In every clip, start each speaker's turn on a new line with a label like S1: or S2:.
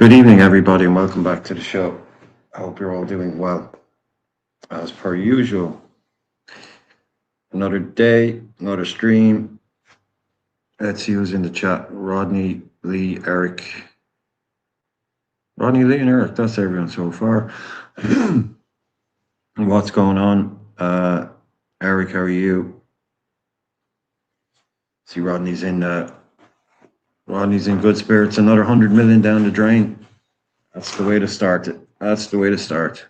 S1: Good evening, everybody, and welcome back to the show. I hope you're all doing well. As per usual, another day, another stream. Let's see who's in the chat. Rodney, Lee, Eric. Rodney, Lee, and Eric. That's everyone so far. What's going on? Eric, how are you? See, Rodney's in good spirits. Another 100 million down the drain. That's the way to start it. That's the way to start.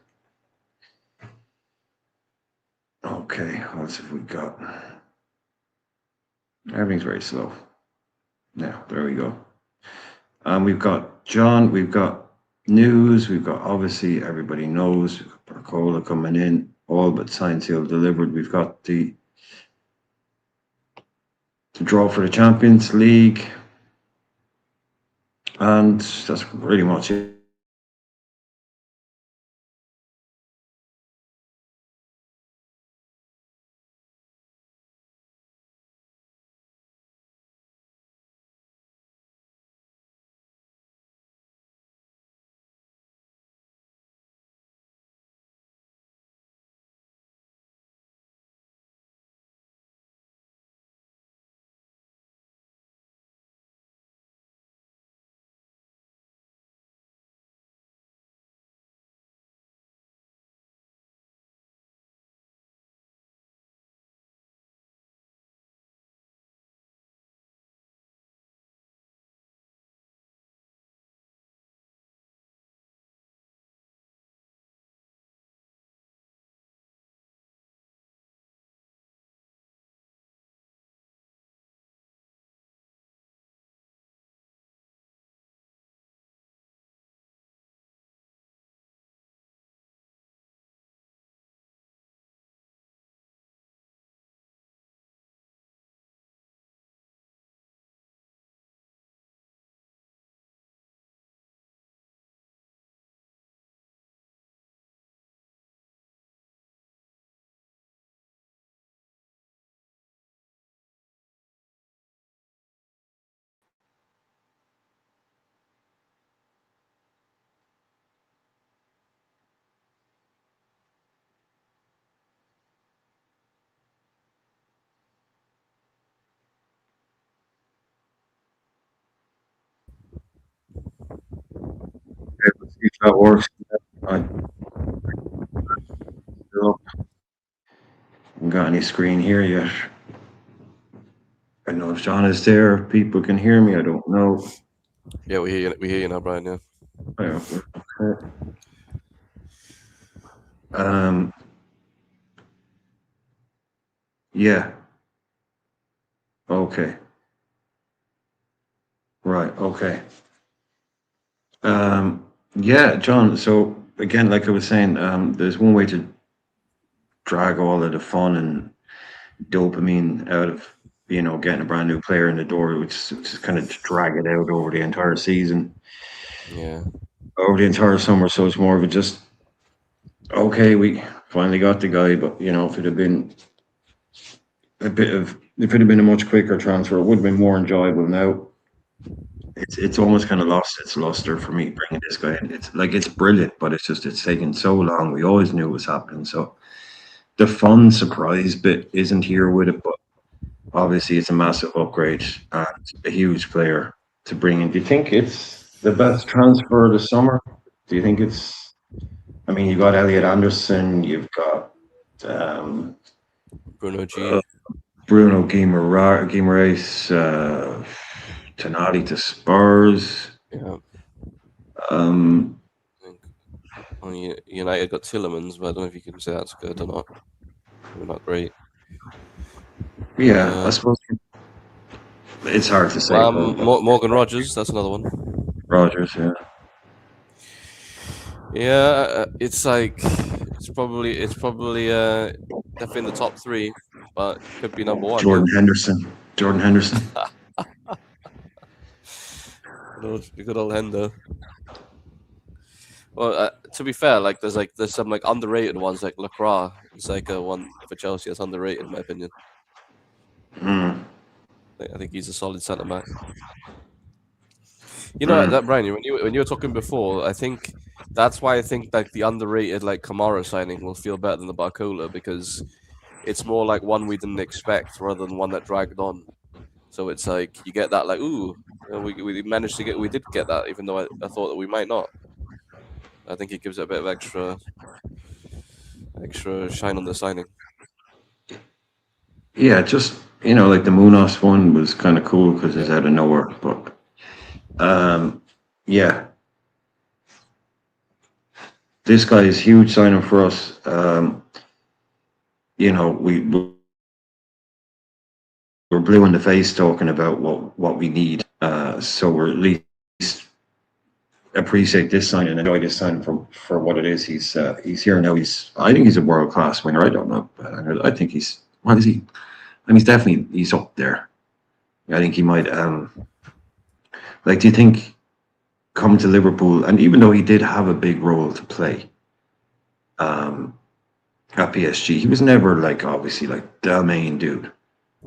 S1: Okay, what else have we got? Everything's very slow. Yeah, there we go. We've got John, we've got news, we've got obviously everybody knows Barcola coming in, all but signed, sealed, delivered. We've got the draw for the Champions League, and that's pretty much it. Let's see if that works. I haven't got any screen here yet. I know if John is there, people can hear me. I don't know.
S2: Yeah, we hear you. We hear you now, Brian. Yeah.
S1: Okay. Um, yeah. Okay. Right. Okay. Yeah, John. So again, like I was saying, there's one way to drag all of the fun and dopamine out of getting a brand new player in the door, which is kind of drag it out over the entire season,
S2: Yeah.
S1: over the entire summer. So it's more of a just okay, we finally got the guy, but if it had been if it had been a much quicker transfer, it would have been more enjoyable. Now it's almost kind of lost its luster for me bringing this guy in. It's like it's brilliant, but it's taken so long. We always knew it was happening, so the fun surprise bit isn't here with it, but obviously it's a massive upgrade and a huge player to bring in. Do you think it's the best transfer of the summer? Do you think it's? I mean, you've got Elliot Anderson, you've got um,
S2: Bruno
S1: uh,
S2: G.
S1: Bruno Guimaraes, Tonali to Spurs.
S2: Yeah.
S1: Um,
S2: I think United got Tillemans, but I don't know if you can say that's good or not. Maybe not great.
S1: yeah, I
S2: Uh,
S1: suppose it's hard to say.
S2: Morgan Rogers. That's another one.
S1: Rogers, yeah.
S2: Yeah, it's like it's probably definitely in the top three, but could be number one. Yeah.
S1: Jordan Henderson. Jordan Henderson.
S2: Good old Hendo. Well, to be fair, there's some like underrated ones like Lacroix. It's like a one for Chelsea. That's underrated in my opinion.
S1: Mm.
S2: I think he's a solid centre back. You know
S1: Mm.
S2: that Brian, when you were talking before, I think that's why I think like the underrated like Kamara signing will feel better than the Barcola because it's more like one we didn't expect rather than one that dragged on. So it's like you get that like ooh, we managed to get we did get that even though I thought that we might not. I think it gives it a bit of extra shine on the signing.
S1: Yeah, just like the Munoz one was kind of cool because it's
S2: Yeah,
S1: out of nowhere. But yeah, this guy is huge signing for us. We're blue in the face talking about what we need. So we're at least appreciate this sign and enjoy this sign for what it is. He's here now. I think he's a world class winger. I don't know. I think he's what is he? I mean, he's up there. I think he might. Like, do you think coming to Liverpool, and even though he did have a big role to play um, at PSG, he was never like obviously like the main dude.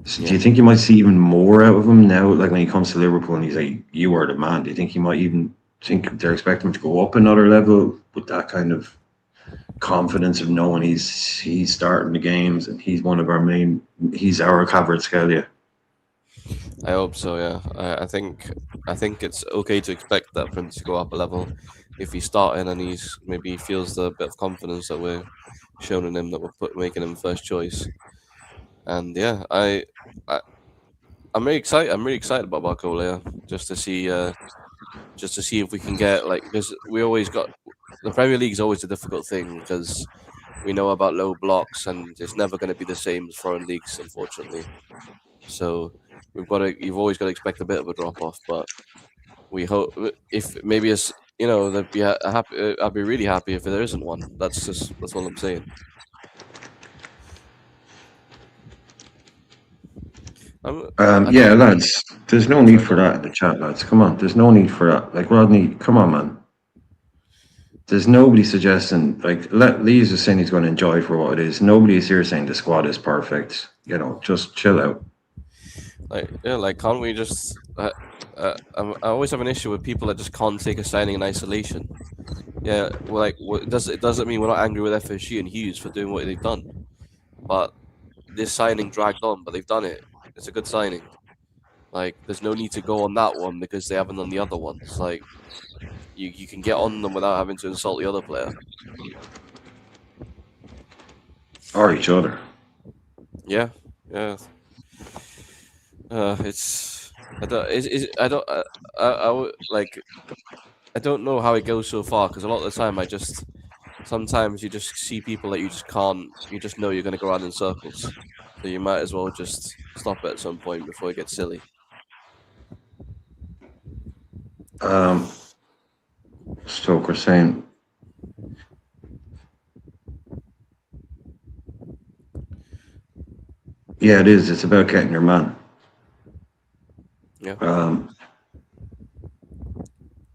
S1: So do
S2: yeah.
S1: you think you might see even more out of him now? Like when he comes to Liverpool and he's like, "You are the man." Do you think he might even think they're expecting him to go up another level with that kind of confidence of knowing he's starting the games and he's one of our main. He's our covered scale.
S2: I hope so. Yeah, I think it's okay to expect that for him to go up a level if he's starting and he's maybe feels the bit of confidence that we're showing him that we're making him first choice. And yeah, I I'm really excited. I'm really excited about Barcola. Yeah. Just to see if we can get like because we always got the Premier League is always a difficult thing because we know about low blocks and it's never going to be the same as foreign leagues, unfortunately. So you've always got to expect a bit of a drop off, but we hope if maybe it's they'd be happy. I'd be really happy if there isn't one. That's all I'm saying. I
S1: Yeah,
S2: think.
S1: lads, there's no need
S2: Sorry,
S1: for
S2: go on.
S1: that in the chat, lads. Come on, there's no need for that. Like Rodney, come on, man. There's nobody suggesting like Lee's just saying he's going to enjoy for what it is. Nobody is here saying the squad is perfect. Just chill out.
S2: Like yeah, like can't we just? I always have an issue with people that just can't take a signing in isolation. Yeah, well, like it doesn't mean we're not angry with FSG and Hughes for doing what they've done, but this signing dragged on, but they've done it. It's a good signing. Like there's no need to go on that one because they haven't done the other ones. Like you can get on them without having to insult the other player.
S1: Or each other.
S2: Yeah, yeah. It's I don't I don't like I don't know how it goes so far because a lot of the time I just sometimes you just see people that you just can't you just know you're going to go around in circles, so you might as well just stop it at some point before it gets silly.
S1: Um, Stoker saying, yeah, it is. It's about getting your man.
S2: Yeah,
S1: Um,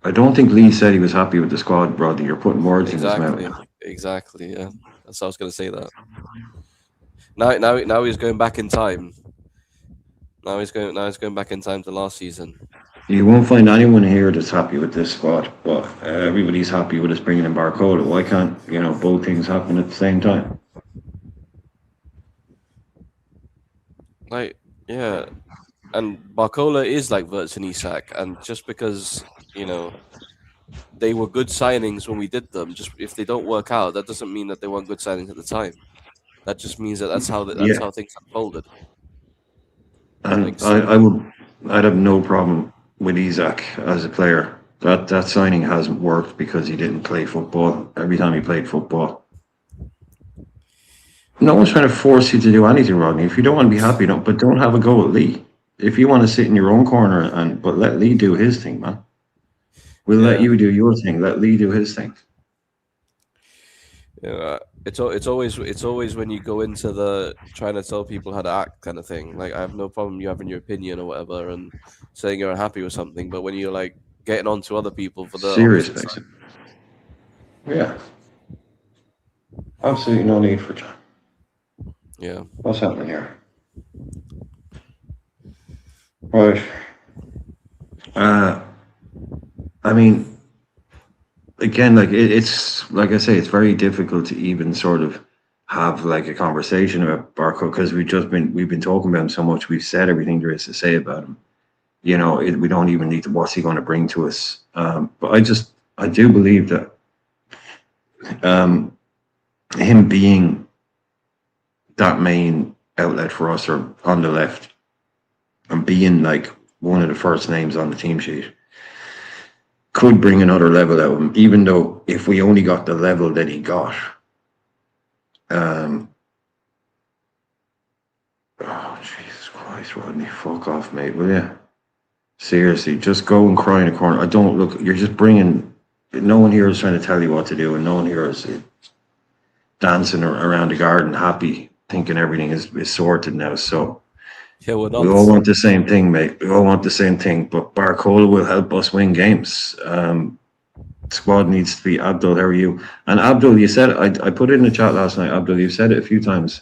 S1: I don't think Lee said he was happy with the squad, brother. You're putting words in his mouth.
S2: exactly. Yeah, that's how I was going to say that. Now he's going back in time. Now he's going back in time to last season.
S1: You won't find anyone here that's happy with this squad, but everybody's happy with us bringing in Barcola. Why can't both things happen at the same time?
S2: Like yeah, and Barcola is like Wirtz and Isak, and just because you know they were good signings when we did them, just if they don't work out, that doesn't mean that they weren't good signings at the time. That just means that that's
S1: Yeah,
S2: how things unfolded. Like
S1: and I'd have no problem with Isak as a player. That signing hasn't worked because he didn't play football. Every time he played football, no one's trying to force you to do anything, Rodney. If you don't want to be happy, don't have a go at Lee. If you want to sit in your own corner but let Lee do his thing, man. We'll let
S2: yeah,
S1: you do your thing. Let Lee do his thing.
S2: yeah. It's always when you go into the trying to tell people how to act kind of thing. Like I have no problem you having your opinion or whatever and saying you're unhappy with something, but when you're like getting on to other people for the
S1: Serious,
S2: opposite side,
S1: basically. Yeah, absolutely no need for John.
S2: yeah.
S1: What's happening here? Right. Uh, I mean, again, like it's like I say, it's very difficult to even sort of have like a conversation about Barco because we've been talking about him so much. We've said everything there is to say about him. We don't even need to. What's he going to bring to us? But I do believe that um, him being that main outlet for us or on the left and being like one of the first names on the team sheet could bring another level out of him, even though if we only got the level that he got. Um, oh, Jesus Christ, Rodney, fuck off, mate, will you? Seriously, just go and cry in a corner. I don't look, you're just bringing, no one here is trying to tell you what to do, and no one here is dancing around the garden happy, thinking everything is sorted now. So
S2: Yeah, we're
S1: we
S2: not.
S1: all want the same thing, mate. We all want the same thing, but Barcola will help us win games. Squad needs to be Abdul. How are you? And Abdul, you said I put it in the chat last night. Abdul, you've said it a few times.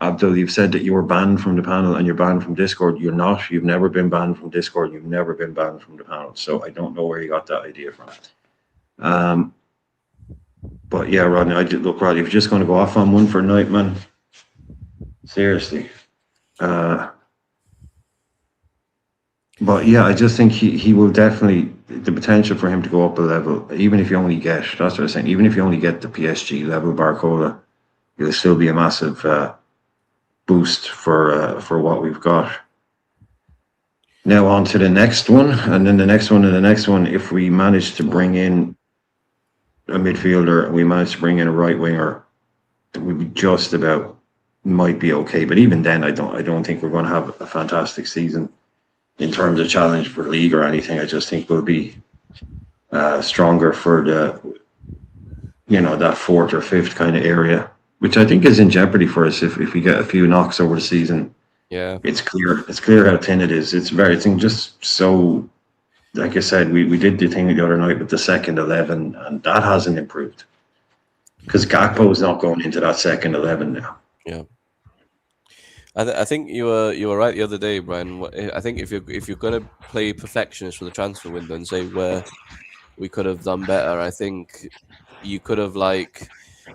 S1: Abdul, you've said that you were banned from the panel and you're banned from Discord. You're not. You've never been banned from Discord. You've never been banned from the panel. So I don't know where you got that idea from. But yeah, Rodney, look, Rodney, if you're just going to go off on one for a night, man, seriously. But yeah, I just think he will definitely, the potential for him to go up a level, even if you only get, that's what I was saying, even if you only get the PSG level Barcola, it'll still be a massive boost for what we've got. Now on to the next one, and then the next one, and the next one. If we manage to bring in a midfielder, we manage to bring in a right winger, we just about might be okay. But even then, I don't think we're going to have a fantastic season in terms of challenge for league or anything. I just think we'll be stronger for the, that fourth or fifth kind of area, which I think is in jeopardy for us if we get a few knocks over the season.
S2: Yeah,
S1: it's clear how thin it is. It's just so, like I said, we did the thing the other night with the second 11, and that hasn't improved because Gakpo is not going into that second 11 now.
S2: yeah. I think you were right the other day, Brian. I think if you're gonna play perfectionist for the transfer window and say where we could have done better, I think you could have, like,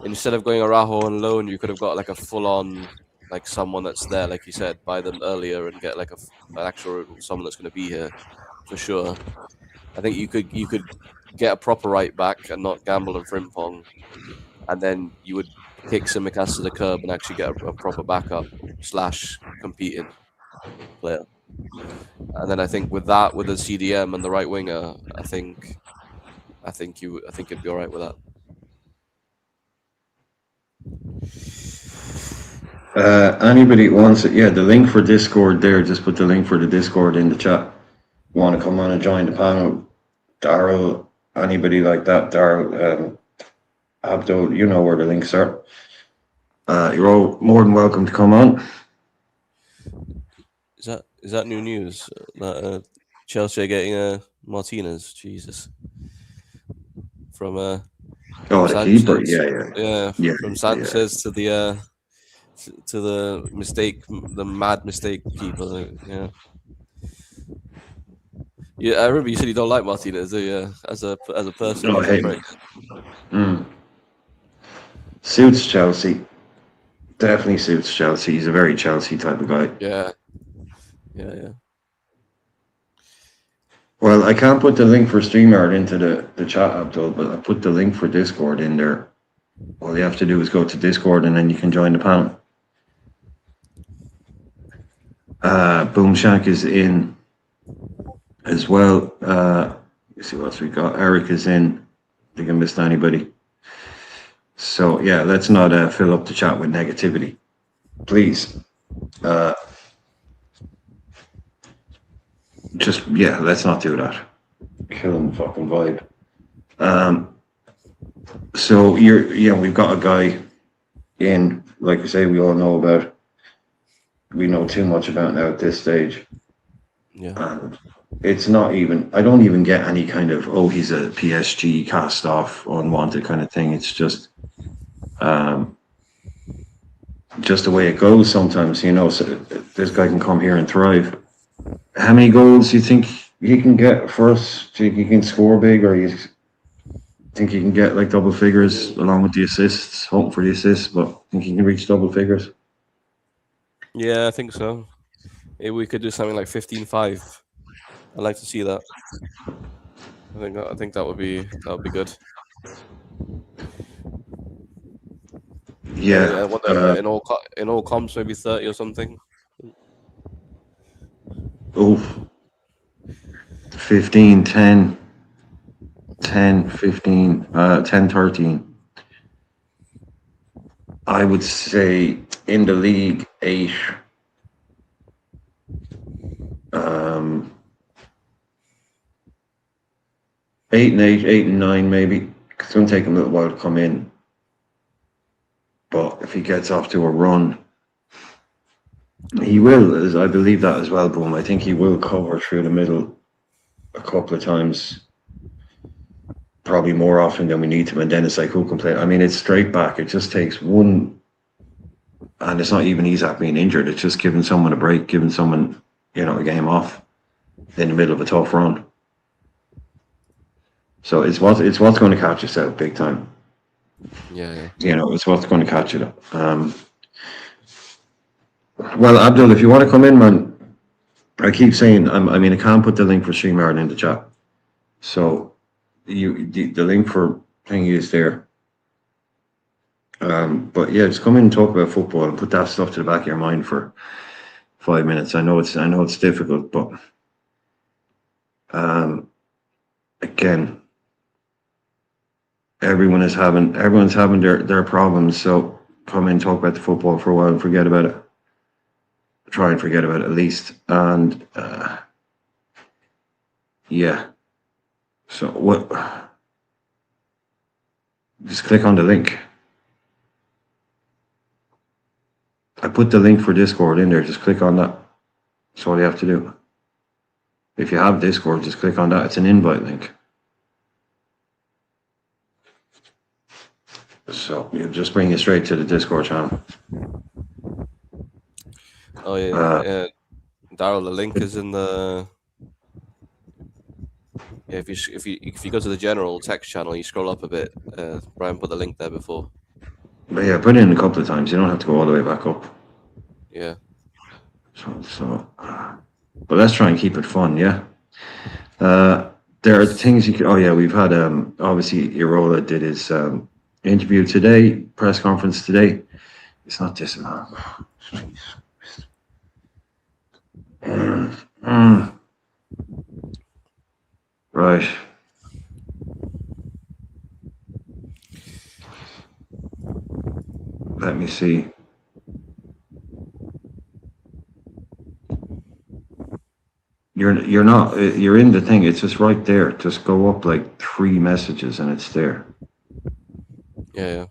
S2: instead of going Araujo on loan, you could have got like a full on, like, someone that's there, like you said, buy them earlier and get like an actual someone that's going to be here for sure. I think you could get a proper right back and not gamble on Frimpong, and then you would kick Simicast to the curb and actually get a proper backup / competing player. And then I think with the CDM and the right winger, I think you'd be all right with that.
S1: Anybody wants it? Yeah, the link for Discord there. Just put the link for the Discord in the chat. Want to come on and join the panel? Daryl, anybody like that? Daryl, Abdul, you know where the links are. You're all more than welcome to come on.
S2: Is that new news? That Chelsea are getting Martinez? Jesus. From
S1: the
S2: Sanchez,
S1: keeper, yeah.
S2: from Sanchez to the mistake, the mad mistake keeper. Yeah. I remember you said you don't like Martinez, as a person.
S1: No, I hate him. Suits Chelsea. Definitely suits Chelsea. He's a very Chelsea type of guy.
S2: Yeah.
S1: Well, I can't put the link for StreamYard into the chat, Abdul, but I put the link for Discord in there. All you have to do is go to Discord and then you can join the panel. Boomshank is in as well. Let's see what else we got. Eric is in. I think I missed anybody. So yeah, let's not fill up the chat with negativity, please. Let's not do that. Killing the fucking vibe. So we've got a guy in, like I say, we all know about. We know too much about now at this stage.
S2: Yeah.
S1: And it's not even, I don't even get any kind of, he's a PSG cast off, unwanted kind of thing. It's just the way it goes sometimes, so this guy can come here and thrive. How many goals do you think he can get first. Do you think he can score big, or you think he can get like double figures
S2: Mm,
S1: along with the assists? Hoping for the assists, but think he can reach double figures.
S2: yeah, I think so. Maybe we could do something like 15-5. I'd like to see that. I think that would be good.
S1: Yeah.
S2: What in all comps maybe 30 or something.
S1: Oh, 15, 10, 10, 15, 10, 13. I would say in the league, 8. Um, 8 and 8, 8 and 9, maybe. It's going to take him a little while to come in. But if he gets off to a run, he will. I believe that as well, Boom. I think he will cover through the middle a couple of times, probably more often than we need to. And then it's like, who can play? I mean, it's straight back. It just takes one, and it's not even Isak being injured. It's just giving someone a break, giving someone, a game off in the middle of a tough run. So it's what's going to catch us out big time.
S2: Yeah, yeah.
S1: It's what's going to catch it. Well, Abdul, if you want to come in, man, I keep saying, I mean, I can't put the link for StreamYard in the chat. So the link for thingy is there. But yeah, just come in and talk about football and put that stuff to the back of your mind for 5 minutes. I know it's difficult, but again, everyone's having their problems. So come in, talk about the football for a while and forget about it. Try and forget about it at least. And yeah. So what? Just click on the link. I put the link for Discord in there. Just click on that. That's all you have to do. If you have Discord, just click on that. It's an invite link. So you just bring you straight to the Discord channel.
S2: Oh yeah, yeah. Daryl, the link is in the. Yeah, if you go to the general text channel, you scroll up a bit. Brian put the link there before.
S1: But yeah, put it in a couple of times. You don't have to go all the way back up.
S2: Yeah.
S1: But let's try and keep it fun, yeah. There are things you could. Oh yeah, we've had obviously Irola did his interview today, press conference today. It's not this man. Right. Let me see. You're not you're in the thing. It's just right there. Just go up like 3 messages and it's there.
S2: Yeah, yeah.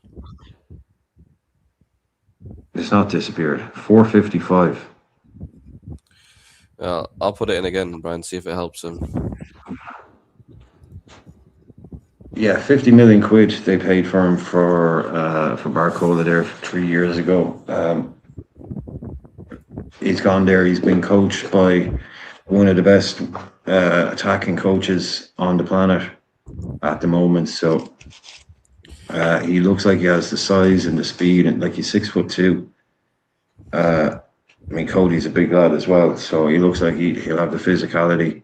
S1: It's not disappeared. 455.
S2: I'll put it in again, Brian. See if it helps him.
S1: Yeah, 50 million quid they paid for him for Barcola there 3 years ago. He's gone there. He's been coached by one of the best attacking coaches on the planet at the moment. So he looks like he has the size and the speed, and like he's 6'2". I mean, Cody's a big lad as well, so he looks like he'll have the physicality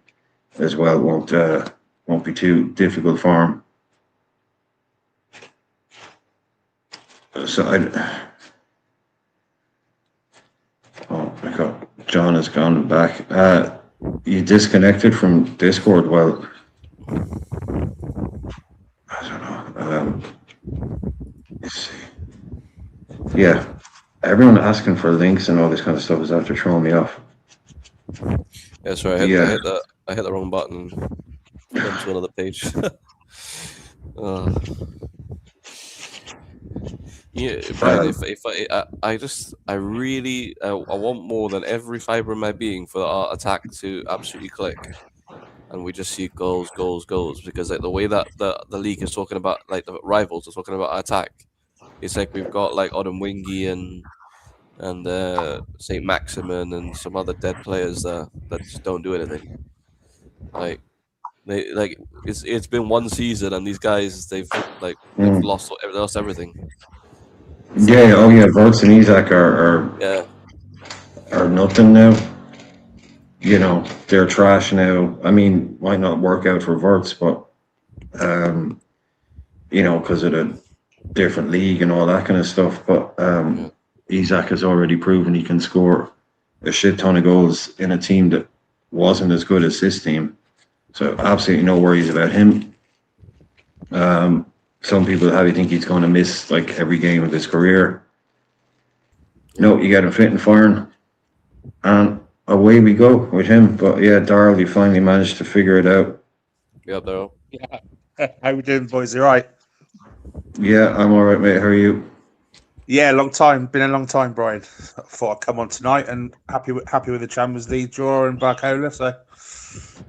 S1: as well. Won't be too difficult for him. So my God, John has gone back. You disconnected from Discord. Well, I don't know. Let's see. Yeah, everyone asking for links and all this kind of stuff is after throwing me off.
S2: Yeah, sorry.
S1: Yeah.
S2: I hit the wrong button. Went to another page. Yeah, Brian. I want more than every fiber in my being for our attack to absolutely click, and we just see goals, goals, goals. Because like the way that the league is talking about, like the rivals are talking about our attack, it's like we've got like Odom Wingy and Saint Maximin and some other dead players there that just don't do anything. Like it's been one season and these guys they've
S1: Mm.
S2: lost everything.
S1: Yeah, oh yeah, Verts and Isaac
S2: Yeah,
S1: are nothing now. You know, they're trash now. I mean, might not work out for Verts, but um, you know, because of the different league and all that kind of stuff. But
S2: yeah,
S1: Isaac has already proven he can score a shit ton of goals in a team that wasn't as good as this team. So absolutely no worries about him. Um, some people have you think he's going to miss like every game of his career.
S2: yeah,
S1: No, you get him fit and firing, and away we go with him. But yeah, Darrell, you finally managed to figure it out.
S2: yeah, Daryl.
S3: Yeah. How we doing, boys? You right?
S1: Yeah, I'm all right, mate. How are you?
S3: Yeah, long time. Been a long time, Brian. I thought I'd come on tonight and happy with the Champions League draw in Barcola. So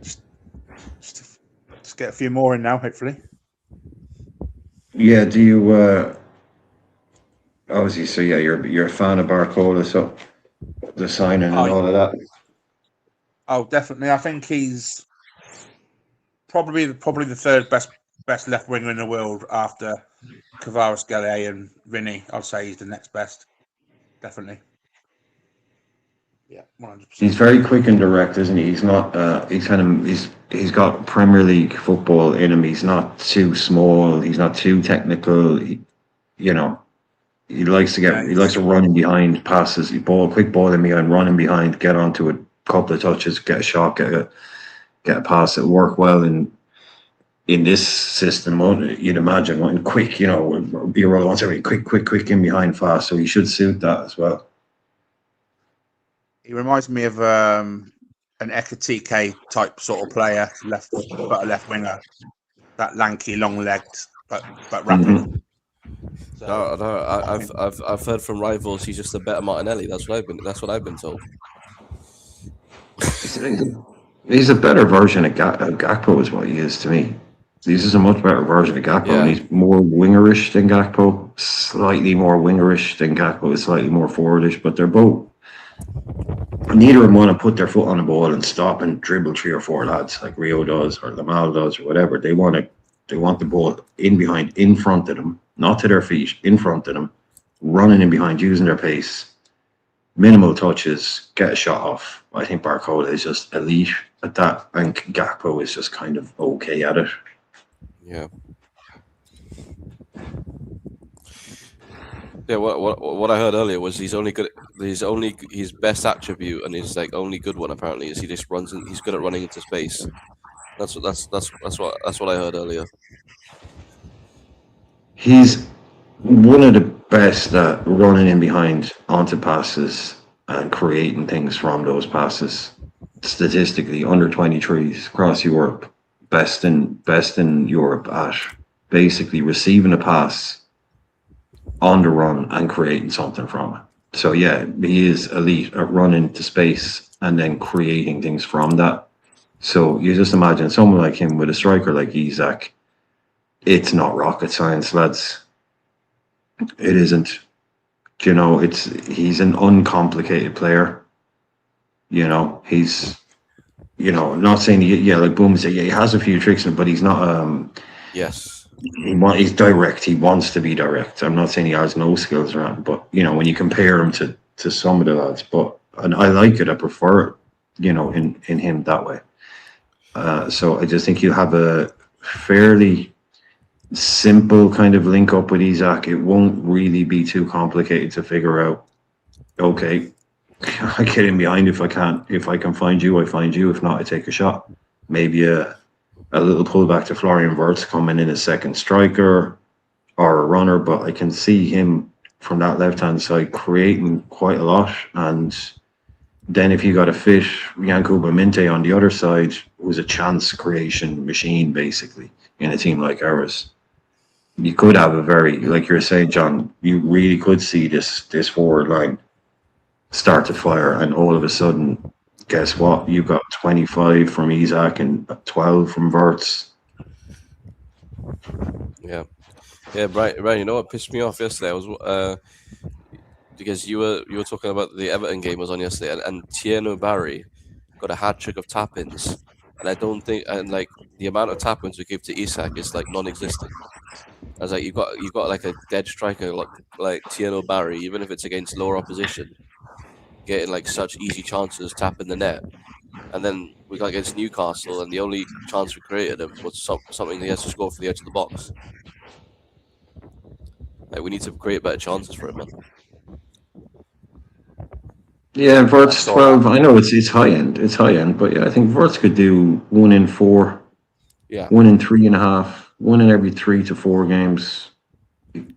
S3: just, just get a few more in now, hopefully.
S1: Yeah, do you obviously so yeah, you're a fan of Barcola, so the signing and
S3: Oh,
S1: all of that.
S3: oh, definitely. I think he's probably the third best left winger in the world after Kvaratskhelia and Vinny. I'd say he's the next best. Definitely. Yeah, 100%.
S1: He's very quick and direct, isn't he? He's not. He's got Premier League football in him. He's not too small. He's not too technical. You know,
S3: Yeah,
S1: he likes to run in behind passes. Quick ball in behind, running behind, get onto a couple of touches, get a shot, get a pass. It work well in this system. You'd imagine wanting quick. You know, be a role wants everything quick in behind fast. So he should suit that as well.
S3: he reminds me of an Ekatike type sort of player, but a left winger. That lanky, long-legged, but rapid.
S1: Mm-hmm.
S2: No,
S3: So
S2: no,
S3: I
S2: I've heard from rivals he's just a better Martinelli. That's what I've been told.
S1: He's a better version of Gakpo, is what he is to me. He's just a much better version of Gakpo, and
S2: Yeah,
S1: he's more wingerish than Gakpo, slightly more wingerish than Gakpo, is slightly more forwardish, but they're both. Neither of them want to put their foot on the ball and stop and dribble three or four lads like Rio does or Lamal does or whatever. They want the ball in behind, in front of them, not to their feet, in front of them, running in behind, using their pace, minimal touches, get a shot off. I think Barcola is just elite at that, and Gakpo is just kind of okay at it.
S2: yeah, yeah. What I heard earlier was he's only good. His best attribute and his like only good one apparently is he just runs. He's good at running into space. That's what I heard earlier.
S1: He's one of the best at running in behind onto passes and creating things from those passes. Statistically, under 23s across Europe, best in Europe at basically receiving a pass on the run and creating something from it. So yeah, he is elite at running to space and then creating things from that. So you just imagine someone like him with a striker like Isaac. It's not rocket science, lads. It isn't. You know, he's an uncomplicated player. You know, he's not saying yeah, like Boom said, yeah, he has a few tricks in it, but he's not
S2: Yes.
S1: he's direct. He wants to be direct. I'm not saying he has no skills around, but you know, when you compare him to some of the lads, but and I like it, I prefer it, you know, in him that way. So I just think you have a fairly simple kind of link up with Isaac. It won't really be too complicated to figure out. Okay, I get in behind if I can. If I can find you, I find you. If not, I take a shot. Maybe a little pullback to Florian Wirtz coming in as second striker or a runner, but I can see him from that left hand side creating quite a lot. And then if you got a fit Yankuba Minte on the other side, who's a chance creation machine basically in a team like ours, you could have a very, like you're saying, John, you really could see this forward line start to fire, and all of a sudden, guess what? You got 25 from Isaac and 12 from Verts.
S2: Yeah. Yeah, Brian. You know what pissed me off yesterday? I was because you were talking about the Everton game was on yesterday, and Tieno Barry got a hat trick of tap-ins, and I don't think, and like the amount of tap ins we give to Isak is like non-existent. As like you've got like a dead striker like Tieno Barry, even if it's against lower opposition, getting like such easy chances tapping the net. And then we got against Newcastle, and the only chance we created him was something he has to score for the edge of the box. Like we need to create better chances for him, man.
S1: Yeah, Vert's 12. I know it's high end. It's high end, but yeah, I think Vert's could do 1 in 4,
S2: Yeah,
S1: 1 in 3.5, 1 in every 3 to 4 games.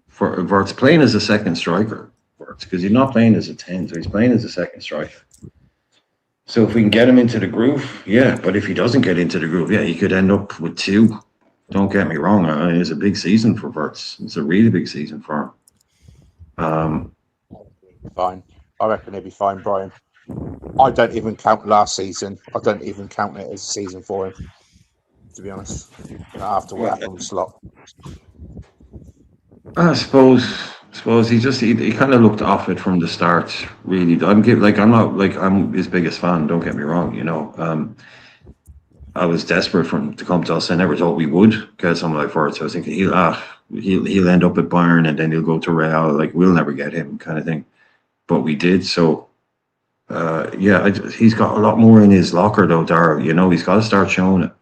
S1: For Vert's playing as a second striker, because he's not playing as a 10, so he's playing as a second striker. So if we can get him into the groove, yeah. But if he doesn't get into the groove, yeah, he could end up with 2. Don't get me wrong. It's a big season for Verts. It's a really big season for him.
S3: Fine. I reckon he'll be fine, Brian. I don't even count last season. I don't even count it as a season for him, to be honest. After what happened with Slot.
S1: I suppose he kind of looked off it from the start. Really, I'm his biggest fan. Don't get me wrong. I was desperate for him to come to us. I never thought we would get someone like Verts. I was thinking he'll end up at Bayern and then he'll go to Real. Like we'll never get him, kind of thing. But we did. So he's got a lot more in his locker though, Darryl. He's got to start showing it.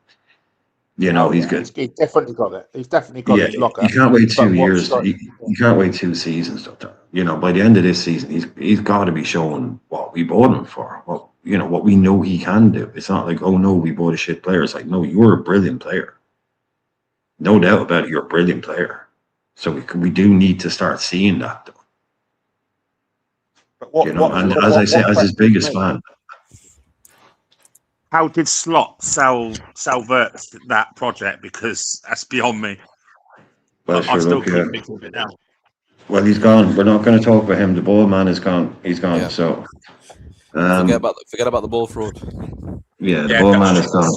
S1: He's good.
S3: He's definitely got it. He's definitely got his locker.
S1: You can't wait 2 years. You can't wait 2 seasons, though. By the end of this season, he's got to be showing what we bought him for. What we know he can do. It's not like, oh no, we bought a shit player. It's like, no, you're a brilliant player. No doubt about it, you're a brilliant player. So we do need to start seeing that, though.
S3: But
S1: as I say, as his biggest fan.
S3: How did Slot sell Vert that project? Because that's beyond me.
S1: Well,
S3: I still couldn't think of it now.
S1: Well, he's gone. We're not going to talk about him. The ball man is gone. He's gone.
S2: Yeah.
S1: So
S2: forget about the ball fraud.
S1: Yeah, the ball man is gone.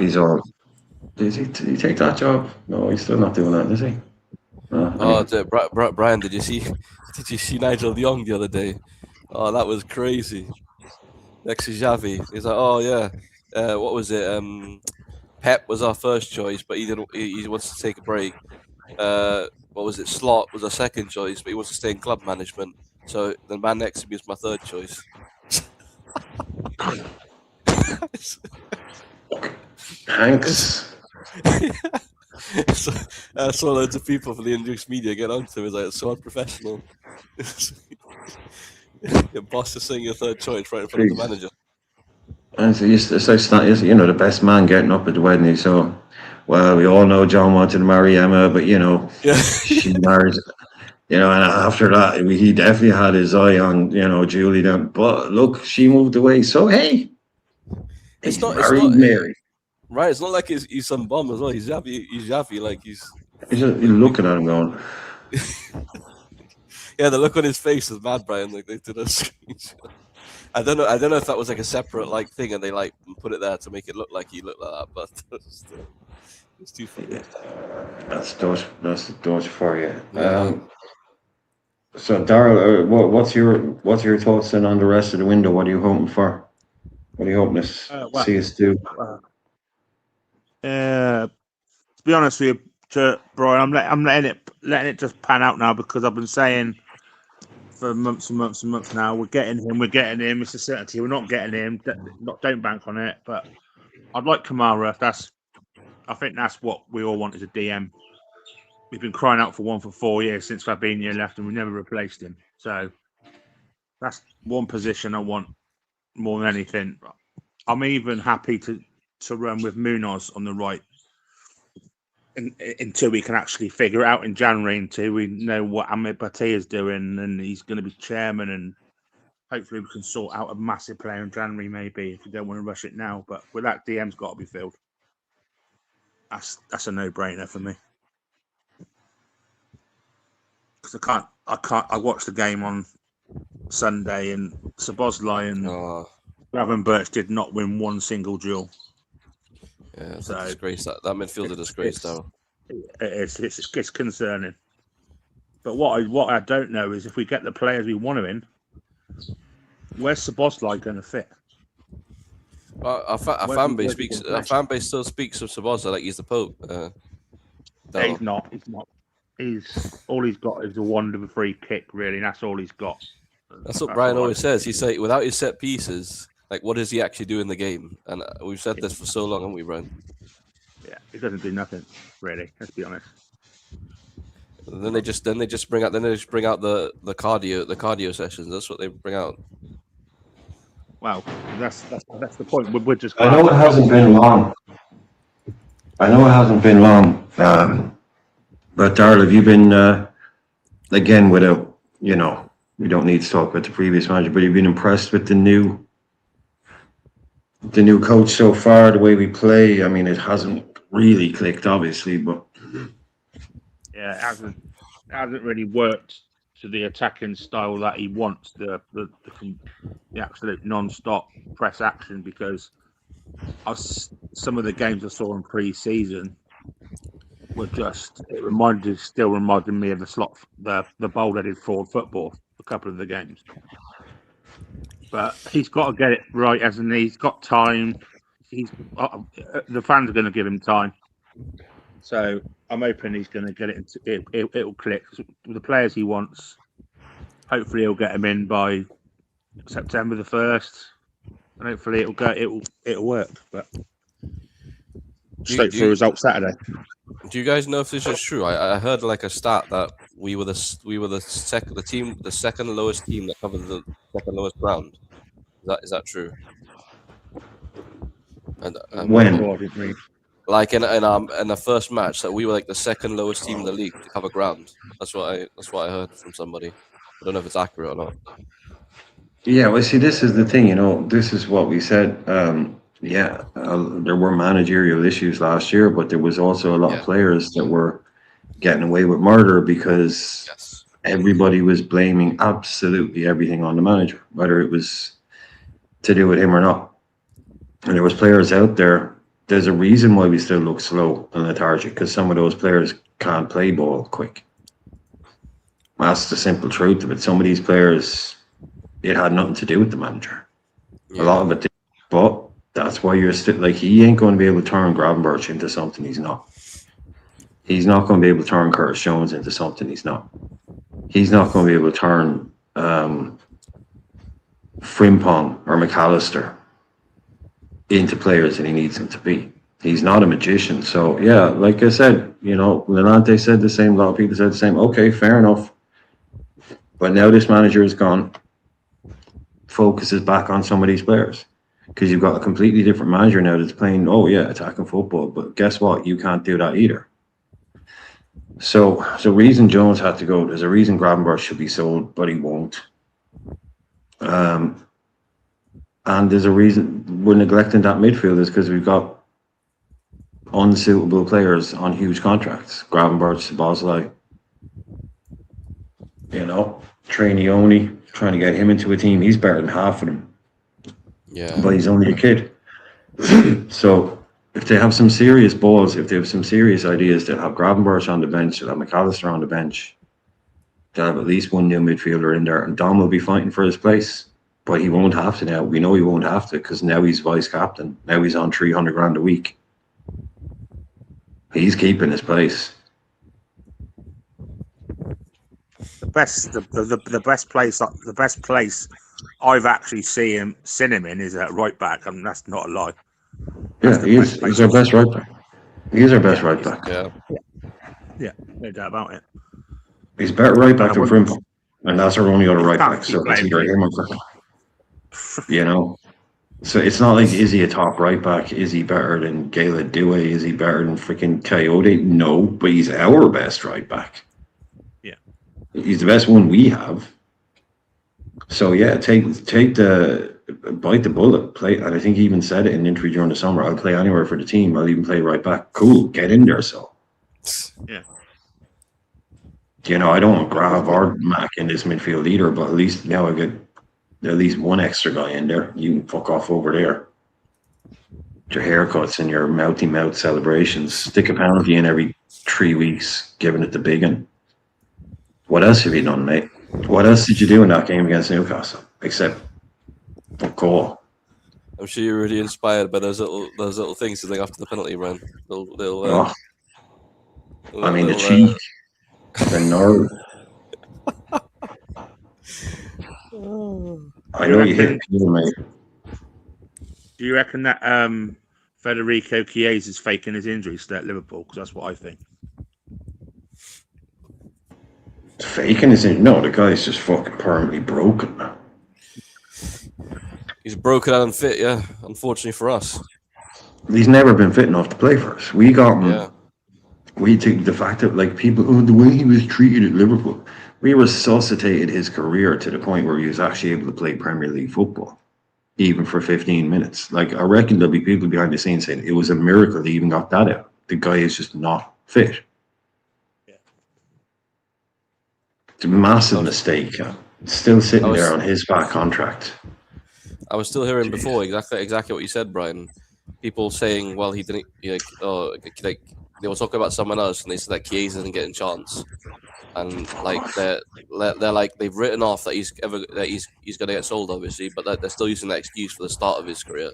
S3: He's
S1: all. Did he take that job? No, he's still not doing that, is he?
S2: Brian, did you see Nigel de Jong the other day? Oh, that was crazy. Next to Xavi, he's like, oh yeah, what was it? Pep was our first choice, but he didn't. He wants to take a break. What was it? Slot was our second choice, but he wants to stay in club management. So the man next to me is my third choice.
S1: Thanks.
S2: I saw loads of people from the English media get onto it. It's so unprofessional. Your boss is saying your third choice right in front of the manager.
S1: And so it's not, the best man getting up at the wedding. So, well, we all know John wanted to marry Emma, but she married. And after that, he definitely had his eye on Julie. Then, but look, she moved away. So hey,
S2: it's not
S1: Mary.
S2: Right, it's not like he's some bum as well. He's Xavi, like he's
S1: looking at him going.
S2: Yeah, the look on his face is mad, Brian. Like they did a screenshot. I don't know if that was like a separate like thing, and they like put it there to make it look like he looked like that. But it's too funny.
S1: Yeah. That's the Dutch for you. So Darryl, what's your thoughts then on the rest of the window? What are you hoping for? What are you hoping to see us do?
S3: To be honest with you, Brian, I'm letting it just pan out now, because I've been saying for months and months and months now, we're getting him. It's a certainty. We're not getting him. Don't bank on it. But I'd like Kamara. I think that's what we all want as a DM. We've been crying out for one for 4 years since Fabinho left, and we never replaced him. So that's one position I want more than anything. I'm even happy to run with Munoz on the right until we can actually figure it out in January, until we know what Amir Bhatti is doing, and he's going to be chairman, and hopefully we can sort out a massive player in January, maybe, if we don't want to rush it now. But with that, DM's got to be filled. That's a no-brainer for me. Because I watched the game on Sunday, and Szoboszlai and Gravenberch did not win one single duel.
S2: Yeah, it's a disgrace. That midfield is a disgrace, though.
S3: It's concerning. But what I don't know is, if we get the players we want to in, where's Szoboszlai going to fit?
S2: Our fan base speaks. Our fan base still speaks of Sabozza like he's the Pope.
S3: He's not. He's not. All he's got is a wonderful free kick, really, and that's all he's got.
S2: That's what Brian always says. He say without his set pieces, like what does he actually do in the game? And we've said this for so long, haven't we, Brian?
S3: Yeah, he doesn't do nothing really. Let's be honest.
S2: And then they just bring out the cardio sessions. That's what they bring out.
S3: Well, that's the point. We're just.
S1: I know it hasn't been long. But Darryl, have you been again without we don't need to talk about the previous manager, but you've been impressed with the new coach so far, the way we play? I mean, it hasn't really clicked, obviously, but
S3: yeah, it hasn't really worked to the attacking style that he wants, the absolute non-stop press action, because some of the games I saw in pre-season were still reminded me of the bold-headed forward football, a couple of the games. But he's got to get it right, hasn't he? He's got time. The fans are going to give him time. So I'm hoping he's going to get it. It'll click. The players he wants, hopefully he'll get them in by September the 1st, and hopefully it'll work. But straight for results Saturday.
S2: Do you guys know if this is true? I heard like a stat that we were the second lowest team that covered the second lowest ground. Is that true? And
S1: when?
S2: Like in the first match, that we were like the second lowest team in the league to cover ground. That's what I heard from somebody. I don't know if it's accurate or not.
S1: Yeah, well, see, this is the thing. This is what we said. There were managerial issues last year, but there was also a lot of players that were getting away with murder because everybody was blaming absolutely everything on the manager, whether it was to do with him or not. And there was players out there. There's a reason why we still look slow and lethargic, because some of those players can't play ball quick. That's the simple truth of it. Some of these players, it had nothing to do with the manager. A lot of it did, but that's why you're still like, he ain't going to be able to turn Gravenberch into something he's not. He's not going to be able to turn Curtis Jones into something he's not. He's not going to be able to turn Frimpong or McAllister into players that he needs them to be. He's not a magician. So yeah, like I said, Lelante said the same, a lot of people said the same. Okay, fair enough. But now this manager is gone. Focus is back on some of these players, because you've got a completely different manager now that's playing, attacking football. But guess what? You can't do that either. So reason Jones had to go. There's a reason Gravenberch should be sold, but he won't. And there's a reason we're neglecting that midfield, is because we've got unsuitable players on huge contracts. Gravenberch, Bosley, Trainioni, trying to get him into a team. He's better than half of them. Yeah. But he's only a kid. So if they have some serious balls, if they have some serious ideas, they'll have Gravenberch on the bench, they'll have McAllister on the bench. They'll have at least one new midfielder in there, and Dom will be fighting for his place. But he won't have to now. We know he won't have to, because now he's vice captain. Now he's on 300 grand a week. He's keeping his place.
S3: The best place I've actually seen him in is at right back, and that's not a lie.
S1: He's our best right back. He's our best right back.
S3: Yeah, no doubt about it.
S1: He's better right back than Frimpong, and that's our only other right back. So it's either him or Frimpong. So it's not like, is he a top right back? Is he better than Gaila Due? Is he better than freaking Coyote? No, but he's our best right back.
S3: Yeah,
S1: he's the best one we have. So yeah, take the bite the bullet, play. And I think he even said it in an interview during the summer. I'll play anywhere for the team. I'll even play right back. Cool, get in there. So
S3: yeah,
S1: I don't want Grav or Mac in this midfield either. But at least now I get at least one extra guy in there. You can fuck off over there. Your haircuts and your mouthy mouth celebrations. Stick a penalty in every 3 weeks, giving it the big one. What else have you done, mate? What else did you do in that game against Newcastle? Except fuck all.
S2: I'm sure you're really inspired by those little things you think after the penalty run.
S1: Oh, I mean, the
S2: little
S1: cheek, the nerve. I
S3: Do you
S1: know you hit
S3: reckon?
S1: Peter, mate.
S3: Do you reckon that Federico Chiesa is faking his injury still at Liverpool? Because that's what I think.
S1: Faking is it? No, the guy's just fucking permanently broken.
S2: He's broken and unfit, yeah. Unfortunately for us.
S1: He's never been fit enough to play for us. We got him.
S2: Yeah.
S1: We take the fact that like people, the way he was treated at Liverpool, we resuscitated his career to the point where he was actually able to play Premier League football, even for 15 minutes. Like I reckon there'll be people behind the scenes saying it was a miracle they even got that out. The guy is just not fit.
S3: Yeah.
S1: It's a massive mistake. Still sitting
S2: was-
S1: there on his back contract.
S2: I was still hearing before exactly what you said, Brian. People saying, well, he didn't like they were talking about someone else and they said that Chiesa didn't get a chance. And like they're like they've written off that he's gonna get sold, obviously, but they're still using that excuse for the start of his career.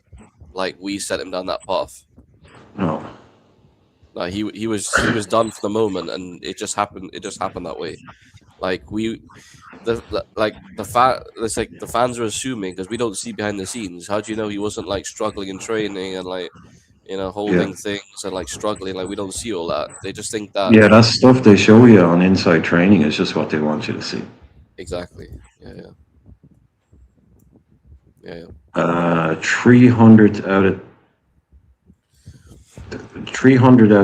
S2: Like we sent him down that path.
S1: No.
S2: Like he was done for the moment, and it just happened that way. Like the fans are assuming because we don't see behind the scenes. How do you know he wasn't like struggling in training and like holding things and like struggling? Like we don't see all that. They just think that
S1: Yeah, that's stuff they show you on inside training. It's just what they want you to see.
S2: exactly. Yeah.
S1: 300 out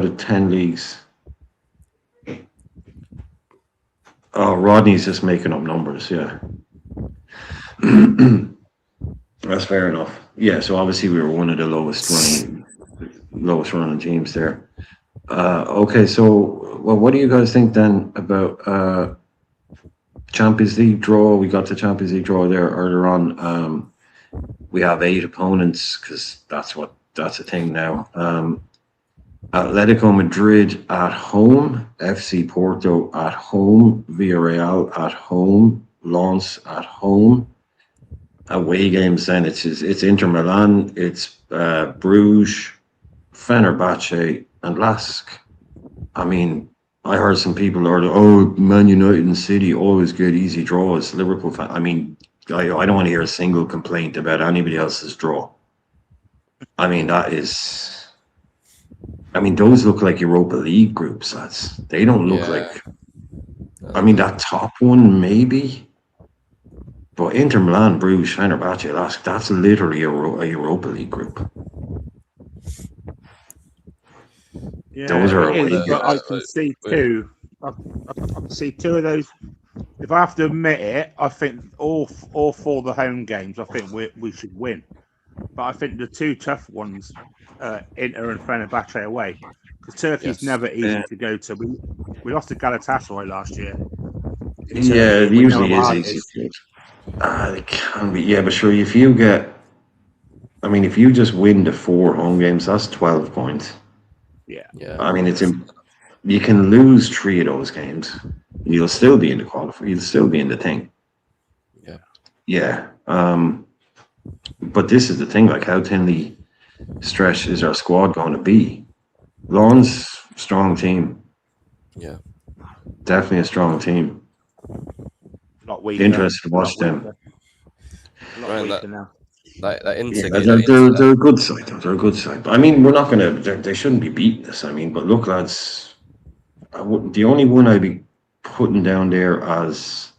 S1: of 10 leagues. Oh, Rodney's just making up numbers. Yeah. That's fair enough. Yeah, so obviously we were one of the lowest running teams there. Okay, so what do you guys think then about Champions League draw? We got the Champions League draw there earlier on. We have 8 opponents because that's a thing now. Atletico Madrid at home, FC Porto at home, Villarreal at home, Lens at home. Away games then it's Inter Milan, it's Bruges, Fenerbahce, and Lask. I mean, I heard some people are Man United and City always get easy draws. Liverpool fan. I mean, I don't want to hear a single complaint about anybody else's draw. I mean, those look like Europa League groups, lads. They don't look like. I mean, that top one maybe, but Inter Milan, Bruges, Fenerbahce, Lask. That's literally a Europa League group.
S3: Yeah,
S1: Those are
S3: it is,
S1: away
S3: but I
S1: games.
S3: can see two. I can see 2 of those. If I have to admit it, I think all 4 of the home games, I think we should win. But I think the 2 tough ones, Inter and Fenerbahce away, because Turkey's never easy to go to. We lost to Galatasaray last year.
S1: Yeah, it usually is easy. It can be. Yeah, but sure, if you just win the 4 home games, that's 12 points.
S3: Yeah.
S1: I mean, you can lose 3 of those games. You'll still be in the qualifier. You'll still be in the thing.
S2: Yeah.
S1: Yeah. But this is the thing. Like, how thinly stretched is our squad going to be? Lens, strong team.
S2: Yeah.
S1: Definitely a strong team.
S3: Not weak.
S1: Interested to watch them.
S2: That Inter
S1: they're a good side. They're a good side. But I mean, we're not going to. They shouldn't be beating us. I mean, but look, lads. The only one I'd be putting down there as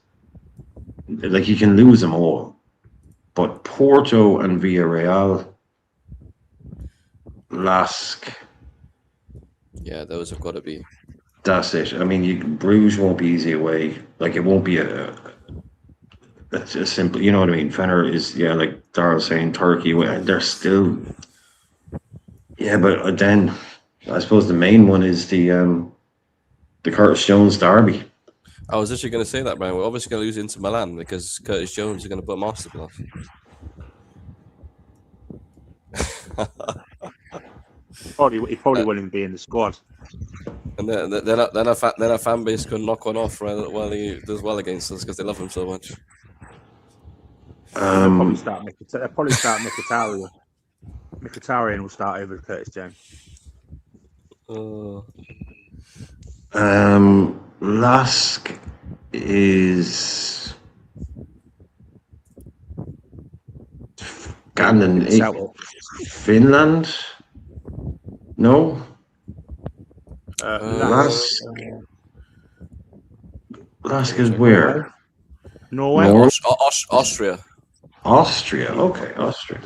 S1: like you can lose them all, but Porto and Villarreal, Lask.
S2: Yeah, those have got to be.
S1: That's it. I mean, Bruges won't be easy away. Like it won't be a simple. You know what I mean? Fener is like Darrell saying, Turkey. They're still. Yeah, but then I suppose the main one is the Curtis Jones derby.
S2: I was actually going to say that, Brian. We're obviously going to lose into Milan because Curtis Jones is going to put a masterclass.
S3: He probably wouldn't be in the squad.
S2: And then our fan base can knock one off while he does well against us because they love him so much.
S3: They'll probably start Mkhitaryan. Mkhitaryan will start over Curtis Jones.
S1: Lask is
S3: Celtic.
S1: Finland. No,
S3: Lask.
S1: Lask is where?
S3: Norway.
S2: Austria.
S1: Austria. Okay, Austria.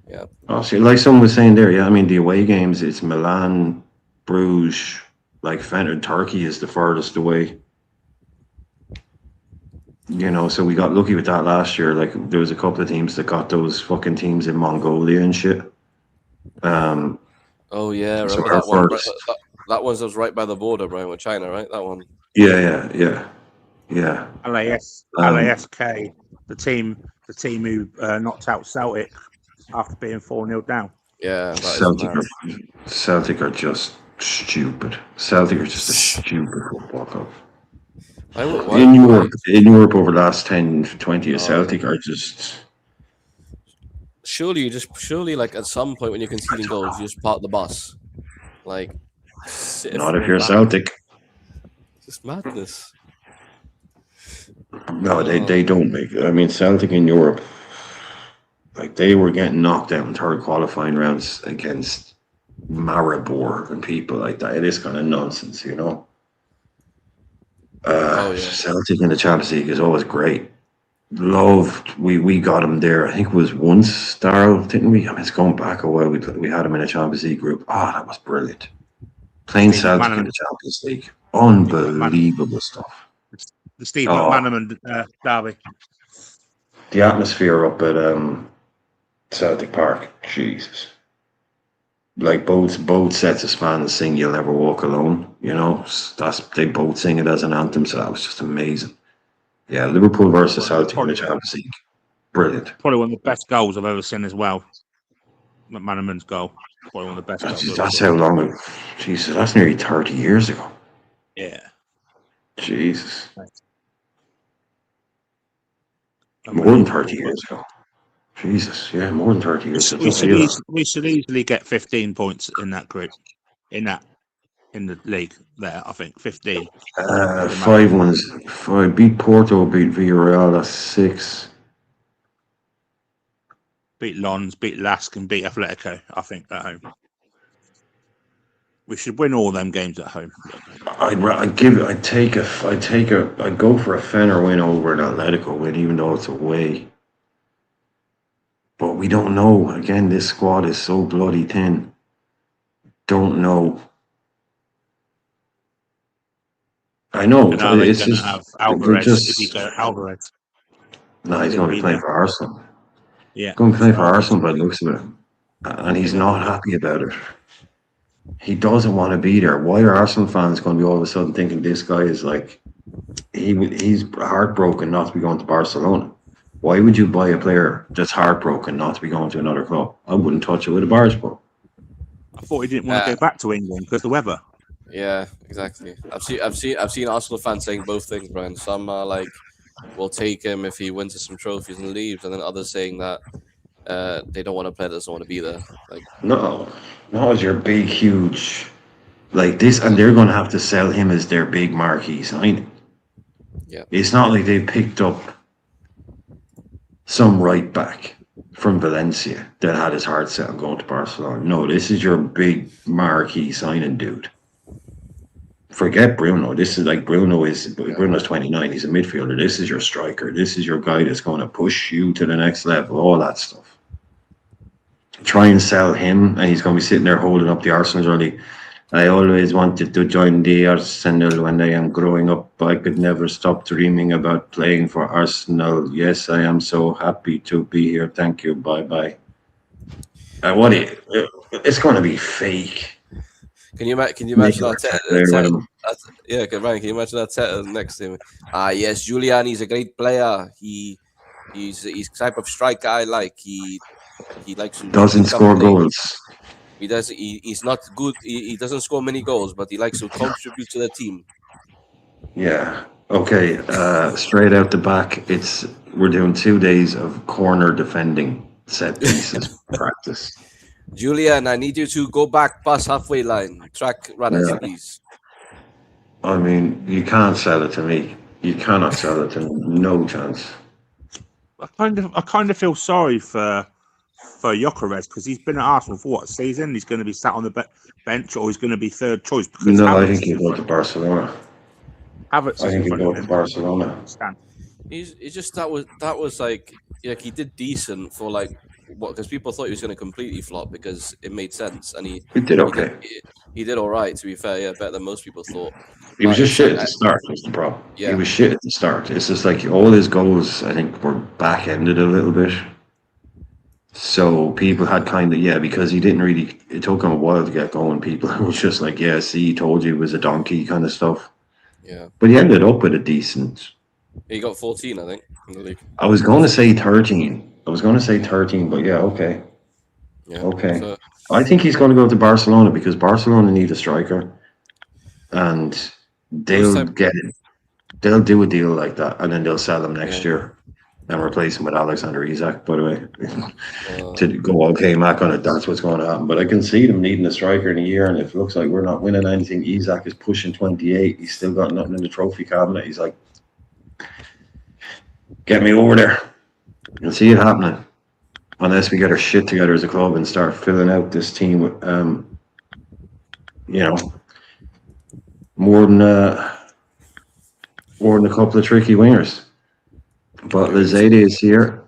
S2: Yeah.
S1: Austria. Like someone was saying there, yeah. I mean, the away games, it's Milan, Bruges, like Fenner. Turkey is the furthest away. So we got lucky with that last year. Like there was a couple of teams that got those fucking teams in Mongolia and shit.
S2: Oh yeah,
S1: So
S2: remember
S1: our
S2: that one?
S1: first-
S2: That one was right by the border, right, with China, right? That one.
S1: Yeah.
S3: LASK, the team who knocked out Celtic after being 4-0 down.
S2: Yeah, that is mad.
S1: Celtic are just stupid. Celtic are just a stupid football club. In Europe over the last 10, 20 years, Celtic are just...
S2: Surely, like at some point when you're conceding goals, you just park the bus. Like,
S1: not if you're Celtic.
S2: Just madness.
S1: No, they don't make it. I mean, Celtic in Europe, like they were getting knocked out in third qualifying rounds against Maribor and people like that. It is kind of nonsense, Celtic in the Champions League is always great. Loved. We got him there. I think it was once, Darryl, didn't we? I mean, it's going back a while. We had him in a Champions League group. Oh, that was brilliant. Playing Celtic in the Champions League, unbelievable stuff.
S3: The Steve McManaman derby.
S1: The atmosphere up at Celtic Park, Jesus. Like both sets of fans sing "You'll Never Walk Alone." They both sing it as an anthem, so that was just amazing. Yeah, Liverpool versus Celtic in the Champions League, brilliant.
S3: Probably one of the best goals I've ever seen as well. McManaman's goal, probably one of the best goals.
S1: That's how long. Jesus, that's nearly 30 years ago.
S3: Yeah.
S1: Jesus. More than 30 years ago. Jesus, yeah, more than 30 years.
S3: We should easily get 15 points in that group, in the league. There, I think 15.
S1: 5 beat Porto, beat Villarreal. That's 6.
S3: Beat Lons, beat Lask, and beat Atletico. I think at home. We should win all them games at home.
S1: I'd go for a Fenner win over an Atletico win, even though it's away. But we don't know. Again, this squad is so bloody thin. Don't know. I know. It's just
S3: have Alvarez. Is he going Alvarez?
S1: No, he's going to be playing for Arsenal.
S3: Yeah,
S1: going to play for Arsenal by the looks of it, and he's not happy about it. He doesn't want to be there. Why are Arsenal fans going to be all of a sudden thinking this guy is like he's heartbroken not to be going to Barcelona? Why would you buy a player that's heartbroken not to be going to another club? I wouldn't touch it with a barge pole.
S3: I thought he didn't want to go back to England because of the weather.
S2: Yeah, exactly. I've seen Arsenal fans saying both things, Brian. Some are like, we'll take him if he wins some trophies and leaves, and then others saying that they don't want to play, doesn't want to be there. Like,
S1: no, it's your big, huge, like this, and they're going to have to sell him as their big marquee signing.
S2: Yeah,
S1: it's not like they picked up some right back from Valencia that had his heart set on going to Barcelona. No, this is your big marquee signing, dude. Forget Bruno. This is like Bruno's 29. He's a midfielder. This is your striker. This is your guy that's going to push you to the next level. All that stuff. Try and sell him, and he's going to be sitting there holding up the Arsenal early. I always wanted to join the Arsenal when I am growing up. I could never stop dreaming about playing for Arsenal. Yes, I am so happy to be here. Thank you. Bye-bye. It's going to be fake.
S2: Can you imagine that? Yeah, Ryan, can you imagine that next to him? Yes, Julian, he's a great player. He's type of striker I like. He likes to
S1: doesn't score goals.
S2: He does. He's not good. He doesn't score many goals, but he likes to contribute to the team.
S1: Yeah. Okay. Straight out the back, we're doing 2 days of corner defending set pieces practice.
S2: Julian, I need you to go back past halfway line. Track runners,
S1: Yeah.
S2: please.
S1: I mean, you can't sell it to me. You cannot sell it to me. No chance.
S3: I kind of feel sorry for Gyökeres because he's been at Arsenal for what, a season? He's going to be sat on the bench, or he's going to be third choice because
S1: No, I
S3: Havertz
S1: think
S3: is
S1: he'll
S3: in
S1: go
S3: front
S1: to
S3: of him.
S1: Barcelona.
S3: Havertz
S1: I
S3: is in
S1: think he'll
S3: front of
S1: go to
S3: him.
S1: Barcelona.
S3: Stan.
S2: He's just that was like he did decent for like what, because people thought he was going to completely flop because it made sense, and
S1: He did okay.
S2: he did all right, to be fair. Yeah, better than most people thought.
S1: He was
S2: But
S1: just
S2: it's
S1: shit
S2: like
S1: at the start, was the problem. He
S2: yeah,
S1: was shit at the start. It's just like all his goals, I think, were back-ended a little bit. So people had kind of, because he didn't really, it took him a while to get going. People was just like, yeah, see, he told you he was a donkey kind of stuff.
S2: yeah.
S1: But he ended up with a decent.
S2: He got 14, I think, in the league.
S1: I was going to say 13. But yeah, okay.
S2: Yeah.
S1: Okay.
S2: So,
S1: I think he's going to go to Barcelona because Barcelona need a striker. And they'll get it. They'll do a deal like that, and then they'll sell him next year and replace him with Alexander Isak, by the way. To go okay, Mac on it, that's what's going to happen. But I can see them needing a striker in a year, and if it looks like we're not winning anything, Isak is pushing 28. He's still got nothing in the trophy cabinet. He's like, get me over there. You'll see it happening. Unless we get our shit together as a club and start filling out this team with, more than a couple of tricky wingers. But Lazade is here.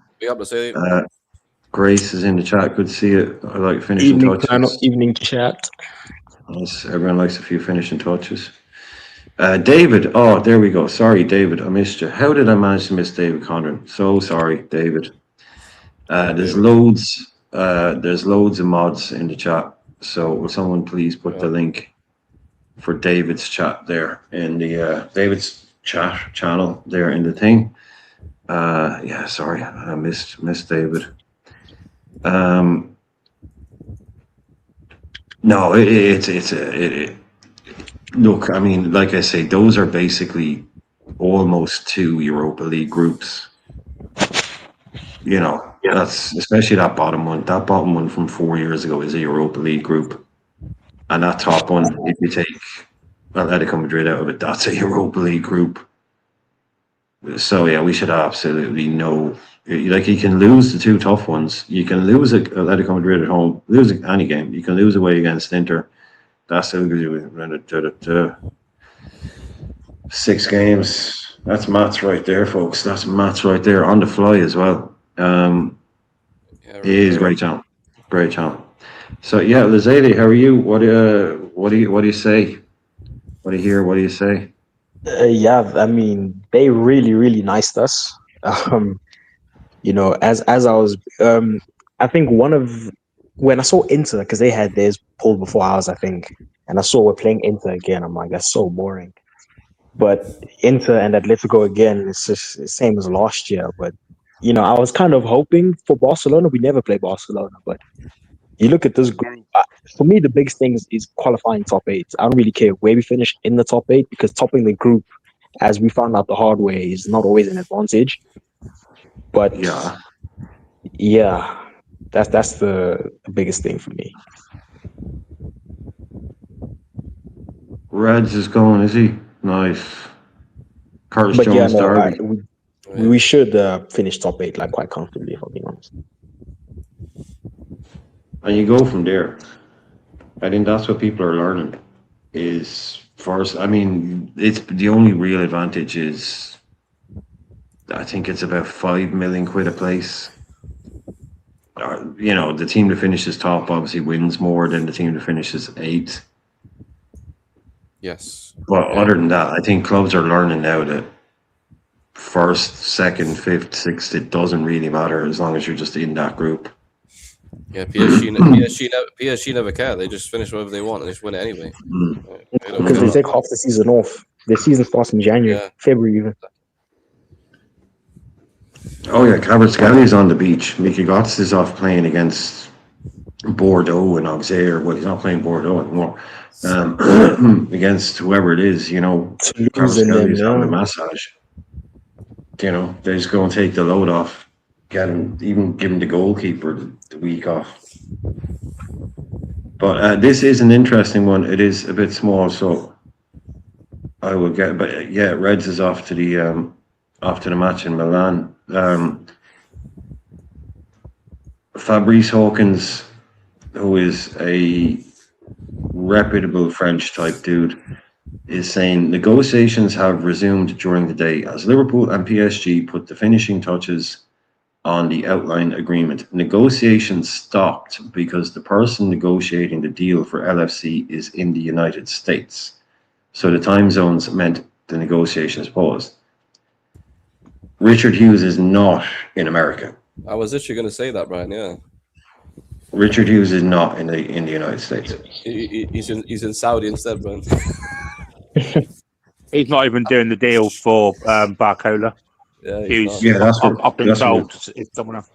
S1: Grace is in the chat. Good to see it. I like finishing touches.
S4: Evening chat.
S1: Nice. Everyone likes a few finishing touches. David. Oh, there we go. Sorry, David. I missed you. How did I manage to miss David Conran? So sorry, David. There's loads of mods in the chat. So will someone please put the link for David's chat there in the David's chat channel there in the thing. Sorry, I missed David. No, look, I mean, like I say, those are basically almost 2 Europa League groups. That's especially that bottom one. That bottom one from 4 years ago is a Europa League group. And that top one, if you take Atletico Madrid out of it, that's a Europa League group. So yeah, we should absolutely know. Like, you can lose the 2 tough ones. You can lose Atletico Madrid at home, lose any game. You can lose away against Inter. That still gives you 6 games. That's maths right there, folks. That's maths right there on the fly as well. It is great channel. Great channel. So yeah, Lazade, how are you? What do you say? What do you hear? What do you say?
S4: I mean, they really, really niced us. As I was, I think when I saw Inter, because they had theirs pulled before ours, I think, and I saw we're playing Inter again. I'm like, that's so boring. But Inter and Atletico again, it's just the same as last year. But I was kind of hoping for Barcelona. We never play Barcelona, but you look at this group. For me, the biggest thing is qualifying top 8. I don't really care where we finish in the top 8 because topping the group, as we found out the hard way, is not always an advantage. But that's the biggest thing for me.
S1: Reds is going, is he? Nice. Curtis Jones, Derby.
S4: We should finish top 8 like quite comfortably, if I'm being honest.
S1: And you go from there. I think that's what people are learning. Is first, I mean, it's the only real advantage is, I think it's about 5 million quid a place. The team that finishes top obviously wins more than the team that finishes 8th.
S2: Yes.
S1: But other than that, I think clubs are learning now that 1st, 2nd, 5th, 6th, it doesn't really matter as long as you're just in that group.
S2: Yeah, PSG never care. They just finish whatever they want and just win it anyway.
S4: Because they take half the season off. The season starts in January, February even.
S1: Oh yeah, Kvaratskhelia on the beach. Mickey Götze is off playing against Bordeaux and Auxerre. Well, he's not playing Bordeaux anymore. Against whoever it is, Kvaratskhelia is on the massage. They just go and take the load off. Get him, even give him the goalkeeper the week off. But this is an interesting one. It is a bit small, so I will get. But yeah, Reds is off to the match in Milan. Fabrice Hawkins, who is a reputable French type dude, is saying negotiations have resumed during the day as Liverpool and PSG put the finishing touches on the outline agreement. Negotiations stopped because the person negotiating the deal for LFC is in the United States. So the time zones meant the negotiations paused. Richard Hughes is not in America.
S2: I was literally going to say that, Brian. Yeah,
S1: Richard Hughes is not in the United States.
S2: he's in Saudi instead, Brian.
S3: He's not even doing the deal for Barcola.
S2: Yeah,
S3: Hughes,
S1: Yeah, that's what
S3: I've been
S1: that's
S3: told
S1: what-
S3: it's someone else.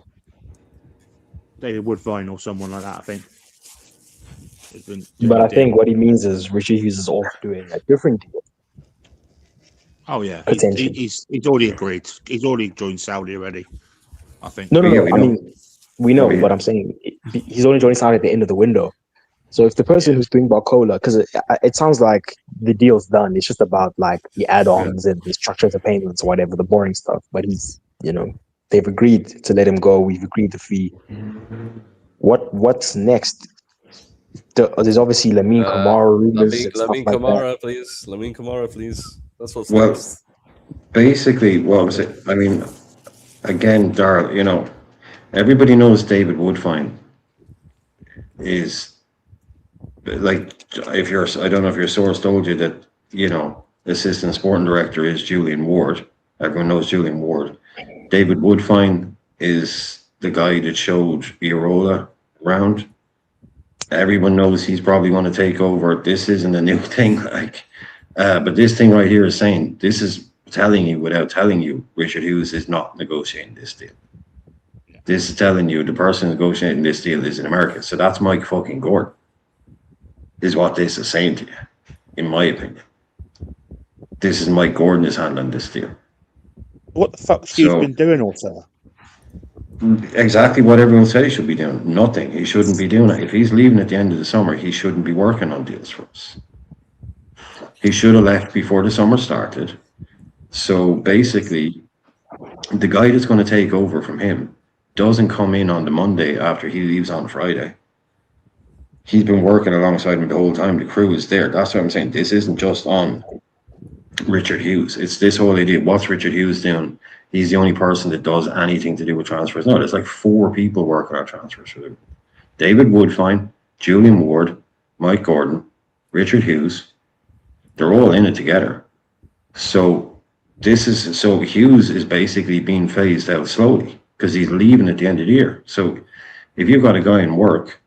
S3: David Woodvine or someone like that, I think. Has been doing
S4: But
S3: the
S4: I think
S3: deal.
S4: what he means is Richard Hughes is off doing a different deal.
S3: Oh yeah,
S4: Potentially.
S3: he's already agreed. He's already joined Saudi already. I think.
S4: No,
S1: Yeah, we
S4: I
S1: know.
S4: mean, we know,
S1: Yeah.
S4: but I'm saying he's only joining Saudi at the end of the window. So if the person who's doing Barcola, because it sounds like the deal's done, it's just about like the add-ons and the structure of the payments or whatever, the boring stuff. But he's, they've agreed to let him go. We've agreed the fee. What's next? There's obviously Lamine Kamara rumors and stuff
S2: Lamine
S4: like that.
S2: Kamara, please. Lamine Kamara, please. That's what's
S1: Well,
S2: next.
S1: basically, what was it? I mean, again, Darryl, everybody knows David Woodfine is like, I don't know if your source told you that, assistant sporting director is Julian Ward. Everyone knows Julian Ward. David Woodfine is the guy that showed Iola around. Everyone knows he's probably going to take over. This isn't a new thing, but this thing right here is saying, this is telling you without telling you, Richard Hughes is not negotiating this deal. This is telling you the person negotiating this deal is in America. So that's Mike fucking Gordon, is what this is saying to you, in my opinion. This is Mike Gordon is handling this deal.
S3: What the fuck's Hughes
S1: So-
S3: been doing all summer?
S1: Exactly what everyone said he should be doing. Nothing. He shouldn't be doing it. If he's leaving at the end of the summer, he shouldn't be working on deals for us. He should have left before the summer started. So basically, the guy that's going to take over from him doesn't come in on the Monday after he leaves on Friday. He's been working alongside him the whole time. The crew is there. That's what I'm saying. This isn't just on Richard Hughes. It's this whole idea. What's Richard Hughes doing? He's the only person that does anything to do with transfers. No, there's like 4 people working on transfers for them. David Woodfine, Julian Ward, Mike Gordon, Richard Hughes. They're all in it together. So Hughes is basically being phased out slowly because he's leaving at the end of the year. So if you've got a guy in work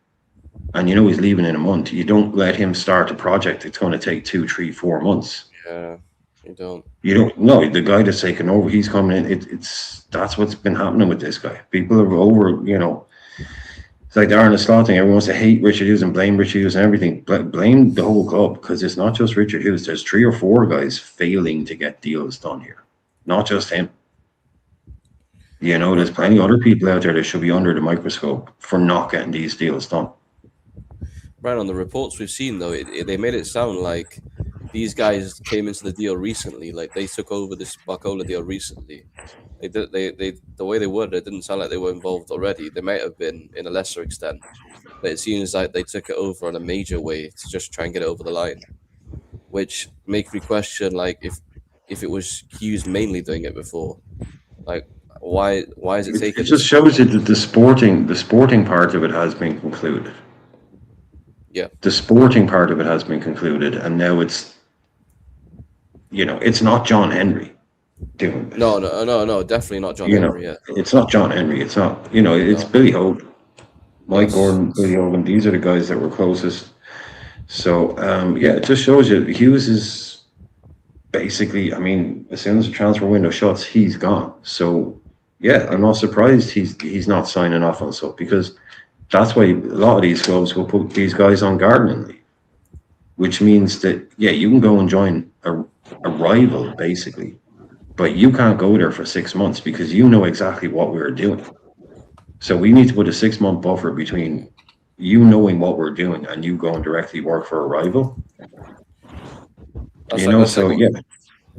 S1: and you know he's leaving in a month, you don't let him start a project that's going to take 2, 3, 4 months.
S2: Yeah, you don't.
S1: You don't know the guy that's taken over. He's coming in. That's what's been happening with this guy. People are over. It's like the Arne Slot thing. Everyone wants to hate Richard Hughes and blame Richard Hughes and everything. Blame the whole club because it's not just Richard Hughes. There's 3 or 4 guys failing to get deals done here. Not just him. There's plenty of other people out there that should be under the microscope for not getting these deals done.
S2: Brian, on the reports we've seen, though, they made it sound like these guys came into the deal recently. Like they took over this Barcola deal recently. The way they worded it didn't sound like they were involved already. They might have been in a lesser extent, but it seems like they took it over in a major way to just try and get it over the line, which makes me question like if it was Hughes mainly doing it before, like why is it taking?
S1: It just shows you that the sporting part of it has been concluded.
S2: Yeah,
S1: the sporting part of it has been concluded, and now it's not John Henry doing this.
S2: No, definitely not John Henry. Yeah,
S1: It's not John Henry. It's not. It's Billy Hogan, Mike Gordon, Billy Hogan. These are the guys that were closest. So it just shows you Hughes is basically. I mean, as soon as the transfer window shuts, he's gone. So yeah, I'm not surprised he's not signing off on stuff because that's why a lot of these clubs will put these guys on gardening leave, which means that you can go and join a rival basically, but you can't go there for 6 months because you know exactly what we're doing. So we need to put a 6-month buffer between you knowing what we're doing and you going directly work for a rival.
S2: That's
S1: You
S2: like,
S1: know,
S2: that's
S1: so
S2: like,
S1: yeah,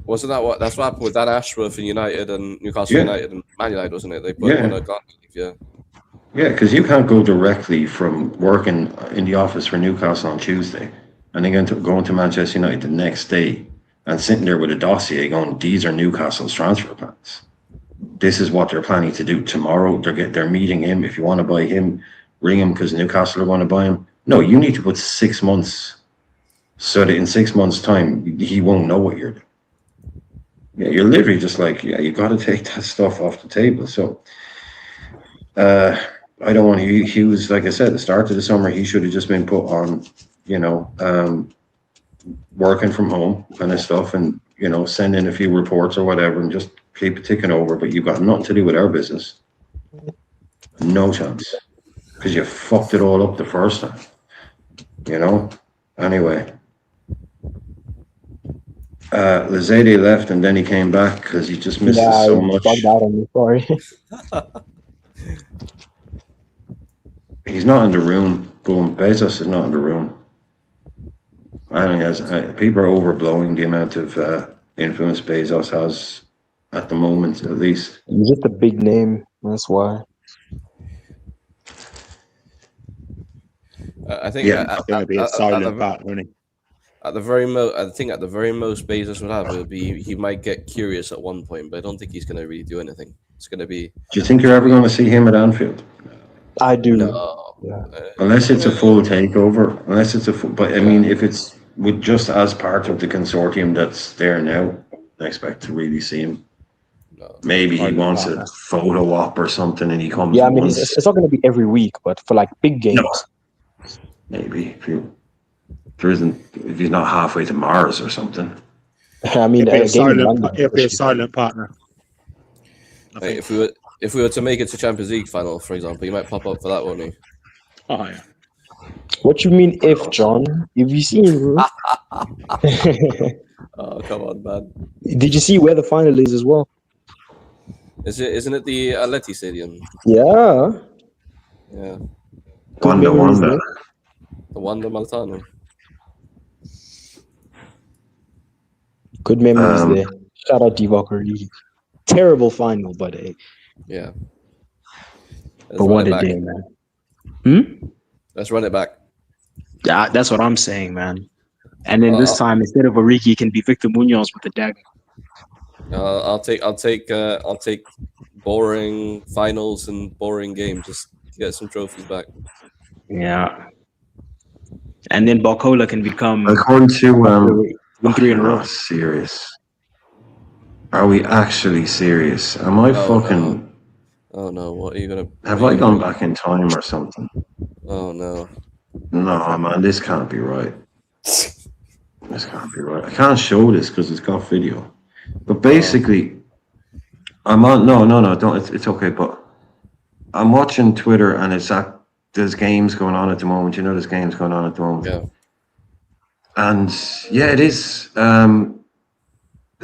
S2: wasn't that's what happened with Dan Ashworth in United and Newcastle
S1: Yeah.
S2: United and Man United, wasn't it? They put him on
S1: Yeah.
S2: a garden leave, yeah.
S1: yeah, because you can't go directly from working in the office for Newcastle on Tuesday and then going to Manchester United the next day and sitting there with a dossier going, these are Newcastle's transfer plans. This is what they're planning to do tomorrow. They're meeting him. If you want to buy him, ring him because Newcastle are going to buy him. No, you need to put 6 months so that in 6 months' time he won't know what you're doing. Yeah, you're literally just like, yeah, you got to take that stuff off the table. So, I don't want to. He was, like I said, at the start of the summer, he should have just been put on, working from home kind of stuff, and send in a few reports or whatever, and just keep it ticking over. But you've got nothing to do with our business. No chance, because you fucked it all up the first time. Anyway. Lazade left and then he came back because he just missed us so much.
S4: Bugged out on me, sorry.
S1: He's not in the room. Boom. Bezos is not in the room. I think people are overblowing the amount of influence Bezos has at the moment, at least.
S4: He's just a big name, that's why.
S2: I think
S1: Yeah.
S3: It's going to be a silent partner, isn't he?
S2: At the very most, I think at the very most Bezos would have, it would be he might get curious at one point, but I don't think he's going to really do anything. It's going to be.
S1: Do you think you're ever going to see him at Anfield?
S4: I do.
S2: No.
S4: Yeah.
S1: Unless it's a full takeover. Unless it's a full. But I mean, if it's with just as part of the consortium that's there now, I expect to really see him.
S2: No.
S1: Maybe he wants a photo op or something, and he comes.
S4: Yeah, I mean,
S1: once.
S4: it's not going to be every week, but for like big games.
S1: No. Maybe if he's not halfway to Mars or something.
S4: I mean,
S3: It'll be a silent partner.
S2: Hey, if we were to make it to Champions League final, for example, you might pop up for that, won't you?
S3: Oh yeah.
S4: What you mean if, John? Have you seen, bro?
S2: Oh, come on, man.
S4: Did you see where the final is as well?
S2: Isn't it the Atleti Stadium?
S4: Yeah.
S2: Yeah.
S1: Wanda.
S2: The Wanda Maltano.
S4: Good memories there. Shout out Divock Origi. Terrible final, but hey.
S2: Yeah.
S4: But what a day, man.
S2: Let's run it back.
S4: Yeah, that's what I'm saying, man. And then this time, instead of Origi, it can be Victor Munoz with the dagger.
S2: I'll take boring finals and boring games. Just get some trophies back.
S4: Yeah. And then Barcola can become
S1: According to
S4: win 3 in a row.
S1: Serious? Are we actually serious? Am I fucking?
S2: No. Oh no! What are you gonna?
S1: Have I gone back in time or something?
S2: Oh no!
S1: No, man, this can't be right. This can't be right. I can't show this because it's got video. But basically, I'm on. No, don't. It's okay. But I'm watching Twitter and there's games going on at the moment. You know, there's games going on at the moment.
S2: Yeah.
S1: And yeah, it is.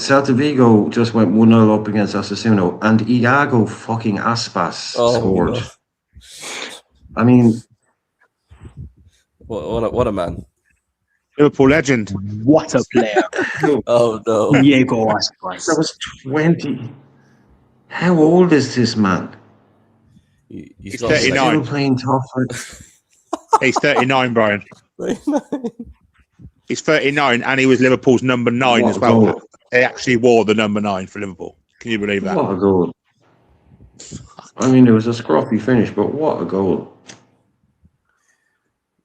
S1: Celta Vigo just went 1-0 up against Osasuna, and Iago fucking Aspas scored.
S2: No.
S1: I mean,
S2: what a man!
S3: Liverpool legend.
S4: What a player.
S2: Oh no!
S4: Diego Aspas.
S1: That was 20. How old is this man?
S2: He's
S3: 39.
S1: Still playing tough.
S3: He's 39, Brian. He's 39, and he was Liverpool's number 9
S1: What
S3: as
S1: a
S3: well.
S1: goal.
S3: He actually wore the number 9 for Liverpool. Can you believe that?
S1: What a goal. I mean, it was a scruffy finish, but what a goal.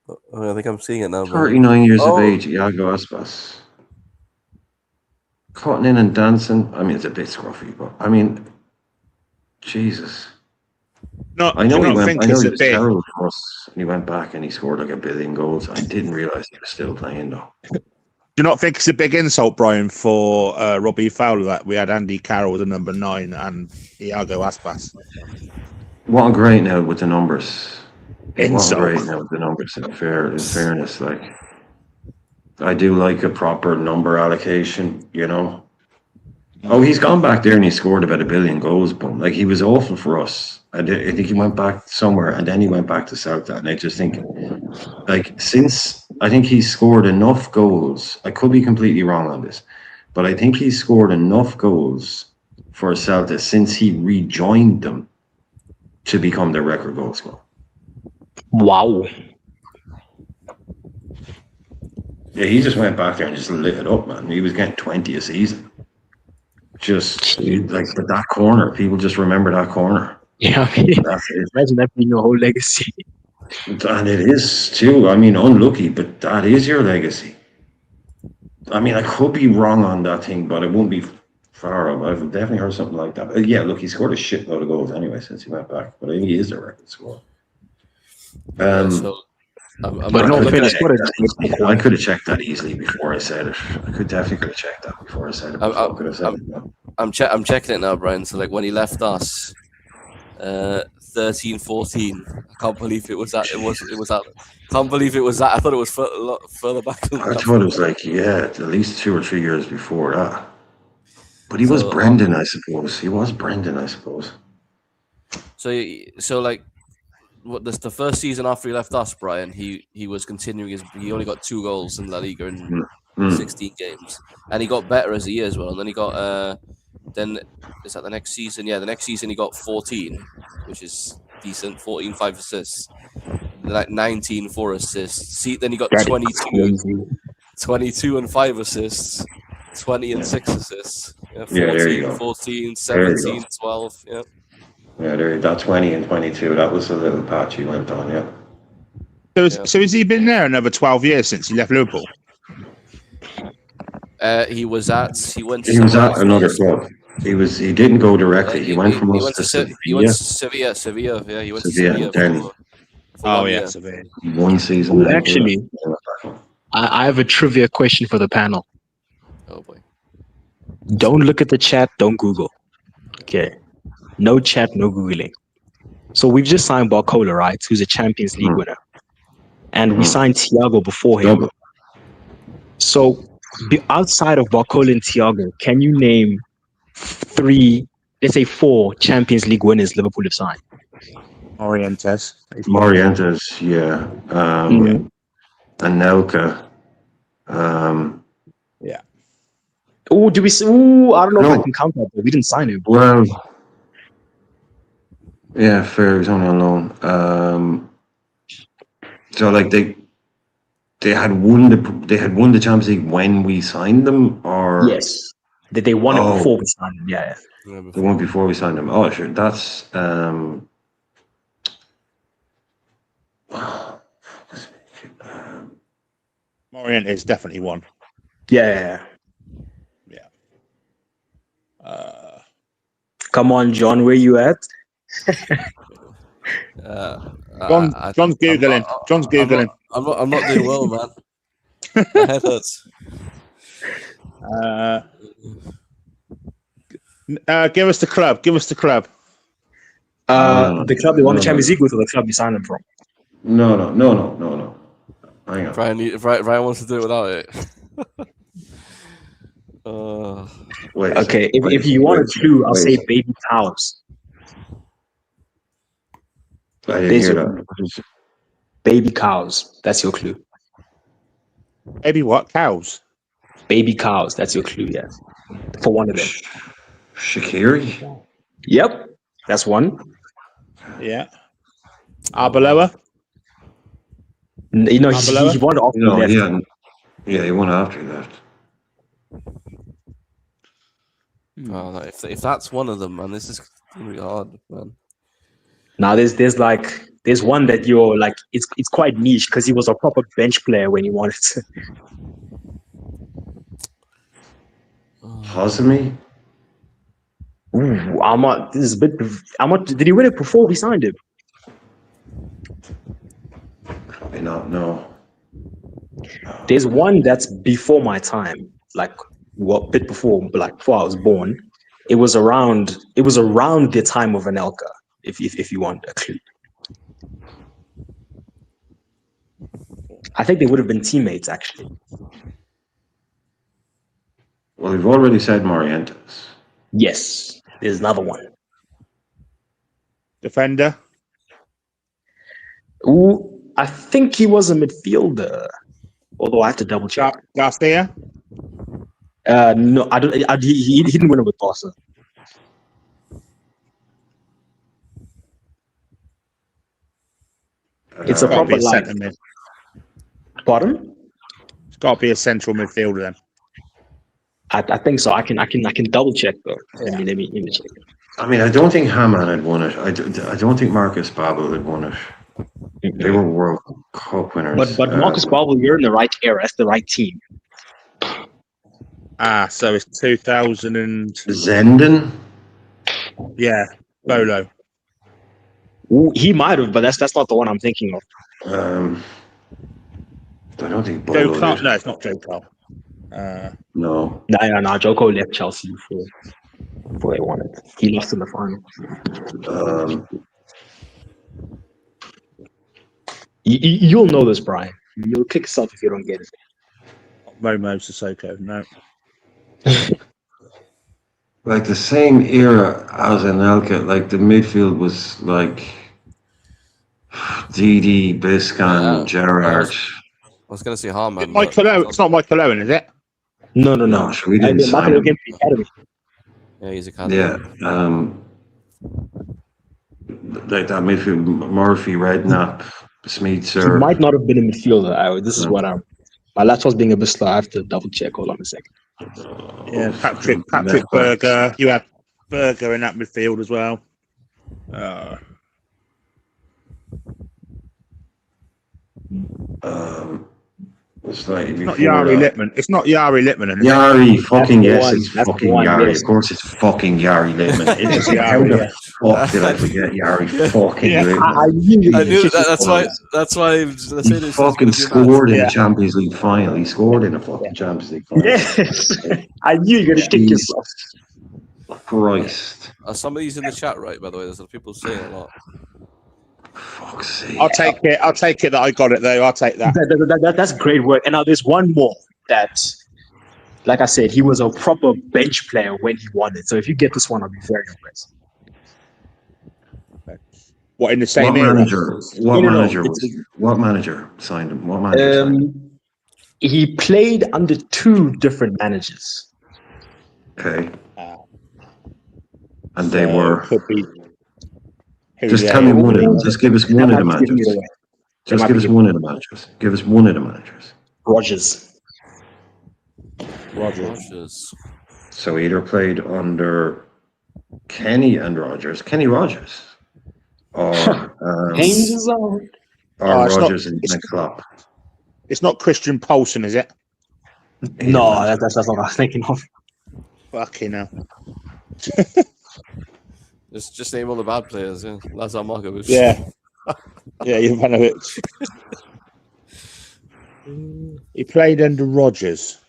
S2: Oh, I think I'm seeing it now.
S1: 39 years of age, Iago Aspas. Cutting in and dancing. I mean, it's a bit scruffy, but I mean, Jesus. I know he was terrible for us. And he went back and he scored like 1 billion goals. I didn't realise he was still playing, though.
S3: Do you not think it's a big insult, Brian, for Robbie Fowler that we had Andy Carroll as a number 9 and Iago Aspas?
S1: What a great note with the numbers.
S3: Insult.
S1: What a great note with the numbers. In fairness, like I do like a proper number allocation. You know. Oh, he's gone back there and he scored about 1 billion goals, but like he was awful for us. I think he went back somewhere, and then he went back to Celta. And I just think, like, since I think he scored enough goals, I could be completely wrong on this, but I think he scored enough goals for Celta since he rejoined them to become their record goal scorer.
S4: Wow.
S1: Yeah, he just went back there and just lit it up, man. He was getting 20 a season. Just like, but that corner, people just remember that corner.
S4: Yeah, I mean,
S1: That's it.
S4: imagine that being your whole legacy.
S1: And it is too. I mean, unlucky, but that is your legacy. I mean, I could be wrong on that thing, but it won't be far off. I've definitely heard something like that. But yeah, look, he scored a shitload of goals anyway since he went back. But I think he is a record scorer.
S2: So I'm
S4: But
S2: not
S4: no,
S2: looking
S4: finish.
S2: at-
S4: What a
S1: I could have checked that easily before I said it. I could definitely have checked that before I said it. Before I could have said it.
S2: I'm checking it now, Brian. So like when he left us, 13, 14. I can't believe it was that. It was that. Can't believe it was that. I thought it was a lot further back than
S1: I
S2: that.
S1: thought it was like, yeah, at least 2 or 3 years before that. But he was
S2: So,
S1: Brendan, I suppose. He was Brendan, I suppose.
S2: So like, what the first season after he left us, Brian, he was continuing his. He only got 2 goals in La Liga in 16 games, and he got better as a year as well. And then he got then is that the next season? Yeah, the next season he got 14, which is decent. 14, 5 assists. Like 19, 4 assists. See, then he got 22 and 5 assists. 20 and 6 assists. Yeah, 14,
S1: there you go.
S2: 14,
S1: There you
S2: 17,
S1: go.
S2: 12. Yeah.
S1: Yeah, there, that 20 and 22, that was a little patch he went on, yeah.
S3: So has he been there another 12 years since he left Liverpool?
S2: He was at
S1: Another club. He didn't go directly. He went from us to Sevilla.
S2: He went to Sevilla. Yeah, he went
S1: Sevilla,
S2: to Sevilla.
S1: then
S2: For
S3: Oh,
S2: 1
S3: yeah.
S2: year.
S3: Sevilla.
S1: one season.
S4: Ooh,
S1: then
S4: actually,
S1: he went back home.
S4: I have a trivia question for the panel.
S2: Oh boy.
S4: Don't look at the chat. Don't Google. Okay. No chat, no Googling. So we've just signed Barcola, right? Who's a Champions League winner. And we signed Thiago before him.
S1: Double.
S4: So outside of Barcola and Thiago, can you name 3, let's say 4 Champions League winners Liverpool have signed?
S3: Morientes.
S1: Yeah.
S4: Mhm.
S1: Anelka.
S4: Oh, do we? Oh, I don't know if
S1: No.
S4: I can count that, but we didn't sign him.
S1: Well, yeah, fair. He was only on loan. So like they had won the Champions League when we signed them, or
S4: Yes, they won it before we signed him. Yeah.
S1: the one before we signed them. Oh, sure. That's
S3: Morientes definitely won.
S4: Yeah. Come on, John, where you at?
S3: John's googling. John's googling.
S2: I'm not doing well, man. My head hurts.
S3: Give us the club. Give us the club.
S4: The club they won the Champions League with, or the club you signed them from?
S1: No. Hang on.
S2: Brian wants to do it without it.
S1: Wait.
S4: Okay, if you want a clue, I'll say baby cows.
S1: I didn't hear that.
S4: Baby cows. That's your clue.
S3: Maybe what? Cows?
S4: Baby cows. That's your clue, yeah. For one of them.
S1: Shaqiri?
S4: Yep. That's one.
S3: Yeah. Arbeloa?
S4: You know,
S3: Arbeloa?
S4: he won off
S1: No,
S4: left.
S1: he won after he left.
S2: Oh, if that's one of them, man, this is gonna be hard, man.
S4: Now there's one that you're like it's quite niche because he was a proper bench player when he wanted to.
S1: Hazemi?
S4: Ooh, this is a bit. Did he win it before we signed him?
S1: Probably not. No.
S4: There's one that's before my time, like a bit before I was born. It was around the time of Anelka. If you want a clue, I think they would have been teammates actually.
S1: Well, we've already said Morientes.
S4: Yes, there's another one.
S3: Defender.
S4: Ooh, I think he was a midfielder. Although I have to double check.
S3: Garcia.
S4: No, I don't. He didn't win it with Barca. It's a
S3: Got to
S4: proper
S3: be a
S4: line.
S3: centre mid.
S4: Pardon?
S3: It's got to be a central midfielder then.
S4: I think so. I can double check though. Let me check.
S1: I mean, I don't think Hamann had won it. I don't think Marcus Babel had won it. They were World Cup winners.
S4: But Marcus Babel, you're in the right era. That's the right team.
S3: So it's 2000 and
S1: Zenden?
S3: yeah, Bolo.
S4: Ooh, he might have, but that's not the one I'm thinking of.
S1: I don't think
S3: Joe
S1: Bolo
S3: Clark.
S1: did.
S3: No, it's not Joe Clark.
S1: No.
S4: No. Joko left Chelsea before they won it. He lost in the final. You'll know this, Brian. You'll kick yourself if you don't get it.
S3: Momo Sissoko. No.
S1: Like the same era as Anelka, like the midfield was like Didi, Biscan,
S2: Yeah,
S1: Gerrard.
S2: I was going to say Harman.
S3: Michael Owen. It's not Michael Owen, is it?
S4: No.
S1: Sure, we didn't sign
S4: Michael
S1: him.
S4: came to the academy.
S2: Yeah, he's a candidate.
S1: Yeah. Like that midfield, Murphy, Redknapp,
S4: He
S1: Smeetser.
S4: might not have been a midfielder. This is what I'm. My laptop's being a bit slow. I have to double check. Hold on a second.
S3: Yeah, Patrick Berger. You have Berger in that midfield as well.
S1: It's like
S3: It's not Yari Littman. It's not Yari Littman. Is it?
S1: Yari, fucking
S4: the
S1: yes,
S4: one.
S1: it's
S4: That's the
S1: fucking
S4: one,
S1: Yari.
S4: yes.
S1: Of course, it's fucking Yari Littman. It's
S3: Yari,
S1: how the
S3: yeah.
S1: fuck did I forget Yari fucking
S3: Yeah.
S1: Littman?
S4: I knew
S2: I knew
S4: it.
S2: that's why. That's why. I was gonna say
S1: He
S2: this.
S1: fucking scored in
S3: Yeah.
S1: the Champions League final. He scored in the fucking Champions League final.
S4: Yes, I knew you were gonna kick
S1: Jesus
S4: yourself.
S1: Christ.
S2: Are some of these in the chat, right? By the way, there's people saying a lot.
S1: Fuck's sake.
S3: I'll take it. I'll take it that I got it though. I'll take that.
S4: That's great work. And now there's one more that, like I said, he was a proper bench player when he won it. So if you get this one, I'll be very impressed.
S3: What in the same
S1: What
S3: era?
S1: manager? What
S4: No,
S1: manager
S4: it's-
S1: was? What manager signed him? What manager signed him?
S4: He played under two different managers.
S1: Okay.
S3: Uh,
S1: And they were.
S3: Could be.
S1: Just tell me one of them. Just give us one of the
S4: Might be giving
S1: managers.
S4: it away.
S1: Just
S4: might
S1: give
S4: be
S1: us
S4: giving-
S1: one of the managers. Give us one of the managers.
S4: Rogers.
S2: Rogers.
S1: So either played under Kenny and Rogers, Kenny Rogers, or
S4: Haynes is out.
S1: or
S3: Oh, it's not-
S1: Rogers and Klopp.
S3: It's not Christian Poulsen, is it?
S4: No, that's not what I was thinking of.
S3: Fucking hell.
S2: Just name all the bad players. Yeah, that's how Marco was.
S3: Yeah. Yeah, Ivanovic. He played under Rogers.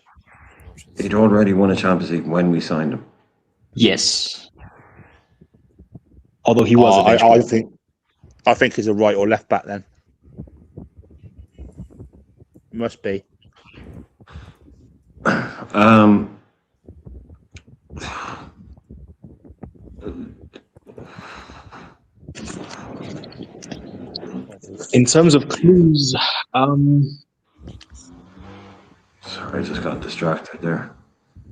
S1: He'd already won a Champions League when we signed him.
S4: Yes. Although he was a bench player.
S3: I think he's a right or left back then. Must be.
S4: In terms of clues,
S1: Sorry, I just got distracted there.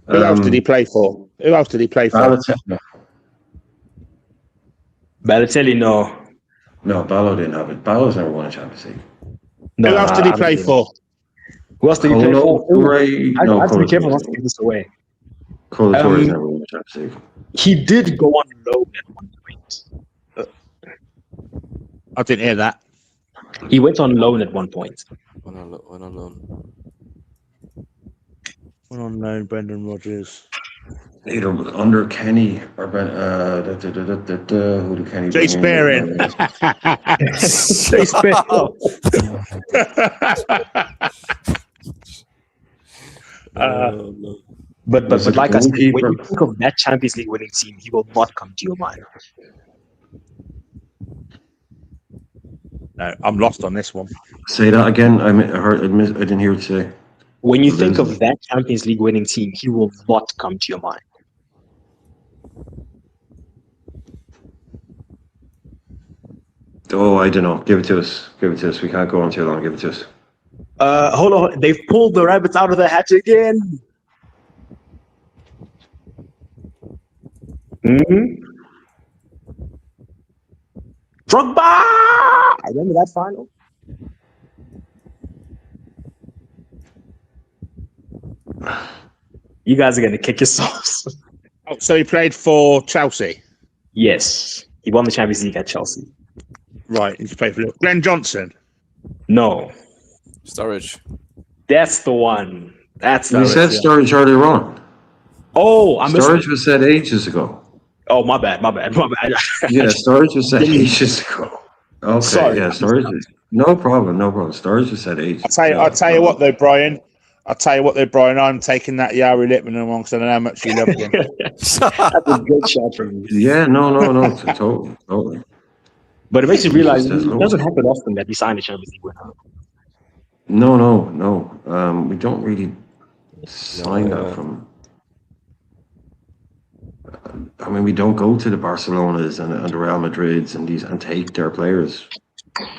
S3: Who else did he play for? Who else did he play for?
S1: Balotelli.
S4: Balotelli, no.
S1: No, Ballo didn't have it. Ballo's never won a Champions League.
S4: No,
S3: Who else did he
S4: I
S3: play
S4: don't
S3: for?
S4: Who else did he play
S1: Colo
S4: for?
S1: Touré.
S4: I
S1: No,
S4: have to be
S1: Colo
S4: careful not to
S1: Touré.
S4: give this away.
S1: Colo Touré's never won a Champions League.
S4: He did go on loan at one point.
S3: I didn't hear that.
S4: He went on loan at one point.
S2: Went on loan.
S3: Went on loan, Brendan Rodgers.
S1: Either under Kenny or who did Kenny?
S3: Jay
S1: bring in?
S3: Spearing.
S4: Jay Spearing.
S2: No.
S4: But
S1: Was it
S4: like I said, when
S1: goalkeeper?
S4: you think of that Champions League winning team, he will not come to your mind.
S3: No, I'm lost on this one.
S1: Say that again. I didn't hear it say.
S4: When you think of that Champions League winning team, he will not come to your mind.
S1: Oh, I don't know. Give it to us. Give it to us. We can't go on too long. Give it to us.
S4: Hold on. They've pulled the rabbits out of the hatch again. Drogba! I remember that final. You guys are going to kick yourselves.
S3: Oh, so he played for Chelsea.
S4: Yes. He won the Champions League at Chelsea.
S3: Right, he's played for Glenn Johnson.
S4: No.
S2: Sturridge.
S4: That's the one. That's
S1: We said Sturridge earlier on.
S4: Oh, I missed
S1: Sturridge was said ages ago.
S4: Oh, my bad.
S1: Yeah, Sturridge was said ages ago. Okay,
S4: Sorry.
S1: yeah, Sturridge. No problem. Sturridge was said ages.
S3: I'll tell you what though, Brian. I'm taking that Yari Lippman one because I know how much you love him.
S4: That's a good shot from you.
S1: Yeah, no, totally.
S4: But it makes you realize
S1: Just
S4: it doesn't happen often that we sign a Champions League winner.
S1: No. We don't really sign that from. I mean, we don't go to the Barcelonas and the Real Madrids and take their players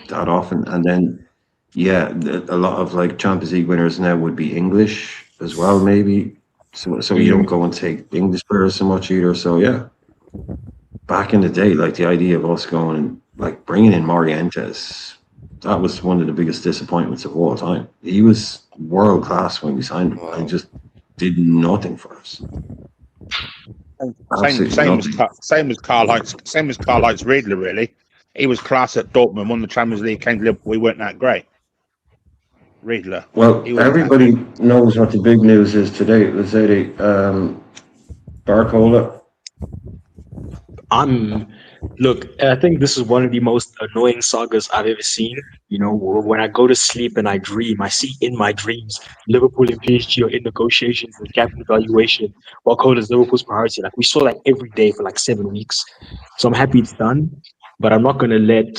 S1: that often. And then, yeah, a lot of like Champions League winners now would be English as well, maybe. So you don't go and take English players so much either. So yeah, back in the day, like the idea of us going and like bringing in Morientes, that was one of the biggest disappointments of all time. He was world class when we signed him.
S2: Wow.
S1: And just did nothing for us.
S3: Same as Karl Heinz Riedler, really. He was class at Dortmund, won the Champions League, came to Liverpool. We weren't that great. Riedler.
S1: Well, everybody knows what the big news is today. Let's say Barcola.
S4: Look, I think this is one of the most annoying sagas I've ever seen. You know, when I go to sleep and I dream, I see in my dreams Liverpool and PSG are in negotiations and capital evaluation. Barcola is Liverpool's priority. Like we saw that every day for like 7 weeks. So I'm happy it's done, but I'm not going to let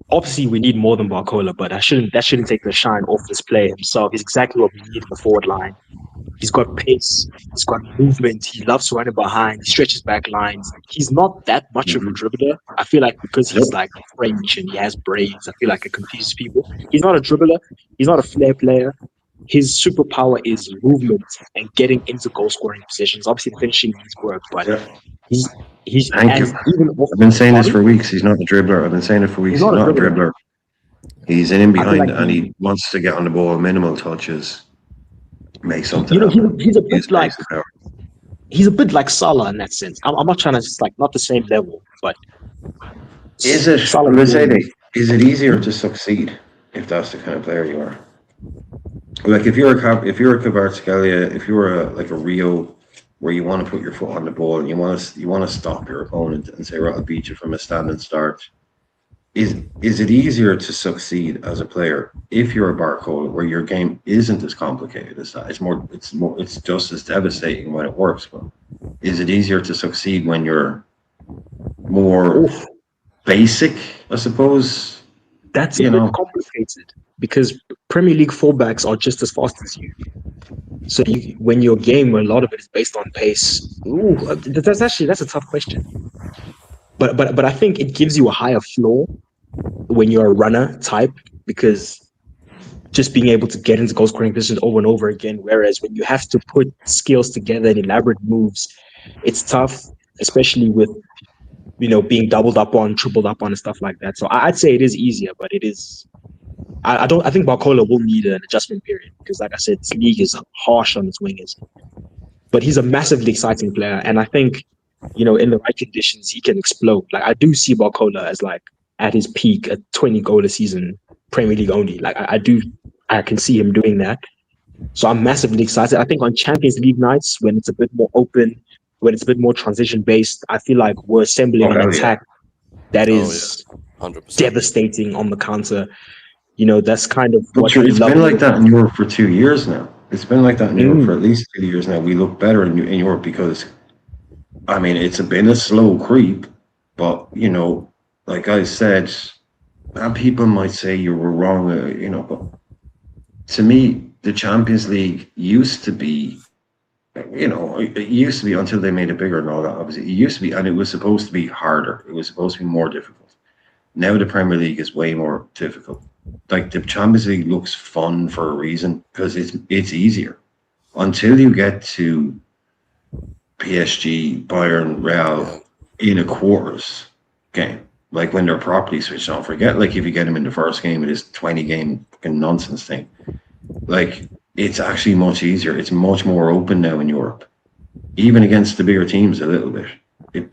S4: obviously we need more than Barcola, but that shouldn't take the shine off this player himself. He's exactly what we need in the forward line. He's got pace. He's got movement. He loves running behind. He stretches back lines. He's not that much of a dribbler. I feel like because he's like French and he has braids, I feel like it confuses people. He's not a dribbler. He's not a flair player. His superpower is movement and getting into goal-scoring positions. Obviously, the finishing needs work, but he's
S1: Thank you. I've been saying this for weeks. He's not a dribbler. I've been saying it for weeks. He's not a dribbler. He's in behind and he wants to get on the ball, minimal touches. Make something.
S4: He's a bit like Salah in that sense. I'm not trying to just like not the same level, but
S1: is it easier to succeed if that's the kind of player you are? Like if you're a Kvaratskhelia, if you're a Rio, where you want to put your foot on the ball and you want to stop your opponent and say, right, I'll beat you from a standing start. Is it easier to succeed as a player if you're a Barcola, where your game isn't as complicated as that? It's just as devastating when it works. But is it easier to succeed when you're more basic? I suppose
S4: that's a bit complicated because Premier League fullbacks are just as fast as you. So when your game, a lot of it is based on pace. That's a tough question. But I think it gives you a higher floor when you're a runner type, because just being able to get into goal scoring positions over and over again, whereas when you have to put skills together and elaborate moves, it's tough, especially with being doubled up on, tripled up on and stuff like that. So I'd say it is easier, but it is I think Barcola will need an adjustment period because, like I said, this league is harsh on its wingers. But he's a massively exciting player, and I think in the right conditions he can explode. Like I do see Barcola as like at his peak, a 20 goal a season, Premier League only. Like I can see him doing that. So I'm massively excited. I think on Champions League nights, when it's a bit more open, when it's a bit more transition based, I feel like we're assembling an attack that is
S2: 100%.
S4: devastating on the counter. That's kind of
S1: what it's been like that in Europe for 2 years now. It's been like that in Europe for at least 2 years now. We look better in Europe because, I mean, it's been a slow creep, but, like I said, and people might say you were wrong, but to me, the Champions League used to be, it used to be until they made it bigger and all that, obviously. It used to be, and it was supposed to be harder. It was supposed to be more difficult. Now the Premier League is way more difficult. Like the Champions League looks fun for a reason because it's easier. Until you get to PSG, Bayern, Real in a quarters game, like when they're properly switched on. Forget like if you get them in the first game, it is 20-game fucking nonsense thing. Like it's actually much easier. It's much more open now in Europe, even against the bigger teams a little bit.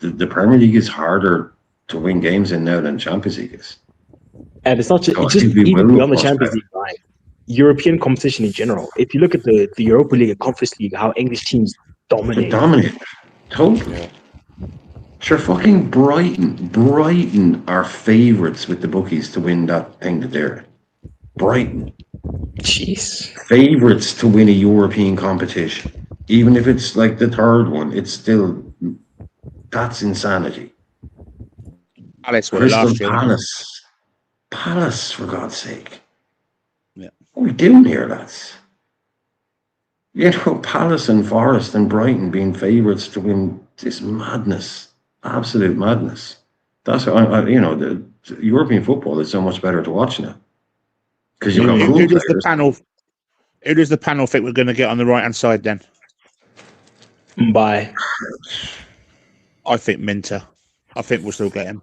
S1: The Premier League is harder to win games in now than Champions League is.
S4: And it's not just,
S1: So
S4: it's just
S1: I think we
S4: even
S1: will
S4: beyond the
S1: look
S4: Champions
S1: much
S4: League, right? European competition in general. If you look at the Europa League and Conference League, how English teams
S1: They
S4: dominate.
S1: dominate. Totally. Sure, fucking Brighton are favourites with the bookies to win that thing that they're in. Brighton.
S4: Jeez.
S1: Favourites to win a European competition. Even if it's like the third one, it's still, that's insanity.
S3: Palace won it
S1: Crystal
S3: last year.
S1: Palace. Palace, for God's sake.
S3: Yeah.
S1: What are we doing here, lads? You know, Palace and Forest and Brighton being favourites to win this madness. Absolute madness. That's why, you know, the European football is so much better to watch now. Because you've got cool
S3: Who does
S1: players.
S3: Who does the panel think we're going to get on the right hand side then?
S4: Bye.
S3: I think Minter. I think we'll still get him.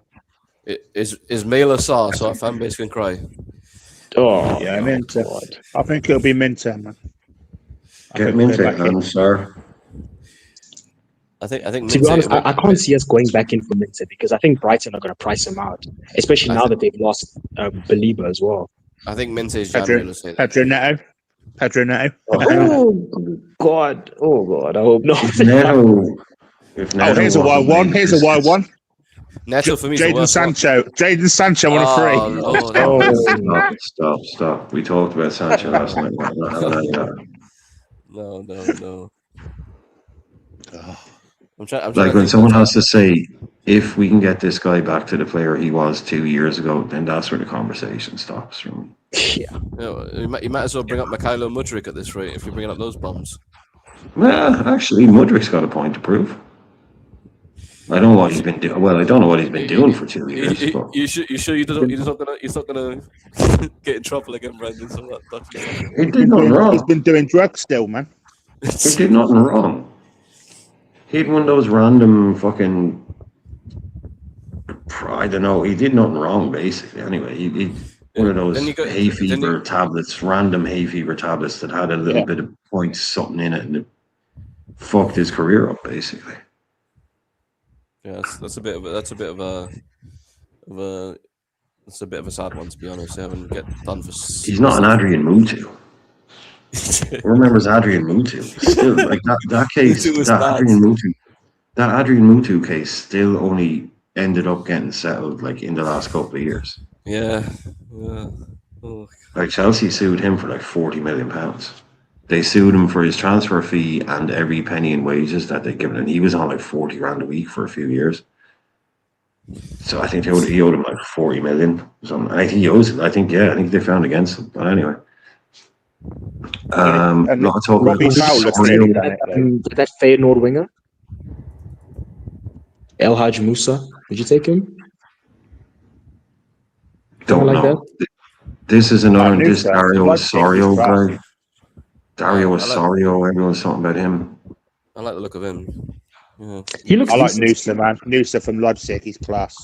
S2: Is Mailer Sar so our fan base can cry?
S4: Oh,
S3: Yeah,
S4: no,
S3: Minter.
S4: God.
S3: I think it'll be Minter, man.
S1: Get Minter and Sar.
S2: I think.
S4: To be honest, I can't see us going back in for Minter because I think Brighton are going to price him out, especially now that they've lost Belieber as well.
S2: I think Minte is January. Let's say that.
S3: Pedro Neto.
S4: Oh God! Oh God! I hope not.
S1: If Neto
S3: Here's a wild one. Here's a wild one.
S2: Neto for me is the
S3: Jaden
S2: worst one.
S3: Sancho. Jaden Sancho on a free.
S1: Stop. We talked about Sancho last night.
S2: No. I'm trying
S1: Like
S2: to
S1: when
S2: think
S1: someone
S2: of-
S1: has to say, if we can get this guy back to the player he was 2 years ago, then that's where the conversation stops for me.
S4: Yeah.
S2: you might as well bring up Mikhailo Mudryk at this rate if you're bringing up those bombs.
S1: Well, actually, Mudryk's got a point to prove. I don't know what he's been doing. Well, I don't know what he's been doing for 2 years. But
S2: You sure you're not gonna get in trouble again, Brandon? So
S1: he did nothing
S3: He's
S1: wrong.
S3: been doing drugs still, man.
S1: He did nothing wrong. He had one of those random fucking. I don't know. He did nothing wrong, basically. Anyway, he one of those hay fever tablets, random hay fever tablets that had a little bit of points, something in it, and it fucked his career up, basically.
S2: Yeah, that's a bit of a sad one, to be honest. Having get done for.
S1: He's not an Adrian Mutu. Who remembers Adrian Mutu? Still, like that case, that Adrian Mutu case still only ended up getting settled like in the last couple of years.
S2: Yeah.
S1: Like Chelsea sued him for like £40 million. They sued him for his transfer fee and every penny in wages that they'd given him. He was on like 40 grand a week for a few years. So I think he owed him like 40 million or something. I think he owes it. I think they found against him. But anyway. Not talking about
S4: that Feyenoord winger, El Hadj Musa. Did you take him?
S1: Don't
S4: like
S1: know. This is another this
S3: so.
S1: Dario Osorio guy. Dario
S2: I
S1: Osorio, everyone's talking about him.
S2: I like the look of him. Yeah.
S4: He looks.
S3: I like
S4: decent.
S3: Noosa, man. Noosa from Leipzig. He's class.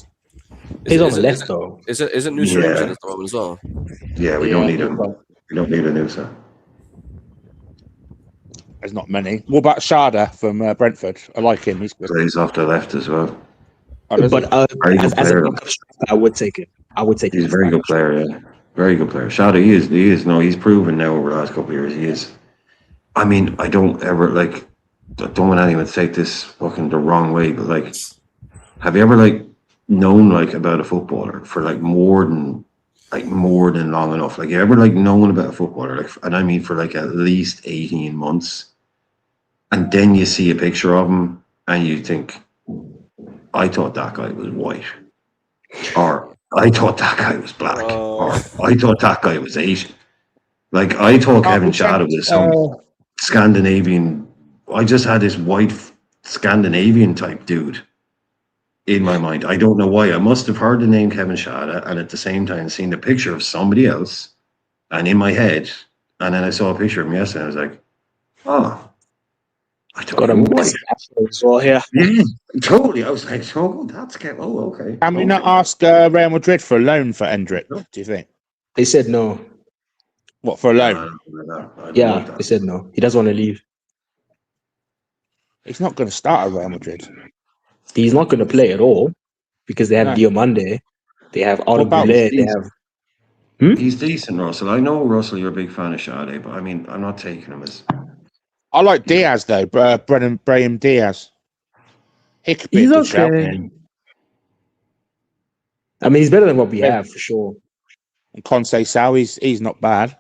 S4: He's on the left though.
S2: Isn't Noosa injured at the moment as well?
S1: Yeah, we don't need him. We don't need a Noosa.
S3: There's not many. What about Sharda from Brentford? I like him. He's good.
S1: Plays off the left as well.
S4: But as a backup striker, I would take it.
S1: He's a very good player, yeah. Very good player. Shada, he is. No, he's proven now over the last couple of years. He is. I mean, I don't want anyone to take this fucking the wrong way, but like, have you ever known about a footballer for more than long enough? Like, you ever known about a footballer, and I mean for at least 18 months, and then you see a picture of him and you think, I thought that guy was white, or I thought that guy was black, or I thought that guy was Asian. Like, I thought Kevin Shada was some Scandinavian. I just had this white Scandinavian type dude. in my mind. I don't know why. I must have heard the name Kevin Shada and at the same time seen the picture of somebody else and in my head. And then I saw a picture of him yesterday and I was like, oh, I don't
S4: Got a
S1: know why.
S4: massive afro as well here.
S1: Yeah, totally. I was like, oh, that's Kevin. Oh, okay.
S3: Can we
S1: okay.
S3: not ask Real Madrid for a loan for Endrick? Do you think?
S4: They said no.
S3: What, for a
S1: No,
S3: loan?
S1: I don't like
S4: Yeah,
S1: that.
S4: they said no. He doesn't want to leave.
S3: He's not going to start at Real Madrid.
S4: He's not going to play at all because they have
S3: No.
S4: Diomande, they have Arda
S3: about
S4: Güler, they
S1: these-
S4: have.
S1: He's decent, Russell. I know, Russell, you're a big fan of Sade, but I mean, I'm not taking him as.
S3: I like Diaz though, Brahim Diaz. He could be
S4: He's
S3: a good shout.
S4: okay. I mean, he's better than what we have for sure.
S3: And Conce Sal, he's not bad.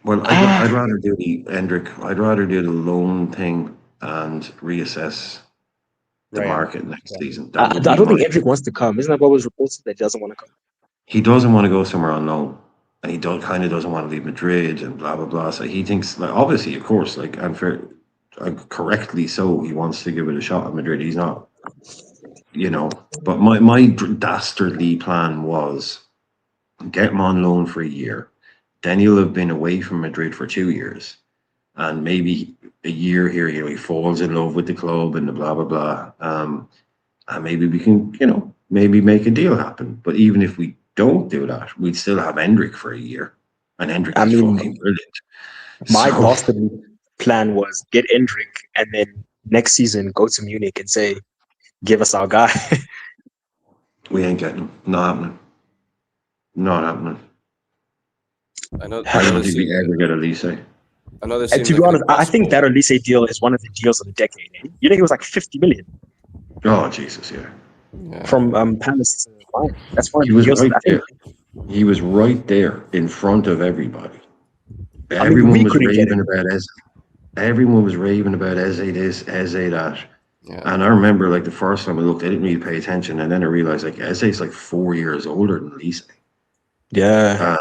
S1: Well, I'd rather do the Hendrick. I'd rather do the loan thing and reassess the
S3: Real.
S1: market next season.
S4: I
S1: That would
S4: don't
S1: be
S4: think
S1: my-
S4: Endrick wants to come. Isn't that what was reported that he doesn't want to come?
S1: He doesn't want to go somewhere on loan, and he kind of doesn't want to leave Madrid and blah blah blah. So he thinks, like, obviously, of course, like, and correctly so, he wants to give it a shot at Madrid. He's not, But my dastardly plan was get him on loan for a year, then he'll have been away from Madrid for 2 years, and maybe a year here, he falls in love with the club and the blah blah blah. And maybe we can, maybe make a deal happen. But even if we don't do that, we'd still have Hendrick for a year. And Hendrick is fucking brilliant.
S4: My
S1: So-
S4: dastardly plan was get Endrick and then next season go to Munich and say, give us our guy.
S1: We ain't getting him. Not happening. Not happening.
S2: I know.
S1: I don't think we ever get Elise.
S2: I know.
S4: And to be honest, I think that Elise deal is one of the deals of the decade. Eh? You think it was like 50 million
S1: Oh, Jesus, yeah.
S4: from Palace to Bayern? That's one of
S1: He
S4: the
S1: was
S4: deals.
S1: right
S4: I think
S1: there. He was right there in front of everybody.
S4: we
S1: Everyone was
S4: couldn't get
S1: raving about Eze. Everyone was raving about Eze this, Eze that.
S2: Yeah.
S1: And I remember, like, the first time I looked, I didn't really pay attention. And then I realized, like, Eze's like 4 years older than Elise.
S4: yeah.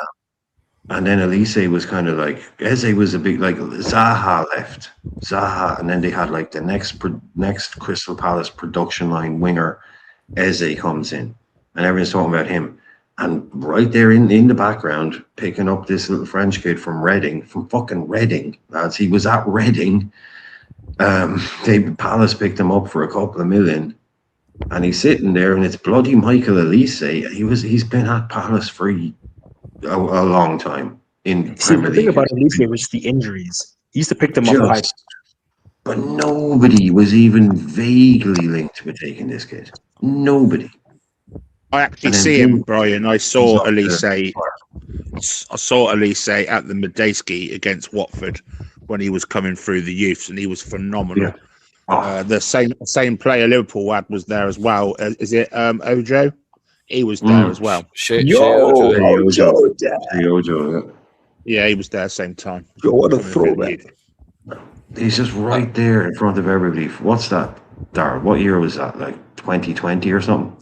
S1: And then Elise was kind of like, Eze was a big, like, Zaha left. Zaha. And then they had, like, the next Crystal Palace production line winger, Eze comes in. And everyone's talking about him. And right there in the background, picking up this little French kid from fucking Reading, lads. He was at Reading. Palace picked him up for a couple of million. And he's sitting there, and it's bloody Michael Elise. He's been at Palace for a long time in
S4: See,
S1: Premier
S4: the thing
S1: League.
S4: about Elise was the injuries. He used to pick them up high.
S1: But nobody was even vaguely linked with taking this kid. Nobody.
S3: I actually
S1: And then
S3: see him, Brian. I saw
S1: he's up
S3: Elise. I saw Elise at the Medeski against Watford when he was coming through the youths, and he was phenomenal.
S1: Yeah. Oh,
S3: The same player Liverpool had was there as well. Is it Ojo? He was there as well.
S1: Ojo.
S3: Yeah, he was there same time.
S4: Yo, what a
S3: Coming through the
S4: throwback.
S3: youth.
S1: He's just right there in front of everybody. What's that, Dar? What year was that? Like 2020 or something?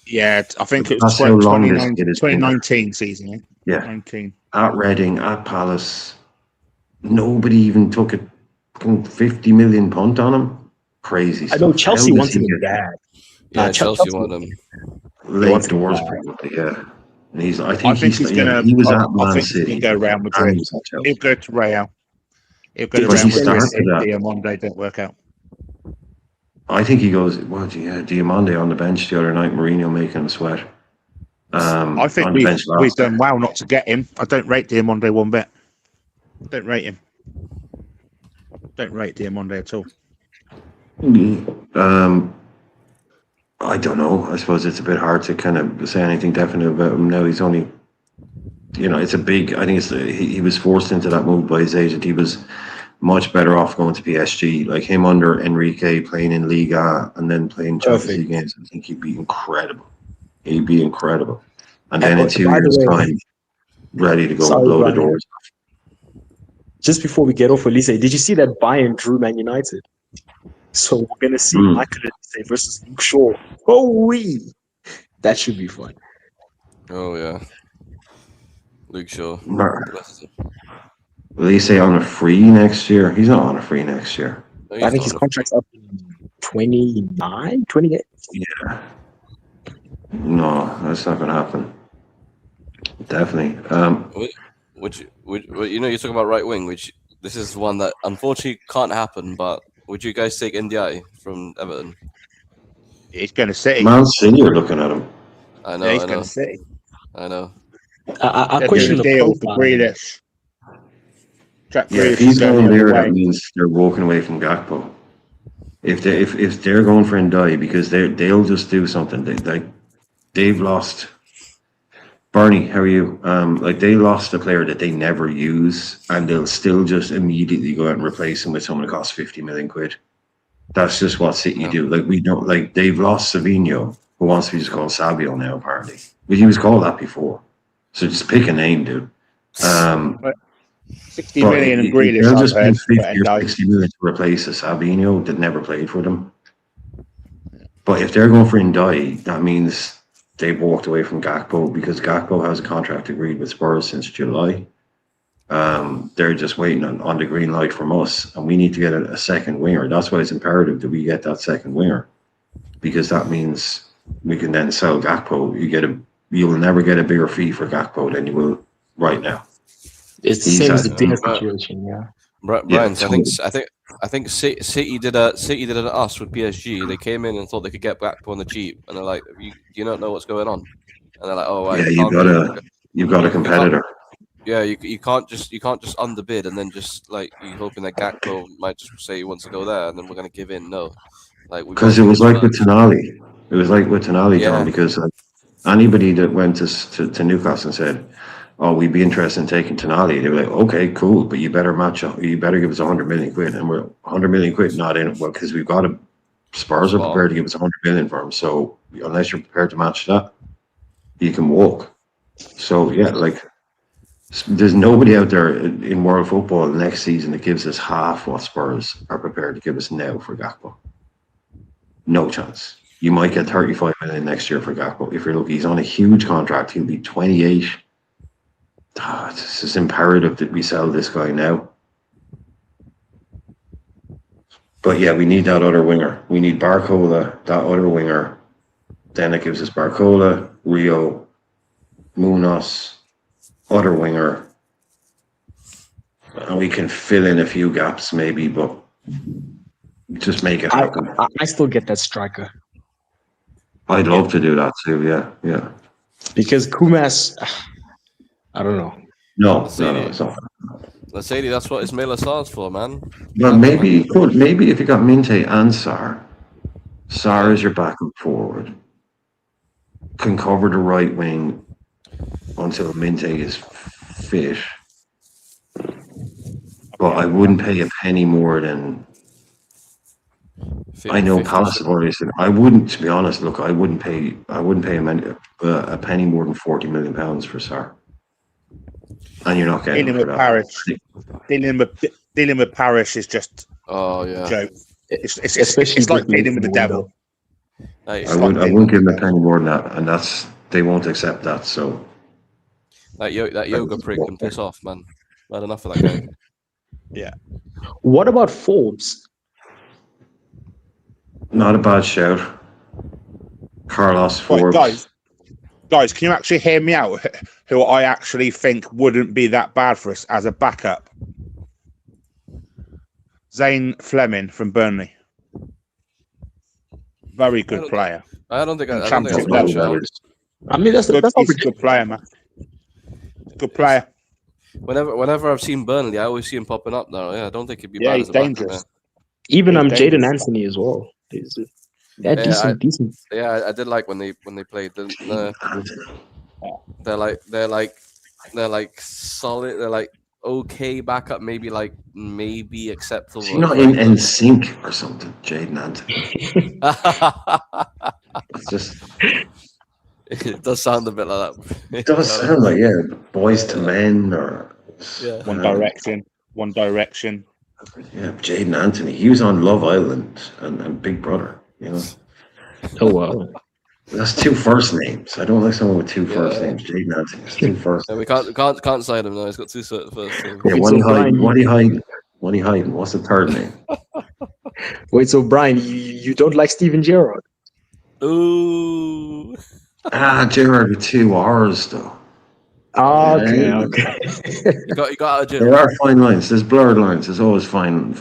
S3: Yeah, I think it
S1: That's
S3: was
S1: how long this kid has been there.
S3: 2019 season.
S1: Yeah.
S3: 19.
S1: At Reading, at Palace. Nobody even took a £50 million punt on him. Crazy stuff.
S4: I know Chelsea
S1: How does
S4: wanted
S1: he
S4: him
S1: get
S4: bad.
S2: Yeah, Chelsea
S4: Chelsea
S2: want him.
S1: late
S4: wanted him
S1: doors,
S4: bad.
S1: probably, yeah. And he was at Man City.
S3: He'll go Real
S1: and
S3: Madrid.
S1: he was at Chelsea.
S3: He'll go to Real. He'll go to
S4: But
S3: Real
S4: he
S3: Madrid
S1: started that.
S3: if Diamande don't work out.
S1: I think he goes, well, yeah, Diamande on the bench the other night, Mourinho making him sweat.
S3: I think
S1: on the bench
S3: we've
S1: last
S3: done well not to get him. I don't rate Diamande one bit. Don't rate him. Don't rate Diamande at all.
S1: I don't know. I suppose it's a bit hard to kind of say anything definite about him now. He's only, it's a big. I think he was forced into that move by his agent. He was much better off going to PSG. Like him under Enrique playing in Liga and then playing Champions League games. I think he'd be incredible. He'd be incredible. And then in 2 years' time, ready to go and blow the doors.
S4: Just before we get off Elise, did you see that Bayern drew Man United? So we're gonna see Michael Elise versus Luke Shaw. Oh, that should be fun.
S2: Oh yeah, Luke Shaw.
S1: Will he say on a free next year? He's not on a free next year.
S2: No,
S4: I think his contract's up in 29, 28.
S1: Yeah. No, that's not going to happen. Definitely.
S2: Would you know, you're talking about right wing, which this is one that unfortunately can't happen. But would you guys take NDI from Everton?
S3: He's going to City.
S1: Man City are looking at him.
S2: I know,
S3: Yeah, he's
S2: I
S3: going
S2: know,
S3: to City.
S2: I know.
S4: I
S3: They're
S4: question
S3: doing a
S4: the
S3: deal for
S4: profile.
S3: Grealish. Jack
S1: Yeah, if
S3: Grealish is
S1: he's
S3: going
S1: going
S3: the
S1: there,
S3: other
S1: that
S3: way.
S1: means they're walking away from Gakpo. If they're going for Ndai, because they'll just do something. They've lost. Barney, how are you? Like they lost a player that they never use, and they'll still just immediately go out and replace him with someone that costs 50 million quid. That's just what City do. Like we don't like they've lost Savinho, who wants to be just called Savio now, apparently. But he was called that before. So just pick a name, dude.
S3: 60 million and Grealish,
S1: They'll
S3: I've
S1: just pay
S3: heard.
S1: 50
S3: for
S1: or
S3: Ndai.
S1: 60 million to replace a Savinho that never played for them. But if they're going for Ndai, that means they've walked away from Gakpo, because Gakpo has a contract agreed with Spurs since July. They're just waiting on the green light from us, and we need to get a second winger. That's why it's imperative that we get that second winger, because that means we can then sell Gakpo. You will never get a bigger fee for Gakpo than you will right now.
S4: It's the
S1: He's
S4: same as the
S1: at-
S4: Diaz situation, yeah.
S2: Brian,
S1: Yeah,
S2: so I think City did an us with PSG. They came in and thought they could get Gakpo on the cheap, and they're like, you don't know what's going on, and they're like, oh, right,
S1: Yeah, you've got a
S2: you can't-
S1: competitor.
S2: Yeah, you can't just underbid and then just like you hoping that Gakpo might just say he wants to go there and then we're gonna give in. No, like
S1: Because it was like with Tonali. It was like with Tonali, John,
S2: Yeah.
S1: because anybody that went to Newcastle and said, "Oh, we'd be interested in taking Tonali," they were like, "Okay, cool, but you better give us 100 million quid," and we're 100 million quid not in it, well, because we've got Spurs are
S2: Wow.
S1: prepared to give us 100 million for him. So unless you're prepared to match that, you can walk. So yeah, like there's nobody out there in world football next season that gives us half what Spurs are prepared to give us now for Gakpo. No chance. You might get 35 million next year for Gakpo. If you're lucky, he's on a huge contract. He'll be 28. It's just imperative that we sell this guy now. But yeah, we need that other winger. We need Barcola, that other winger. Then it gives us Barcola, Rio, Munoz, other winger. And we can fill in a few gaps maybe, but just make it happen.
S4: I still get that striker.
S1: I'd love to do that too, yeah.
S4: Because Kumas, I don't know.
S1: No, it's not.
S2: Let's say that's what Ismail Assar's for, man.
S1: But maybe you could. Maybe if you got Minte and Sarr is your backup forward, can cover the right wing until Minte is fit. But I wouldn't pay a penny more than. I know
S2: 50.
S1: Palace have already said I wouldn't. To be honest, look, I wouldn't pay a penny more than £40 million for Sarr. And you're not getting
S3: Dealing
S1: him
S3: with
S1: for
S3: Parish. Dealing with Parish is just
S2: Oh
S3: a
S2: yeah.
S3: joke. It's
S4: Especially
S3: like
S4: with
S3: dealing with the
S4: window.
S3: devil.
S2: Like,
S1: I wouldn't give him a penny more than that, and they won't accept that. So
S2: that yoga prick can piss off, man. I had enough of that guy.
S3: Yeah.
S4: What about Forbes?
S1: not a bad shout. Carlos
S3: Right,
S1: Forbes.
S3: guys, can you actually hear me out? Who I actually think wouldn't be that bad for us as a backup? Zane Fleming from Burnley. Very good player.
S2: I don't think that's a
S3: Championship
S2: bad
S3: level.
S2: shout.
S4: I mean, that's
S3: He's a
S4: not
S3: good player, man. Good player.
S2: Whenever I've seen Burnley, I always see him popping up now. Yeah, I don't think he'd be
S3: Yeah,
S2: bad
S3: he's
S2: as a backup,
S3: dangerous.
S4: even
S3: He's
S4: Jaden
S3: dangerous.
S4: Anthony as well. They're
S2: Yeah,
S4: decent.
S2: Yeah, I did like when they played. They're like solid. They're like okay backup, maybe acceptable.
S1: Is he not in NSYNC or something? Jaden Anthony. It's just
S2: It does sound a bit like that.
S1: it does sound like Boys to Men or
S3: One Direction.
S1: Yeah, Jaden Anthony. He was on Love Island and Big Brother. You know,
S4: Oh wow.
S1: that's two first names. I don't like someone with two first names. Jaden Anthony. It's two first.
S2: Yeah, we can't sign him now. He's got two first names.
S1: Yeah,
S4: Okay,
S1: what
S4: so
S1: are you hiding?
S4: Brian-
S1: What are you hiding? What are you hiding? What's the third name?
S4: Wait, so Brian, you don't like Steven Gerrard?
S2: Ooh.
S1: Gerard with 2 R's though.
S4: Okay.
S2: You got out of jail.
S1: There are fine lines. There's blurred lines. There's always fine.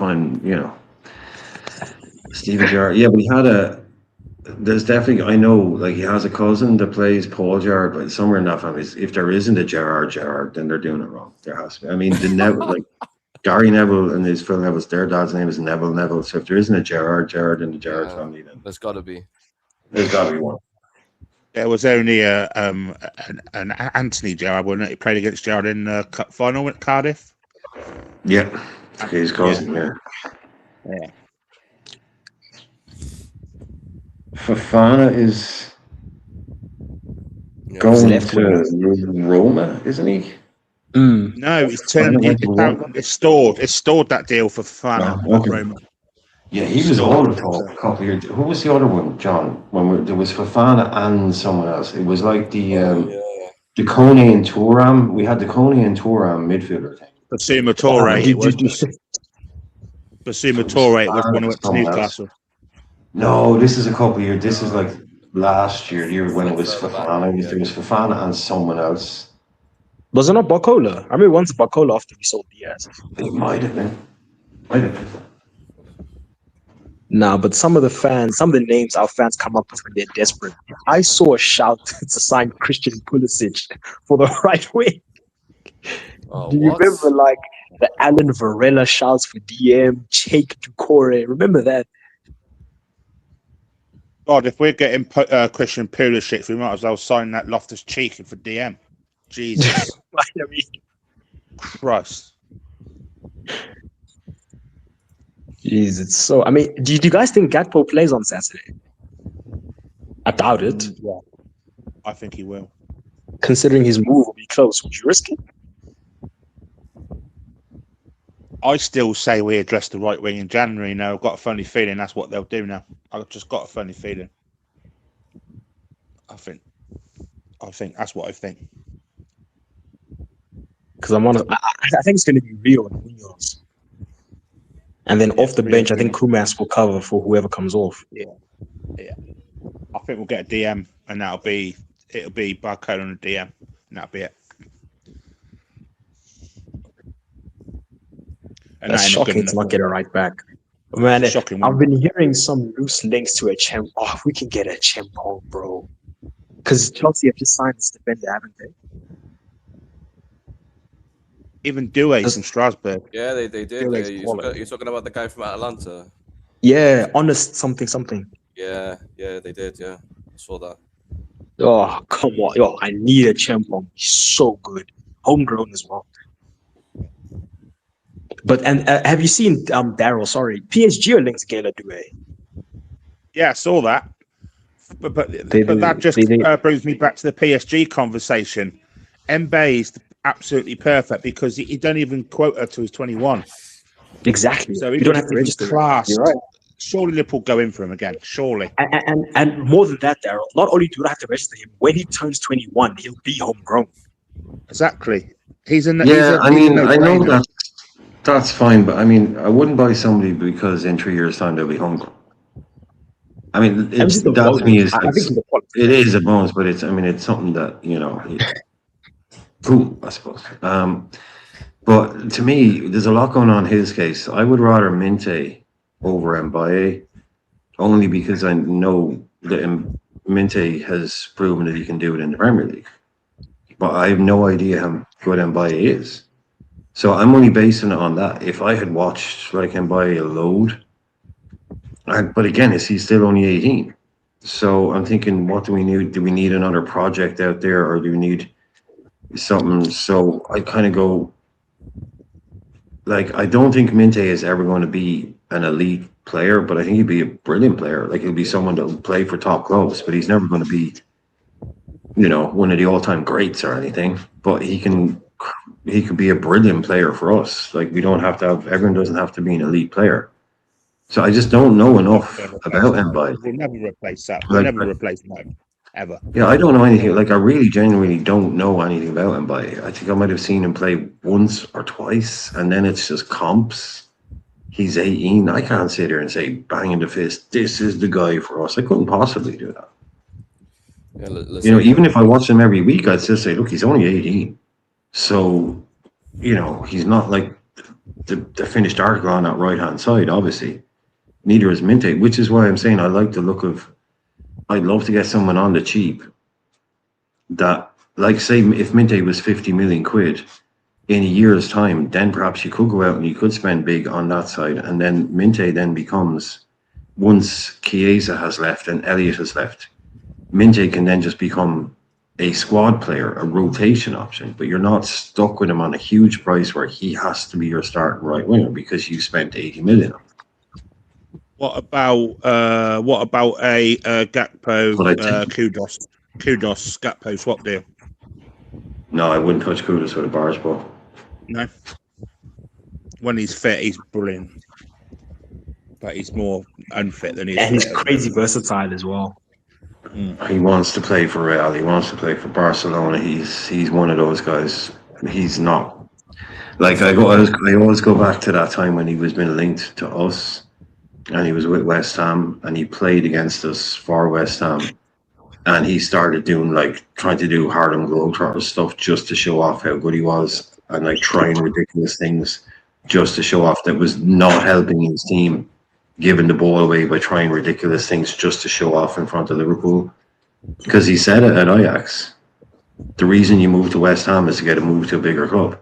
S1: Steven Gerrard. Yeah, but he had a. There's definitely. I know, like he has a cousin that plays Paul Gerrard, but somewhere in that family, if there isn't a Gerrard, then they're doing it wrong. There has to be. I mean, the Neville, like Gary Neville and his Phil Neville's, their dad's name is Neville. So if there isn't a Gerrard in the Gerrard family, then
S2: There's got to be.
S1: there's got to be one.
S3: There was only an Anthony Gerrard, wasn't it? He played against Gerrard in the cup final at Cardiff.
S1: Yeah, his cousin. Yeah. Fofana is going
S4: left
S1: to Roma, isn't he?
S3: No, it's turned. It's stored. It's stored that deal for Fofana.
S1: Oh, okay.
S3: Roma.
S1: Yeah, he was all the talk a couple of years. Who was the other one, John? There was Fofana and someone else. It was like the Kone and Thuram. We had the Kone and Thuram midfielder thing.
S3: Basuma Torre. It was Basuma Torre. It was one who went to Newcastle.
S1: No, this is a couple of years. This is like last year, the year when it was Fofana. There was Fofana and someone else.
S4: Was it not Barcola? I remember once Barcola after we sold Diaz.
S1: It might have been.
S4: Nah, but some of the names our fans come up with when they're desperate. I saw a shout to sign Christian Pulisic for the right wing. Do you remember like the Alan Varela shouts for DM, Jake Ducore? Remember that?
S3: God, if we're getting Christian Pulisic, we might as well sign that Loftus-Cheek for DM. Jesus.
S4: I mean,
S3: Christ.
S4: Jeez, it's so. I mean, do you guys think Gakpo plays on Saturday? I doubt it.
S3: Yeah, I think he will.
S4: Considering his move will be close, would you risk it?
S3: I still say we address the right wing in January now. I've got a funny feeling that's what they'll do now. I've just got a funny feeling. I think that's what I think.
S4: Because I think it's going to be Rio and Munoz. And then off the bench, I think Kumas will cover for whoever comes off.
S3: Yeah. I think we'll get a DM, and it'll be Barcola and a DM, and that'll be it. And
S4: that's shocking to not get a right back. Man, I've been hearing some loose links to a Chem. Oh, if we can get a Chempong, bro. Because Chelsea have just signed this defender, haven't they?
S3: Even Doué from Strasbourg.
S2: Yeah, they did. You're talking about the guy from Atalanta.
S4: Yeah, honest something.
S2: Yeah, they did. Yeah, I saw that.
S4: Oh, come on. Yo, I need a Chempong. He's so good. Homegrown as well. But have you seen Daryl? Sorry, PSG are linked to Gaylor Doué.
S3: Yeah, I saw that. But that just brings me back to the PSG conversation. Mbappe is absolutely perfect because he don't even quota till he's 21.
S4: Exactly.
S3: So
S4: you don't have to register.
S3: Class.
S4: You're right.
S3: Surely Liverpool go in for him again. Surely.
S4: And more than that, Daryl. Not only do I have to register him, when he turns 21, he'll be homegrown.
S3: Exactly. He's in.
S1: Yeah, I know that's fine, but I mean, I wouldn't buy somebody because in 3 years' time they'll be homegrown. I mean, that to me is it is a bonus, but it's something that cool, I suppose. But to me, there's a lot going on in his case. I would rather Minte over Mbaye, only because I know that Minte has proven that he can do it in the Premier League. But I have no idea how good Mbaye is. So I'm only basing it on that. If I had watched like Mbaye a load, but again, he's still only 18. So I'm thinking, what do we need? Do we need another project out there, or do we need something? So I kind of go, like, I don't think Minte is ever going to be an elite player, but I think he'd be a brilliant player. Like, he'll be someone that will play for top clubs, but he's never going to be, one of the all-time greats or anything. But he could be a brilliant player for us. Like, everyone doesn't have to be an elite player. So I just don't know enough about Mbaye.
S3: We'll never replace that. We'll never replace him, ever.
S1: Yeah, I don't know anything. Like, I really genuinely don't know anything about Mbaye. I think I might have seen him play once or twice, and then it's just comps. he's 18. I can't sit here and say, bang in the fist, this is the guy for us. I couldn't possibly do that.
S2: Yeah, let's
S1: You know,
S2: say
S1: even if I watch him every week, I'd still say, look, he's only 18. So, you know, he's not like the finished article on that right-hand side, obviously. Neither is Minte, which is why I'm saying I like the look of, I'd love to get someone on the cheap that, like, say, if Minte was 50 million quid in a year's time, then perhaps you could go out and you could spend big on that side. And then Minte then becomes, once Chiesa has left and Elliott has left, Minte can then just become a squad player, a rotation option, but you're not stuck with him on a huge price where he has to be your starting right winger because you spent 80 million.
S3: What about a Gakpo Kudos Gakpo swap deal?
S1: No, I wouldn't touch Kudus with a bars ball.
S3: No. When he's fit, he's brilliant, but he's more unfit than he is.
S4: And he's
S3: fit.
S4: crazy versatile as well.
S1: He wants to play for Real. He wants to play for Barcelona. He's one of those guys. He's not like I always go back to that time when he was been linked to us, and he was with West Ham, and he played against us for West Ham, and he started doing like trying to do Harlem Globetrotter stuff just to show off how good he was, and like trying ridiculous things just to show off that was not helping his team. Giving the ball away by trying ridiculous things just to show off in front of Liverpool. Because he said it at Ajax. The reason you moved to West Ham is to get a move to a bigger club.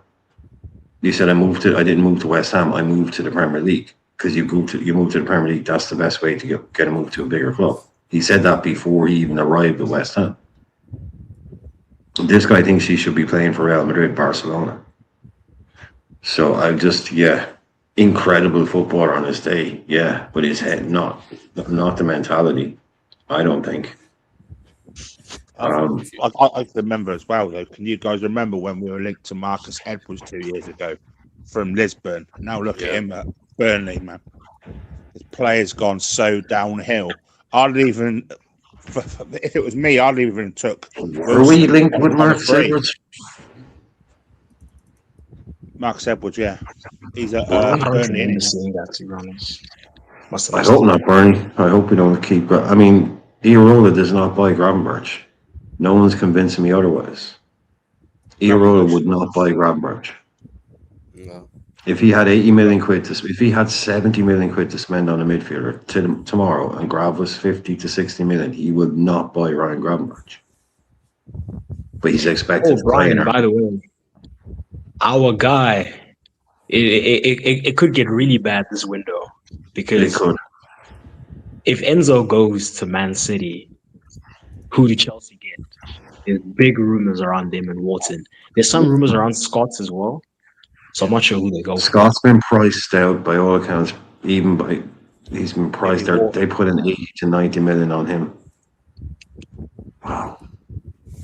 S1: He said, I didn't move to West Ham, I moved to the Premier League. Because you moved to the Premier League, that's the best way to get a move to a bigger club. He said that before he even arrived at West Ham. This guy thinks he should be playing for Real Madrid, Barcelona. So incredible footballer on his day, yeah, but his head, not the mentality, I don't think.
S3: I remember as well, though. Can you guys remember when we were linked to Marcus Edwards 2 years ago from Lisbon? Now look at him at Burnley, man. His player's gone so downhill. If it was me, I'd even took.
S1: Were we linked with Marcus Edwards?
S3: Marcus Edwards, yeah. He's at
S4: I don't
S3: Burnley.
S4: remember seeing that, to be honest.
S1: I hope not, Bernie. I hope we don't keep. I mean, Iraola does not buy Gravenberch. No one's convincing me otherwise. Iraola would not buy Gravenberch.
S2: No.
S1: If he had 80 million quid if he had 70 million quid to spend on a midfielder tomorrow, and Grav was 50 to 60 million, he would not buy Ryan Gravenberch. But he's expected to play.
S4: Brian, by the way, our guy, it could get really bad this window because if Enzo goes to Man City, who do Chelsea get? There's big rumors around them and Wharton. There's some rumors around Scots as well, so I'm not sure who they go for.
S1: Scott's been priced out by all accounts. He's been priced out. They put in 80 to 90 million on him. Wow.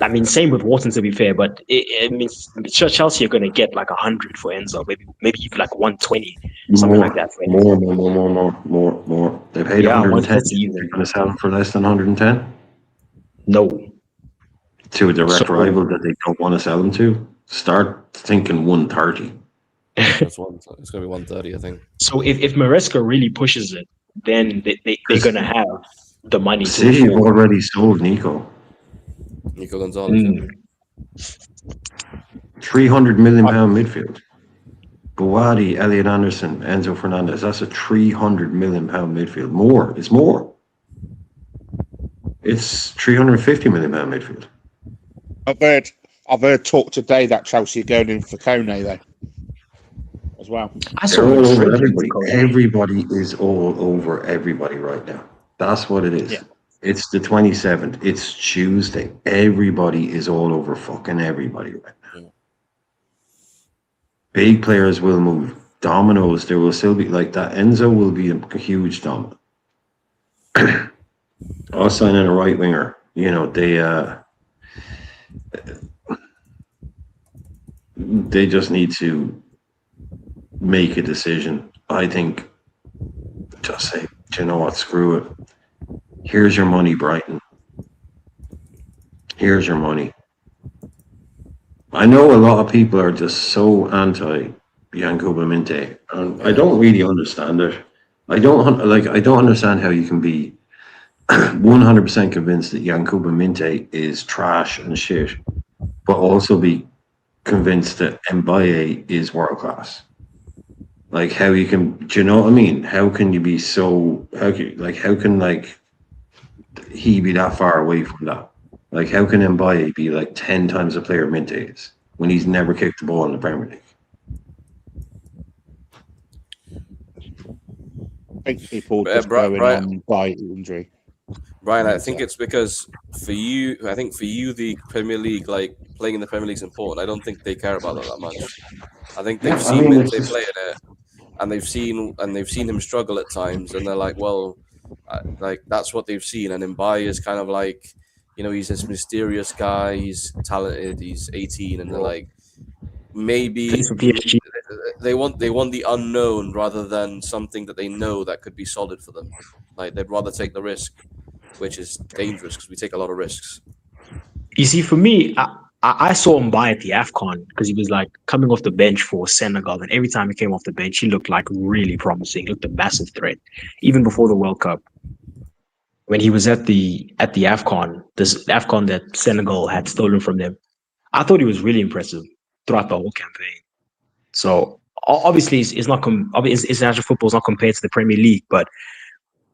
S4: I mean, same with Wharton, to be fair, but it means Chelsea are going to get like 100 for Enzo, maybe even like 120, something like that. For
S1: More. They paid 110. They're going to sell him for less than 110?
S4: No.
S1: To a direct rival that they don't want to sell him to? Start thinking 130.
S2: It's going to be 130, I think.
S4: So if Maresca really pushes it, then they're going to have the money.
S1: City have already sold Nico
S2: Gonzalez.
S1: 300 million pound midfield. Buwadi, Elliot Anderson, Enzo Fernandez. That's a 300 million pound midfield. More. It's more. It's 350 million pound midfield.
S3: I've heard talk today that Chelsea are going in for Kone though, as well.
S1: They're all over everybody. Everybody is all over everybody right now. That's what it is. Yeah. It's the 27th. It's Tuesday. Everybody is all over fucking everybody right now. Yeah. Big players will move. Dominoes, there will still be like that. Enzo will be a huge domino. Us signing a right winger, you know, they just need to make a decision. I think just say, do you know what, screw it. Here's your money, Brighton. Here's your money. I know a lot of people are just so anti, Yankuba Minte, and I don't really understand it. I don't understand how you can be 100% convinced that Yankuba Minte is trash and shit, but also be convinced that Mbaye is world class. Like how you can, do you know what I mean? How can you be so? How can he be that far away from that? Like how can Mbaye be like 10 times the player Minte is when he's never kicked the ball in the Premier League?
S3: I think people just
S2: Bri-
S3: going
S2: Brian-
S3: on by injury.
S2: Brian, I think it's because for you, the Premier League, like playing in the Premier League is important. I don't think they care about that much. I think they've
S1: Yeah, I
S2: seen
S1: mean,
S2: Minte
S1: it's just-
S2: play in it, and they've seen him struggle at times, and they're like, well, like that's what they've seen. And Mbaye is kind of like, he's this mysterious guy. He's talented. He's 18, and they're like, maybe
S4: Plays for PSG.
S2: they want the unknown rather than something that they know that could be solid for them. Like they'd rather take the risk, which is dangerous because we take a lot of risks.
S4: You see, for me, I saw him at the AFCON because he was like coming off the bench for Senegal, and every time he came off the bench, he looked like really promising. He looked a massive threat, even before the World Cup. When he was at the AFCON, this AFCON that Senegal had stolen from them, I thought he was really impressive throughout the whole campaign. So obviously, it's not international football is not compared to the Premier League, but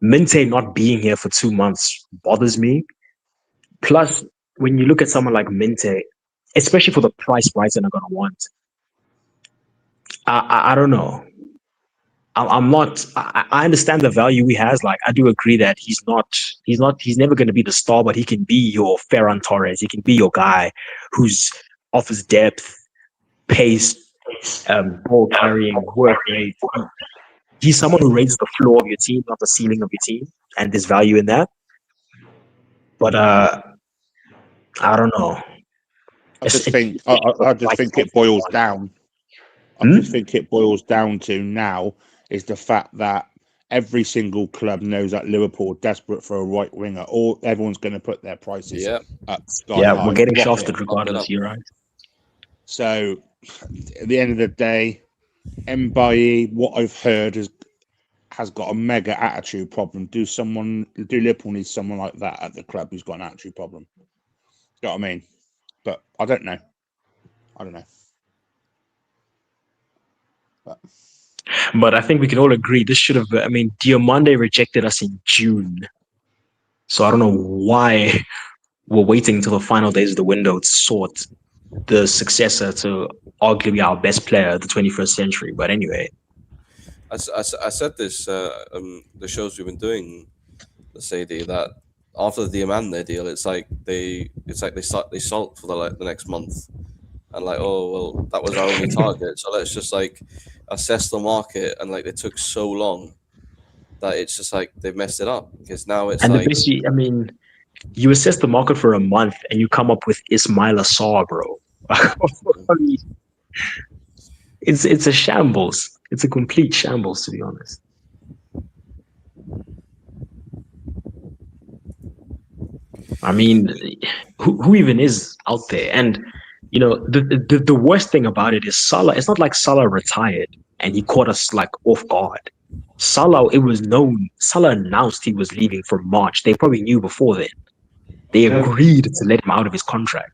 S4: Minte not being here for 2 months bothers me. Plus, when you look at someone like Minte, especially for the price Brighton are going to want, I don't know. I'm not. I understand the value he has. Like, I do agree that he's never going to be the star, but he can be your Ferran Torres. He can be your guy who's offers depth, pace, ball carrying, work rate. He's someone who raises the floor of your team, not the ceiling of your team, and there's value in that. But I don't know.
S3: I just think it boils down. I just think it boils down to now is the fact that every single club knows that Liverpool are desperate for a right winger, or everyone's going to put their prices up sky high.
S4: We're getting shafted regardless. You're right.
S3: So at the end of the day, Mbaye, what I've heard has got a mega attitude problem. Do Liverpool need someone like that at the club who's got an attitude problem? You know what I mean? But I don't know.
S4: But I think we can all agree this should have. I mean, Diomande rejected us in June, so I don't know why we're waiting until the final days of the window to sort the successor to arguably our best player of the 21st century. But anyway,
S2: I said this the shows we've been doing, let's say that after the Diomande deal, it's like they salt for the next month, and like, oh well, that was our only target, so let's just like assess the market, and like it took so long that it's just like they've messed it up because now it's
S4: and
S2: like
S4: basically, I mean, you assess the market for a month and you come up with Ismail Assar, bro. I mean, it's a shambles. It's a complete shambles, to be honest. I mean, who even is out there? And the worst thing about it is Salah. It's not like Salah retired and he caught us like off guard. Salah, it was known. Salah announced he was leaving for March. They probably knew before then. They agreed to let him out of his contract.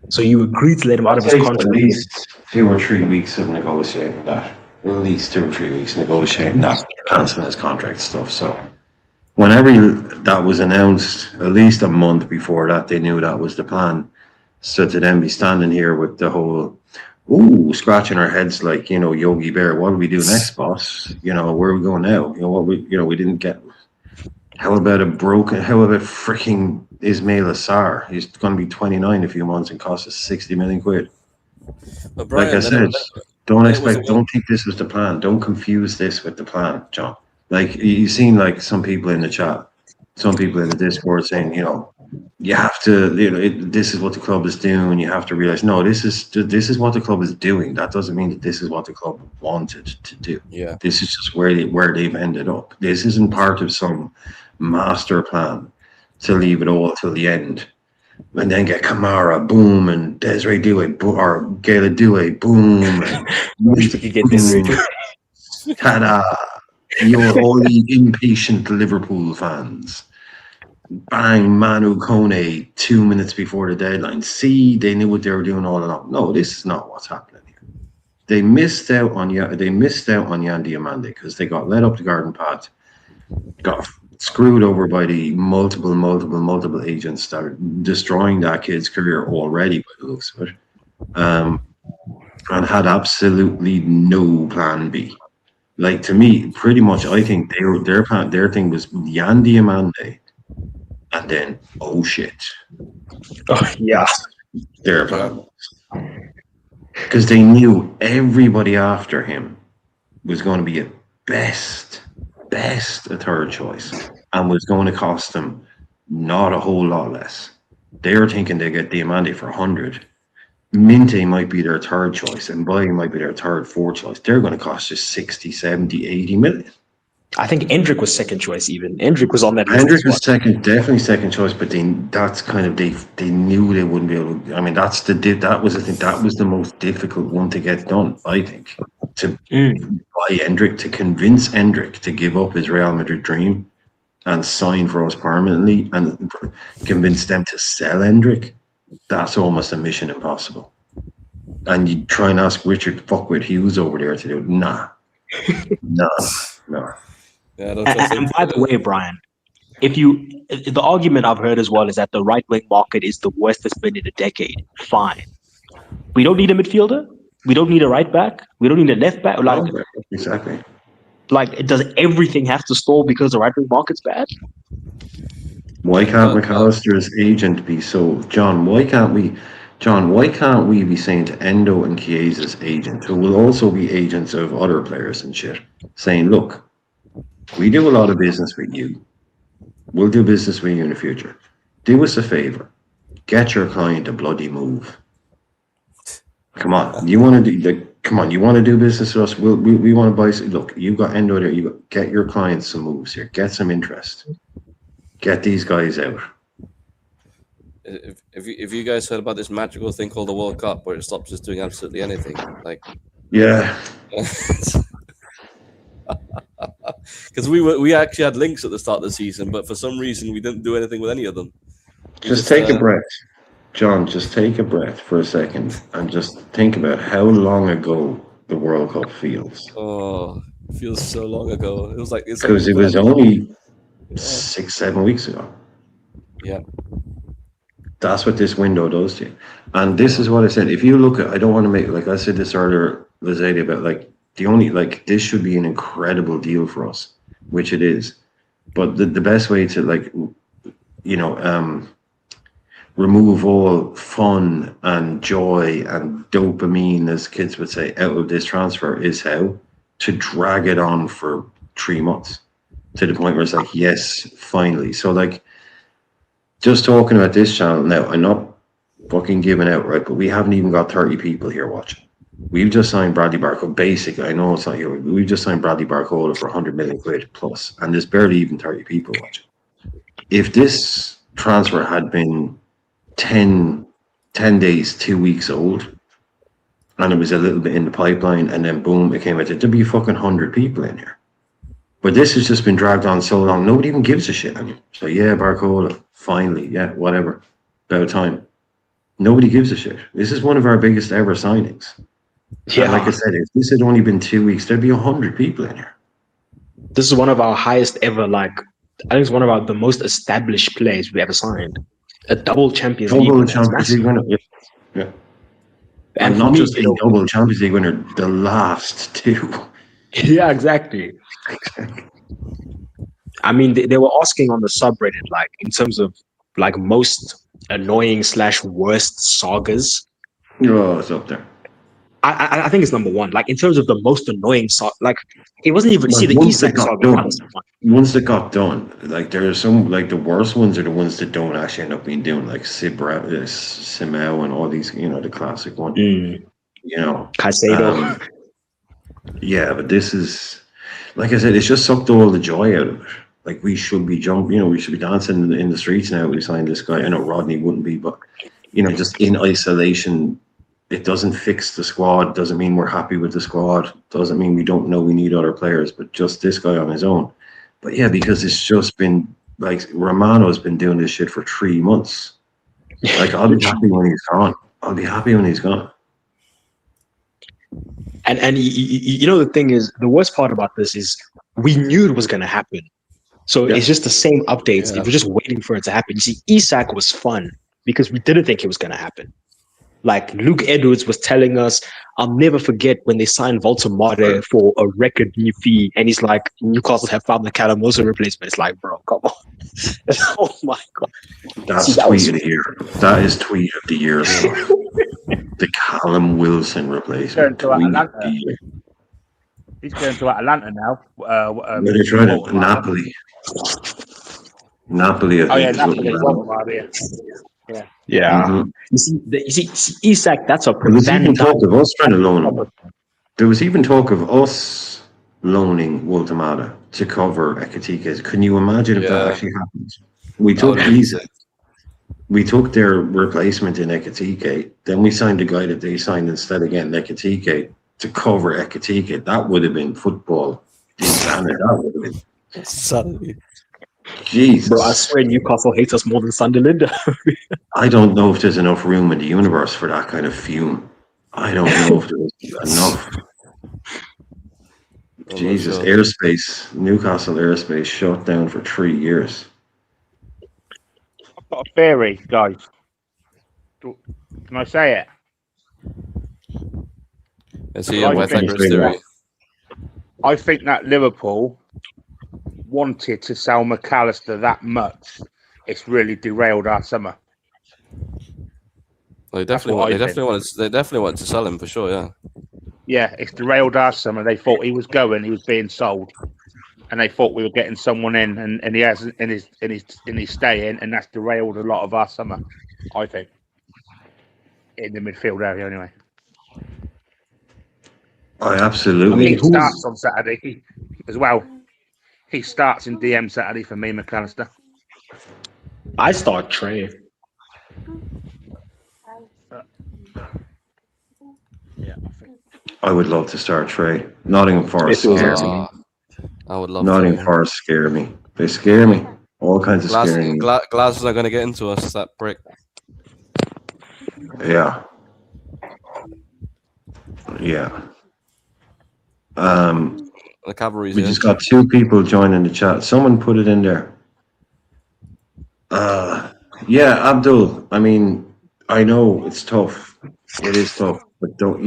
S4: So you agreed to let him out of his contract.
S1: At least 2 or 3 weeks of negotiating that. At least 2 or 3 weeks negotiating that, cancelling his contract stuff. So whenever that was announced, at least a month before that, they knew that was the plan. So to then be standing here with the whole, scratching our heads like, Yogi Bear, what do we do next, boss? Where are we going now? We didn't get. How about freaking Ismail Assar? He's going to be 29 in a few months and cost us 60 million quid.
S2: But Brian,
S1: like I said, don't think this was the plan. Don't confuse this with the plan, John. Like you've seen like some people in the chat, some people in the Discord saying, you have to, this is what the club is doing. You have to realize, no, this is what the club is doing. That doesn't mean that this is what the club wanted to do.
S2: Yeah.
S1: This is just where they've ended up. This isn't part of some master plan to leave it all till the end And then get Kamara, boom, and Desiree Due, or Gayla Due, boom, and
S4: Wish we could get this
S1: boom,
S4: straight.
S1: ta-da! All the impatient Liverpool fans. Bang, Manu Kone 2 minutes before the deadline. See, they knew what they were doing all along. No, this is not what's happening here. They missed out on Yan Diamande because they got led up the garden path, got screwed over by the multiple agents that are destroying that kid's career already by the looks of it, and had absolutely no plan B. Like, to me, pretty much, I think their thing was Yan Diamande, and then oh shit,
S4: Oh, yeah.
S1: their plan was, because they knew everybody after him was going to be a best a third choice, and was going to cost them not a whole lot less. They were thinking they get Diamande for 100. Minte might be their third choice, and Bailly might be their third, fourth choice. They're going to cost you 60, 70, 80 million.
S4: I think Endrick was second choice even. Endrick was on that list.
S1: Hendrick
S4: as well.
S1: was second, definitely second choice, but that's kind of they knew they wouldn't be able to. I mean, that was the most difficult one to get done. I think to buy Hendrick, to convince Hendrick to give up his Real Madrid dream and sign for us permanently, and convince them to sell Hendrick. That's almost a mission impossible. And you try and ask Richard Fuckwit Hughes over there to do it. Nah. No.
S2: Yeah, I don't trust
S4: And
S2: him.
S4: by the way, Brian, the argument I've heard as well is that the right wing market is the worst it's been in a decade. Fine. We don't need a midfielder. We don't need a right back. We don't need a left back.
S1: Exactly.
S4: Like, does everything have to stall because the right wing market's bad?
S1: Why can't McAllister's agent be so? John, why can't we be saying to Endo and Chiesa's agent, who will also be agents of other players and shit, saying, look, we do a lot of business with you. We'll do business with you in the future. Do us a favor. Get your client a bloody move. Come on. You want to do business with us? We want to buy. Look, you got Endo there. Get your clients some moves here. Get some interest. Get these guys out.
S2: If you guys heard about this magical thing called the World Cup, where it stops us doing absolutely anything, like
S1: Yeah.
S2: because we actually had links at the start of the season, but for some reason we didn't do anything with any of them.
S1: Just take a breath. John, just take a breath for a second and just think about how long ago the World Cup feels.
S2: Oh, it feels so long ago. It was like
S1: Because it was only 6-7 weeks ago.
S2: Yeah.
S1: That's what this window does to you. And this is what I said. If you look at, I don't want to make, like I said this earlier, Lazadi, about this should be an incredible deal for us, which it is. But the best way to remove all fun and joy and dopamine, as kids would say, out of this transfer is how to drag it on for 3 months to the point where it's like, yes, finally. So like, just talking about this channel now, I'm not fucking giving out, right? But we haven't even got 30 people here watching. We've just signed Bradley Barcola. Basically, I know it's not here. We've just signed Bradley Barcola for 100 million quid plus, and there's barely even 30 people watching. If this transfer had been 10 days, 2 weeks old, and it was a little bit in the pipeline, and then boom, it came out, there'd be fucking 100 people in here. But this has just been dragged on so long, nobody even gives a shit anymore. So yeah, Barcola, finally, yeah, whatever, about time. Nobody gives a shit. This is one of our biggest ever signings.
S4: Yeah.
S1: And like I said, if this had only been 2 weeks, there'd be 100 people in here.
S4: This is one of our highest ever, I think it's one of the most established players we ever signed. A double Champions League winner.
S1: Champions League winner. Yeah. And not just a double Champions League winner, the last two.
S4: Yeah, exactly. I mean, they were asking on the subreddit, in terms of most annoying / worst sagas.
S1: Oh, it's up there.
S4: I think it's number one. In terms of the most annoying saga, it wasn't even the Isak saga.
S1: Ones that got done, there are some the worst ones are the ones that don't actually end up being done, like Simao and all these, the classic one.
S4: Caicedo.
S1: Yeah, but this is, like I said, it's just sucked all the joy out of it. Like we should be jumping, we should be dancing in the streets now. We signed this guy. I know Rodney wouldn't be, but just in isolation, it doesn't fix the squad. Doesn't mean we're happy with the squad. Doesn't mean we don't know we need other players. But just this guy on his own. But yeah, because it's just been like Romano's been doing this shit for 3 months. Like I'll be happy when he's gone. I'll be happy when he's gone.
S4: And the thing is, the worst part about this is we knew it was going to happen. So it's just the same updates.
S2: Yeah.
S4: We're just waiting for it to happen. You see, Isak was fun because we didn't think it was going to happen. Like Luke Edwards was telling us, I'll never forget when they signed Voltemade for a record new fee. And he's like, Newcastle have found the Calamoso replacement. It's like, bro, come on. Oh my God.
S1: That's tweet of the year. That is tweet of the year. The Callum Wilson replacement.
S3: He's going to Atlanta now.
S1: They're trying to Napoli. Napoli, I think.
S3: Napoli.
S4: Yeah.
S1: Mm-hmm.
S4: You see, Isak, that's a
S1: There was even talk of us trying to loan him. There was even talk of us loaning Woltemada to cover Ekatike. Can you imagine if that actually happened? We took their replacement in Ekatike. Then we signed a guy that they signed instead again, Ekatike, to cover Ekatike. That would have been football. That would have been.
S2: Suddenly.
S1: Jesus.
S4: Bro, I swear Newcastle hates us more than Sunderland.
S1: I don't know if there's enough room in the universe for that kind of fume. I don't know if there's enough. Jesus, airspace, Newcastle airspace shut down for 3 years.
S3: I've got a theory, guys. Can I say it?
S2: Let's see my theory.
S3: I think that Liverpool wanted to sell McAllister that much. It's really derailed our summer.
S2: They definitely wanted to sell him for sure. Yeah.
S3: Yeah, it's derailed our summer. They thought he was being sold, and they thought we were getting someone in, and he hasn't, and he's staying, and that's derailed a lot of our summer. I think in the midfield area, anyway.
S1: I absolutely.
S3: He starts on Saturday as well. He starts in DM Saturday for me, McAllister.
S4: I start Trey.
S3: Yeah, I think.
S1: I would love to start Trey. Nottingham Forest scare me.
S2: I would love
S1: Nottingham Forest scare me. They scare me. All kinds of scaring.
S2: Glasgow's not going to get into us, that prick.
S1: Yeah. Yeah.
S2: The cavalry's
S1: We
S2: here.
S1: just got 2 people joining the chat. Someone put it in there. Yeah, Abdul. I mean, I know it's tough. It is tough, but don't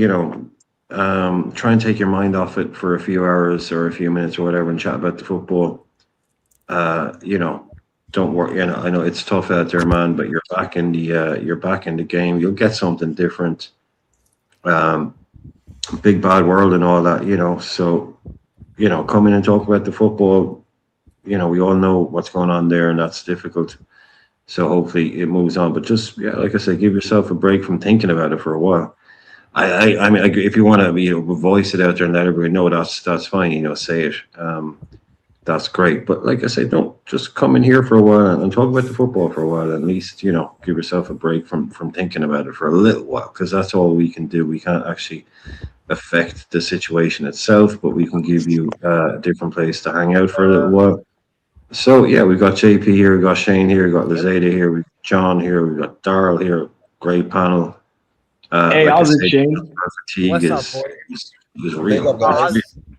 S1: try and take your mind off it for a few hours or a few minutes or whatever, and chat about the football. Don't worry. I know it's tough out there, man. But you're back in the game. You'll get something different. Big bad world and all that. So come in and talk about the football. We all know what's going on there, and that's difficult. So hopefully it moves on. But just like I said, give yourself a break from thinking about it for a while. I mean, if you want to voice it out there and let everybody know, that's fine. Say it. That's great. But like I say, don't just come in here for a while and talk about the football for a while. At least give yourself a break from thinking about it for a little while, because that's all we can do. We can't actually affect the situation itself, but we can give you a different place to hang out for a little while. So yeah, we've got JP here, we've got Shane here, we've got Lazada here, we've got John here, we've got Darryl here. Great panel.
S4: Hey, how's it, Shane?
S1: Fatigue
S5: What's up, boy?
S1: is real.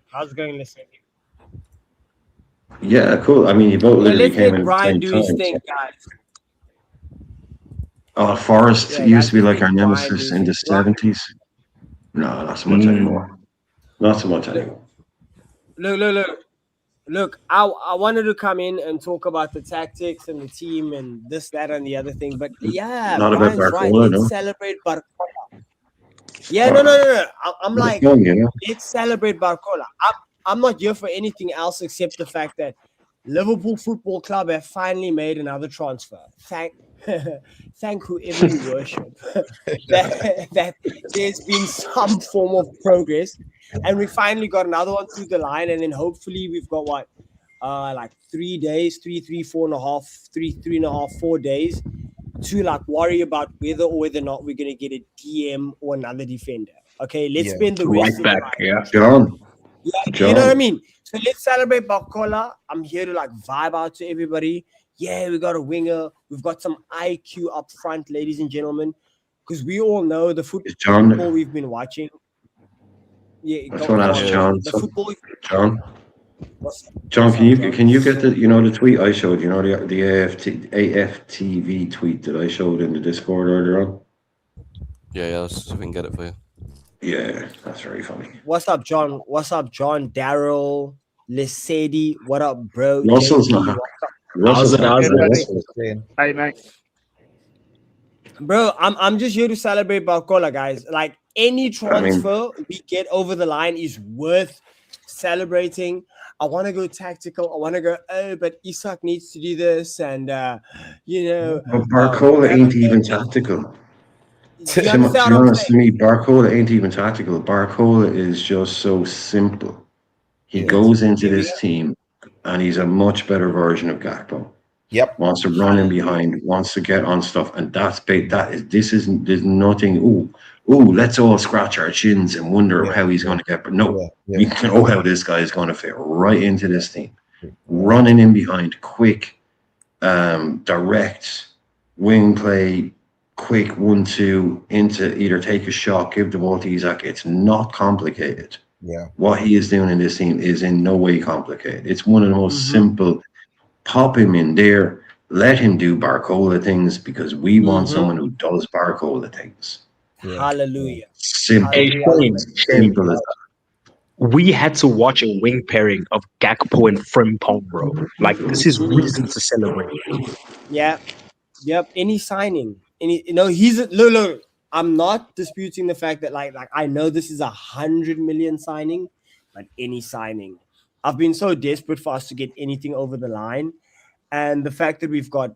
S5: How's it going, listening?
S1: Yeah, cool. I mean, you both literally
S5: Let's
S1: came
S5: let
S1: in
S5: Brian
S1: at the
S5: do
S1: same
S5: his
S1: time.
S5: thing, guys.
S1: Oh, Forest
S5: Yeah,
S1: used to be
S5: that's
S1: like our
S5: Brian
S1: nemesis
S5: does
S1: in the
S5: his thing.
S1: 70s. No, not so much anymore. Not so much anymore.
S5: Look. I wanted to come in and talk about the tactics and the team and this, that, and the other thing. But yeah,
S1: Not about
S5: Brian's right.
S1: Barcola,
S5: Let's
S1: no?
S5: celebrate Barcola. Yeah, no. I'm like, let's celebrate Barcola. I'm not here for anything else except the fact that Liverpool Football Club have finally made another transfer. Thank whoever you worship that there's been some form of progress, and we finally got another one through the line, and then hopefully we've got like 3 days, 4.5, 4 days to like worry about whether or not we're gonna get a DM or another defender. Okay, let's spend the rest of
S4: back.
S5: the
S4: Yeah.
S1: John,
S5: you know what I mean? So let's celebrate Barcola. I'm here to like vibe out to everybody. Yeah, we got a winger. We've got some IQ up front, ladies and gentlemen, because we all know the football
S1: John.
S5: we've been watching. Yeah,
S1: I just want to ask John.
S5: the football.
S1: John,
S5: What's
S1: John,
S5: up,
S1: can you get the tweet I showed? You know the AFTV tweet that I showed in the Discord earlier on.
S2: Yeah, let's see if we can get it for you.
S1: Yeah, that's very funny.
S5: What's up, John? What's up, John? Daryl, Lesedi. What up, bro?
S1: Russell's
S5: JP,
S1: not happy.
S5: what's up?
S1: Russell's
S3: Hey, mate.
S5: Bro, I'm just here to celebrate Barcola, guys. Like any transfer we get over the line is worth celebrating. I want to go tactical. I want to go, oh, but Isak needs to do this, and you know.
S1: But Barcola ain't even tactical.
S5: You
S1: To
S5: understand
S1: be
S5: what I'm
S1: honest, to
S5: saying?
S1: me, Barcola ain't even tactical. Barcola is just so simple. He goes into this team, and he's a much better version of Gakpo.
S6: Yep.
S1: Wants to run in behind, wants to get on stuff, and there's nothing. Let's all scratch our chins and wonder how he's going to get. But no, we know how this guy is going to fit right into this team. Running in behind, quick, direct, wing play, quick 1-2 into either take a shot, give the ball to Isak. It's not complicated.
S6: Yeah.
S1: What he is doing in this team is in no way complicated. It's one of the most simple. Pop him in there, let him do Barcola things because we want someone who does Barcola things.
S5: Hallelujah.
S1: Simple.
S4: Simple as that. We had to watch a wing pairing of Gakpo and Frimpong, bro. Like, this is reason to celebrate.
S5: Yeah. Yep. Any signing. He's look. I'm not disputing the fact that like I know this is 100 million signing, but any signing. I've been so desperate for us to get anything over the line. And the fact that we've got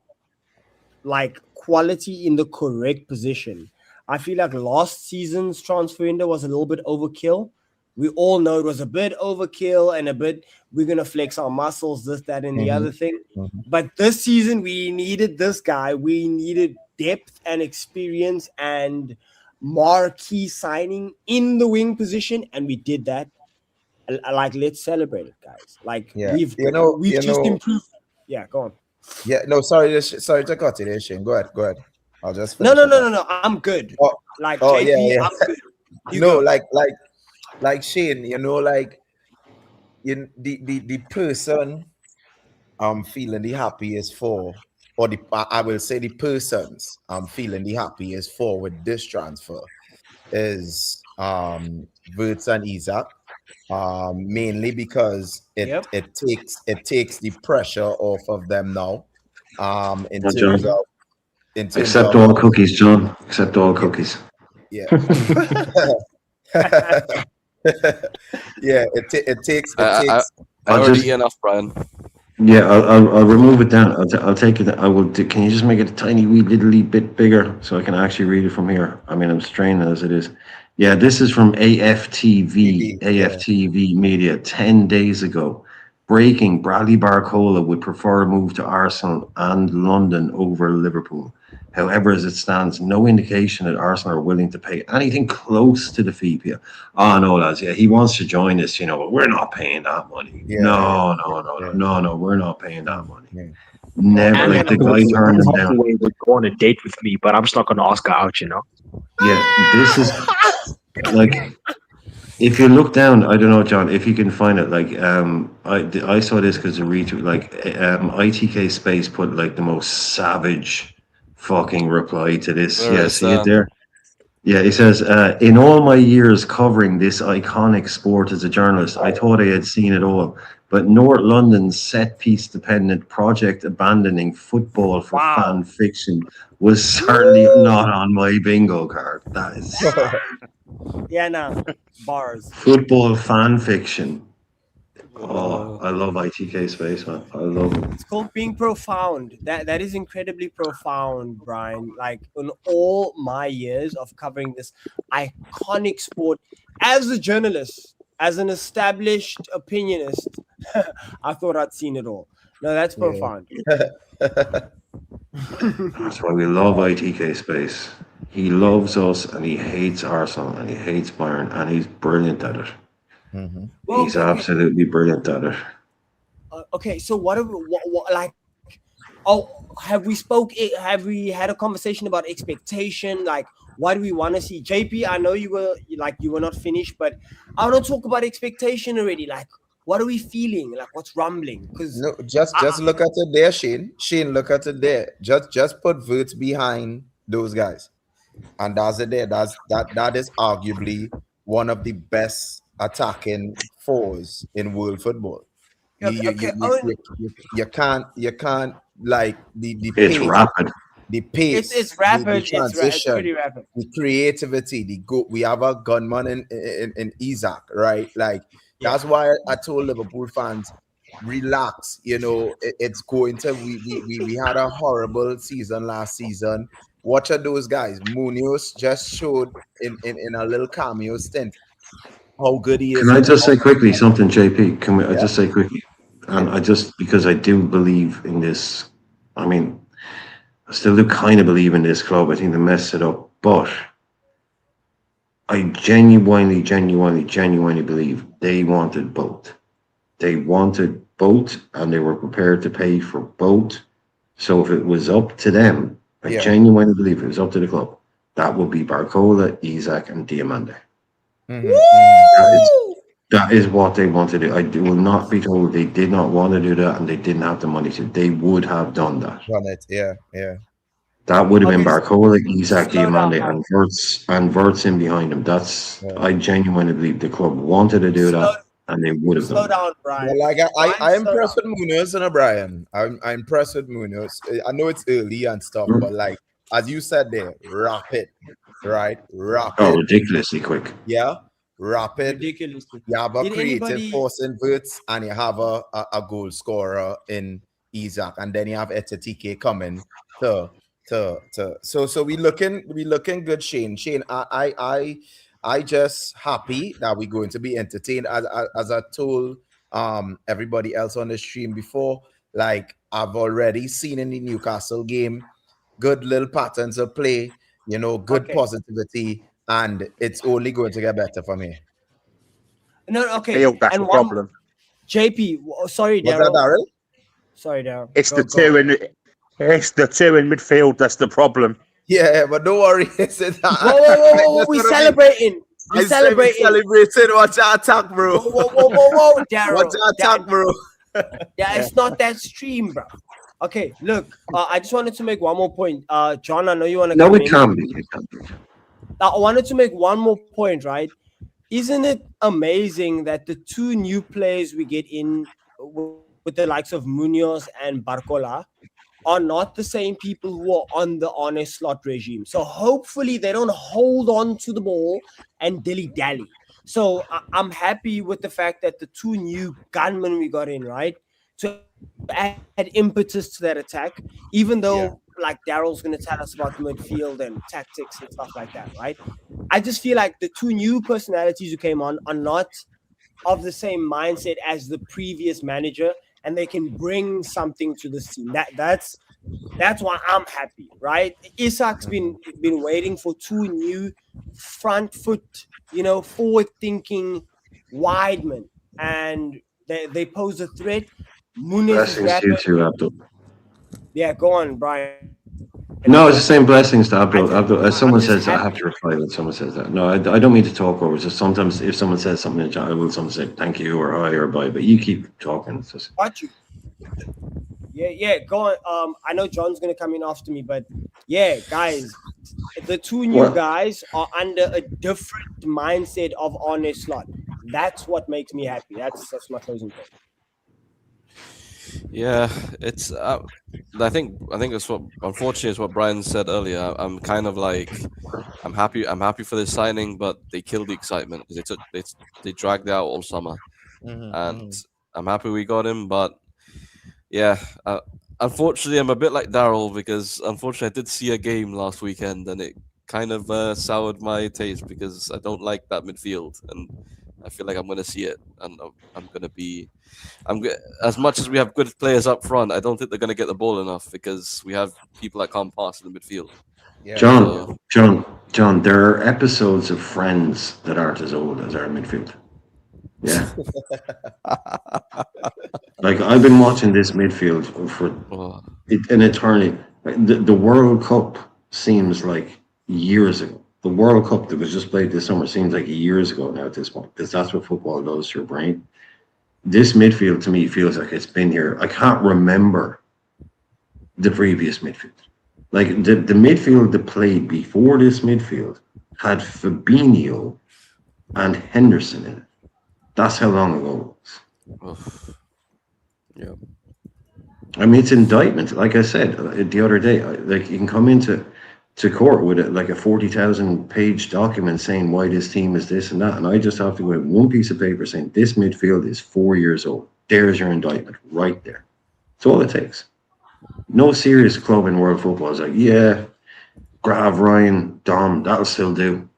S5: like quality in the correct position. I feel like last season's transfer window was a little bit overkill. We all know it was a bit overkill and a bit, we're going to flex our muscles, this, that, and the other thing. But this season, we needed this guy. We needed depth and experience and marquee signing in the wing position. And we did that. Like, let's celebrate it, guys. Like, we've just improved. Yeah, go on.
S6: Yeah, no, sorry to cut it, Shane. Go ahead. I'll just
S5: no. I'm good. JP, I'm good.
S6: No, like Shane, the person I'm feeling the happiest for, or I will say the persons I'm feeling the happiest for with this transfer is Wirtz and Isak. Mainly because it takes the pressure off of them now. In terms of
S1: Except all cookies, John. Except all cookies.
S6: Yeah. It takes.
S2: I already enough, Brian.
S1: Yeah, I'll remove it down. I'll take it. I will. Can you just make it a tiny wee little bit bigger so I can actually read it from here? I mean, I'm straining as it is. Yeah, this is from AFTV Media 10 days ago. Breaking: Bradley Barcola would prefer a move to Arsenal and London over Liverpool. However, as it stands, no indication that Arsenal are willing to pay anything close to the fee. Oh no, lads, yeah, he wants to join us, but we're not paying that money. No, we're not paying that money. Never. Like the guy turned him down.
S4: Would go on a date with me, but I'm just not going to ask her out,
S1: Yeah, this is like, if you look down, I don't know, John, if you can find it. Like, I saw this because the retweet, like, ITK Space put like the most savage fucking reply to this. See it there? Yeah, he says, in all my years covering this iconic sport as a journalist, I thought I had seen it all. But North London's set-piece dependent project abandoning football for fan fiction was certainly not on my bingo card. That is
S5: Yeah, no. Bars.
S1: football fan fiction. Oh, I love ITK Space, man. I love it.
S5: It's called being profound. That is incredibly profound, Brian. Like, in all my years of covering this iconic sport, as a journalist, as an established opinionist, I thought I'd seen it all. No, that's
S6: Yeah.
S5: profound.
S1: That's why we love ITK Space. He loves us and he hates Arsenal and he hates Bayern and he's brilliant at it.
S6: Mhm.
S5: Well,
S1: He's
S5: okay,
S1: absolutely brilliant at it.
S5: okay. So what like? Oh, have we had a conversation about expectation? Like, what do we want to see? JP, I know you were not finished, but I want to talk about expectation already. Like, what are we feeling? Like, what's rumbling? Because
S6: No, just look at it there, Shane. Shane, look at it there. Just put Verts behind those guys, and that's it there. That is arguably one of the best attacking fours in world football. You
S5: okay,
S6: you
S5: okay.
S6: you you, you, you, you can't like the
S1: It's
S6: pace,
S1: rapid.
S6: the
S5: It's
S6: pace,
S5: it's
S6: the
S5: rapid. It's
S6: transition,
S5: pretty rapid.
S6: the creativity, the go. We have a gunman in Isaac, right? Like
S5: Yeah.
S6: that's why I told Liverpool fans, relax. It's going to. We had a horrible season last season. Watch out those guys. Munoz just showed in a little cameo stint how good he
S1: Can
S6: is
S1: I
S6: in.
S1: just say quickly something, JP? Can I
S6: Yeah.
S1: just say quickly? And I just, because I do believe in this, I mean, I still do kind of believe in this club. I think they messed it up. But I genuinely believe they wanted both. They wanted both and they were prepared to pay for both. So if it was up to them, I
S6: Yeah.
S1: genuinely believe it was up to the club, that would be Barcola, Isaac, and Diamande.
S6: Mhm.
S1: That is what they want to do. Will not be told they did not want to do that and they didn't have the money to. They would have done that.
S6: Run it. Yeah.
S1: That would have been
S5: Okay,
S1: Barcola, Isaac,
S5: slow down.
S1: Diamande, and Verts in behind him.
S6: Yeah.
S1: I genuinely believe the club wanted to do
S5: Slow,
S1: that and they would have
S5: slow
S1: done that.
S5: down, Brian.
S6: Well, like
S5: Brian,
S6: I'm
S5: slow
S6: impressed
S5: down.
S6: with Munoz and O'Brien. I'm impressed with Munoz. I know it's early and stuff,
S1: Mm.
S6: but like as you said there, rapid, right?
S1: Oh,
S6: Rapid,
S1: ridiculously quick.
S6: yeah, rapid.
S5: Ridiculously.
S6: You have a
S5: Did
S6: creative
S5: anybody?
S6: force in Verts, and you have a goal scorer in Isaac, and then you have Etatike coming so we looking good, Shane. Shane, I just happy that we're going to be entertained as I told everybody else on the stream before. Like I've already seen in the Newcastle game, good little patterns of play, good
S5: Okay.
S6: positivity, and it's only going to get better from here.
S5: No, okay.
S3: Field, that's
S5: And
S3: the
S5: one,
S3: problem.
S5: JP. Sorry,
S6: What's that,
S5: Daryl.
S6: Daryl?
S5: Sorry, Daryl.
S3: It's
S5: Go,
S3: the
S5: go.
S3: two in. It's the two in midfield. That's the problem.
S6: Yeah, but don't worry.
S5: Whoa, we celebrating. We
S6: We
S5: celebrating.
S6: celebrating. Watch our attack, bro.
S5: Whoa,
S6: Watch
S5: Daryl.
S6: our attack, bro.
S5: Yeah, it's not that stream, bro. Okay, look. I just wanted to make one more point. John, I know you want to
S1: No,
S5: come
S1: it
S5: in.
S1: can be. It can be.
S5: I wanted to make one more point, right? Isn't it amazing that the two new players we get in with the likes of Munoz and Barcola are not the same people who are on the honest slot regime? So hopefully they don't hold on to the ball and dilly-dally. So I'm happy with the fact that the two new gunmen we got in, right, to add impetus to that attack, even though like Daryl's going to tell us about the midfield and tactics and stuff like that, right? I just feel like the two new personalities who came on are not of the same mindset as the previous manager, and they can bring something to this team. That's why I'm happy, right? Isak's been waiting for two new front foot, forward thinking wide men, and they pose a threat. Muniz is
S1: Blessings to you
S5: rapid.
S1: too, Abdul.
S5: Yeah, go on, Brian.
S1: No, it's the same blessings to Abdul.
S5: I-
S1: Abdul,
S5: I'm
S1: as someone
S5: just
S1: says, I have
S5: happy.
S1: to reply when someone says that. No, I don't mean to talk over. It's just sometimes if someone says something in chat, I will sometimes say thank you or hi or bye, but you keep talking. It's just,
S5: Got you. Yeah, go on. I know John's gonna come in after me, but yeah, guys, the two new
S1: Well-
S5: guys are under a different mindset of honest slot. That's what makes me happy. That's my closing point.
S2: Yeah, it's. I think that's what. Unfortunately, is what Brian said earlier. I'm kind of like, I'm happy. I'm happy for this signing, but they killed the excitement because they dragged it out all summer, and I'm happy we got him. But yeah, unfortunately, I'm a bit like Daryl because unfortunately I did see a game last weekend and it kind of soured my taste because I don't like that midfield and I feel like I'm going to see it, and I'm going to be. As much as we have good players up front, I don't think they're going to get the ball enough because we have people that can't pass in the midfield.
S6: Yeah.
S1: John, there are episodes of Friends that aren't as old as our midfield. Yeah. Like, I've been watching this midfield for an eternity. The World Cup seems like years ago. The World Cup that was just played this summer seems like years ago now at this point, because that's what football does to your brain. This midfield to me feels like it's been here. I can't remember the previous midfield. Like the midfield that played before this midfield had Fabinho and Henderson in it. That's how long ago it was.
S2: Yeah.
S1: I mean, it's indictment. Like I said the other day, like you can come into court with like a 40,000 page document saying why this team is this and that, and I just have to go with one piece of paper saying this midfield is 4 years old. There's your indictment right there. That's all it takes. No serious club in world football is like, yeah, Grav, Ryan, Dom, that'll still do.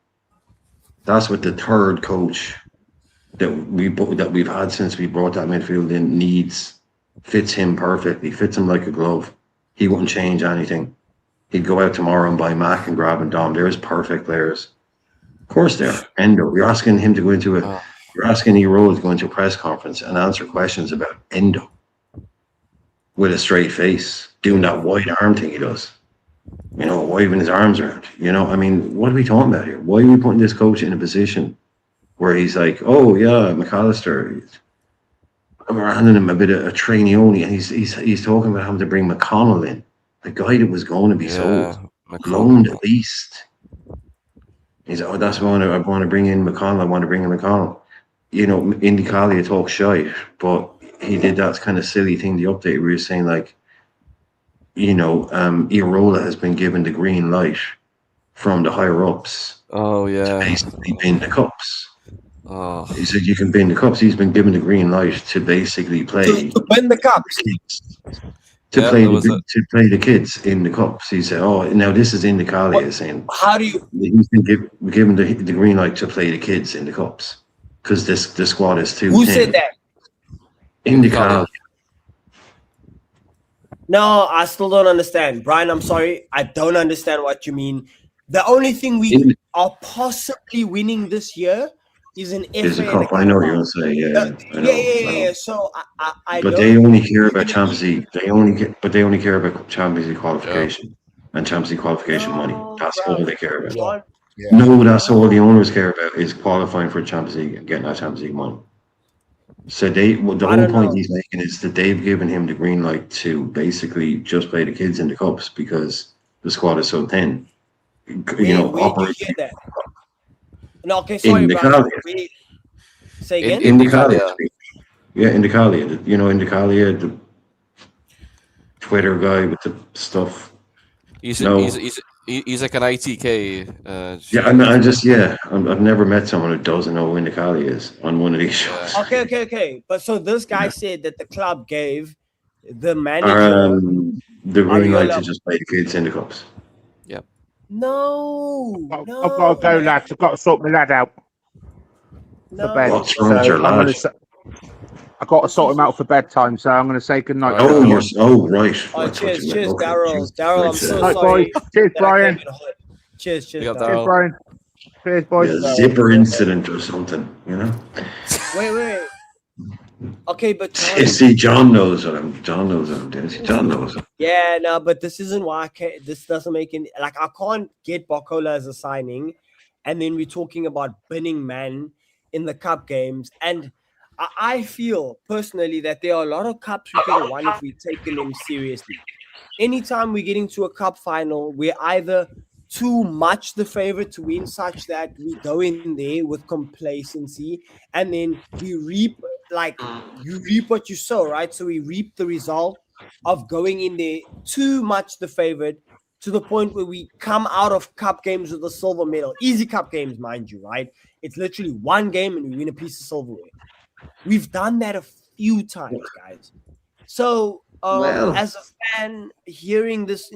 S1: That's what the third coach that we've had since we brought that midfield in needs. Fits him perfectly, fits him like a glove. He wouldn't change anything. He'd go out tomorrow and buy Mac and Grab and Dom. There's perfect players. Of course they are. Endo. You're asking him to go into you're asking Erola to go into a press conference and answer questions about Endo with a straight face, doing that wide arm thing he does. You know, waving his arms around. You know, I mean, what are we talking about here? Why are we putting this coach in a position where he's like, oh yeah, McAllister, we're handing him a bit of a trainee only, and he's talking about having to bring McConnell in, the guy that was going to be sold, loaned at least. He's that's why I want to bring in McConnell. I want to bring in McConnell. You know, Indy Kalia talks shy, but he did that kind of silly thing. The update where he was saying like, you know, Irola has been given the green light from the higher ups.
S2: Oh yeah.
S1: To basically bin the cups.
S2: Oh.
S1: He said you can bin the cups. He's been given the green light to basically play
S5: to bin the cups.
S1: To play the kids in the cups. He said, "Oh, now this is Indy Kalia saying
S5: how do you?"
S1: He's been given the green light to play the kids in the cups because the squad is too.
S5: Who said that?
S1: Indy Kalia.
S5: No, I still don't understand, Brian. I'm sorry, I don't understand what you mean. The only thing we are possibly winning this year is an FA
S1: Cup. I know what you're going to say. Yeah.
S5: So I
S1: but they only care about Champions League. They only care about Champions League qualification and Champions League qualification money. That's all they care about.
S6: Yeah.
S1: No, that's all the owners care about is qualifying for Champions League and getting that Champions League money. So the whole point he's making is that they've given him the green light to basically just play the kids in the cups because the squad is so thin.
S5: Where you hear that? No, okay, sorry, Brian. Say again?
S1: Indy Kalia. Yeah, Indy Kalia. You know, Indy Kalia, the Twitter guy with the stuff.
S2: He's like an ITK.
S1: I've never met someone who doesn't know who Indy Kalia is on one of these shows.
S5: Okay. But so this guy said that the club gave the manager
S1: the green light to just play the kids in the cups.
S2: Yep.
S3: I've got to go, lads. I've got to sort my lad out for bed.
S1: What's wrong with your lad?
S3: I've got to sort him out for bedtime, so I'm going to say good night.
S1: Right.
S5: Oh, cheers, Daryl. Daryl, I'm so sorry.
S3: Boys. Cheers, Brian.
S5: Cheers,
S3: Cheers, Brian. Cheers, boys.
S1: Yeah, zipper incident or something, you know?
S5: Wait. Okay, but
S1: John knows what I'm doing. John knows it.
S5: Yeah, no, but this isn't why this doesn't make any I can't get Barcola as a signing, and then we're talking about binning man in the cup games. And I feel personally that there are a lot of cups we could have won if we'd taken them seriously. Anytime we get into a cup final, we're either too much the favorite to win, such that we go in there with complacency, and then we reap you reap what you sow, right? So we reap the result of going in there too much the favorite to the point where we come out of cup games with a silver medal. Easy cup games, mind you, right? It's literally one game and we win a piece of silverware. We've done that a few times, guys. So as a fan, hearing this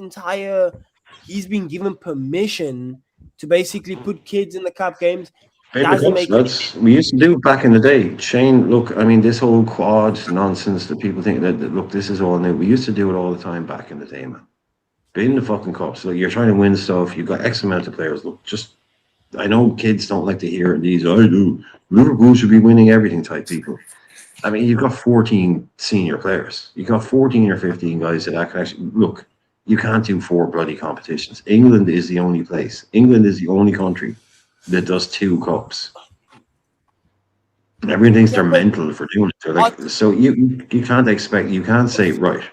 S5: he's been given permission to basically put kids in the cup games.
S1: Paper
S5: Doesn't
S1: cups,
S5: make
S1: we used to do it back in the day. Shane, look, I mean, this whole quad nonsense that people think that look, this is all new. We used to do it all the time back in the day, man. Bin the fucking cups. Like, you're trying to win stuff. You've got X amount of players. Look, just, I know kids don't like to hear these, I do. Liverpool should be winning everything type people. I mean, you've got 14 senior players. You've got 14 or 15 guys that can actually, look, you can't do 4 bloody competitions. England is the only place. England is the only country that does 2 cups. Everyone thinks they're mental for doing it. They're like, so you can't expect, you can't say, right,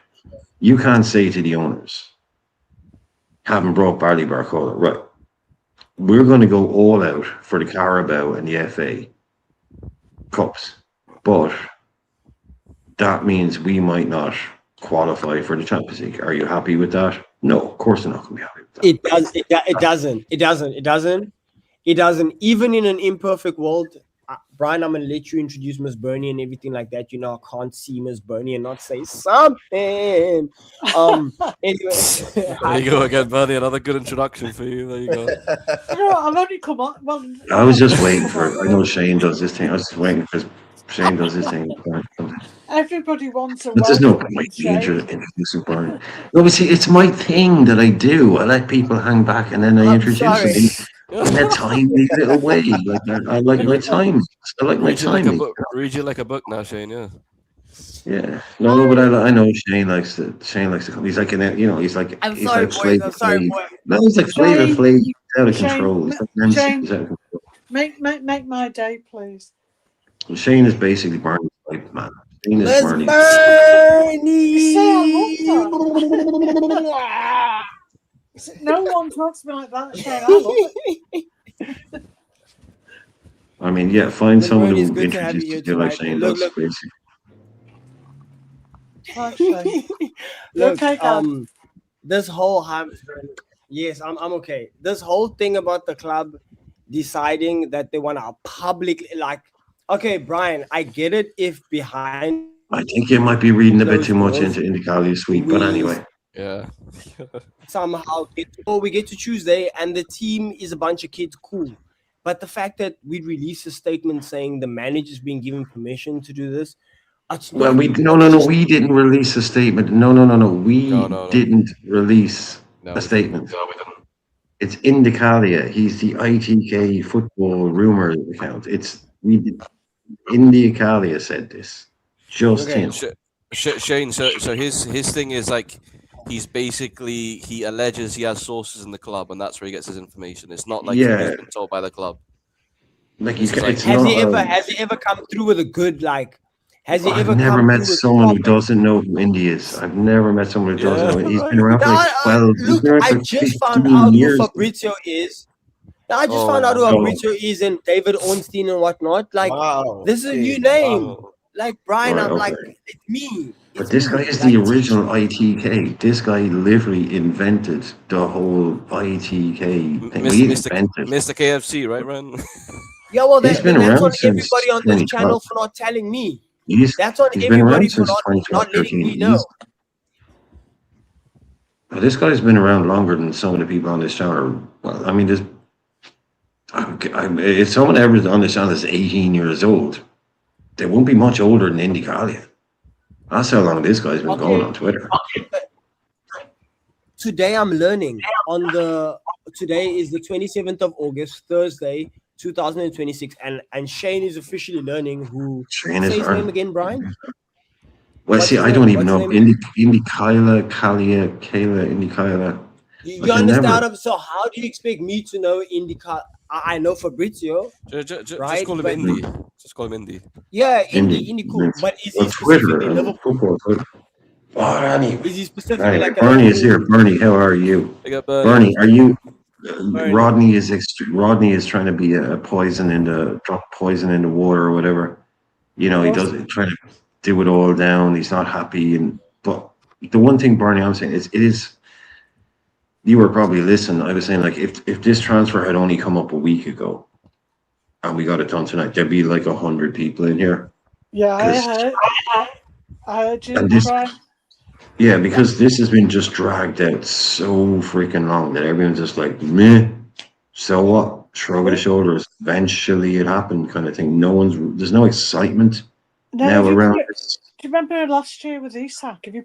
S1: you can't say to the owners, having brought Barley Barcola, right, we're going to go all out for the Carabao and the FA Cups, but that means we might not qualify for the Champions League. Are you happy with that? No, of course they're not going to be happy with that.
S5: It doesn't. Even in an imperfect world, Brian, I'm going to let you introduce Miss Bernie and everything like that. You know, I can't see Miss Bernie and not say something. Anyway.
S2: There you go again, Bernie. Another good introduction for you. There you go.
S7: I've only come on. Well,
S1: I was just waiting for, I know Shane does this thing. I was just waiting for Shane does this thing.
S7: everybody wants a
S1: There's no
S7: welcome
S1: point
S7: Shane.
S1: introducing Brian. No, but see, it's my thing that I do. I let people hang back and then I introduce them. And that time these little way. Like I like my time. I like my time.
S2: Read you like a book now, Shane. Yeah.
S1: Yeah. No, but I know Shane likes to come. He's like he's like
S5: I'm
S1: he's
S5: sorry,
S1: like
S5: boys.
S1: Flavor
S5: I'm sorry,
S1: Flav.
S5: boy.
S1: No, he's like Flavor
S7: Shane,
S1: Flav. He's out of
S7: Shane,
S1: control. He's like MC.
S7: Shane,
S1: He's out of control.
S7: Make my day, please.
S1: Shane is basically Barney's type, man. Shane is
S5: Miss
S1: Barney's.
S5: Bernie.
S7: No one talks to me like that, Shane. I love it.
S1: I mean, yeah, find someone
S5: Bernie, it's
S1: who
S5: good to have you
S1: introduces you
S5: here
S1: like
S5: tonight.
S1: Shane
S5: Look,
S1: does. Basically.
S7: Right, Shane.
S5: Look,
S7: Okay, Dad.
S5: this whole yes, I'm okay. This whole thing about the club deciding that they want to publicly, like, okay, Brian, I get it if behind
S1: I think you might be reading a bit too much
S5: Those
S1: into Cali Suite, but anyway.
S2: Yeah.
S5: somehow we get to Tuesday and the team is a bunch of kids, cool. But the fact that we release a statement saying the manager's been given permission to do this,
S1: Well, we didn't release a statement. No. We didn't release a statement.
S2: No, we didn't.
S1: It's Indicalia. He's the ITK football rumor account. Indicalia said this. Just him.
S2: Shane, so his thing is like he alleges he has sources in the club and that's where he gets his information. It's not like he's been told by the club.
S1: Like
S5: has he ever come through with a good has he ever
S1: I've never met someone who doesn't know who Indy is. I've never met someone who doesn't know. He's been around for like 12
S5: look, I just found out who Fabrizio is. I just found out who Fabrizio is and David Ornstein and whatnot. Like, this is a new name. Wow. Like, Brian, I'm like, it's me.
S1: But this guy is the original ITK. This guy literally invented the whole ITK thing.
S2: Mr. KFC, right, Ren?
S5: Yeah, well, that's on everybody on this channel for not telling me. That's on everybody for not letting me know.
S1: Well, this guy's been around longer than some of the people on this channel. Well, I mean, if someone ever on this channel is 18 years old, they won't be much older than Indicalia. That's how long this guy's been going on Twitter.
S5: Today I'm learning today is the 27th of August, Thursday, 2026, and Shane is officially learning who.
S1: Shane
S5: say his name again, Brian?
S1: Well, see, I don't even know. Indicalia, Indicalia.
S5: You understand? So how do you expect me to know Indicalia? I know Fabrizio,
S2: right? Just call him Indy. Just call him Indy.
S5: Yeah, Indy, cool. But is he specifically Liverpool? Is he specifically like
S1: Bernie is here. Bernie, how are you? Bernie, are you? Rodney is trying to be a poison in the drop poison in the water or whatever. You know, he does trying to do it all down. He's not happy, but the one thing, Bernie, I'm saying it is. You were probably listening. I was saying, like, if this transfer had only come up a week ago, and we got it done tonight, there'd be like 100 people in here.
S7: Yeah, I heard you.
S1: Yeah, because this has been just dragged out so freaking long that everyone's just like, meh. So what? shrug of the shoulders. Eventually, it happened, kind of thing. There's no excitement now around this.
S7: Do you remember last year with Isak? If you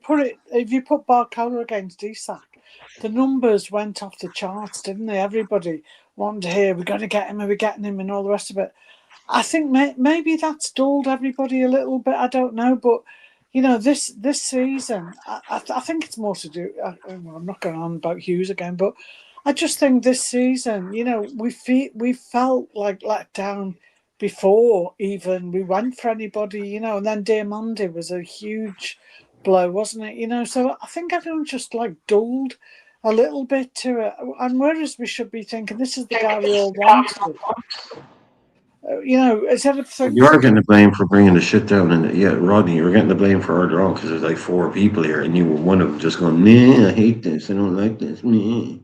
S7: put Barcola against Isak, the numbers went off the charts, didn't they? Everybody wanted to hear, we're going to get him, are we getting him, and all the rest of it. I think maybe that's dulled everybody a little bit. I don't know, but this season, I think it's more to do. I'm not going on about Hughes again, but I just think this season, we felt like let down before even we went for anybody, and then Diamandi was a huge blow, wasn't it? So I think everyone just like dulled a little bit to it, and whereas we should be thinking this is the guy we all wanted. Instead of
S1: You are getting the blame for bringing the shit down, and Rodney, you were getting the blame for our draw because there's like 4 people here, and you were one of them just going, "Nah, I hate this. I don't like this." Nah.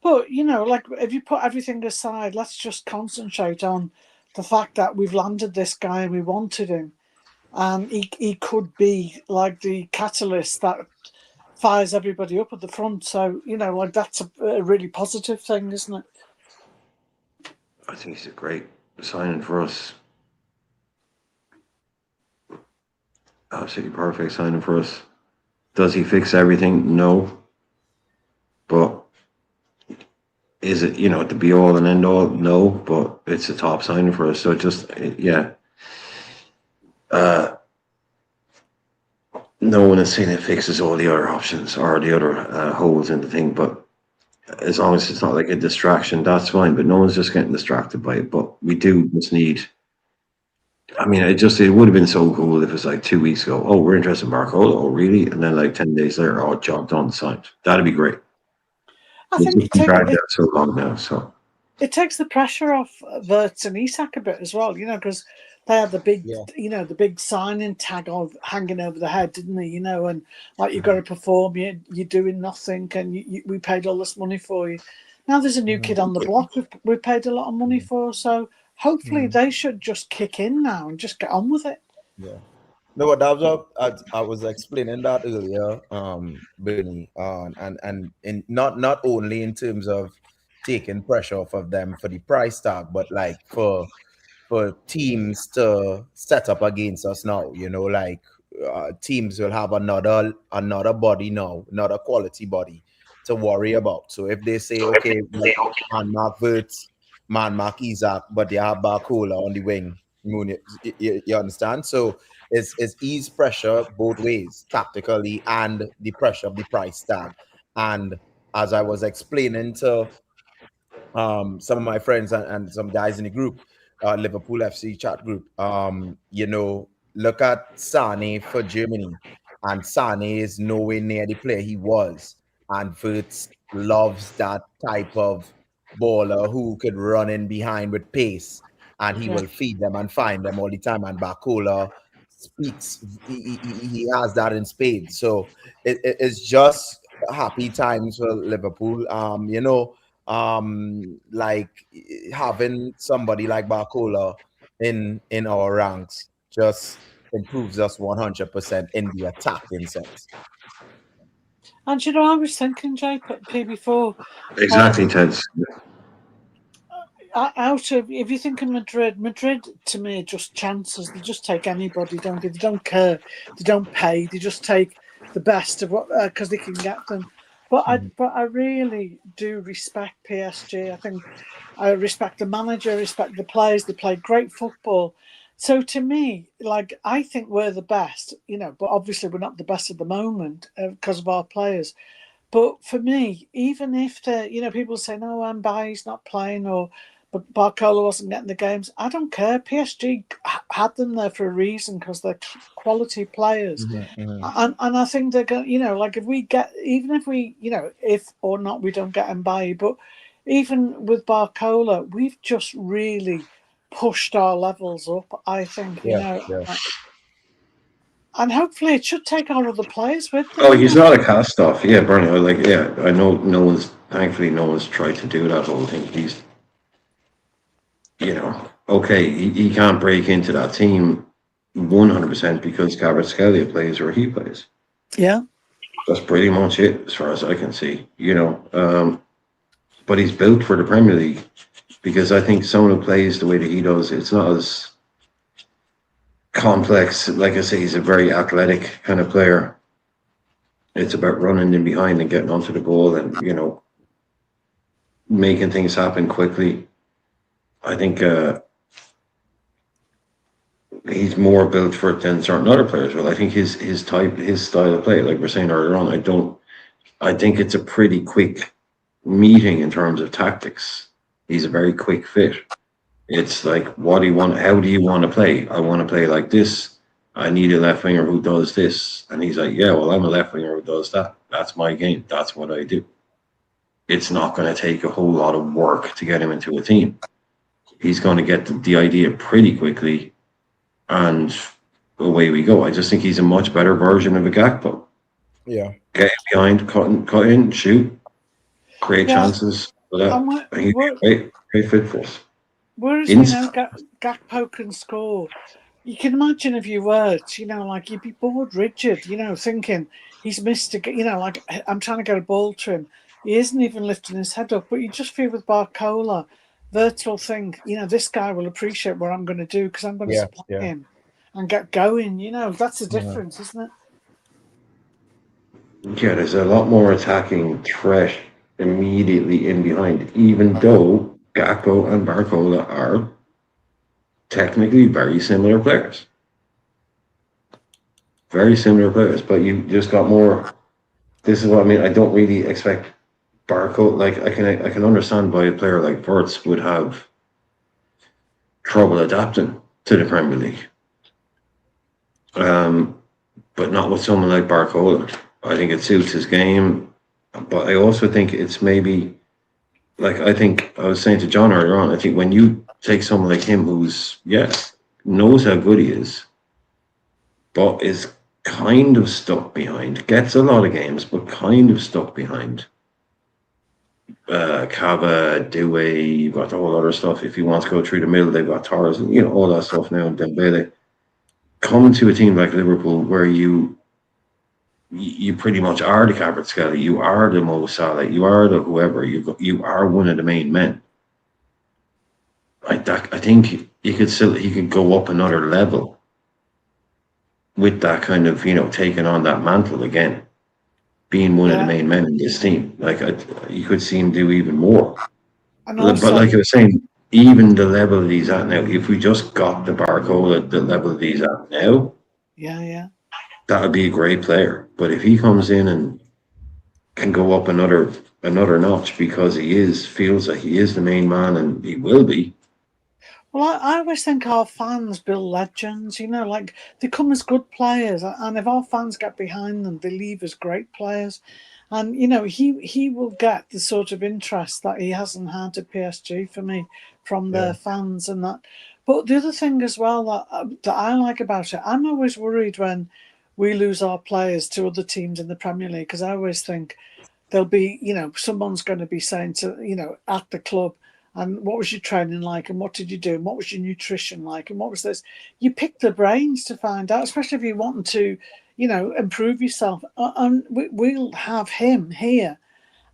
S7: But like if you put everything aside, let's just concentrate on the fact that we've landed this guy and we wanted him, and he could be like the catalyst that fires everybody up at the front. So like that's a really positive thing, isn't it?
S1: I think he's a great signing for us. Absolutely perfect signing for us. Does he fix everything? No. But is it, the be all and end all? No. But it's a top signing for us. So no one is saying it fixes all the other options or the other holes in the thing. But as long as it's not like a distraction, that's fine. But no one's just getting distracted by it. But we do just need. I mean, it would have been so cool if it was like 2 weeks ago. Oh, we're interested in Barcola. Oh, really? And then like 10 days later, oh, job done, signed. That'd be great.
S7: I think
S1: it's been dragged out so long now. So
S7: it takes the pressure off Wirtz and Isak a bit as well, because they had the big, the big signing tag of hanging over the head, didn't they? And like you've got to perform, you're doing nothing, and we paid all this money for you. Now there's a new kid on the block we paid a lot of money for, so hopefully they should just kick in now and just get on with it.
S6: Yeah. No, but that was I was explaining that earlier, Bernie, and in not only in terms of taking pressure off of them for the price tag, but like for teams to set up against us now, like teams will have another body now, another quality body to worry about. So if they say, okay, man mark Wirtz, man mark Isak, but they have Barcola on the wing, you understand? So it's ease pressure both ways, tactically and the pressure of the price tag. And as I was explaining to some of my friends and some guys in the group, Liverpool FC chat group, look at Sane for Germany, and Sane is nowhere near the player he was, and Wirtz loves that type of baller who could run in behind with pace, and he will feed them and find them all the time. And Barcola speaks, he has that in spades. So it's just happy times for Liverpool. Like having somebody like Barcola in our ranks just improves us 100% in the attacking sense.
S7: And I was thinking, JP, before
S1: exactly, Ted.
S7: Out of, if you think of Madrid to me are just chances. They just take anybody, don't they? They don't care, they don't pay, they just take the best of what because they can get them. But I really do respect PSG. I think I respect the manager, I respect the players. They play great football. So to me, like I think we're the best, but obviously we're not the best at the moment because of our players. But for me, even if people say no, Mbaye's not playing but Barcola wasn't getting the games, I don't care. PSG had them there for a reason because they're quality players. And I think they're going, like if we, if or not we don't get Mbaye, but even with Barcola, we've just really pushed our levels up, I think, and hopefully it should take our other players with them.
S1: Oh, he's not a cast off. Yeah, Bernie, I know thankfully no one's tried to do that whole thing. He's, okay, he can't break into that team 100% because Kvaratskhelia plays where he plays.
S7: Yeah.
S1: That's pretty much it, as far as I can see. But he's built for the Premier League because I think someone who plays the way that he does, it's not as complex. Like I say, he's a very athletic kind of player. It's about running in behind and getting onto the ball and, making things happen quickly. I think he's more built for it than certain other players. Well, I think his style of play, like we're saying earlier on, I think it's a pretty quick meeting in terms of tactics. He's a very quick fit. It's like, what do you want? How do you want to play? I want to play like this. I need a left winger who does this. And he's like, yeah, well, I'm a left winger who does that. That's my game. That's what I do. It's not going to take a whole lot of work to get him into a team. He's going to get the idea pretty quickly, and away we go. I just think he's a much better version of a Gakpo.
S6: Yeah.
S1: Get behind, cut in, shoot, create chances. He's great fit for us.
S7: Whereas, Gakpo can score. You can imagine if you were, like you'd be bored rigid, thinking he's missed like I'm trying to get a ball to him. He isn't even lifting his head up, but you just feel with Barcola, Virtual think, this guy will appreciate what I'm going to do because I'm going to supply him and get going. That's the difference, isn't it?
S1: Yeah, there's a lot more attacking threat immediately in behind, even though Gakpo and Barcola are technically very similar players. Very similar players, but you just got more. This is what I mean. I don't really expect Barcola. Like I can understand why a player like Wirtz would have trouble adapting to the Premier League. But not with someone like Barcola. I think it suits his game, but I also think it's maybe, like I think I was saying to John earlier on, I think when you take someone like him who's, knows how good he is, but is kind of stuck behind, gets a lot of games, but kind of stuck behind. Cava, Due, you've got the whole other stuff. If you want to go through the middle, they've got Torres, and all that stuff now, and Dembele. Coming to a team like Liverpool where you pretty much are the Kvaratskhelia, you are the Mo Salah, you are the whoever, you are one of the main men. I think he could go up another level with that kind of, taking on that mantle again, being one of the main men in this team. Like you could see him do even more. But like I was saying, even the level that he's at now, if we just got the Barcola, the level that he's at now, that would be a great player. But if he comes in and can go up another notch because feels like he is the main man, and he will be.
S7: Well, I always think our fans build legends, like they come as good players, and if our fans get behind them, they leave as great players. And, he will get the sort of interest that he hasn't had at PSG for me from their fans and that. But the other thing as well that I like about it, I'm always worried when we lose our players to other teams in the Premier League, because I always think there'll be, someone's going to be saying to, at the club, and what was your training like, and what did you do, and what was your nutrition like, and what was this? You pick the brains to find out, especially if you want to, improve yourself. And we'll have him here.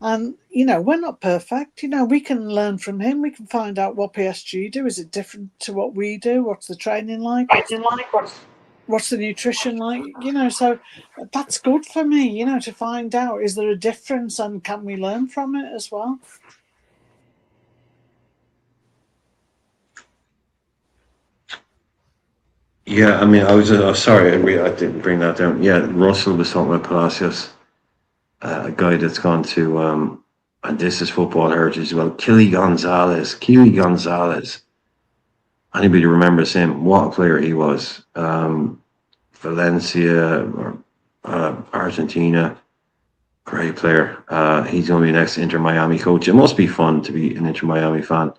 S7: And, we're not perfect. We can learn from him. We can find out what PSG do. Is it different to what we do? What's the training like? What's the nutrition like? So that's good for me, to find out, is there a difference and can we learn from it as well?
S1: Yeah, I mean, I was sorry, I didn't bring that down. Yeah, Russell was talking about Palacios, a guy that's gone to, and this is football heritage as well, Kili Gonzalez. Anybody remembers him? What a player he was. Valencia, or Argentina, great player. He's going to be the next Inter Miami coach. It must be fun to be an Inter Miami fan,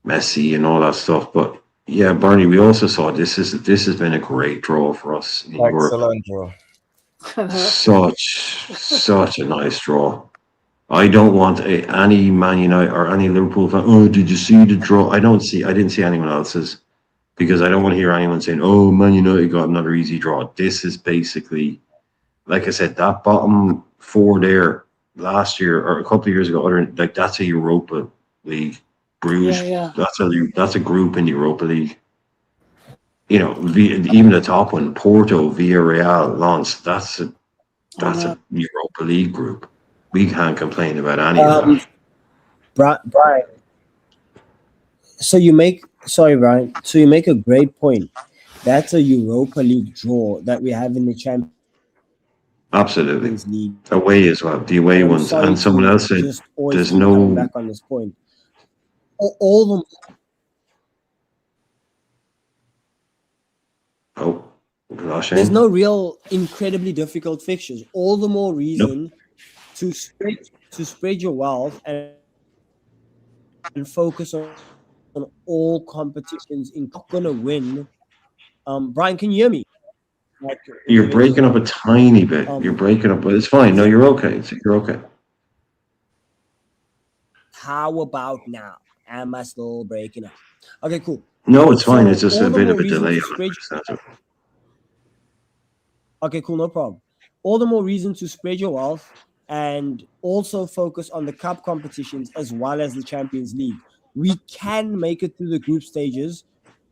S1: Messi and all that stuff, but yeah, Bernie, we also saw this has been a great draw for us in Europe.
S6: Excellent draw.
S1: Such a nice draw. I don't want any Man United or any Liverpool fan. Oh, did you see the draw? I didn't see anyone else's, because I don't want to hear anyone saying, "Oh, Man United got another easy draw." This is basically like I said, that bottom four there last year or a couple of years ago, like that's a Europa League. Bruges,
S7: Yeah.
S1: that's a group in the Europa League. You know, even the top one, Porto, Villarreal, Lens, that's a Europa League group. We can't complain about any of that.
S5: Brian. Brian. So you make a great point. That's a Europa League draw that we have in the Champions
S1: Absolutely.
S5: League.
S1: Away as well, the away ones. And someone else said there's no
S5: back on this point. All them.
S1: Oh, gosh,
S5: there's no real incredibly difficult fixtures. All the more reason to spread your wealth and focus on all competitions. In not gonna win. Brian, can you hear me?
S1: You're breaking up a tiny bit. You're breaking up, but it's fine. No, you're okay. You're okay.
S5: How about now? Am I still breaking up? Okay, cool.
S1: No, it's fine. It's just a bit of a delay.
S5: Okay, cool. No problem. All the more reason to spread your wealth and also focus on the cup competitions as well as the Champions League. We can make it through the group stages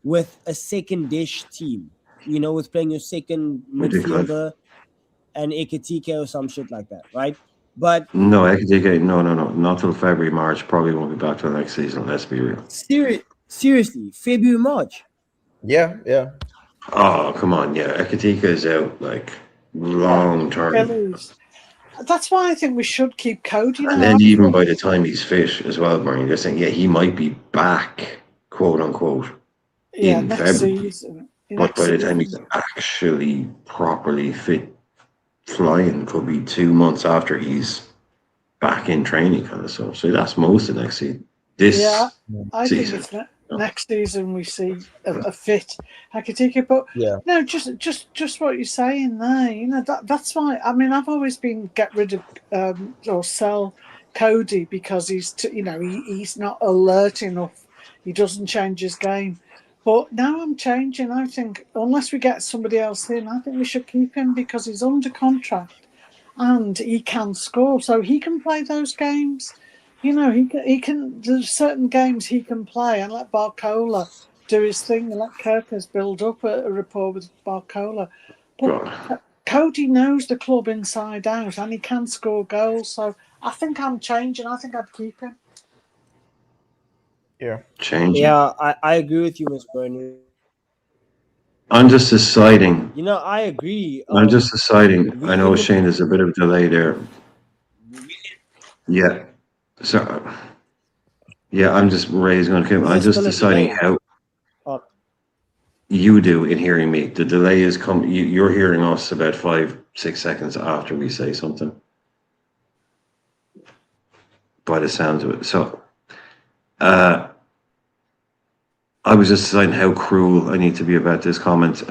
S5: with a second-dish team. You know, with playing your second midfielder and Ekitike or some shit like that, right? But
S1: no, Ekitike, no, not till February, March. Probably won't be back till next season. Let's be real.
S5: Seriously, February, March.
S6: Yeah.
S1: Oh, come on, yeah. Ekitike is out like long term.
S7: That's why I think we should keep Cody.
S1: And then even by the time he's fit as well, Brian, you're saying, he might be back, quote unquote, in February.
S7: Season.
S1: But by the time he's actually properly fit, flying could be 2 months after he's back in training kind of stuff. So that's most of next season.
S7: I think it's next season we see a fit Ekitike. But no, just what you're saying there. You know that's why. I mean, I've always been get rid of or sell Cody because he's he's not alert enough. He doesn't change his game. But now I'm changing. I think unless we get somebody else in, I think we should keep him because he's under contract and he can score. So he can play those games. You know, he can. There's certain games he can play and let Barcola do his thing and let Kirkers build up a rapport with Barcola. But Cody knows the club inside out and he can score goals. So I think I'm changing. I think I'd keep him.
S6: Yeah.
S1: Changing.
S5: Yeah, I agree with you, Ms. Bernie.
S1: I'm just deciding.
S5: You know, I agree.
S1: I'm just deciding. I know, Shane, there's a bit of a delay there. Yeah. So, I'm just raising on him. I'm just deciding how you do in hearing me. The delay is you're hearing us about 5-6 seconds after we say something. By the sounds of it. So, I was just deciding how cruel I need to be about this comment.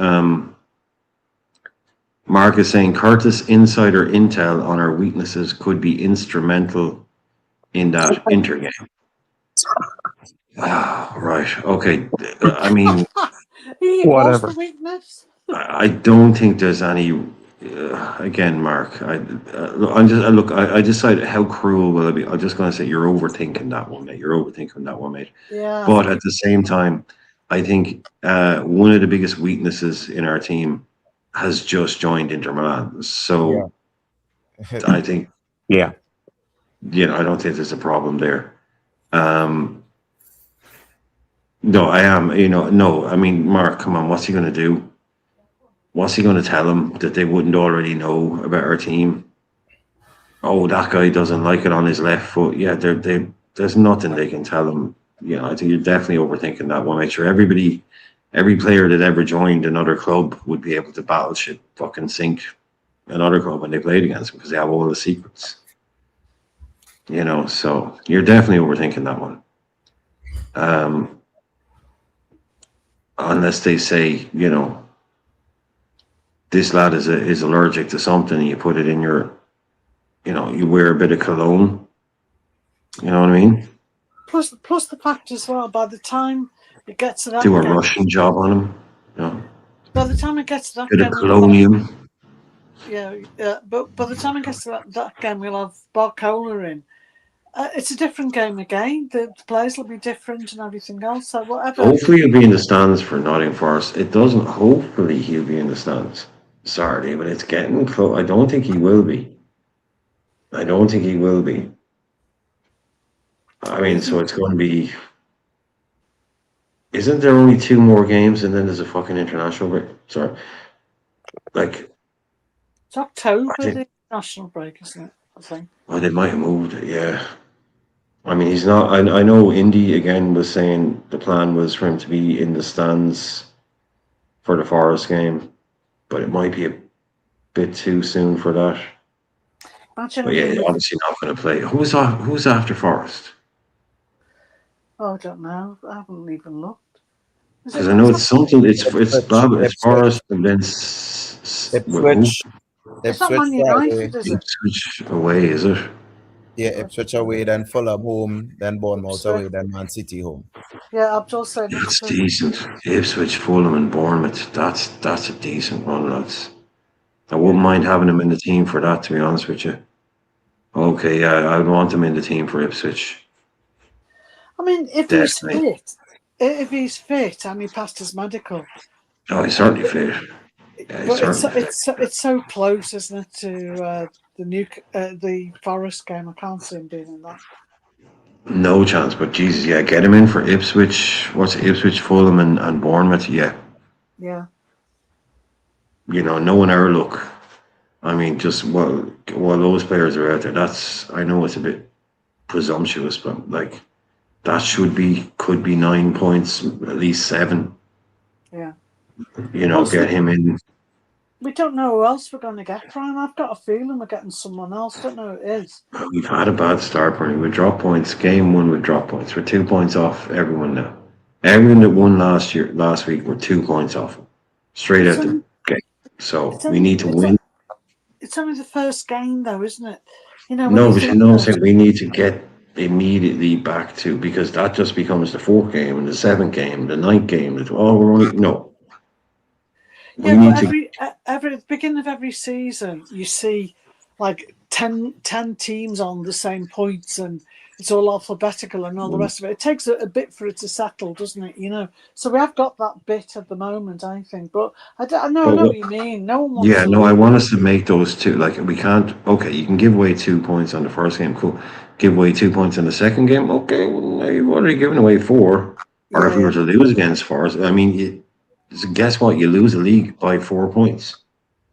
S1: Mark is saying Curtis insider intel on our weaknesses could be instrumental in that Inter game. Right. Okay. I mean,
S7: whatever.
S1: I don't think there's any. Again, Mark, I decided how cruel will it be. I'm just going to say you're overthinking that one, mate.
S7: Yeah.
S1: But at the same time, I think one of the biggest weaknesses in our team has just joined Inter Milan. So I think, I don't think there's a problem there. No, I am. No. I mean, Mark, come on. What's he going to do? What's he going to tell them that they wouldn't already know about our team? Oh, that guy doesn't like it on his left foot. Yeah, there's nothing they can tell him. I think you're definitely overthinking that one. Make sure every player that ever joined another club would be able to battleship fucking sink another club when they played against them because they have all the secrets. So you're definitely overthinking that one. Unless they say, this lad is allergic to something, and you put it in your, you wear a bit of cologne. You know what I mean?
S7: Plus the fact as well, by the time it gets to that,
S1: do a Russian job on him.
S7: By the time it gets to that,
S1: bit of colonium.
S7: But by the time it gets to that game, we'll have Barcola in. It's a different game again. The players will be different and everything else. So whatever.
S1: Hopefully he'll be in the stands for Nottingham Forest. It doesn't. Hopefully he'll be in the stands Saturday, but it's getting close. I don't think he will be. I don't think he will be. I mean, so it's going to be. Isn't there only 2 more games and then there's a fucking international break? Sorry. Like,
S7: It's October, the national break, isn't it? I think.
S1: well, they might have moved it, yeah. I mean, he's not. I know Indy again was saying the plan was for him to be in the stands for the Forest game, but it might be a bit too soon for that.
S7: Imagine
S1: But yeah, he's obviously not going to play. Who's after Forest?
S7: Oh, I don't know. I haven't even looked.
S1: Because I know it's something. It's Forest and then
S6: Ipswich.
S7: It's not
S6: Ipswich
S7: Man United,
S6: Friday.
S7: is it?
S1: Ipswich away, is it?
S6: Yeah, Ipswich away, then Fulham home, then Bournemouth
S7: Ipswich.
S6: away, then Man City home.
S7: Yeah, Abdul said
S1: That's
S7: Ipswich.
S1: decent. Ipswich, Fulham, and Bournemouth. That's a decent one, lads. I wouldn't mind having him in the team for that, to be honest with you. Okay, yeah, I want him in the team for Ipswich.
S7: I mean, if
S1: Definitely.
S7: he's fit and he passed his medical.
S1: Oh, he's certainly fit. Yeah,
S7: But
S1: certainly
S7: it's so close, isn't it, to the Forest game? I can't see him being in that.
S1: no chance. But Jesus, yeah, get him in for Ipswich. What's it, Ipswich, Fulham, and Bournemouth? Yeah.
S7: Yeah.
S1: You know, no one ever look. I mean, just while those players are out there, I know it's a bit presumptuous, but like that could be 9 points, at least 7.
S7: Yeah.
S1: You know,
S7: Also,
S1: get him in.
S7: we don't know who else we're going to get, Brian. I've got a feeling we're getting someone else. Don't know who it is.
S1: We've had a bad start, Bernie. We drop points. Game 1 with drop points. We're 2 points off everyone now. Everyone that won last week, we're 2 points off. Straight out the game. So we need to win.
S7: It's only the first game, though, isn't it? You know.
S1: No, but you know what I'm saying? We need to get immediately back to, because that just becomes the 4th game and the 7th game, the 9th game. We're only no.
S7: Yeah, but at the beginning of every season, you see like 10 teams on the same points, and it's all alphabetical and all the rest of it. It takes a bit for it to settle, doesn't it? You know, so we have got that bit at the moment, I think. But I know what you mean. No one wants.
S1: Yeah, no, I want us to make those 2. Like, we can't. Okay, you can give away 2 points on the first game. Cool. Give away 2 points in the second game. Okay, well, you've already given away 4. Or if we were to lose against Forest, I mean, guess what? You lose the league by 4 points.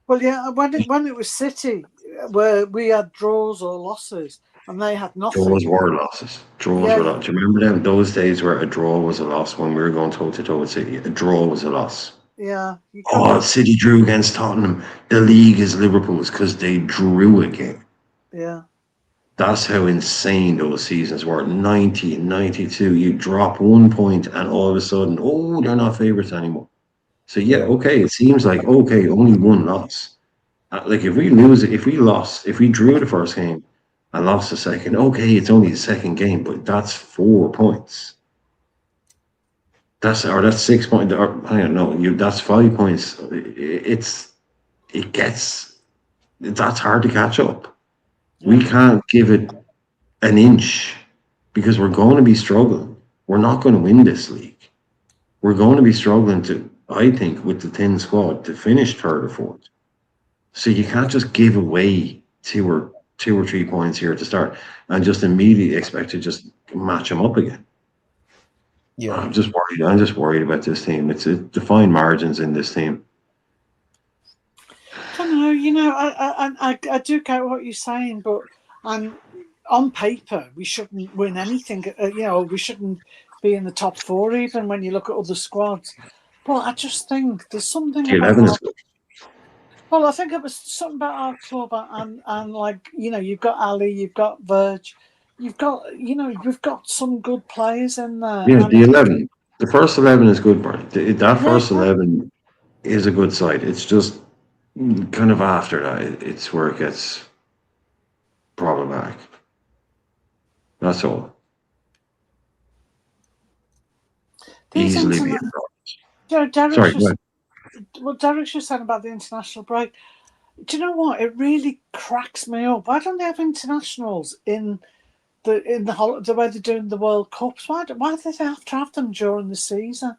S7: Well, yeah, when it was City, where we had draws or losses, and they had nothing.
S1: Draws were losses. Draws were losses. Do you remember them? Those days where a draw was a loss when we were going toe to toe with City. A draw was a loss.
S7: Yeah.
S1: City drew against Tottenham. The league is Liverpool's because they drew a game.
S7: Yeah.
S1: That's how insane those seasons were. 90 and 92, you drop 1 point and all of a sudden, they're not favourites anymore. So yeah, okay, it seems like, okay, only 1 loss. Like if we drew the first game and lost the second, okay, it's only the second game, but that's 4 points. That's 6 points. Or, I don't know. That's 5 points. That's hard to catch up. We can't give it an inch because we're going to be struggling. We're not going to win this league. We're going to be struggling to, I think, with the thin squad to finish 3rd or 4th. So you can't just give away 2 or 3 points here to start and just immediately expect to just match them up again. Yeah, I'm just worried about this team. It's defined margins in this team.
S7: I don't know. You know, I do get what you're saying, but on paper we shouldn't win anything. You know, we shouldn't be in the top 4 even when you look at other squads. But I just think there's something well, I think it was something about our club and like, you know, you've got Ali, you've got Verge, you've got some good players in there.
S1: Yeah, the 11. The first 11 is good, Brian. That first 11 is a good side. It's just kind of after that, it's where it gets problematic. That's all. Easily be a problem.
S7: Derek's just saying about the international break. Do you know what? It really cracks me up. Why don't they have internationals in the way they're doing the World Cups? Why do they have to have them during the season?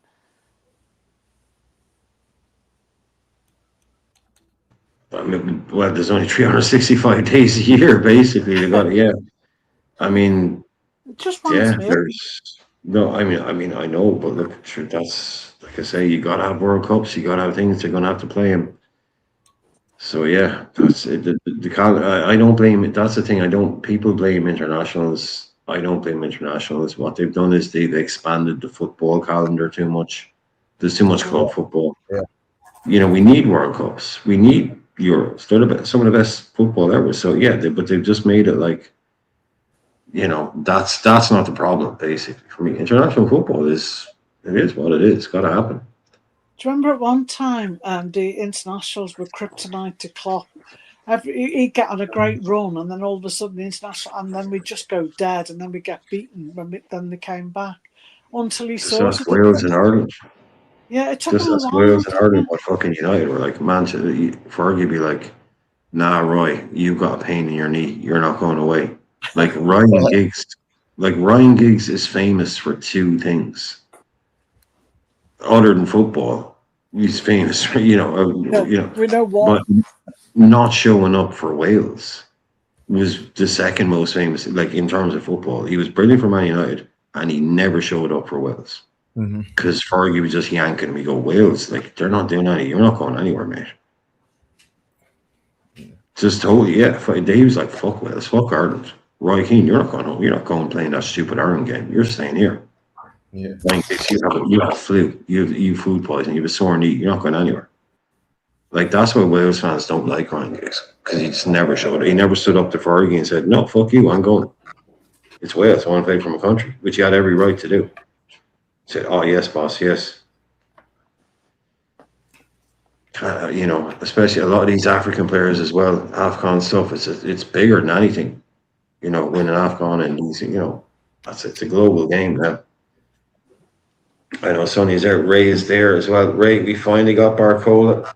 S1: I mean, well, there's only 365 days a year, basically. They got it, yeah. I mean,
S7: It just
S1: yeah,
S7: winds me up.
S1: there's no. I mean, I know, but look, sure, that's like I say, you gotta have World Cups, you gotta have things. They're gonna have to play them. So yeah, that's it. I don't blame it. That's the thing. I don't. People blame internationals. I don't blame internationals. What they've done is they've expanded the football calendar too much. There's too much club football.
S6: Yeah.
S1: You know, we need World Cups. We need Euros. They're some of the best football ever. So yeah, but they've just made it like, you know, that's not the problem. Basically, for me, international football is what it is. It's got to happen.
S7: Do you remember at one time the internationals were kryptonite to Klopp? He'd get on a great run, and then all of a sudden the international, and then we just go dead, and then we get beaten then they came back until he sorted
S1: That's Wales and Ireland.
S7: Yeah, it took
S1: Just
S7: him a
S1: as
S7: while.
S1: Wales and Ireland, but fucking United were like, Manchester. Fergie be like, "Nah, Roy, you got a pain in your knee. You're not going away." Like Ryan Giggs. Like Ryan Giggs is famous for two things, other than football. He's famous for
S7: We know what.
S1: but not showing up for Wales was the second most famous. Like in terms of football, he was brilliant for Man United, and he never showed up for Wales. Because Fergie was just yanking him. We go, Wales, like they're not doing anything. You're not going anywhere, mate. Just totally, yeah. Dave was like, fuck Wales, fuck Ireland. Roy Keane, you're not going home. You're not going playing that stupid Ireland game. You're staying here.
S6: Yeah.
S1: Like, you have a flu. You have food poisoning. You have a sore knee. You're not going anywhere. Like that's why Wales fans don't like Ryan Giggs, because he just never showed it. He never stood up to Fergie and said, "No, fuck you, I'm going. It's Wales. I want to play for my country," which he had every right to do. Said, "Oh yes, boss, yes." You know, especially a lot of these African players as well, AFCON stuff. It's bigger than anything. You know, winning AFCON and it's a global game now. I know Sonny's there. Ray is there as well. Ray, we finally got Barcola.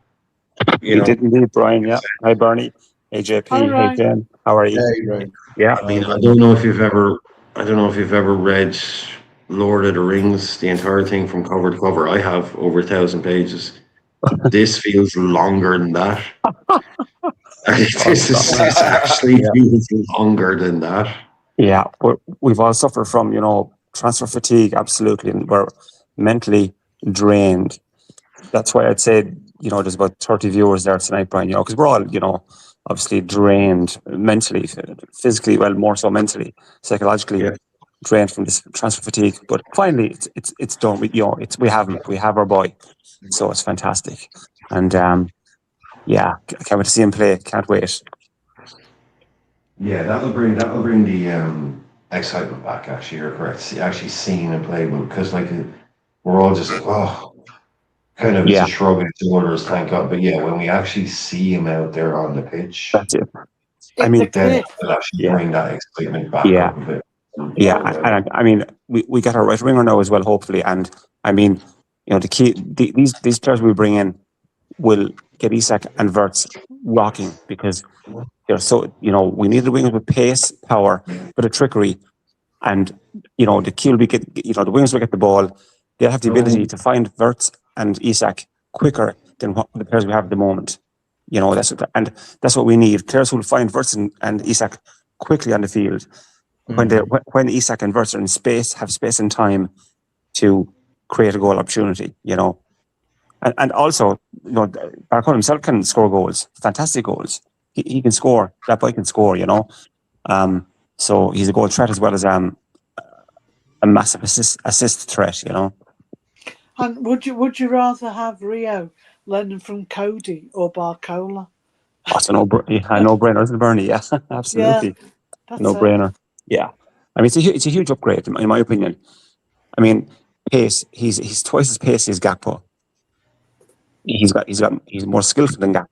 S8: You did indeed, Brian. Yeah. Hi, Bernie. Hey, JP. Hey, Jen. How are you?
S6: Hey, right.
S8: Yeah.
S1: I mean, I don't know if you've ever read Lord of the Rings, the entire thing from cover to cover. I have over 1,000 pages. This feels longer than that. This actually feels longer than that.
S8: Yeah, we've all suffered from, transfer fatigue, absolutely, and we're mentally drained. That's why I'd say, there's about 30 viewers there tonight, Brian, because we're all, obviously drained mentally, physically, well, more so mentally, psychologically drained from this transfer fatigue. But finally, it's done. We have our boy, so it's fantastic. And I can't wait to see him play. Can't wait.
S1: Yeah, that'll bring the excitement back. Actually, you're correct. Actually seeing him play, because we're all just like, oh. Kind of, it's a shrug of the shoulders, thank God. But yeah, when we actually see him out there on the pitch,
S8: that's it.
S1: Then it'll actually bring that excitement back up a bit.
S8: And I mean, we got our right winger now as well, hopefully. And I mean, the key, these players we bring in will get Isak and Wirtz rocking, because they're so, we need the wingers with pace, power, bit of trickery, and the key will be the wingers will get the ball. They'll have the ability to find Wirtz and Isak quicker than what the players we have at the moment. That's what we need. Players who will find Wirtz and Isak quickly on the field. When Isak and Wirtz are in space, have space and time to create a goal opportunity, And also, Barcola himself can score goals, fantastic goals. He can score. That boy can score, So he's a goal threat as well as a massive assist threat,
S7: And would you rather have Rio learning from Cody or Barcola?
S8: That's a no-brainer, isn't it, Bernie? Yeah, absolutely.
S7: Yeah,
S8: no-brainer. Yeah. I mean, it's a huge upgrade, in my opinion. I mean, pace, he's twice as pacey as Gakpo. He's more skillful than Gakpo.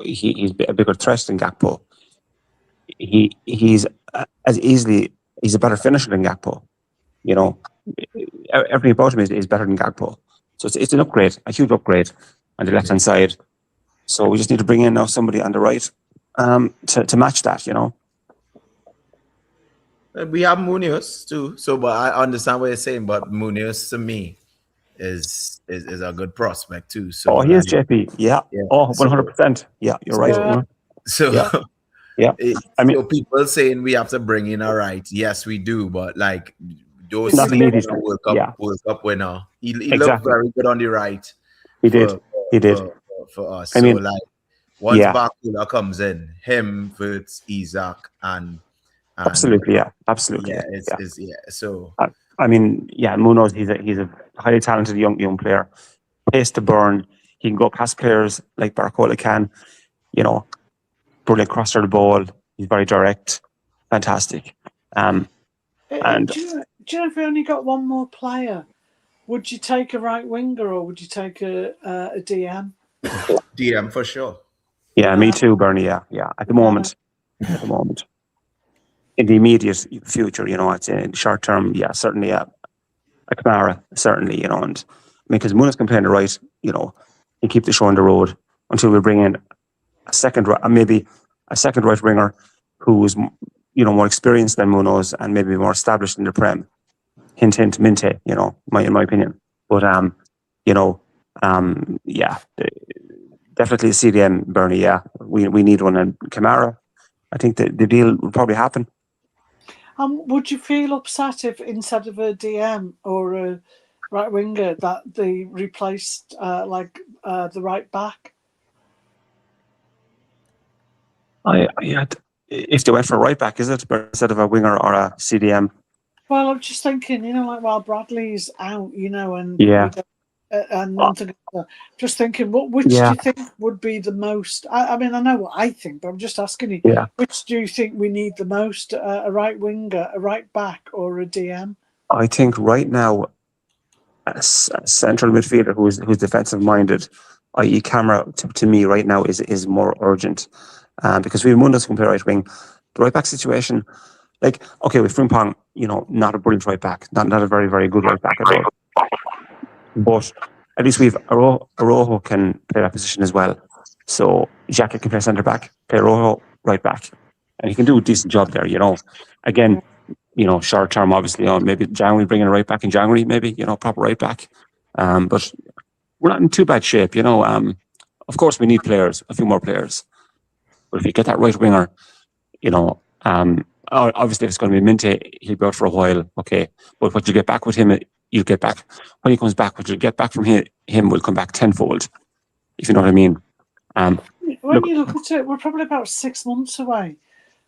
S8: He's a bigger threat than Gakpo. He's a better finisher than Gakpo. Everything about him is better than Gakpo. So it's an upgrade, a huge upgrade on the left-hand side. So we just need to bring in now somebody on the right to match that, you know.
S6: We have Munoz too. So, but I understand what you're saying. But Munoz to me is a good prospect too. So,
S8: he is JP. Yeah. Oh, 100%. Yeah, you're right.
S7: Yeah.
S6: So,
S8: yeah.
S6: I mean, so people saying we have to bring in a right. Yes, we do. But like those
S8: Not an easy
S6: World Cup winner, he looked
S8: Exactly.
S6: very good on the right.
S8: He did.
S6: For us.
S8: I
S6: So
S8: mean,
S6: like once Barcola comes in, him, Wirtz, Isaac, and
S8: absolutely, absolutely.
S6: So
S8: I mean, Munoz, he's a highly talented young player. Pace to burn. He can go past players like Barcola can. You know, brilliant crosser the ball. He's very direct. Fantastic. And
S7: do you know if we only got one more player, would you take a right winger or would you take a DM?
S6: DM for sure.
S8: Yeah, me too, Bernie. Yeah. At the moment, in the immediate future, you know, I'd say in short term, certainly, a Kamara, certainly, you know, and I mean, because Munoz can play on the right, you know, and keep the show on the road until we bring in maybe a second right winger who is, you know, more experienced than Munoz and maybe more established in the Prem. Hint, Minte, you know, in my opinion. But you know, definitely a CDM, Bernie. Yeah, we need one. And Kamara, I think the deal will probably happen.
S7: Would you feel upset if instead of a DM or a right winger that they replaced the right back?
S8: If they went for a right back, is it instead of a winger or a CDM?
S7: Well, I'm just thinking, you know, like while Bradley's out, you know, and just thinking, which do you think would be the most? I mean, I know what I think, but I'm just asking you, which do you think we need the most? A right winger, a right back, or a DM?
S8: I think right now, a central midfielder who's defensive minded, i.e. Camera, to me right now is more urgent, because we have Munoz can play right wing. The right back situation, like, okay, with Frimpong, you know, not a brilliant right back, not a very, very good right back at all. But at least we've Arojo can play that position as well. So Jacket can play centre back, play Arojo right back, and he can do a decent job there. You know, again, you know, short term, obviously, maybe January bringing a right back in January, maybe, you know, proper right back. But we're not in too bad shape. You know, of course we need players, a few more players. But if you get that right winger, you know, obviously if it's going to be Minte, he'll be out for a while. Okay, but what you get back with him, you get back when he comes back. What you get back from him will come back tenfold, if you know what I mean.
S7: When you look at it, we're probably about 6 months away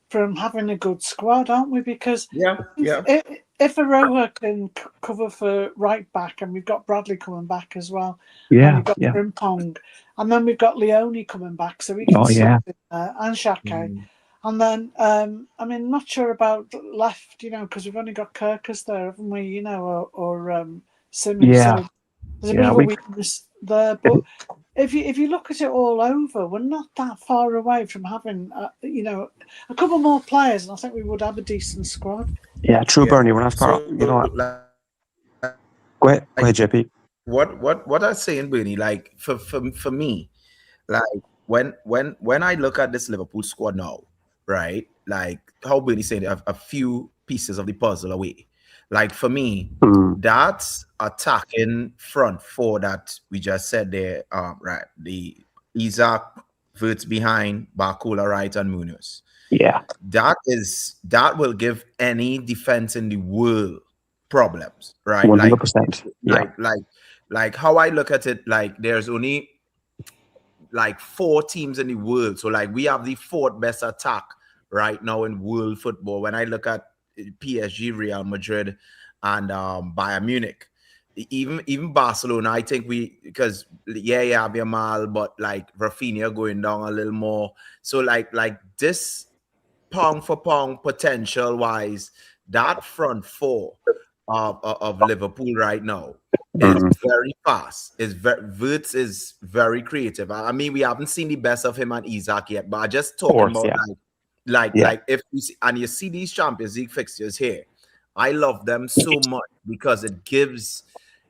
S7: from having a good squad, aren't we? Because if Arojo can cover for right back, and we've got Bradley coming back as well, and you've got Frimpong, and then we've got Leone coming back, so we can and Shaqiri. And then, I mean, not sure about left, you know, because we've only got Kirkus there, haven't we? You know, or Simmons.
S8: Yeah.
S7: So there's a bit of a weakness there. But if you look at it all over, we're not that far away from having, you know, a couple more players, and I think we would have a decent squad.
S8: Yeah, true, Bernie. We're not far. You know what? Go ahead, JP.
S6: What I'm saying, Bernie, like for me, like when I look at this Liverpool squad now, right? Like how Bernie said, a few pieces of the puzzle away. Like for me, that's attacking front four that we just said there. Right, the Isaac, Wirtz behind, Barcola right, and Munoz.
S8: Yeah,
S6: that will give any defense in the world problems, right?
S8: 100%.
S6: Like how I look at it, like there's only like 4 teams in the world. So like we have the 4th best attack right now in world football. When I look at PSG, Real Madrid, and Bayern Munich, even Barcelona, I think because Yamal, but like Rafinha going down a little more. So like this pound for pound potential wise, that front 4 of Liverpool right now is very fast. Wirtz is very creative. I mean, we haven't seen the best of him and Isaac yet, but I just talking about like if you see, and you see these Champions League fixtures here, I love them so much because it gives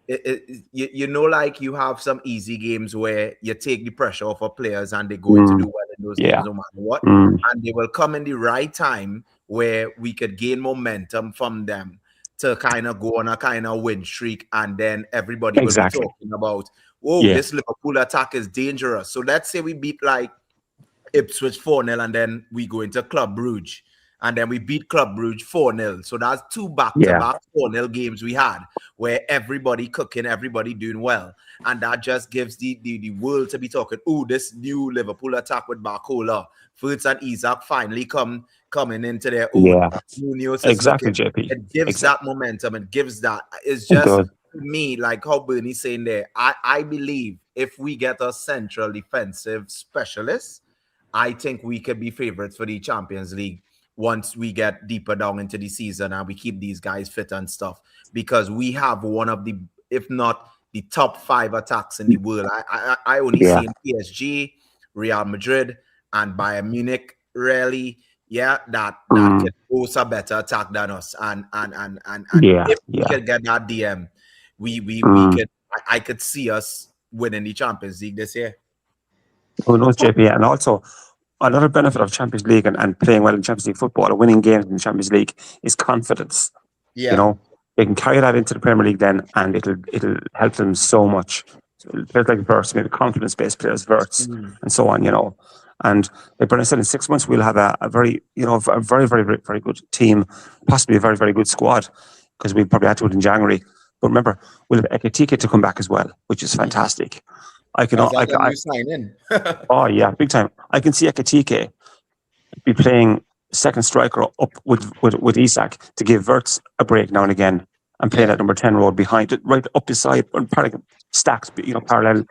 S6: you know, like you have some easy games where you take the pressure off of players and they're going to do well in those games no matter what. And they will come in the right time where we could gain momentum from them to kind of go on a kind of win streak, and then everybody will be talking about, oh, this Liverpool attack is dangerous. So let's say we beat like Ipswich 4-0, and then we go into Club Brugge, and then we beat Club Brugge 4-0. So that's 2 back-to-back 4-0 games we had where everybody cooking, everybody doing well. And that just gives the world to be talking, oh, this new Liverpool attack with Barcola, Furtz and Isaac finally coming into their own.
S8: Yeah,
S6: Munoz
S8: exactly,
S6: looking.
S8: JP.
S6: It gives that momentum. It gives that. It's just, to me, like how Bernie's saying there, I believe if we get a central defensive specialist, I think we could be favorites for the Champions League once we get deeper down into the season and we keep these guys fit and stuff, because we have one of the, if not the top 5 attacks in the world. I only see in PSG, Real Madrid, and Bayern Munich really, that can boast a better attack than us. And if we can get that DM, we could, I could see us winning the Champions League this year.
S8: Who knows, JP? And also, another benefit of Champions League and playing well in Champions League football or winning games in the Champions League is confidence.
S6: Yeah.
S8: You know, they can carry that into the Premier League then, and it'll help them so much. Players like Verts, maybe confidence-based players, Verts, and so on, you know. And like Bernard said, in 6 months we'll have a very, you know, a very, very, very, very good team, possibly a very, very good squad, because we probably had to do it in January. But remember, we'll have Ekitike to come back as well, which is fantastic. I
S6: sign in.
S8: Oh yeah, big time. I can see Ekitike be playing second striker up with Isak to give Verts a break now and again, and play that number 10 role behind it, right up his side, stacked, you know, parallel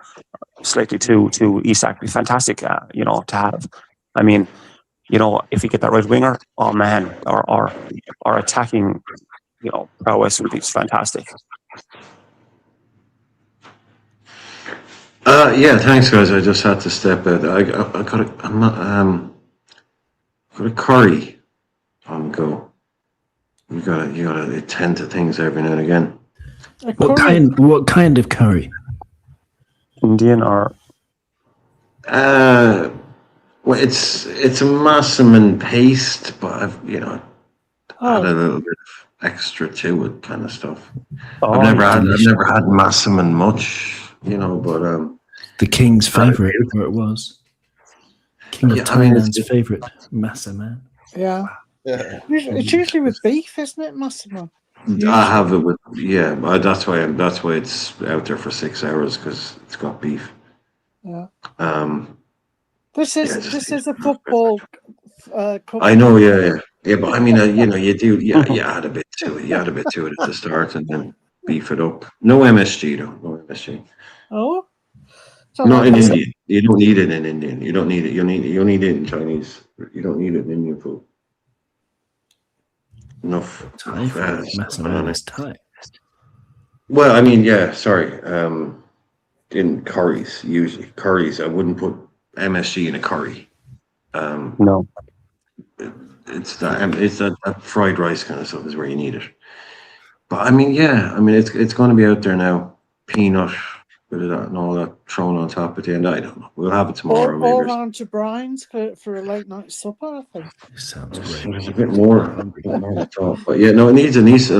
S8: slightly to Isak. Be fantastic, you know, to have. I mean, you know, if we get that right winger, oh man, our attacking, you know, prowess would be fantastic.
S1: Yeah, thanks, guys. I just had to step out. I got a curry on the go. You gotta attend to things every now and again.
S9: What kind of curry?
S8: Indian or?
S1: Well, it's a massaman paste, but I've add a little bit of extra to it, kind of stuff. I've never had massaman much, you know, but
S9: the king's favorite, or it was King of Thailand's favorite, massaman.
S7: Yeah. It's usually with beef, isn't it, massaman?
S1: I have it with that's why it's out there for 6 hours, because it's got beef.
S7: Yeah. This is a football.
S1: I know, yeah, but I mean, you add a bit to it. You add a bit to it at the start, and then beef it up. No MSG though. No MSG.
S7: Oh.
S1: Not in Indian. You don't need it in Indian. You don't need it. You need it in Chinese. You don't need it in Indian food. Enough.
S9: Massaman is Thai.
S1: Well, I mean, sorry. In curries, usually I wouldn't put MSG in a curry.
S8: No.
S1: It's that fried rice kind of stuff is where you need it. But I mean, it's going to be out there now. Peanut, bit of that and all that thrown on top at the end. I don't know. We'll have it tomorrow.
S7: Or on to Brian's for a late night supper, I think.
S9: Sounds great.
S1: There's a bit more to talk. But yeah, no, it needs at least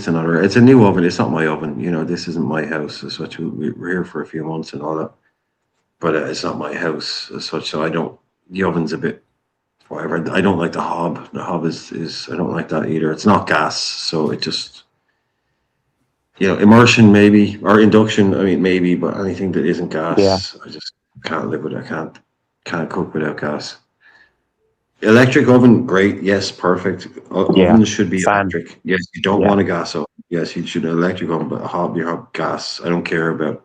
S1: another. It's a new oven. It's not my oven. You know, this isn't my house as such. We're here for a few months and all that. But it's not my house as such. So the oven's a bit whatever. I don't like the hob. The hob is I don't like that either. It's not gas, so it just. Immersion maybe, or induction, I mean maybe, but anything that isn't gas, I just can't live with it. I can't cook without gas. Electric oven, great, yes, perfect. Ovens should be electric. Yes, you don't want a gas oven. Yes, you should electric oven, but you have gas. I don't care about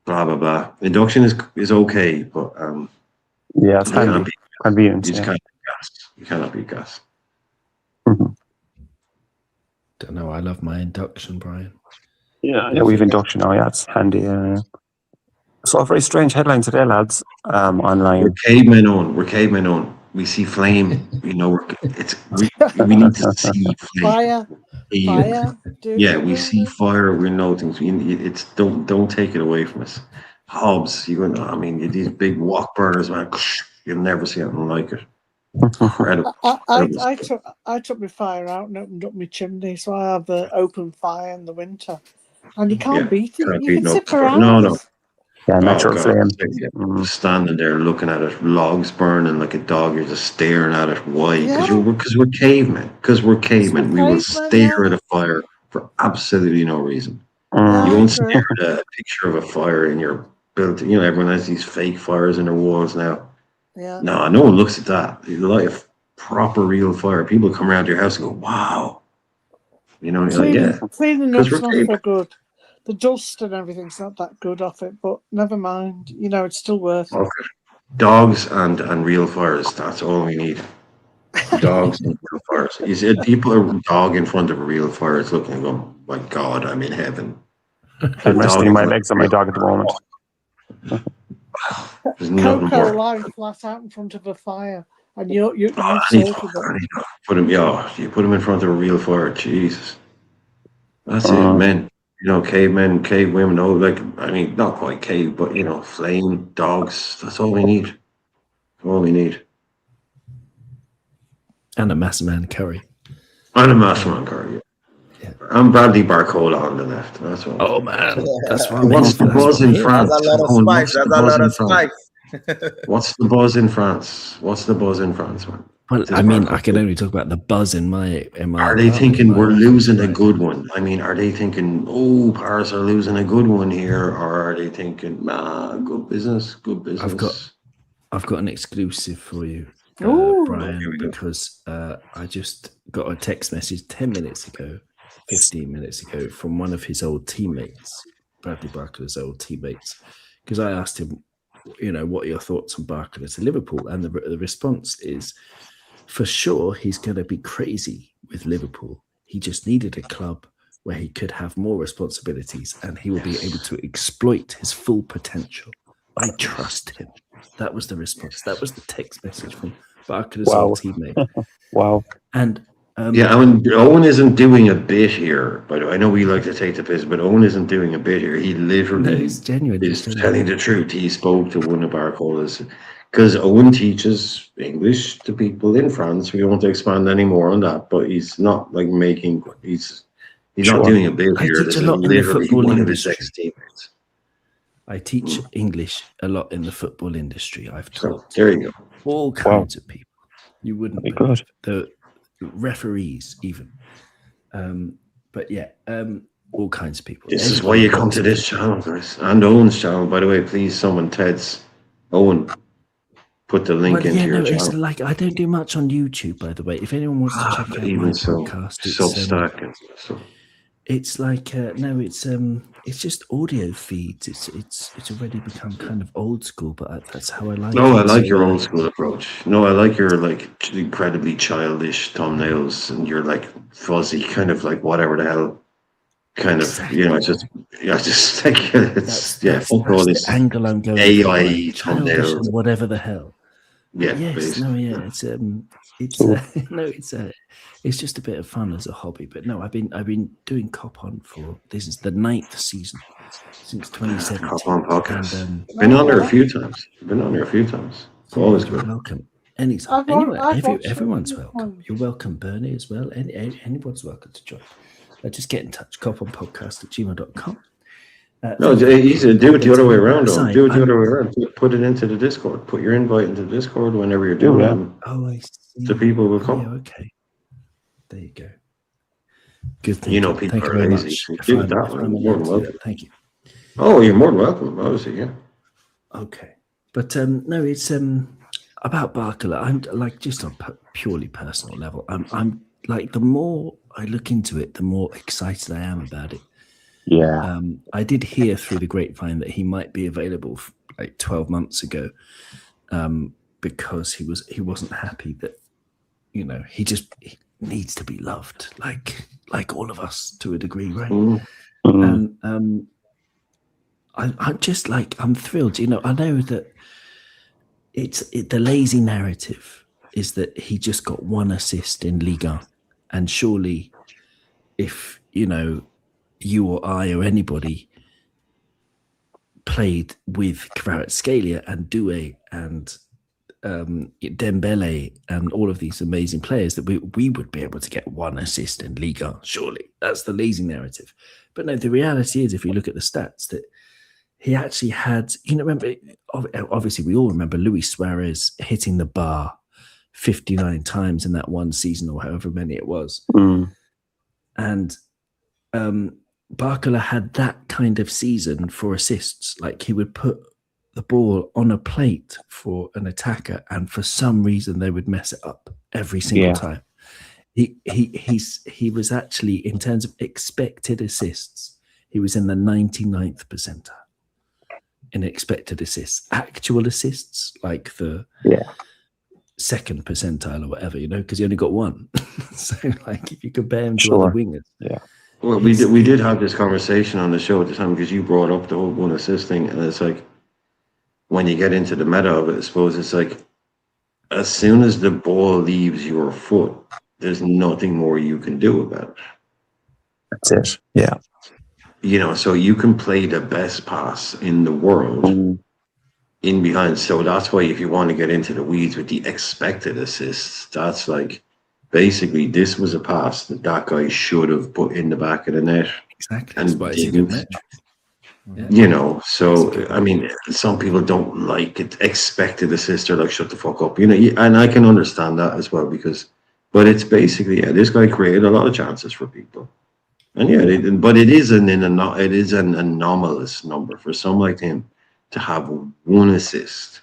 S1: blah blah blah. Induction is okay, but
S8: it's convenient.
S1: You just can't beat gas. You cannot beat gas.
S9: Don't know. I love my induction, Brian.
S8: Yeah, we've induction now. Yeah, it's handy. So a very strange headline today, lads. Online.
S1: We're cavemen on. We see flame. We need to see flame.
S7: Fire.
S1: Yeah, we see fire. We know things. It's don't take it away from us. Hobbs, these big wok burners, man. You'll never see anything like it. Incredible.
S7: I took my fire out and opened up my chimney, so I have open fire in the winter, and you can't beat it. You can sit for hours.
S1: No.
S8: Yeah, natural flame.
S1: Standing there looking at it, logs burning like a dog. You're just staring at it. Why? Because we're cavemen. We will stare at a fire for absolutely no reason. You won't stare at a picture of a fire in your built. Everyone has these fake fires in their walls now.
S7: Yeah.
S1: No one looks at that. You like a proper real fire. People come around your house and go, "Wow." You're like, yeah.
S7: Cleaning up's not so good. The dust and everything's not that good off it, but never mind. It's still worth it.
S1: Okay. Dogs and real fires. That's all we need. Dogs and real fires. You see, people are dog in front of a real fire. It's looking and going, "My God, I'm in heaven."
S8: I'm resting my legs on my dog at the moment.
S7: Coco lying flat out in front of a fire, and you
S1: you put him in front of a real fire. Jesus, that's it, men. Cavemen, cave women. Not quite cave, but flame, dogs. That's all we need. All we need.
S9: And a Massaman curry.
S1: And a Massaman curry. Yeah. I'm Bradley Barcola on the left. That's what.
S9: Oh man, that's what.
S1: What's the buzz in France?
S6: That's a lot of spice. That's a lot of spice.
S1: What's the buzz in France? Man?
S9: Well, I can only talk about the buzz in my.
S1: Are they thinking we're losing a good one? Are they thinking, Paris are losing a good one here, or are they thinking, good business?
S9: I've got an exclusive for you, Brian, because I just got a text message 10 minutes ago, 15 minutes ago, from one of his old teammates, Bradley Barcola's old teammates, because I asked him, what are your thoughts on Barcola to Liverpool? And the response is, for sure, he's going to be crazy with Liverpool. He just needed a club where he could have more responsibilities and he will be able to exploit his full potential. I trust him. That was the response. That was the text message from Barcola's old teammate.
S8: Wow.
S9: And
S1: Owen isn't doing a bit here, by the way. I know we like to take the piss, but Owen isn't doing a bit here. He literally
S9: is genuine.
S1: Is telling the truth. He spoke to one of Barcola's, because Owen teaches English to people in France. We want to expand any more on that, but he's not he's not doing a bit here. This is literally one of his ex-teammates.
S9: I teach English a lot in the football industry. I've taught
S1: there you go.
S9: All kinds of people. You wouldn't believe the referees even. But yeah, all kinds of people.
S1: This is why you come to this channel, guys. And Owen's channel, by the way. Please, someone, Owen, put the link into your channel.
S9: It's like I don't do much on YouTube, by the way. If anyone wants to check out my podcast, it's
S1: Substack and stuff.
S9: It's like it's just audio feeds. It's already become kind of old school, but that's how I like it.
S1: No, I like your old school approach. No, I like your incredibly childish thumbnails and your fuzzy kind of whatever the hell kind of just think it's
S9: that's
S1: all this
S9: angle I'm going
S1: AI
S9: thumbnails, whatever the hell.
S1: Yeah.
S9: Yes.
S1: Basically.
S9: No. Yeah. It's just a bit of fun as a hobby. But no, I've been doing Cop On for this is the 9th season since 2017.
S1: Cop On podcast. And, been on there a few times. It's always good.
S9: Welcome. Everyone's welcome. You're welcome, Bernie, as well. Anyone's welcome to join. Just get in touch. coponpodcast@gmail.com.
S1: No, easy. Do it the other way around. Do it the other way around. Put it into the Discord. Put your invite into the Discord whenever you're doing it.
S9: Oh, I see.
S1: The people will come.
S9: Yeah, okay. There you go. Good thing.
S1: People are lazy. Do it that way. More than welcome.
S9: Thank you.
S1: Oh, you're more than welcome. Obviously, yeah.
S9: Okay, but no, it's about Barcola. I'm just on purely personal level. I'm the more I look into it, the more excited I am about it.
S8: Yeah.
S9: I did hear through the grapevine that he might be available 12 months ago, because he wasn't happy that he needs to be loved like all of us to a degree, right?
S8: Mm-hmm.
S9: And I'm just I'm thrilled. I know that it's the lazy narrative is that he just got 1 assist in Liga. And surely if, you or I or anybody played with Kvaratskhelia and Doué and Dembele and all of these amazing players, that we would be able to get 1 assist in Liga, surely. That's the lazy narrative. But no, the reality is, if you look at the stats, that he actually had, remember, obviously we all remember Luis Suarez hitting the bar 59 times in that one season, or however many it was. And Barcola had that kind of season for assists. Like, he would put the ball on a plate for an attacker, and for some reason they would mess it up every single time. He was actually, in terms of expected assists, he was in the 99th percentile in expected assists. Actual assists, like the second percentile or whatever, because he only got 1. So, like, if you compare him to other wingers,
S1: Well, we did have this conversation on the show at the time, because you brought up the whole 1 assist thing, and it's like, when you get into the meta of it, I suppose it's like, as soon as the ball leaves your foot, there's nothing more you can do about it.
S8: That's it. Yeah.
S1: So you can play the best pass in the world in behind. So that's why, if you want to get into the weeds with the expected assists, that's like, basically, this was a pass that guy should have put in the back of the net.
S9: Exactly.
S1: And
S9: That's why it's a good match.
S1: So I mean, some people don't like it. Expected assist, or like, shut the fuck up, and I can understand that as well, but it's basically, this guy created a lot of chances for people, and but it is an anomalous number for someone like him to have 1 assist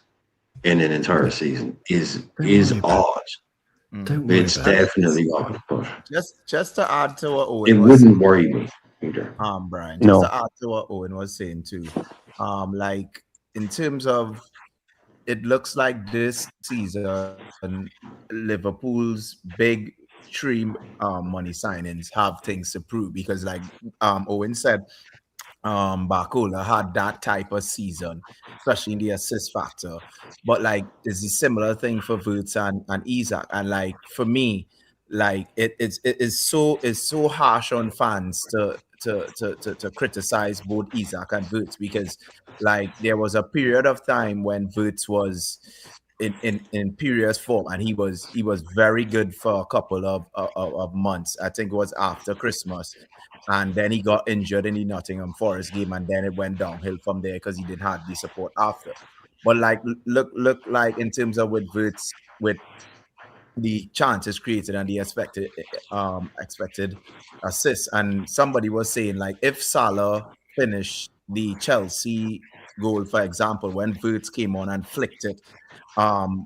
S1: in an entire season is odd. It's definitely odd, but
S6: just to add to what Owen
S1: it
S6: was
S1: wouldn't worry me either.
S6: Brian, just to add to what Owen was saying too, like, in terms of, it looks like this season Liverpool's big 3 money signings have things to prove, because, like Owen said, Barcola had that type of season, especially in the assist factor. But, like, there's a similar thing for Wirtz and Isaac. And, like, for me, like, it's so harsh on fans to criticize both Isaac and Wirtz, because, like, there was a period of time when Wirtz was in period form, and he was very good for a couple of months. I think it was after Christmas, and then he got injured in the Nottingham Forest game, and then it went downhill from there, because he didn't have the support after. But, like, look like, in terms of with Wirtz, with the chances created and the expected assists, and somebody was saying, like, if Salah finished the Chelsea goal, for example, when Wirtz came on and flicked it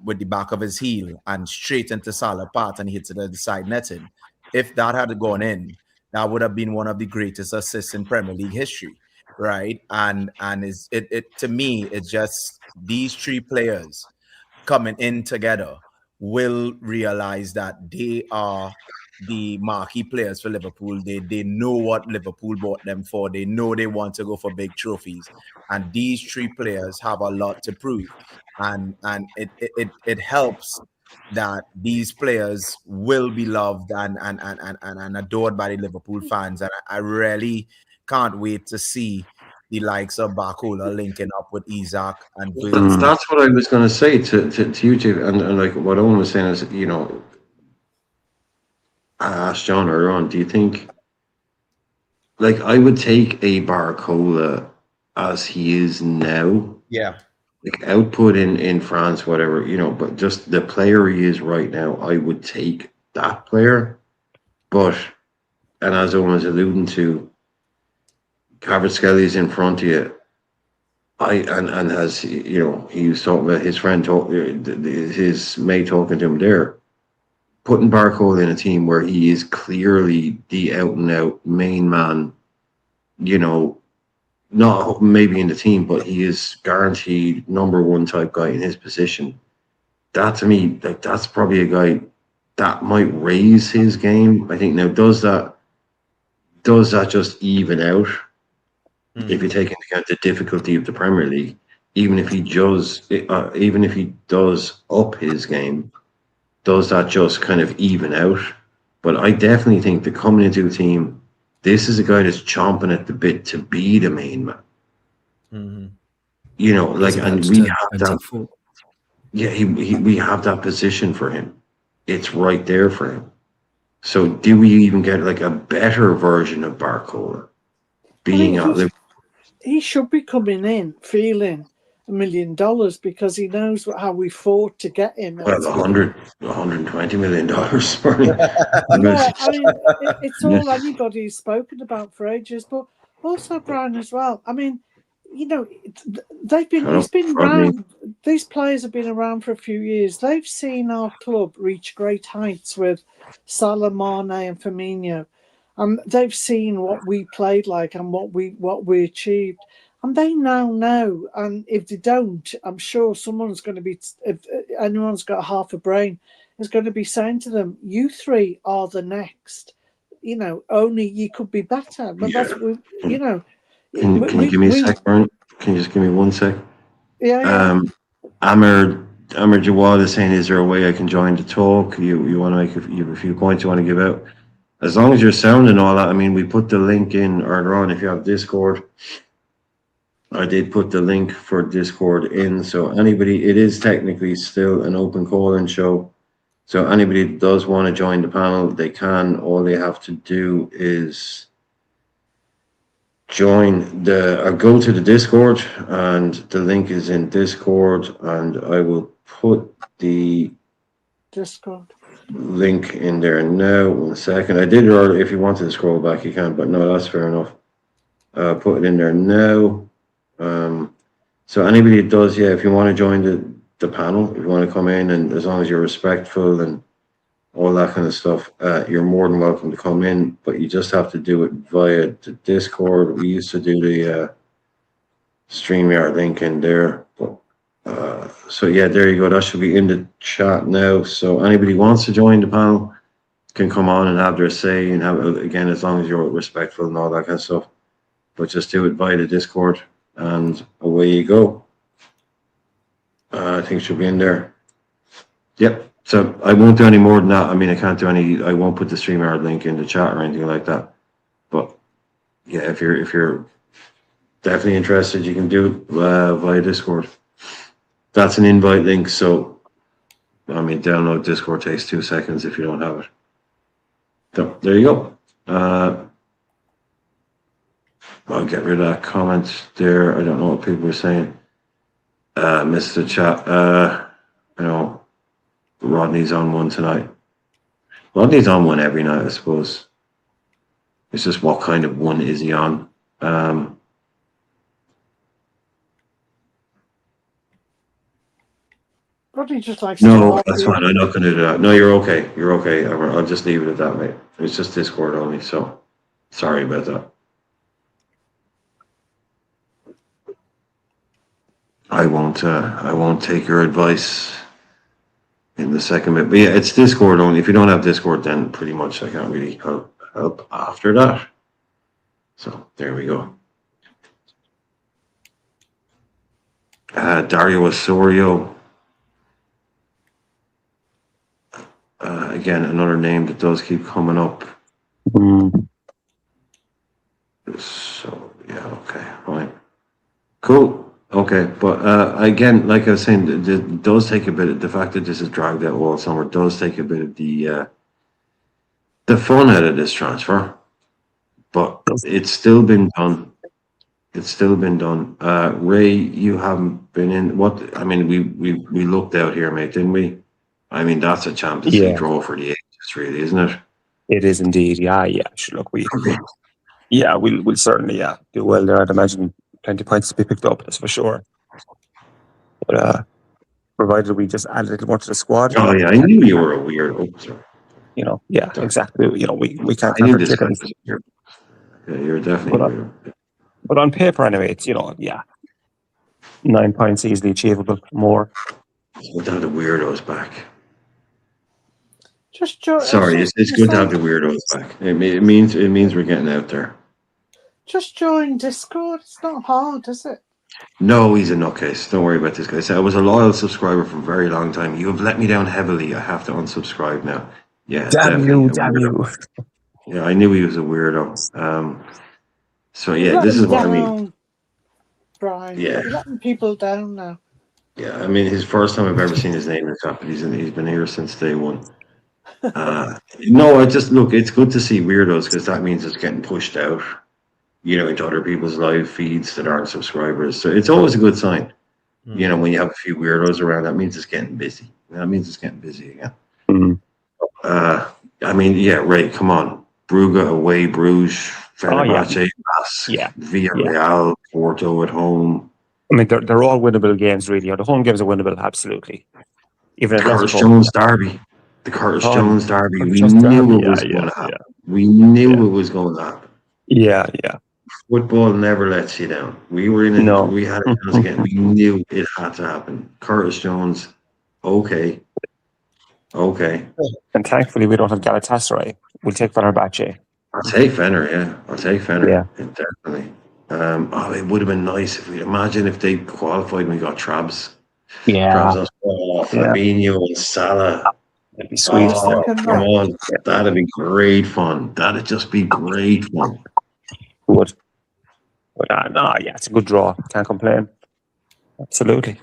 S6: with the back of his heel and straight into Salah part, and hits it at the side netting, if that had gone in, that would have been one of the greatest assists in Premier League history, right? And it to me, it's just these 3 players coming in together will realize that they are the marquee players for Liverpool. They know what Liverpool bought them for. They know they want to go for big trophies, and these 3 players have a lot to prove. And it helps that these players will be loved and adored by the Liverpool fans. And I really can't wait to see the likes of Barcola linking up with Isaac and Wirtz.
S1: That's what I was going to say to you two, and like what Owen was saying is, I asked John earlier on, do you think, like, I would take a Barcola as he is now?
S6: Yeah.
S1: Like, output in France, whatever, but just the player he is right now, I would take that player. But, and as Owen was alluding to, Kvaratskhelia is in front of you. And has, he was talking about his friend, his mate talking to him there, putting Barcola in a team where he is clearly the out and out main man, not maybe in the team, but he is guaranteed number 1 type guy in his position. That, to me, like, that's probably a guy that might raise his game. I think. Now, does that just even out? If you take into account the difficulty of the Premier League, even if he does up his game, does that just kind of even out? But I definitely think that coming into a team, this is a guy that's chomping at the bit to be the main man.
S6: Mm-hmm.
S1: You know, like,
S9: He's about
S1: and
S9: to
S1: we
S9: turn
S1: have that.
S9: 24.
S1: Yeah, we have that position for him. It's right there for him. So do we even get like a better version of Barcola being at Liverpool?
S7: He should be coming in feeling $1 million because he knows how we fought to get him.
S1: Well, $120 million for him.
S7: Yeah, I mean, it's all anybody's spoken about for ages, but also Brian as well. I mean, you know, he's been around. These players have been around for a few years. They've seen our club reach great heights with Salah, Mane, and Firmino, and they've seen what we played like and what we achieved. And they now know, and if they don't, I'm sure someone's going to be, if anyone's got half a brain, is going to be saying to them, you three are the next. You know, only you could be better. But that's, you know.
S1: Can you give me a sec, Brian? Can you just give me 1 sec?
S7: Yeah.
S1: Amr Jawad is saying, is there a way I can join the talk? You want to make a few points you want to give out? As long as you're sounding all that, I mean, we put the link in earlier on if you have Discord. I did put the link for Discord in, so anybody, it is technically still an open call-in show. So anybody that does want to join the panel, they can. All they have to do is join go to the Discord, and the link is in Discord, and I will put the
S7: Discord
S1: link in there now. 1 second. I did earlier. If you wanted to scroll back, you can, but no, that's fair enough. Put it in there now. So anybody that does, yeah, if you want to join the panel, if you want to come in, and as long as you're respectful and all that kind of stuff, you're more than welcome to come in, but you just have to do it via the Discord. We used to do the StreamYard link in there, but so yeah, there you go. That should be in the chat now. So anybody who wants to join the panel can come on and have their say, and have, again, as long as you're respectful and all that kind of stuff, but just do it via the Discord, and away you go. I think it should be in there. Yep. So I won't do any more than that. I mean, I won't put the StreamYard link in the chat or anything like that. But yeah, if you're definitely interested, you can do it via Discord. That's an invite link. So, I mean, download Discord takes 2 seconds if you don't have it. So there you go. I'll get rid of that comment there. I don't know what people were saying. Missed the chat. You know, Rodney's on one tonight. Rodney's on one every night, I suppose. It's just what kind of one is he on?
S7: Rodney just likes
S1: no, that's fine. I'm not going to do that. No, you're okay. You're okay. I'll just leave it at that, mate. It's just Discord only, so sorry about that. I won't take your advice in the second bit. But yeah, it's Discord only. If you don't have Discord, then pretty much I can't really help after that. So there we go. Dario Osorio. Again, another name that does keep coming up. So yeah, okay, fine, cool, okay. But again, like I was saying, it does take a bit of the fact that this is dragged out all summer does take a bit of the fun out of this transfer. But it's still been done. It's still been done. Ray, you haven't been in. What I mean, we looked out here, mate, didn't we? I mean, that's a Champions League draw for the ages, really, isn't it?
S8: It is indeed. Yeah. Look, we'll certainly do well there. I'd imagine plenty of points to be picked up, that's for sure. But provided we just add a little more to the squad.
S1: Oh yeah, I knew you were a weirdo.
S8: You know, yeah, exactly. You know, we can't.
S1: I knew this. Yeah, you're definitely weirdo.
S8: But on paper, anyway, it's 9 points easily achievable. More.
S1: Good to have the weirdos back.
S7: Sorry,
S1: it's good to have the weirdos back. It means we're getting out there.
S7: Just join Discord. It's not hard, is it?
S1: No, he's a nutcase. Don't worry about this guy. So I was a loyal subscriber for a very long time. You have let me down heavily. I have to unsubscribe now. Yeah,
S8: Damn
S1: definitely
S8: you,
S1: a
S8: damn
S1: weirdo.
S8: you.
S1: Yeah, I knew he was a weirdo. So yeah,
S7: You're
S1: this
S7: letting
S1: is what I mean.
S7: down, Brian.
S1: Yeah,
S7: You're letting people down now.
S1: yeah. I mean, his first time I've ever seen his name in the top, but he's been here since day one. No, I just look. It's good to see weirdos because that means it's getting pushed out, into other people's live feeds that aren't subscribers. So it's always a good sign. When you have a few weirdos around, that means it's getting busy. That means it's getting busy again.
S8: Mhm.
S1: I mean, yeah, Ray, come on. Brugge away, Bruges,
S8: Oh, yeah.
S1: Fenerbahce, Lask,
S8: Yeah.
S1: Villarreal, Porto at home.
S8: I mean, they're all winnable games, really. The home games are winnable, absolutely. Even
S1: The
S8: if that's
S1: Curtis
S8: tough.
S1: Jones derby. The Curtis
S8: Oh,
S1: Jones derby. We
S8: Just
S1: knew
S8: derby,
S1: it was
S8: yeah,
S1: going
S8: yeah,
S1: to happen.
S8: yeah.
S1: We knew it was going to happen.
S8: Yeah, yeah.
S1: Football never lets you down. We were in it.
S8: No.
S1: We had a chance again. We knew it had to happen. Curtis Jones, okay.
S8: And thankfully, we don't have Galatasaray. We'll take Fenerbahce.
S1: I'll take Fenner, yeah. I'll take Fenner.
S8: Yeah.
S1: Definitely. It would have been nice if we imagine if they qualified and we got Trabs.
S8: Yeah.
S1: Trabs on Fabinho and Salah.
S8: It'd be sweet.
S1: Oh,
S7: Thinking
S1: come
S7: that.
S1: on. That'd be great fun. That'd just be great fun.
S8: Good. But no, yeah, it's a good draw. Can't complain. Absolutely.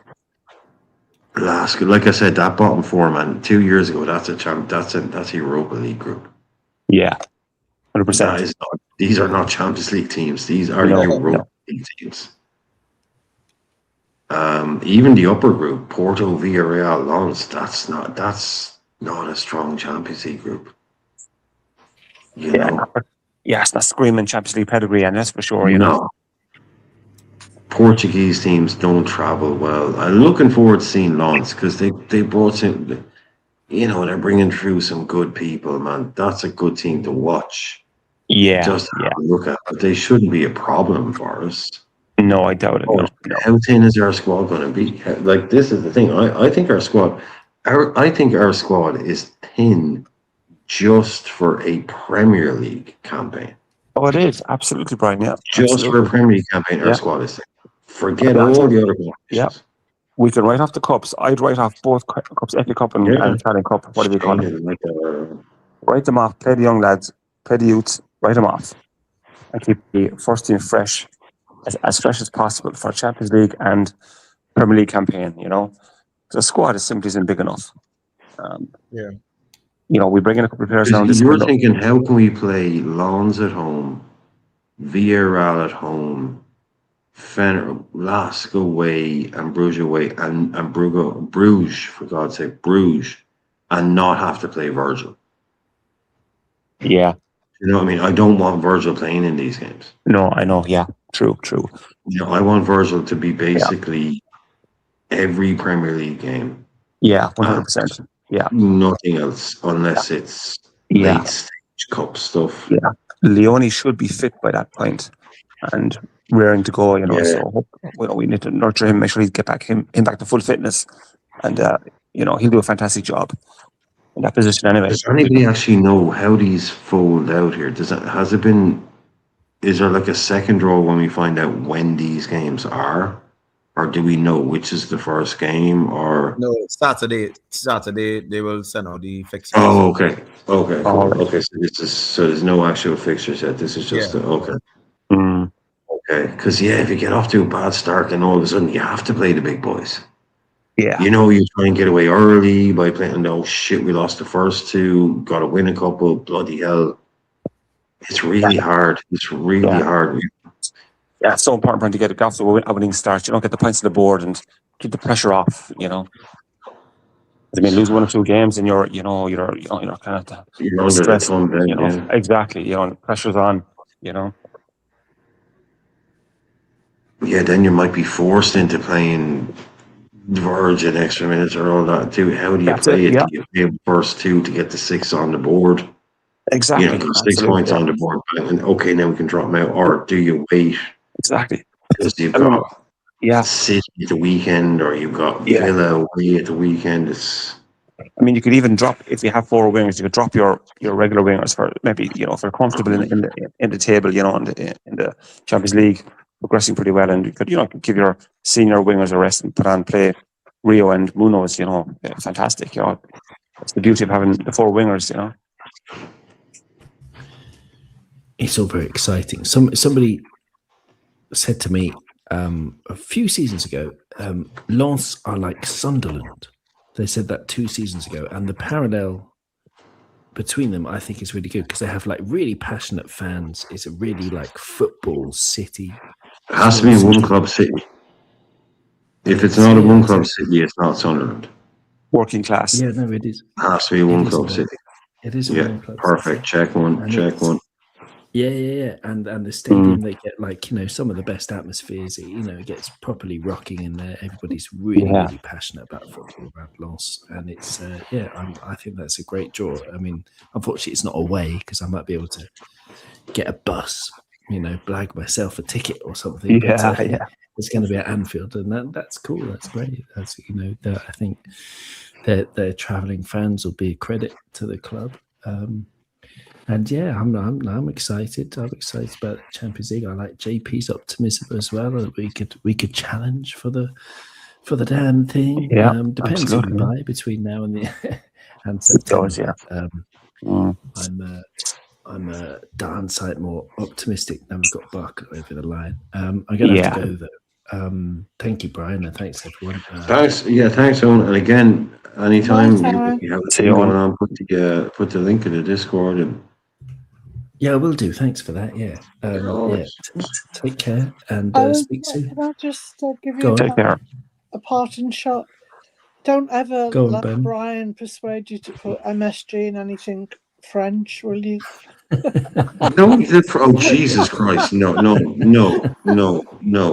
S1: Lask, like I said, that bottom four, man, 2 years ago, that's a Europa League group.
S8: Yeah. 100%.
S1: That is not, these are not Champions League teams. These are
S8: No,
S1: Europa League teams. Even the upper group, Porto, Villarreal, Lens, that's not a strong Champions League group. You know?
S8: Yeah, it's not screaming Champions League pedigree, and that's for sure,
S1: No. Portuguese teams don't travel well. I'm looking forward to seeing Lens because they brought some, they're bringing through some good people, man. That's a good team to watch.
S8: Yeah.
S1: Just have a look at, but they shouldn't be a problem for us.
S8: No, I doubt it. No.
S1: How thin is our squad going to be? Like, this is the thing. I think our squad is thin just for a Premier League campaign.
S8: Oh, it is. Absolutely, Brian. Yeah.
S1: Just for a Premier League campaign, our squad is thin. Forget all the other competitions.
S8: Yeah. We can write off the cups. I'd write off both cups, FA Cup and Italian Cup, whatever you call them. Write them off, play the young lads, play the youths, write them off. And keep the first team fresh, as fresh as possible for Champions League and Premier League campaign, The squad is simply isn't big enough. We bring in a couple of players now.
S1: You're thinking, how can we play Lens at home, Villarreal at home, Lask away, and Bruges away, and Bruges, for God's sake, Bruges, and not have to play Virgil?
S8: Yeah.
S1: You know what I mean? I don't want Virgil playing in these games.
S8: No, I know. Yeah, true.
S1: I want Virgil to be basically every Premier League game.
S8: Yeah, 100%. Yeah.
S1: Nothing else unless it's late stage cup stuff.
S8: Yeah. Leone should be fit by that point and raring to go, So we need to nurture him, make sure he get him back to full fitness, and he'll do a fantastic job in that position anyway.
S1: Does anybody actually know how these fold out here? Is there like a second draw when we find out when these games are? Or do we know which is the first game? Or
S6: no, Saturday they will send out the fixtures.
S1: Oh, okay. Okay. So there's no actual fixtures yet. This is just okay. Okay, because if you get off to a bad start, then all of a sudden you have to play the big boys.
S8: Yeah.
S1: You try and get away early by playing. Oh shit, we lost the first two. Got to win a couple. Bloody hell! It's really hard. It's really hard.
S8: Yeah, it's so important to get off to a winning start. You don't get the points on the board and keep the pressure off. Lose one or two games, and you're kind of
S1: you're under the thumb then.
S8: Exactly. The pressure's on.
S1: Yeah, then you might be forced into playing Virgin extra minutes or all that too. How do you play it? Do you play the first two to get the 6 on the board?
S8: Exactly.
S1: 6 points on the board, and okay, now we can drop them out. Or do you wait?
S8: Exactly.
S1: Because you've got City at the weekend, or you've got Villa away at the weekend.
S8: You could even drop, if you have 4 wingers, you could drop your regular wingers for maybe if they're comfortable in the table, in the Champions League. progressing pretty well, and you could give your senior wingers a rest and play Rio and Munoz. Fantastic. It's the beauty of having the 4 wingers.
S9: It's all very exciting. Somebody said to me a few seasons ago, Lens are like Sunderland. They said that 2 seasons ago, and the parallel between them, I think, is really good because they have like really passionate fans. It's a really like football city.
S1: It has to be a one club city. If it's not a one club city, it's not Sunderland.
S8: Working class.
S9: Yeah, no, it is.
S1: It has to be a one club city.
S9: It is a one club
S1: perfect.
S9: city.
S1: Check one.
S9: Yeah. And the stadium, they get like, some of the best atmospheres. It gets properly rocking in there. Everybody's really passionate about football around Lens. And it's, I think that's a great draw. I mean, unfortunately, it's not away because I might be able to get a bus, blag myself a ticket or something. It's going to be at Anfield, and that's cool. That's great. That's I think their travelling fans will be a credit to the club. And yeah, I'm excited. I'm excited about the Champions League. I like JP's optimism as well that we could challenge for the damn thing.
S8: Yeah,
S9: depends who we buy between now and and September.
S8: It does,
S9: I'm darn sight more optimistic now we've got Barcola over the line. I'm going to have to go though. Thank you, Brian, and thanks everyone.
S1: Thanks, Owen. And again, anytime you have a thing going on, put the link in the Discord and.
S9: Yeah, I will do. Thanks for that. Yeah. Take care and speak soon.
S7: Can I just give you a parting shot? Don't ever let Ben. Brian persuade you to put MSG in anything French, will you?
S1: Oh, Jesus Christ. No.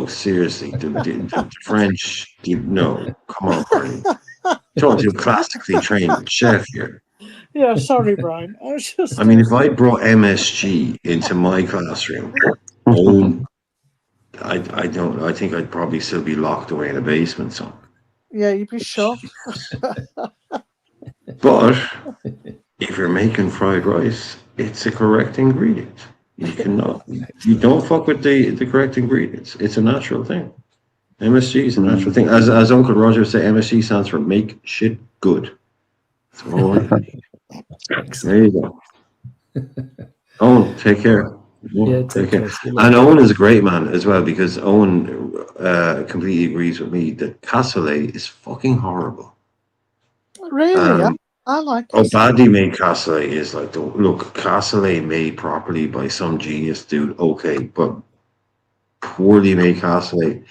S1: Seriously. The French, no. Come on, Brian. Talking to a classically trained chef here.
S7: Yeah, sorry, Brian.
S1: I mean, if I brought MSG into my classroom, I think I'd probably still be locked away in a basement. So.
S7: Yeah, you'd be shocked.
S1: But if you're making fried rice, it's a correct ingredient. You don't fuck with the correct ingredients. It's a natural thing. MSG is a natural thing. As Uncle Roger said, MSG stands for make shit good. So, there you go. Owen, take care.
S9: Yeah, take care.
S1: And Owen is a great man as well because Owen completely agrees with me that cassoulet is fucking horrible.
S7: Really? I like it.
S1: Oh, badly made cassoulet is like cassoulet made properly by some genius dude, okay, but poorly made cassoulet.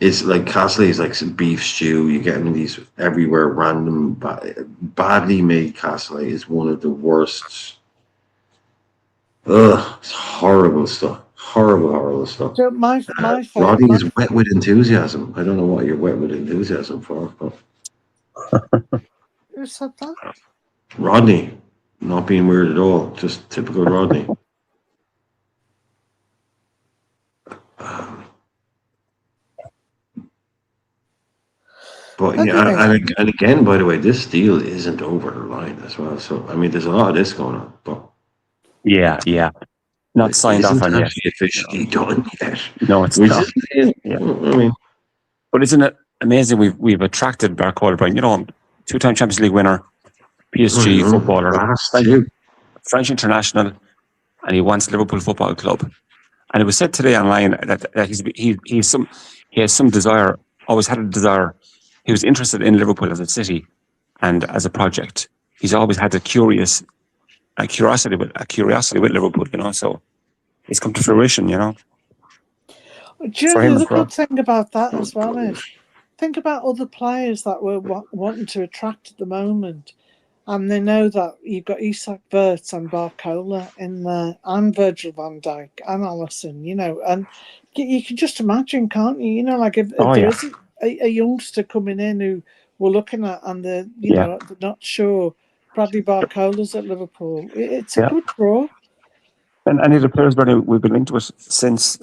S1: It's like cassoulet is like some beef stew. You get them in these everywhere, random. Badly made cassoulet is one of the worst. It's horrible stuff. Horrible stuff.
S7: So my
S1: Rodney is wet with enthusiasm. I don't know what you're wet with enthusiasm for. But.
S7: Who said that?
S1: Rodney, not being weird at all. Just typical Rodney. But and again, by the way, this deal isn't over the line as well. So I mean, there's a lot of this going on, but
S8: yeah, not signed off on yet.
S1: Officially done yet.
S8: No, it's not.
S1: Yeah. I mean,
S8: but isn't it amazing? We've attracted Barcola, Brian. 2-time Champions League winner, PSG footballer, French international, and he wants Liverpool Football Club. And it was said today online that he has some desire, always had a desire. He was interested in Liverpool as a city and as a project. He's always had a curiosity with Liverpool, so it's come to fruition,
S7: Do you know the good thing about that as well is, think about other players that we're wanting to attract at the moment, and they know that you've got Isak Wirtz and Barcola in there, and Virgil van Dijk and Alisson, and you can just imagine, can't you? Like if there isn't a youngster coming in who we're looking at, and they're not sure. Bradley Barcola's at Liverpool. It's a good draw.
S8: And any of the players, we've been linked to it since,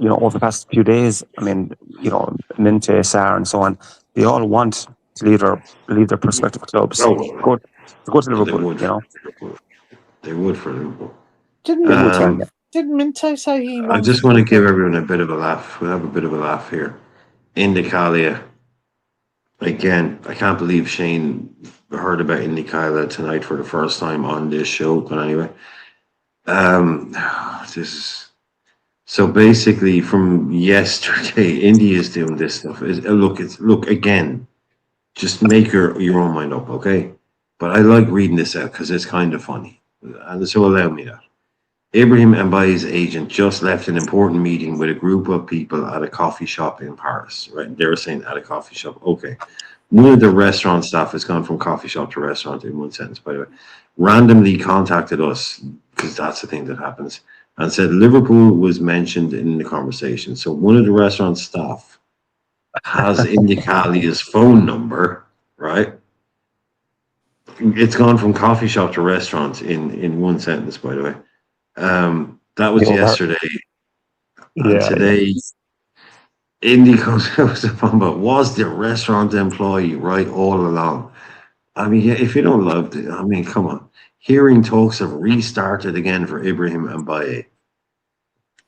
S8: over the past few days. I mean, Minte, Sarr, and so on. They all want to leave their prospective clubs. Go to Liverpool.
S1: They would for Liverpool.
S7: Didn't Didn't Minte say he
S1: I
S7: wants
S1: just
S7: to
S1: want to
S7: do
S1: give
S7: that?
S1: everyone a bit of a laugh. We'll have a bit of a laugh here. Indicalia. Again, I can't believe Shane heard about Indicalia tonight for the first time on this show. But anyway, this is so basically from yesterday. Indy is doing this stuff. Look again. Just make your own mind up, okay? But I like reading this out because it's kind of funny, and so allow me that. Ibrahim Mbaye's agent just left an important meeting with a group of people at a coffee shop in Paris. Right? They were saying at a coffee shop. Okay. One of the restaurant staff has gone from coffee shop to restaurant in one sentence, by the way. Randomly contacted us, because that's the thing that happens, and said Liverpool was mentioned in the conversation. So one of the restaurant staff has Indicalia's phone number, right? It's gone from coffee shop to restaurant in one sentence, by the way. That was yesterday. And today, Indy goes upon, but was the restaurant employee right all along? I mean, yeah, if you don't love it, I mean, come on. Hearing talks have restarted again for Ibrahim Mbaye.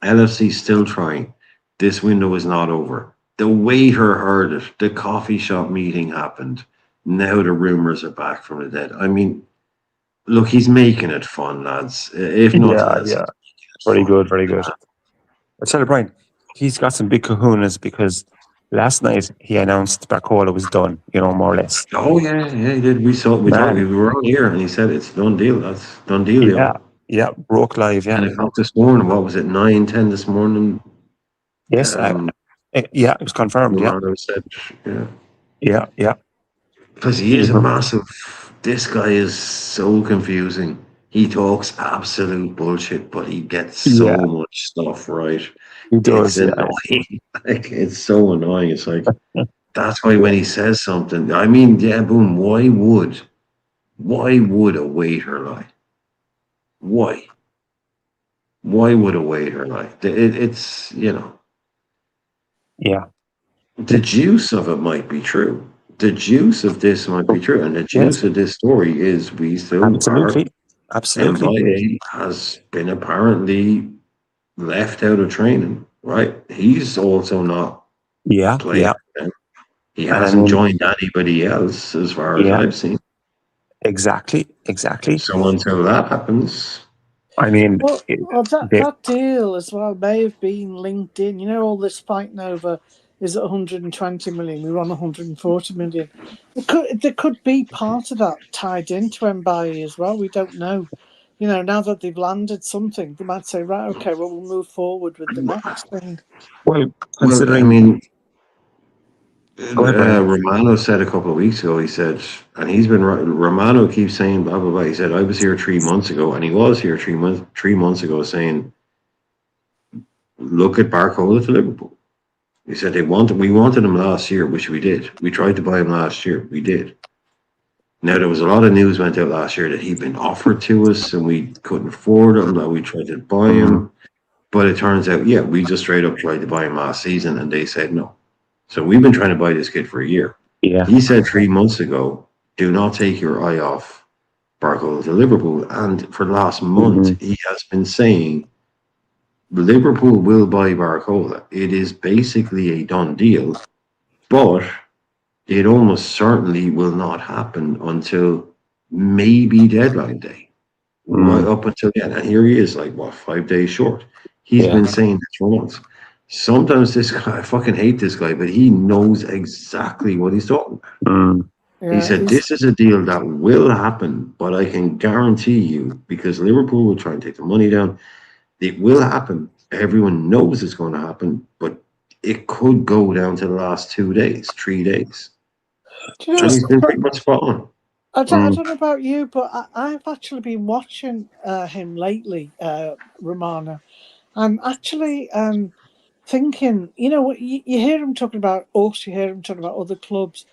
S1: LFC still trying. This window is not over. The waiter heard it. The coffee shop meeting happened. Now the rumors are back from the dead. I mean, look, he's making it fun, lads. If not, lads,
S8: very good, very good. I tell you, Brian, he's got some big kahunas because last night he announced Barcola was done. More or less.
S1: Oh yeah, he did. We thought we were on here, and he said it's done deal. That's done deal.
S8: Yeah, broke live. Yeah,
S1: 10 o'clock this morning. What was it? 9:10 this morning.
S8: Yes, it was confirmed.
S1: Romano said,
S8: yeah.
S1: Because he is a massive. This guy is so confusing. He talks absolute bullshit, but he gets so much stuff right.
S8: He does.
S1: It's annoying. Like, it's so annoying. It's like that's why when he says something, I mean, yeah, boom. Why would a waiter lie? Why? Why would a waiter lie? It's
S8: Yeah.
S1: The juice of it might be true. The juice of this might be true, and the juice of this story is we still
S8: absolutely.
S1: Mbaye has been apparently left out of training, right? He's also not playing.
S8: Yeah.
S1: He hasn't joined anybody else as far as I've seen.
S8: Exactly.
S1: So until that happens,
S7: I mean, that deal as well may have been linked in. All this fighting over is 120 million. We were on 140 million. There could be part of that tied into Mbaye as well. We don't know. Now that they've landed something, they might say, right, okay, well, we'll move forward with the next thing.
S8: Well, considering,
S1: I mean, Romano said a couple of weeks ago, he said, and he's been right. Romano keeps saying blah blah blah. He said, I was here 3 months ago, and he was here 3 months ago saying, look at Barcola to Liverpool. He said we wanted him last year, which we did. We tried to buy him last year. We did. Now, there was a lot of news went out last year that he'd been offered to us and we couldn't afford him, that we tried to buy him. But it turns out, we just straight up tried to buy him last season and they said no. So we've been trying to buy this kid for a year.
S8: Yeah.
S1: He said 3 months ago, do not take your eye off Barcola to Liverpool. And for the last month, he has been saying, Liverpool will buy Barcola. It is basically a done deal, but it almost certainly will not happen until maybe deadline day. Right up until then. And here he is, 5 days short. He's been saying this for months. Sometimes this guy, I fucking hate this guy, but he knows exactly what he's talking about. He said, this is a deal that will happen, but I can guarantee you, because Liverpool will try and take the money down, it will happen. Everyone knows it's going to happen, but it could go down to the last 2 days, 3 days. He's been pretty much spot on.
S7: I don't know about you, but I've actually been watching him lately, Romano. I'm actually thinking, you hear him talking about us, you hear him talking about other clubs,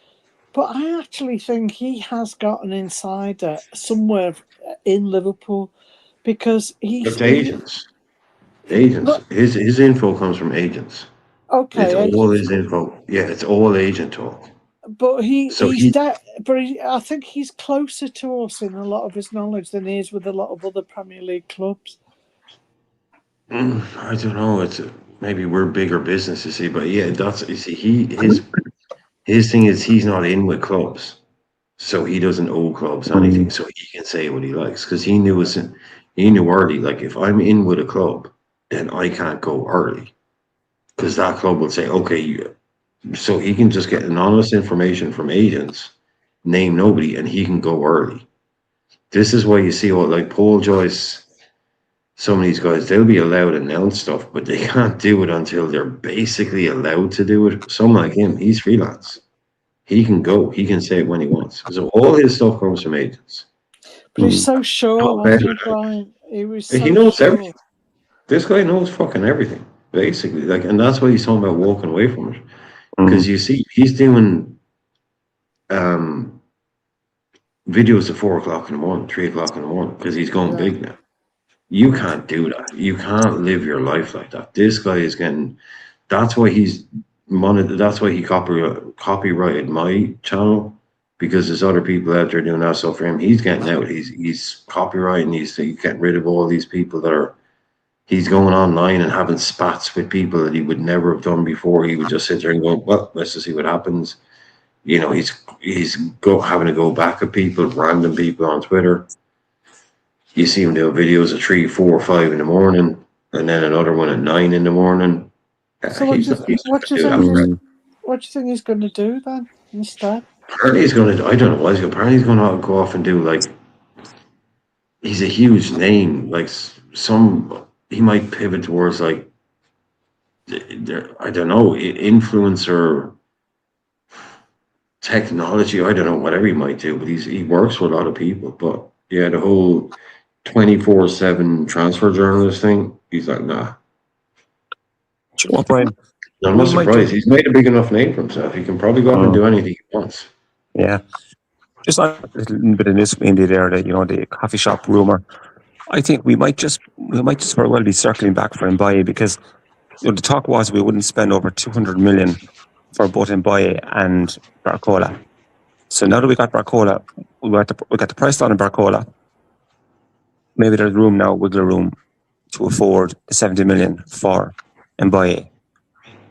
S7: but I actually think he has got an insider somewhere in Liverpool because he's
S1: agents. His info comes from agents.
S7: Okay,
S1: it's all his info. Yeah, it's all agent talk.
S7: But I think he's closer to us in a lot of his knowledge than he is with a lot of other Premier League clubs.
S1: I don't know. It's maybe we're bigger business, you see, but yeah, that's you see. His thing is he's not in with clubs, so he doesn't owe clubs anything, so he can say what he likes because he knew early. Like if I'm in with a club, then I can't go early because that club will say, okay, so he can just get anonymous information from agents, name nobody, and he can go early. This is why you see what like Paul Joyce, some of these guys, they'll be allowed to announce stuff, but they can't do it until they're basically allowed to do it. Someone like him, he's freelance. He can go. He can say it when he wants. So all his stuff comes from agents.
S7: But he's so sure, wasn't he, Brian? He was so
S1: He knows
S7: sure.
S1: everything. This guy knows fucking everything, basically. Like, and that's why he's talking about walking away from it. Because you see, he's doing videos at 4 o'clock in the morning, 3 o'clock in the morning, because he's going big now. You can't do that. You can't live your life like that. This guy is getting. That's why he's money. That's why he copyrighted my channel, because there's other people out there doing that stuff for him. He's getting out. He's copyrighting. He's getting rid of all these people that are. He's going online and having spats with people that he would never have done before. He would just sit there and go, well, let's just see what happens. You know, he's having to go back at people, random people on Twitter. You see him do videos at 3, 4, 5 in the morning, and then another one at 9 in the morning.
S7: So what do you think he's going to do then instead?
S1: Apparently he's going to. I don't know what he's going. Apparently he's going to go off and do like. He's a huge name. Like he might pivot towards like. I don't know, influencer. Technology. I don't know, whatever he might do, but he works with a lot of people. But yeah, the whole 24/7 transfer journalist thing. He's like, nah.
S8: Do you know what, Brian?
S1: I'm not surprised. He's made a big enough name for himself. He can probably go up and do anything he wants.
S8: Yeah. Just a little bit of this Indy there, the coffee shop rumor. I think we might just very well be circling back for Mbaye because the talk was we wouldn't spend over 200 million for both Mbaye and Barcola. So now that we got Barcola, we got the price down in Barcola. Maybe there's wiggle room to afford the 70 million for Mbaye,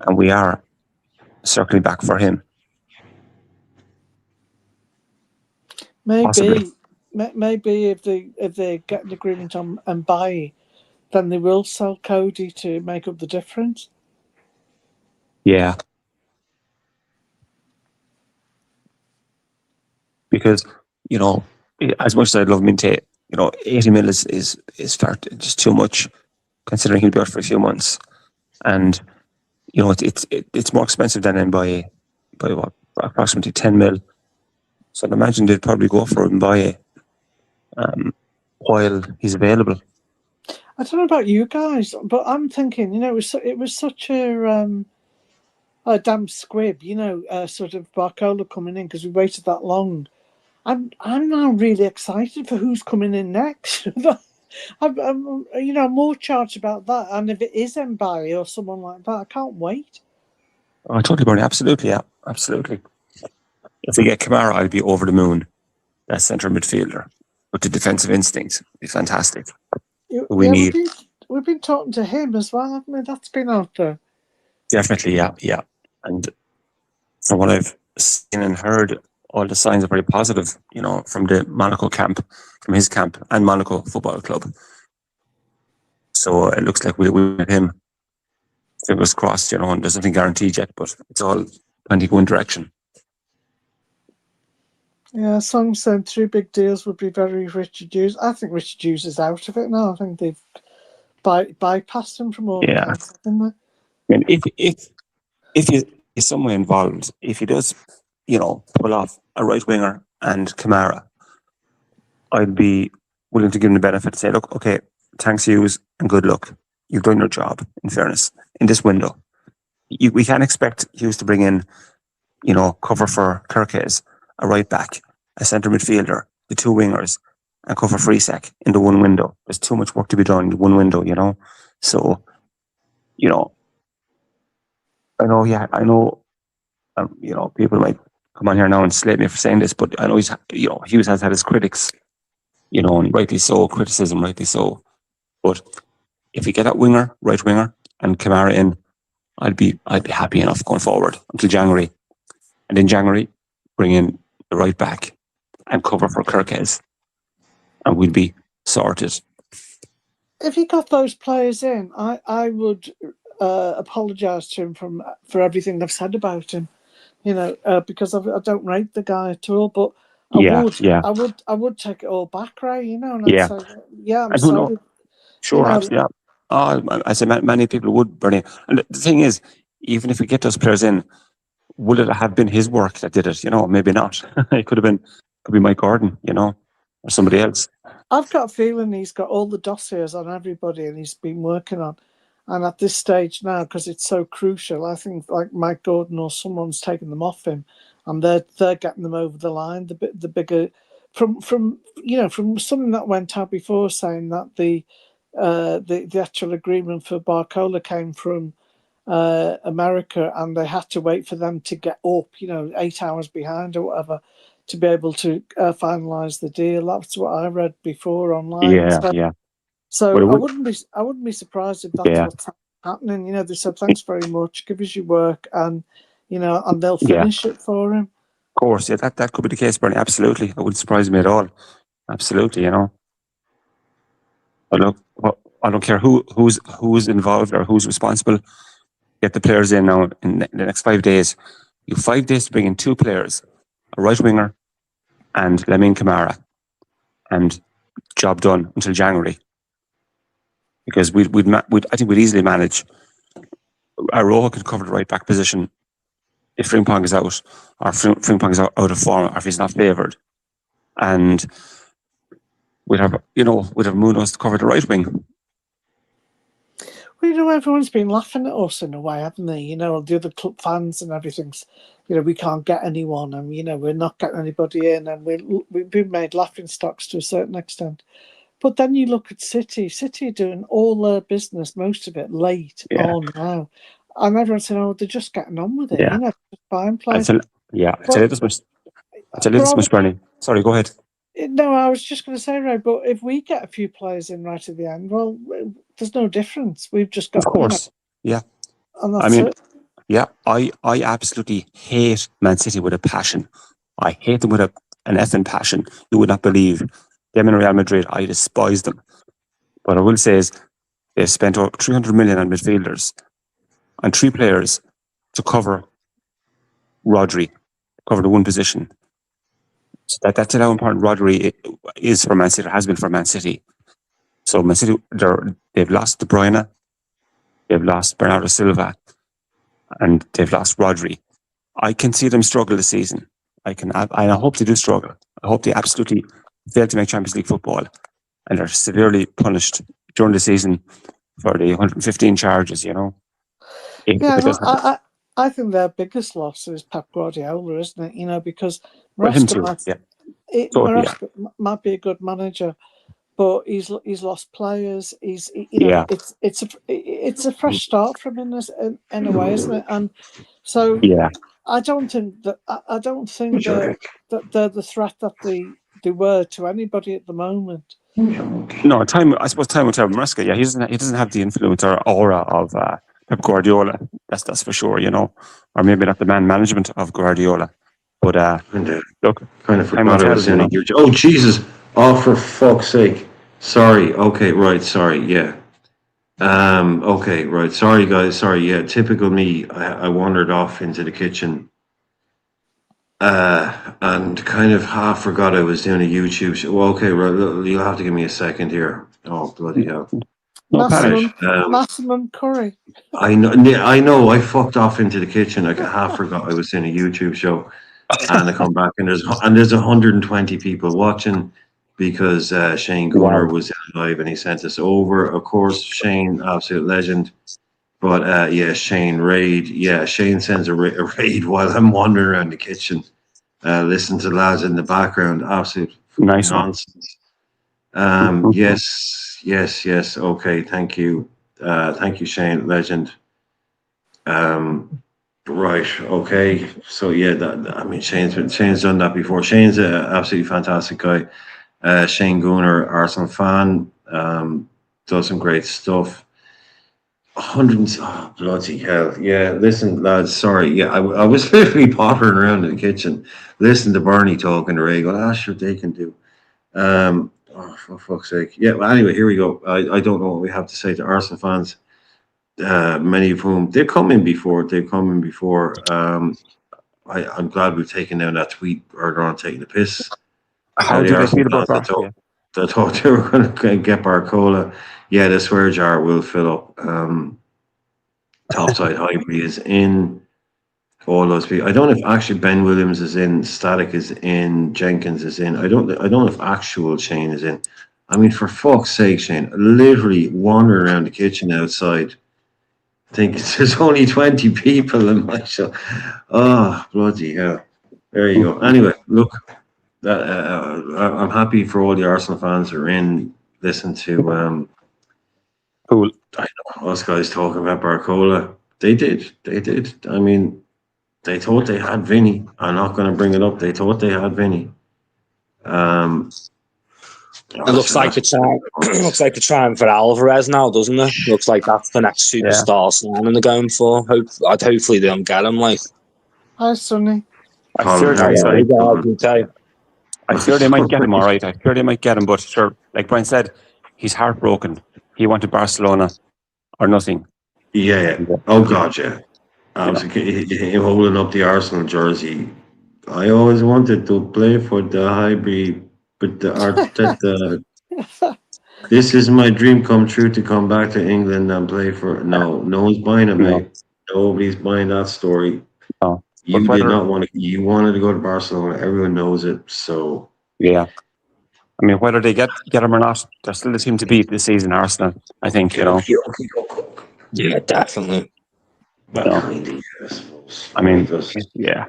S8: and we are circling back for him.
S7: Maybe if they get an agreement on Mbaye, then they will sell Cody to make up the difference.
S8: Yeah. Because, as much as I love Minte, 80 mil is fair, just too much, considering he'll be out for a few months. And, it's more expensive than Mbaye by what, approximately 10 mil. So I'd imagine they'd probably go for Mbaye while he's available.
S7: I don't know about you guys, but I'm thinking, it was such a damn squib, sort of Barcola coming in because we waited that long. I'm now really excited for who's coming in next. I'm more charged about that, and if it is Mbaye or someone like that, I can't wait.
S8: Oh, totally, Bernie. Absolutely, yeah, absolutely. If we get Kamara, I'd be over the moon. That centre midfielder with the defensive instincts, be fantastic.
S7: We've been talking to him as well, haven't we? That's been out there.
S8: Definitely, yeah. And from what I've seen and heard, all the signs are very positive, from the Monaco camp, from his camp, and Monaco Football Club. So it looks like we'll win him. Fingers crossed, and there's nothing guaranteed yet, but it's all going to go in direction.
S7: Yeah, Song said 3 big deals would be very Richard Hughes. I think Richard Hughes is out of it now. I think they've bypassed him from all accounts, haven't they?
S8: I mean, if he's somewhere involved, if he does, pull off a right winger and Kamara, I'd be willing to give him the benefit to say, look, okay, thanks Hughes and good luck. You've done your job, in fairness, in this window. We can't expect Hughes to bring in, cover for Kirkes, a right back, a centre midfielder, the 2 wingers, and cover Friesek in the one window. There's too much work to be done in the one window, So, I know, people might come on here now and slate me for saying this, but I know Hughes has had his critics, and rightly so, criticism, rightly so. But if we get that winger, right winger, and Kamara in, I'd be happy enough going forward until January. And in January, bring in the right back and cover for Kirkes. And we'll be sorted.
S7: If he got those players in, I would apologise to him for everything I've said about him. Because I don't rate the guy at all. But I would take it all back, Ray. And I'd say, I'm
S8: and
S7: sorry.
S8: Sure, absolutely. I say many people would, Bernie. And the thing is, even if we get those players in, would it have been his work that did it? Maybe not. It could be Mike Gordon, or somebody else.
S7: I've got a feeling he's got all the dossiers on everybody and he's been working on. And at this stage now, because it's so crucial, I think like Mike Gordon or someone's taken them off him, and they're getting them over the line. The bigger from something that went out before, saying that the actual agreement for Barcola came from America, and they had to wait for them to get up, 8 hours behind or whatever, to be able to finalise the deal. That's what I read before online. So I wouldn't be surprised if that's what's happening. They said thanks very much, give us your work, and and they'll finish it for him.
S8: Of course, that could be the case, Bernie. Absolutely, it wouldn't surprise me at all. Absolutely, But look, I don't care who's involved or who's responsible. Get the players in now in the next 5 days. You have 5 days to bring in 2 players, a right winger and Lamine Kamara, and job done until January. Because I think we'd easily manage. Aroha could cover the right back position if Frimpong is out, or Frimpong is out of form, or if he's not favoured, and we'd have Munoz to cover the right wing.
S7: Well, everyone's been laughing at us in a way, haven't they? The other club fans and everything's, we can't get anyone, and we're not getting anybody in, and we've been made laughing stocks to a certain extent. But then you look at City. City are doing all their business, most of it late on now, and everyone's saying, "Oh, they're just getting on with it." Just buying players.
S8: I tell you this much, Bernie. Sorry, go ahead.
S7: No, I was just going to say, Ray, but if we get a few players in right at the end, well, there's no difference. We've just got,
S8: of course,
S7: and that's it.
S8: I absolutely hate Man City with a passion. I hate them with an effing passion. You would not believe. Them in Real Madrid, I despise them. But I will say is they've spent over 300 million on midfielders and 3 players to cover Rodri, cover the one position. So that's how important Rodri is for Man City, or has been for Man City. So Man City, they've lost De Bruyne, they've lost Bernardo Silva, and they've lost Rodri. I can see them struggle this season. I hope they do struggle. I hope they absolutely fail to make Champions League football, and are severely punished during the season for the 115 charges.
S7: I think their biggest loss is Pep Guardiola, isn't it? Because
S8: Maresca
S7: might be a good manager, but he's lost players. It's a fresh start from him in a way, isn't it? And so I don't think that they're the threat that they were to anybody at the moment.
S8: No, I suppose time will tell. Maresca, he doesn't have the influence or aura of Pep Guardiola. That's for sure, or maybe not the man management of Guardiola. But look,
S1: kind of forgot I was in it. Oh Jesus! Oh, for fuck's sake! Sorry. Okay, right. Sorry. Yeah. Okay, right. Sorry, guys. Sorry. Yeah. Typical me. I wandered off into the kitchen. And kind of half forgot I was doing a YouTube show. Well, okay, right. You'll have to give me a second here. Oh, bloody hell.
S7: Maximum curry.
S1: I know. I fucked off into the kitchen. I half forgot I was doing a YouTube show, and I come back and there's 120 people watching because Shane Gunner was live and he sent us over. Of course, Shane, absolute legend. But Shane raid. Yeah, Shane sends a raid while I'm wandering around the kitchen. Listen to the lads in the background. Absolute
S8: nice
S1: nonsense. Yes. Okay, thank you. Thank you, Shane, legend. Right. Okay. So Shane's done that before. Shane's an absolutely fantastic guy. Shane Gunner, Arsenal fan. does some great stuff. Hundreds, oh, bloody hell. Yeah, listen, lads, sorry. Yeah, I was literally pottering around in the kitchen, listening to Barney talking to Ray, going, sure, they can do. Oh, for fuck's sake. Yeah, well, anyway, here we go. I don't know what we have to say to Arsenal fans, many of whom, they've come in before. I'm glad we've taken down that tweet earlier on, taking the piss.
S8: How
S1: The
S8: do they
S1: Arsenal
S8: feel about
S1: fans
S8: Barcola?
S1: that thought they were going to get Barcola. Yeah, the swear jar will fill up. Topside Hybrid is in. All those people. I don't know if actually Ben Williams is in. Static is in. Jenkins is in. I don't know if actual Shane is in. I mean, for fuck's sake, Shane! Literally wandering around the kitchen outside. Think there's only 20 people in my show. Oh, bloody hell! There you go. Anyway, look, I'm happy for all the Arsenal fans who are in. Listen to
S8: Cool.
S1: I know us guys talking about Barcola. They did. I mean, they thought they had Vinny. I'm not going to bring it up. They thought they had Vinny.
S4: It looks like the trying. Looks like they're trying for Alvarez now, doesn't it? Looks like that's the next superstar signing they're going for. Hopefully they don't get him. Like,
S7: Hi, Sonny.
S8: I fear they might get him, all right. I fear they might get him, but sure, like Brian said, he's heartbroken. He wanted Barcelona or nothing.
S1: Yeah. Oh, God, yeah. Him holding up the Arsenal jersey. I always wanted to play for the Hybrid, but the Arteta. This is my dream come true to come back to England and play for. No one's buying it, mate. Nobody's buying that story.
S8: No.
S1: You did not want to. You wanted to go to Barcelona. Everyone knows it. So
S8: yeah. I mean, whether they get him or not, they're still the team to beat this season, Arsenal. I think, you know.
S4: Yeah, definitely.
S8: I mean, yeah.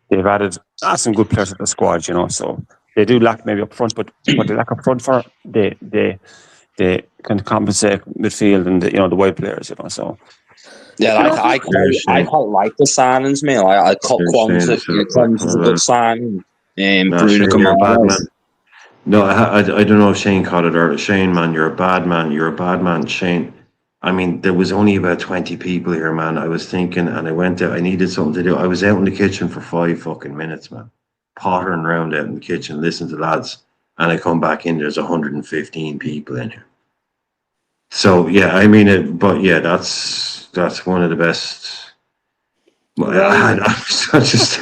S8: They've added some good players to the squad, you know, so they do lack maybe up front, but what they lack up front for, they can compensate midfield and the wide players, you know, so.
S4: Yeah, I quite like the signings, man. I caught Quan's a good signing. Bruno Camara.
S1: No, I don't know if Shane caught it or Shane, man, you're a bad man. You're a bad man, Shane. I mean, there was only about 20 people here, man. I was thinking, and I went out. I needed something to do. I was out in the kitchen for 5 fucking minutes, man, pottering around out in the kitchen, listening to lads. And I come back in. There's 115 people in here. So yeah, I mean, but yeah, that's one of the best. I was just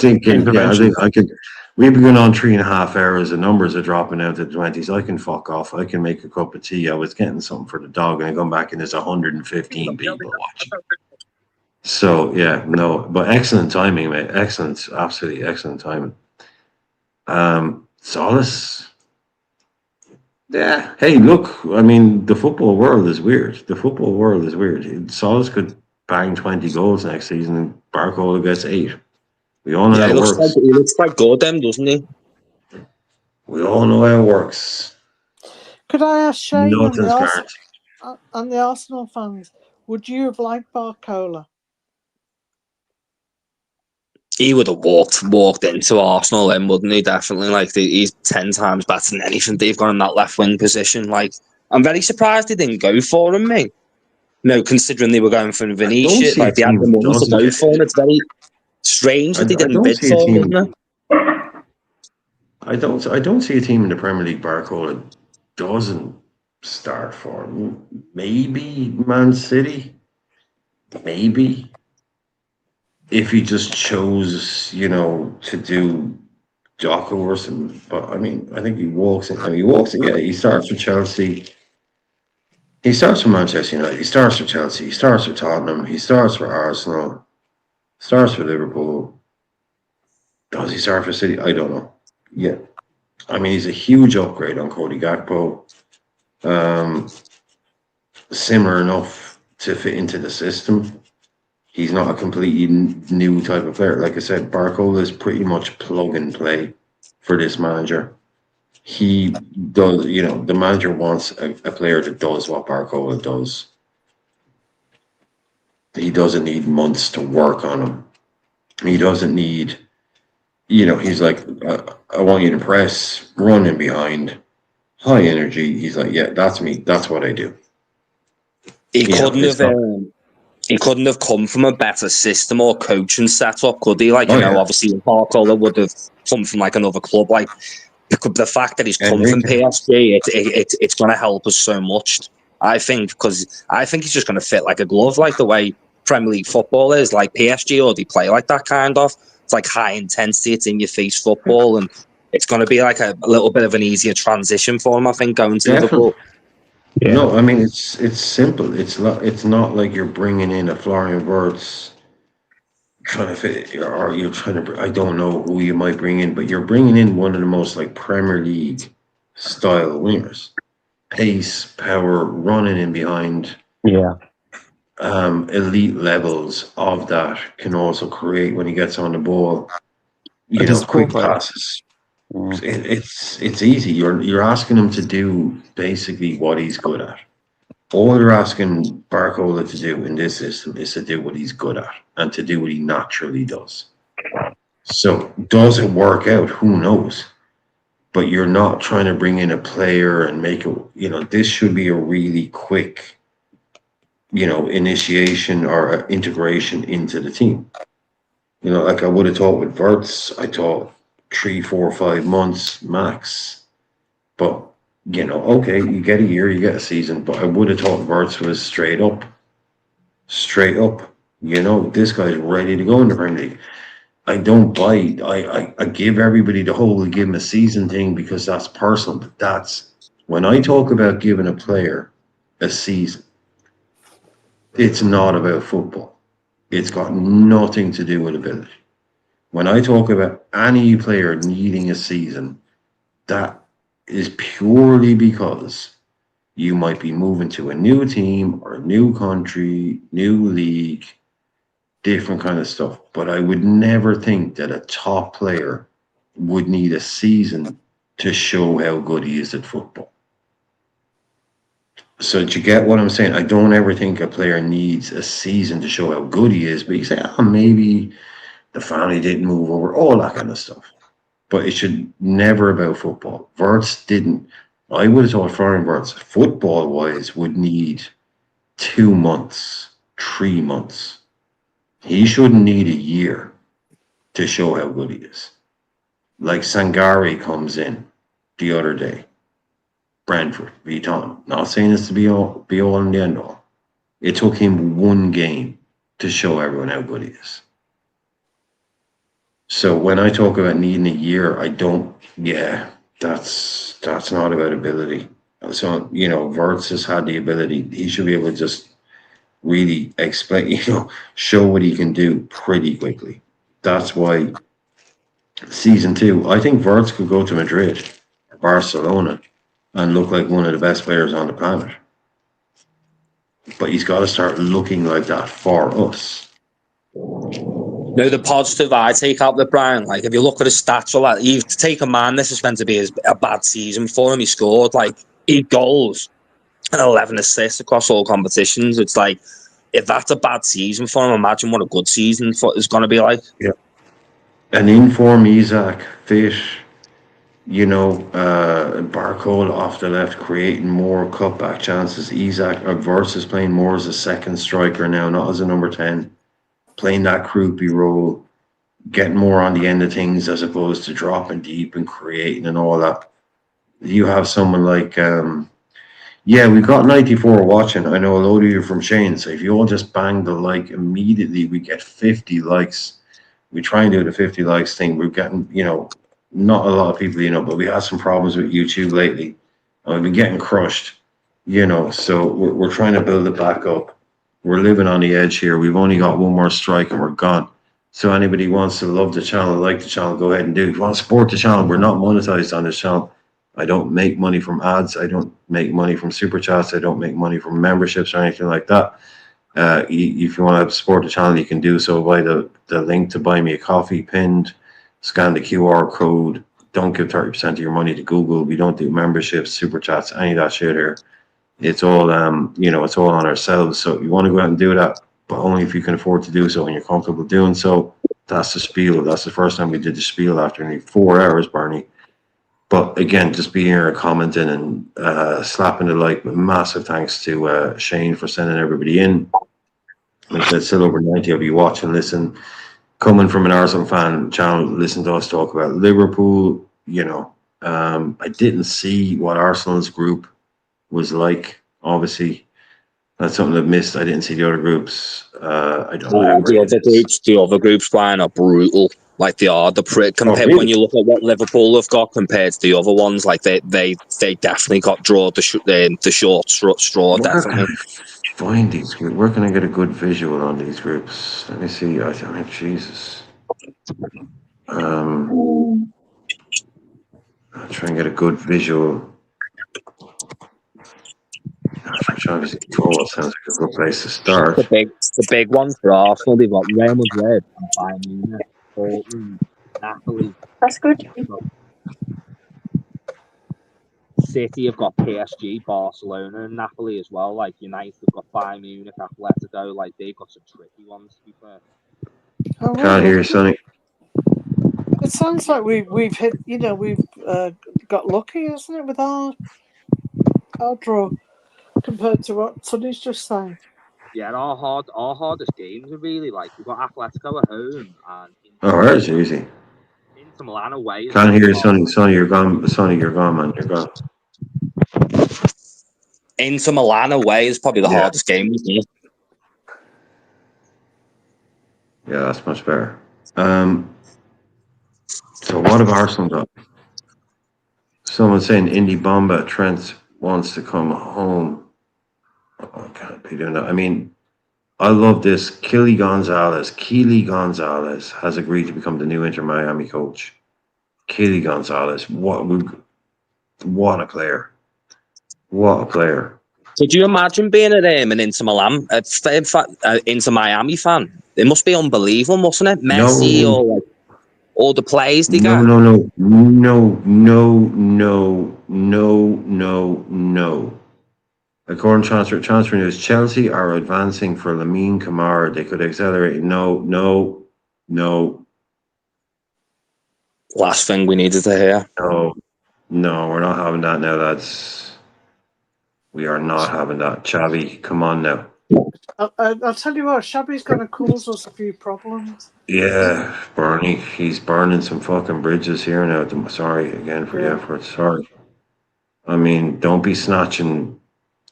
S1: thinking. Yeah, I think I could. We've been going on 3.5 hours. The numbers are dropping out to the 20s. I can fuck off. I can make a cup of tea. I was getting something for the dog, and I come back and there's 115 people watching. So yeah, no, but excellent timing, mate. Excellent, absolutely excellent timing. Solace. Yeah. Hey, look. I mean, the football world is weird. Solace could bang 20 goals next season, and Barcola gets 8. We all know how it works.
S4: He looks quite good, doesn't he?
S1: We all know how it works.
S7: Could I ask Shane
S1: and
S7: the Arsenal fans, would you have liked Barcola?
S4: He would have walked into Arsenal then, wouldn't he? Definitely. Like, he's 10 times better than anything they've got in that left wing position. Like, I'm very surprised they didn't go for him, mate. No, considering they were going for Vinicius, like they had the money to go for him. It's very strange that they didn't bid for him, isn't it?
S1: I don't see a team in the Premier League Barcola doesn't start for. Maybe Man City. Maybe. If he just chose, to do Jocko or something. But I mean, I think he walks in. Yeah, he starts for Chelsea. He starts for Manchester United. He starts for Chelsea. He starts for Tottenham. He starts for Arsenal. Starts for Liverpool. Does he start for City? I don't know. Yeah. I mean, he's a huge upgrade on Cody Gakpo. Similar enough to fit into the system. He's not a completely new type of player. Like I said, Barcola is pretty much plug and play for this manager. He does, the manager wants a player that does what Barcola does. He doesn't need months to work on him. He doesn't need, he's like, I want you to press, run in behind, high energy. He's like, yeah, that's me. That's what I do.
S10: He
S1: You know,
S10: couldn't
S1: it's
S10: have.
S1: not.
S10: He couldn't have come from a better system or coaching setup, could he? Like,
S1: Oh
S10: you know,
S1: yeah,
S10: obviously Barcola would have come from like another club. Like, the fact that he's come from
S1: Enrique.
S10: PSG, it's going to help us so much. I think, because I think he's just going to fit like a glove, like the way Premier League football is. Like PSG already play like that kind of. It's like high intensity, it's in your face football, and it's going to be like a little bit of an easier transition for him, I think, going to
S1: Definitely.
S10: Liverpool.
S8: Yeah.
S1: No, I mean it's simple. It's not like you're bringing in a Florian Wirtz trying to fit, or you're trying to. I don't know who you might bring in, but you're bringing in one of the most like Premier League style wingers, pace, power, running in behind.
S8: Yeah.
S1: Elite levels of that can also create when he gets on the ball. You
S2: And
S1: know,
S2: his
S1: quick
S2: profile.
S1: passes. It's easy. You're asking him to do basically what he's good at. All you're asking Barcola to do in this system is to do what he's good at and to do what he naturally does. So does it work out? Who knows? But you're not trying to bring in a player and make it, this should be a really quick, initiation or integration into the team. Like I would have thought with Wirtz, I thought 3, 4, 5 months max. But okay, you get a year, you get a season, but I would have thought Wirtz was straight up. This guy's ready to go in the Premier League. I don't buy. I give everybody the whole give him a season thing because that's personal. But that's when I talk about giving a player a season. It's not about football. It's got nothing to do with ability. When I talk about any player needing a season, that is purely because you might be moving to a new team or a new country, new league, different kind of stuff. But I would never think that a top player would need a season to show how good he is at football. So do you get what I'm saying? I don't ever think a player needs a season to show how good he is, but you say, maybe the family didn't move over, all that kind of stuff. But it should never about football. Wirtz didn't. I would have thought Florian Wirtz, football-wise, would need 2 months, 3 months. He shouldn't need a year to show how good he is. Like Sangare comes in the other day. Brentford, v Tottenham. Not saying this to be all and the end all. It took him 1 game to show everyone how good he is. So when I talk about needing a year, I don't. Yeah, that's not about ability. So Wirtz has had the ability. He should be able to just really explain. Show what he can do pretty quickly. That's why season 2. I think Wirtz could go to Madrid or Barcelona and look like one of the best players on the planet. But he's got to start looking like that for us.
S10: No, the positive I take out with Brian, like if you look at his stats, or like you take a man, this is meant to be a bad season for him. He scored like 8 goals and 11 assists across all competitions. It's like, if that's a bad season for him, imagine what a good season is going to be like.
S1: Yeah. An informed Isaac, fit, Barcola off the left, creating more cutback chances. Isaac Wirtz is playing more as a second striker now, not as a number 10. Playing that croupy role, getting more on the end of things as opposed to dropping deep and creating and all that. You have someone like, we've got 94 watching. I know a load of you from Shane. So if you all just bang the like immediately, we get 50 likes. We try and do the 50 likes thing. We're getting, not a lot of people, but we had some problems with YouTube lately. We've been getting crushed, so we're trying to build it back up. We're living on the edge here. We've only got 1 more strike and we're gone. So anybody wants to love the channel, like the channel, go ahead and do it. If you want to support the channel, we're not monetized on this channel. I don't make money from ads. I don't make money from super chats. I don't make money from memberships or anything like that. If you want to support the channel, you can do so by the link to buy me a coffee pinned. Scan the QR code. Don't give 30% of your money to Google. We don't do memberships, super chats, any of that shit here. It's all, it's all on ourselves. So you want to go out and do that, but only if you can afford to do so and you're comfortable doing so. That's the spiel. That's the first time we did the spiel after nearly 4 hours, Barney. But again, just being here and commenting and slapping the like. Massive thanks to Shane for sending everybody in. Like I said, still over 90 of you watch and listen. Coming from an Arsenal fan channel, listen to us talk about Liverpool. You know, I didn't see what Arsenal's group was like. Obviously, that's something I've missed. I didn't see the other groups. I don't know.
S10: The other groups, Brian, are brutal. Like they are compared
S1: really?
S10: when you look at what Liverpool have got compared to the other ones. Like they definitely got the short straw. Definitely.
S1: Find these groups. Where can I get a good visual on these groups? Let me see. I think Jesus. I'll try and get a good visual. I'm trying to see. Sounds like a good place to start.
S10: The big ones for Arsenal. They've got Real Madrid and Bayern Munich, Dortmund, Napoli.
S11: That's good.
S10: City have got PSG, Barcelona, and Napoli as well. Like United have got Bayern Munich, Atletico. Like they've got some tricky ones. To be fair.
S7: Oh,
S1: Can't hear you, Sonny.
S7: It sounds like we've hit. You know, we've got lucky, isn't it, with our draw compared to what Sonny's just saying.
S10: Yeah, our hardest games are really like we've got Atletico at home and
S1: Ours easy.
S10: Inter Milan away.
S1: Can't hear you, Sonny. Sonny, you're gone. Sonny, you're gone, man. You're gone.
S10: Inter Milan away is probably the hardest game, isn't it?
S1: Yeah, that's much better. So what have Arsenal got? Someone saying Indy Bomba Trent wants to come home. Oh, I can't be doing that. I mean, I love this. Keely Gonzalez has agreed to become the new Inter Miami coach. Keely Gonzalez, what a player! What a player!
S10: Could you imagine being an Inter Milan, in fact, Inter Miami fan? It must be unbelievable, mustn't it? Messi or like all the players they got.
S1: No. According to transfer news, Chelsea are advancing for Lamine Camara. They could accelerate. No.
S10: Last thing we needed to hear.
S1: No, we're not having that now, lads. We are not having that. Xavi, come on now.
S7: I'll tell you what, Xavi's going to cause us a few problems.
S1: Yeah, Bernie, he's burning some fucking bridges here now. Sorry again for the effort. Sorry. I mean, don't be snatching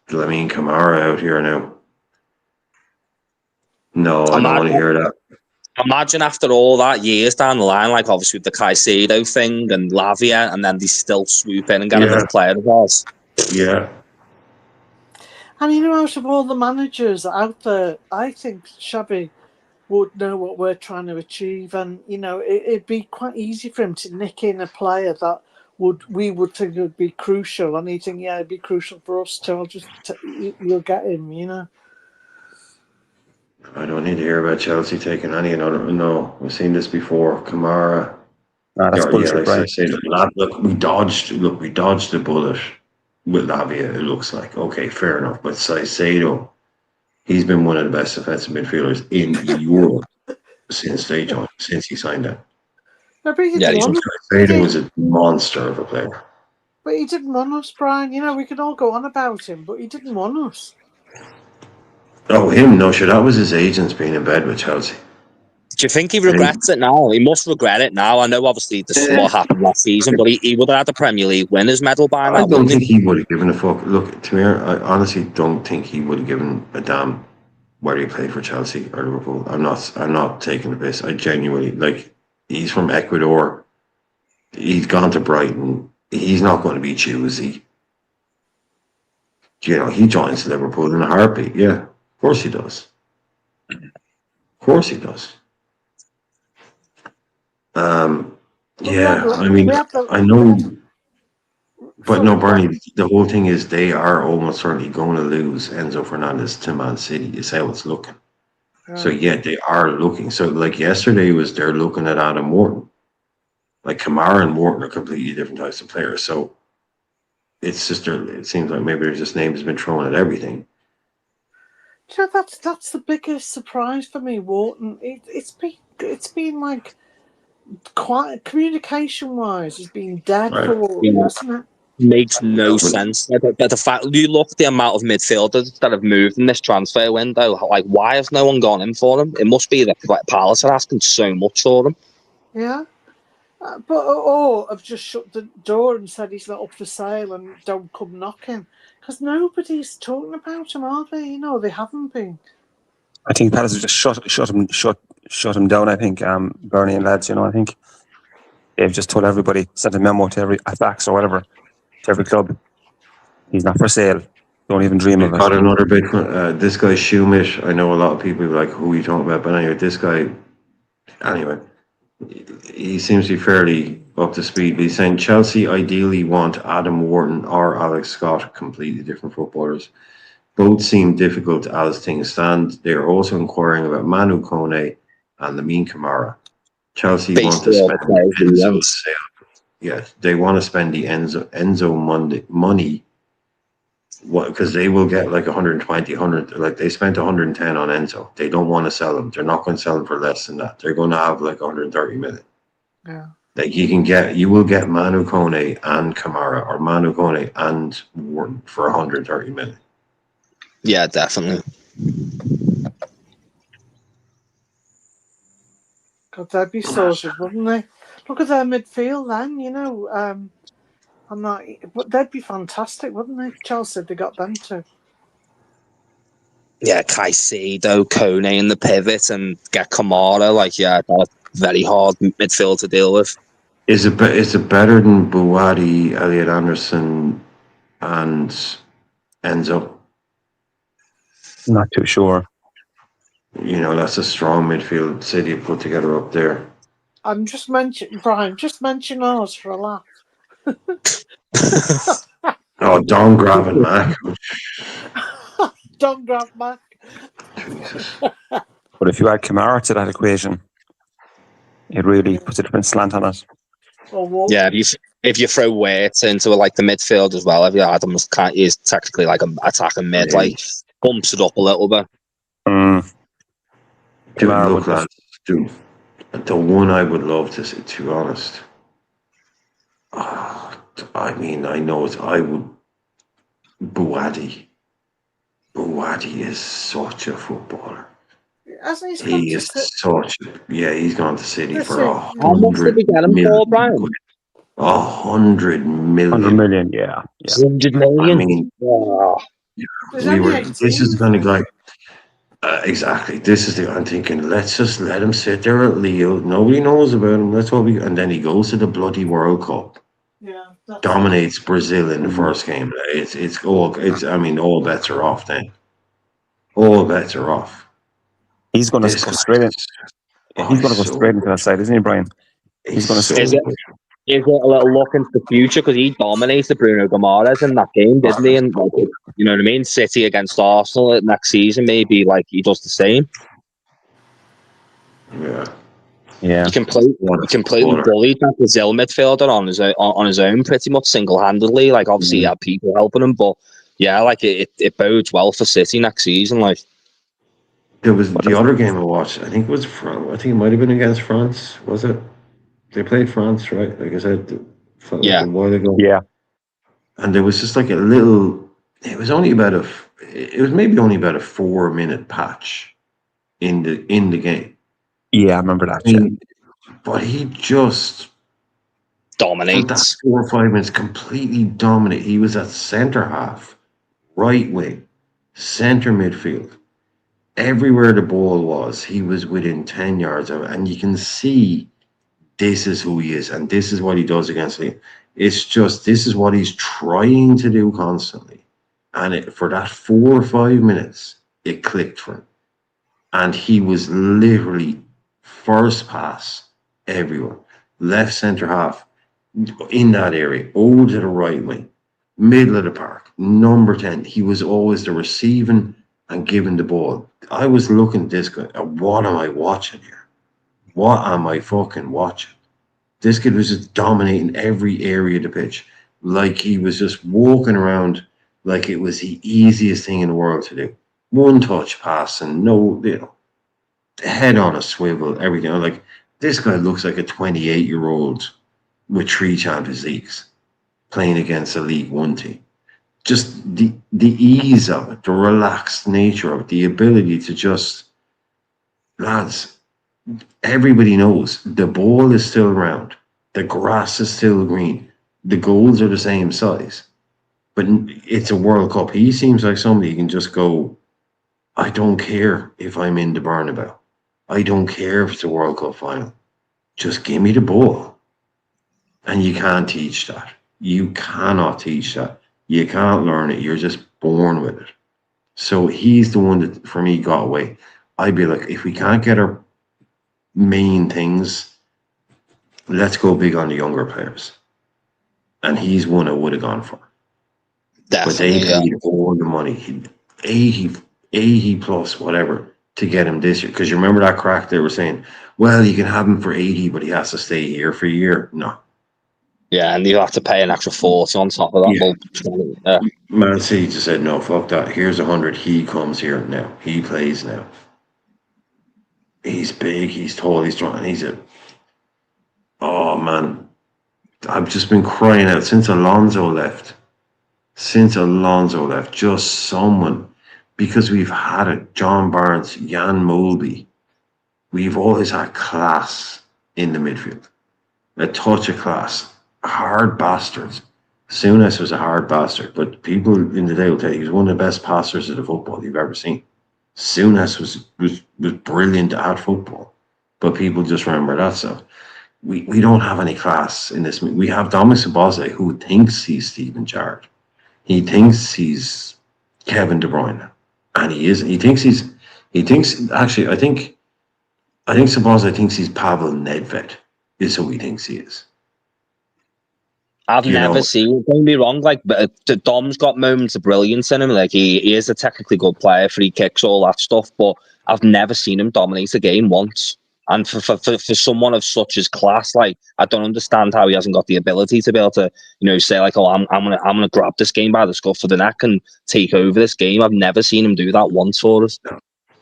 S1: Lamine Camara out here now. No, I don't want to hear that.
S10: Imagine after all that years down the line, like obviously with the Caicedo thing and Lavia, and then they still swoop in and get another player of ours.
S1: Yeah.
S7: And you know, out of all the managers out there, I think Xavi would know what we're trying to achieve, and you know, it'd be quite easy for him to nick in a player that we would think would be crucial, and he'd think, yeah, it'd be crucial for us too. You'll get him, you know.
S1: I don't need to hear about Chelsea taking any another. No, we've seen this before. Kamara.
S8: That's bullshit, right?
S1: Look, we dodged the bullet with Lavia. It looks like okay, fair enough. But Caicedo, he's been one of the best defensive midfielders in Europe since he signed that. Caicedo was a monster of a player.
S7: But he didn't want us, Brian. You know, we could all go on about him, but he didn't want us.
S1: Oh, him? No, sure. That was his agents being in bed with Chelsea.
S10: Do you think he regrets it now? He must regret it now. I know, obviously, this is what happened last season, but he would have had the Premier League winners medal by now.
S1: I don't think he would have given a fuck. Look, to me, I honestly don't think he would have given a damn whether he played for Chelsea or Liverpool. I'm not taking the piss. I genuinely like. He's from Ecuador. He's gone to Brighton. He's not going to be choosy. You know, he joins Liverpool in a heartbeat. Yeah, of course he does. Of course he does. Yeah, I mean, I know, but no, Bernie, the whole thing is they are almost certainly going to lose Enzo Fernandez to Man City. Is how it's looking. So, yeah, they are looking. So, like yesterday they're looking at Adam Morton. Like Kamara and Morton are completely different types of players. So, it's just, it seems like maybe there's just names been thrown at everything.
S7: You know, that's the biggest surprise for me, Wharton. It's been like quite communication-wise has been dead
S1: Right.
S7: for all,
S10: Yeah.
S7: hasn't it?
S10: Makes no
S1: but-
S10: sense. The fact you look at the amount of midfielders that have moved in this transfer window, like why has no one gone in for them? It must be that like Palace are asking so much for them.
S7: Yeah. Or have just shut the door and said he's not up for sale and don't come knocking. Because nobody's talking about him, are they? You know, they haven't been.
S8: I think Palace have just shut him down. I think Bernie and lads, I think they've just told everybody, sent a memo to every a fax or whatever to every club. He's not for sale. Don't even dream
S1: We've
S8: of
S1: got
S8: it.
S1: another big one. This guy Schumich. I know a lot of people are like, who are you talking about? But anyway, this guy. Anyway, he seems to be fairly up to speed. But he's saying Chelsea ideally want Adam Wharton or Alex Scott, completely different footballers. Both seem difficult as things stand. They are also inquiring about Manu Kone and Lamine Kamara. Chelsea want to spend Enzo's sale. Yes, they want to spend the Enzo money. What? Because they will get like 120, 100. Like they spent 110 on Enzo. They don't want to sell him. They're not going to sell him for less than that. They're going to have like 130 million.
S7: Yeah.
S1: Like you will get Manu Kone and Kamara, or Manu Kone and Wharton for 130 million.
S10: Yeah, definitely.
S7: God, they'd be sorted, wouldn't they? Look at their midfield then, I'm not, but they'd be fantastic, wouldn't they? Chelsea, they got them too.
S10: Yeah, Caicedo, Kone in the pivot, and get Kamara. Like, yeah, that's very hard midfield to deal with.
S1: Is it better than Buwadi, Elliot Anderson, and Enzo?
S8: Not too sure.
S1: That's a strong midfield City have put together up there.
S7: I'm just mentioning, Brian, just mention ours for a laugh.
S1: Oh, Don Graven Mac.
S7: Don't grab back.
S8: But if you add Kamara to that equation, it really puts a different slant on it.
S10: Yeah, if you throw weight into like the midfield as well, if you Adams is technically like an attacking mid, like bumps it up a little bit.
S1: Dude, look, lads, dude, the one I would love to see, to be honest. I mean, I know I would. Buwadi. Buwadi is such a footballer.
S7: Hasn't
S1: He is such. He's gone to City for
S10: How much did we get him for, Brian?
S1: 100 million.
S8: 100 million, yeah.
S10: 100 million.
S1: I mean, this is kind of like. Exactly. This is I'm thinking, let's just let him sit there at Lille. Nobody knows about him. That's what and then he goes to the bloody World Cup.
S7: Yeah.
S1: Dominates Brazil in the first game. All bets are off then. All bets are off.
S8: He's going to go straight in. He's going to go straight into that side, isn't he, Brian? He's going to.
S10: Is it a little look into the future, because he dominated Bruno Guimaraes in that game, didn't he? And you know what I mean? City against Arsenal next season, maybe like he does the same.
S1: Yeah.
S10: He completely bullied that Brazil midfielder on his own, pretty much single-handedly. Like obviously he had people helping him, but yeah, like it bodes well for City next season. Like
S1: there was the other game I watched. I think it was I think it might have been against France. Was it? They played France, right? Like I said, a while ago.
S8: Yeah.
S1: And there was just like a little. It was only about It was maybe only about a 4-minute patch in the game.
S8: Yeah, I remember that.
S1: But he just
S10: dominates.
S1: For that 4 or 5 minutes, completely dominate. He was at centre half, right wing, centre midfield. Everywhere the ball was, he was within 10 yards of it, and you can see. This is who he is, and this is what he does against me. It's just, this is what he's trying to do constantly. And for that 4 or 5 minutes, it clicked for him. And he was literally first pass everywhere. Left centre half, in that area, over to the right wing, middle of the park, number 10. He was always the receiving and giving the ball. I was looking at this guy, what am I watching here? What am I fucking watching? This kid was just dominating every area of the pitch. Like he was just walking around like it was the easiest thing in the world to do. One touch pass and head on a swivel, everything. Like this guy looks like a 28-year-old with 3 Champions Leagues playing against a League One team. Just the ease of it, the relaxed nature of it, the ability to just, lads, everybody knows the ball is still round, the grass is still green, the goals are the same size, but it's a World Cup. He seems like somebody who can just go, I don't care if I'm in the Bernabeu. I don't care if it's a World Cup final. Just give me the ball. And you can't teach that. You cannot teach that. You can't learn it. You're just born with it. So he's the one that, for me, got away. I'd be like, if we can't get our main things, let's go big on the younger players. And he's one I would have gone for.
S10: Definitely,
S1: but they paid all the money, 80 plus whatever, to get him this year. Because you remember that crack they were saying, well, you can have him for 80, but he has to stay here for a year. No.
S10: Yeah, and you have to pay an extra 40 on top of that.
S1: Yeah. Man City just said, no, fuck that. Here's 100. He comes here now. He plays now. He's big, he's tall, he's strong, and he's oh man, I've just been crying out since Alonso left. Just someone, because we've had it, John Barnes, Jan Molby. We've always had class in the midfield. A touch of class. Hard bastards. Souness was a hard bastard, but people in the day will tell you he was one of the best passers of the football you've ever seen. Souness was brilliant at football, but people just remember that stuff. We don't have any class in this. We have Dominic Szoboszlai, who thinks he's Steven Gerrard. He thinks he's Kevin De Bruyne, and he isn't. He thinks actually. I think Szoboszlai thinks he's Pavel Nedved. Is who he thinks he is.
S10: I've never seen, don't be wrong, like, but Dom's got moments of brilliance in him. Like, he is a technically good player, free kicks, all that stuff, but I've never seen him dominate a game once. And for someone of such as class, like, I don't understand how he hasn't got the ability to be able to, say like, oh, I'm gonna grab this game by the scruff of the neck and take over this game. I've never seen him do that once for us.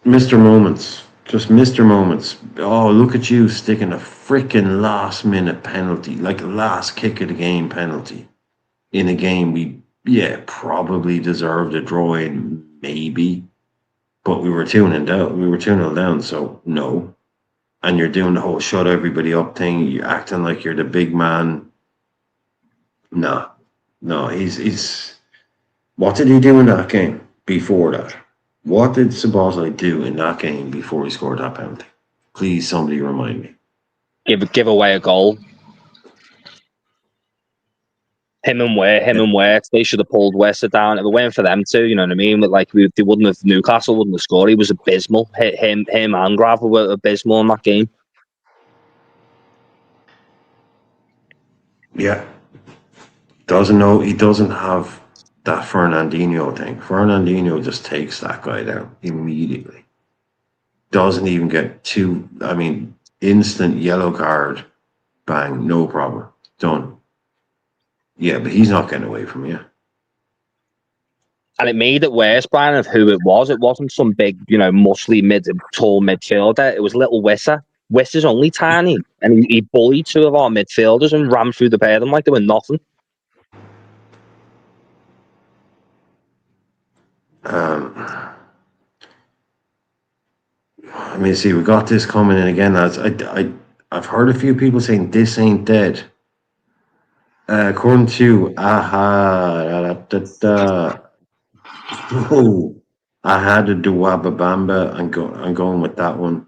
S1: Mr. Moments. Just Mr. Moments. Oh, look at you sticking a freaking last minute penalty, like last kick of the game penalty in a game we, probably deserved a draw in, maybe. But we were 2-0 down. We were 2-0 down, so no. And you're doing the whole shut everybody up thing. You're acting like you're the big man. No, he's. What did he do in that game before that? What did Szoboszlai do in that game before he scored that penalty? Please, somebody remind me.
S10: Give away a goal. Him and Wirtz, they should have pulled Wirtz down. If it weren't for them two, you know what I mean? But like, they wouldn't have. Newcastle wouldn't have scored. He was abysmal. Him and Gravel were abysmal in that game.
S1: Yeah, he doesn't have that Fernandinho thing. Fernandinho just takes that guy down immediately. Doesn't even get instant yellow card, bang, no problem, done. Yeah, but he's not getting away from you.
S10: And it made it worse, Brian, of who it was. It wasn't some big, muscly tall midfielder. It was little Wissa. Wissa's only tiny, and he bullied two of our midfielders and ran through the pair of them like they were nothing.
S1: See, we got this coming in again, lads. I've heard a few people saying this ain't dead. According to I had a Duwaba Bamba. I'm going with that one.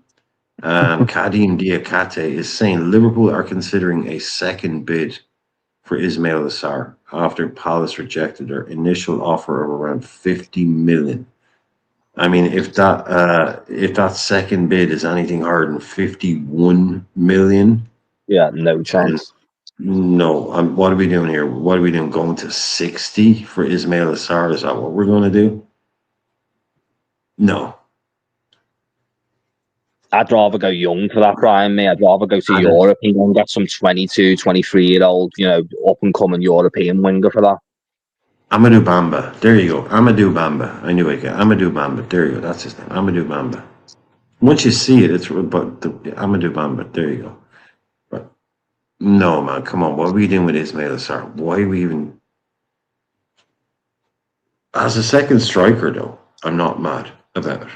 S1: Kadim Diakate is saying Liverpool are considering a second bid for Ismail Assar after Palace rejected their initial offer of around 50 million. I mean, if that second bid is anything higher than 51 million,
S10: no chance.
S1: No, what are we doing here? What are we doing? Going to 60 for Ismail Assar? Is that what we're going to do? No.
S10: I'd rather go young for that, Brian. I'd rather go to Europe and get some 22, 23-year-old, up and coming European winger for that.
S1: Amadou Bamba. There you go. Amadou Bamba. I knew it. Amadou Bamba. There you go. That's his name. Amadou Bamba. Once you see it, it's Amadou Bamba. There you go. No, man, come on. What are we doing with Ismail Assar? Why are we even... As a second striker, though, I'm not mad about it.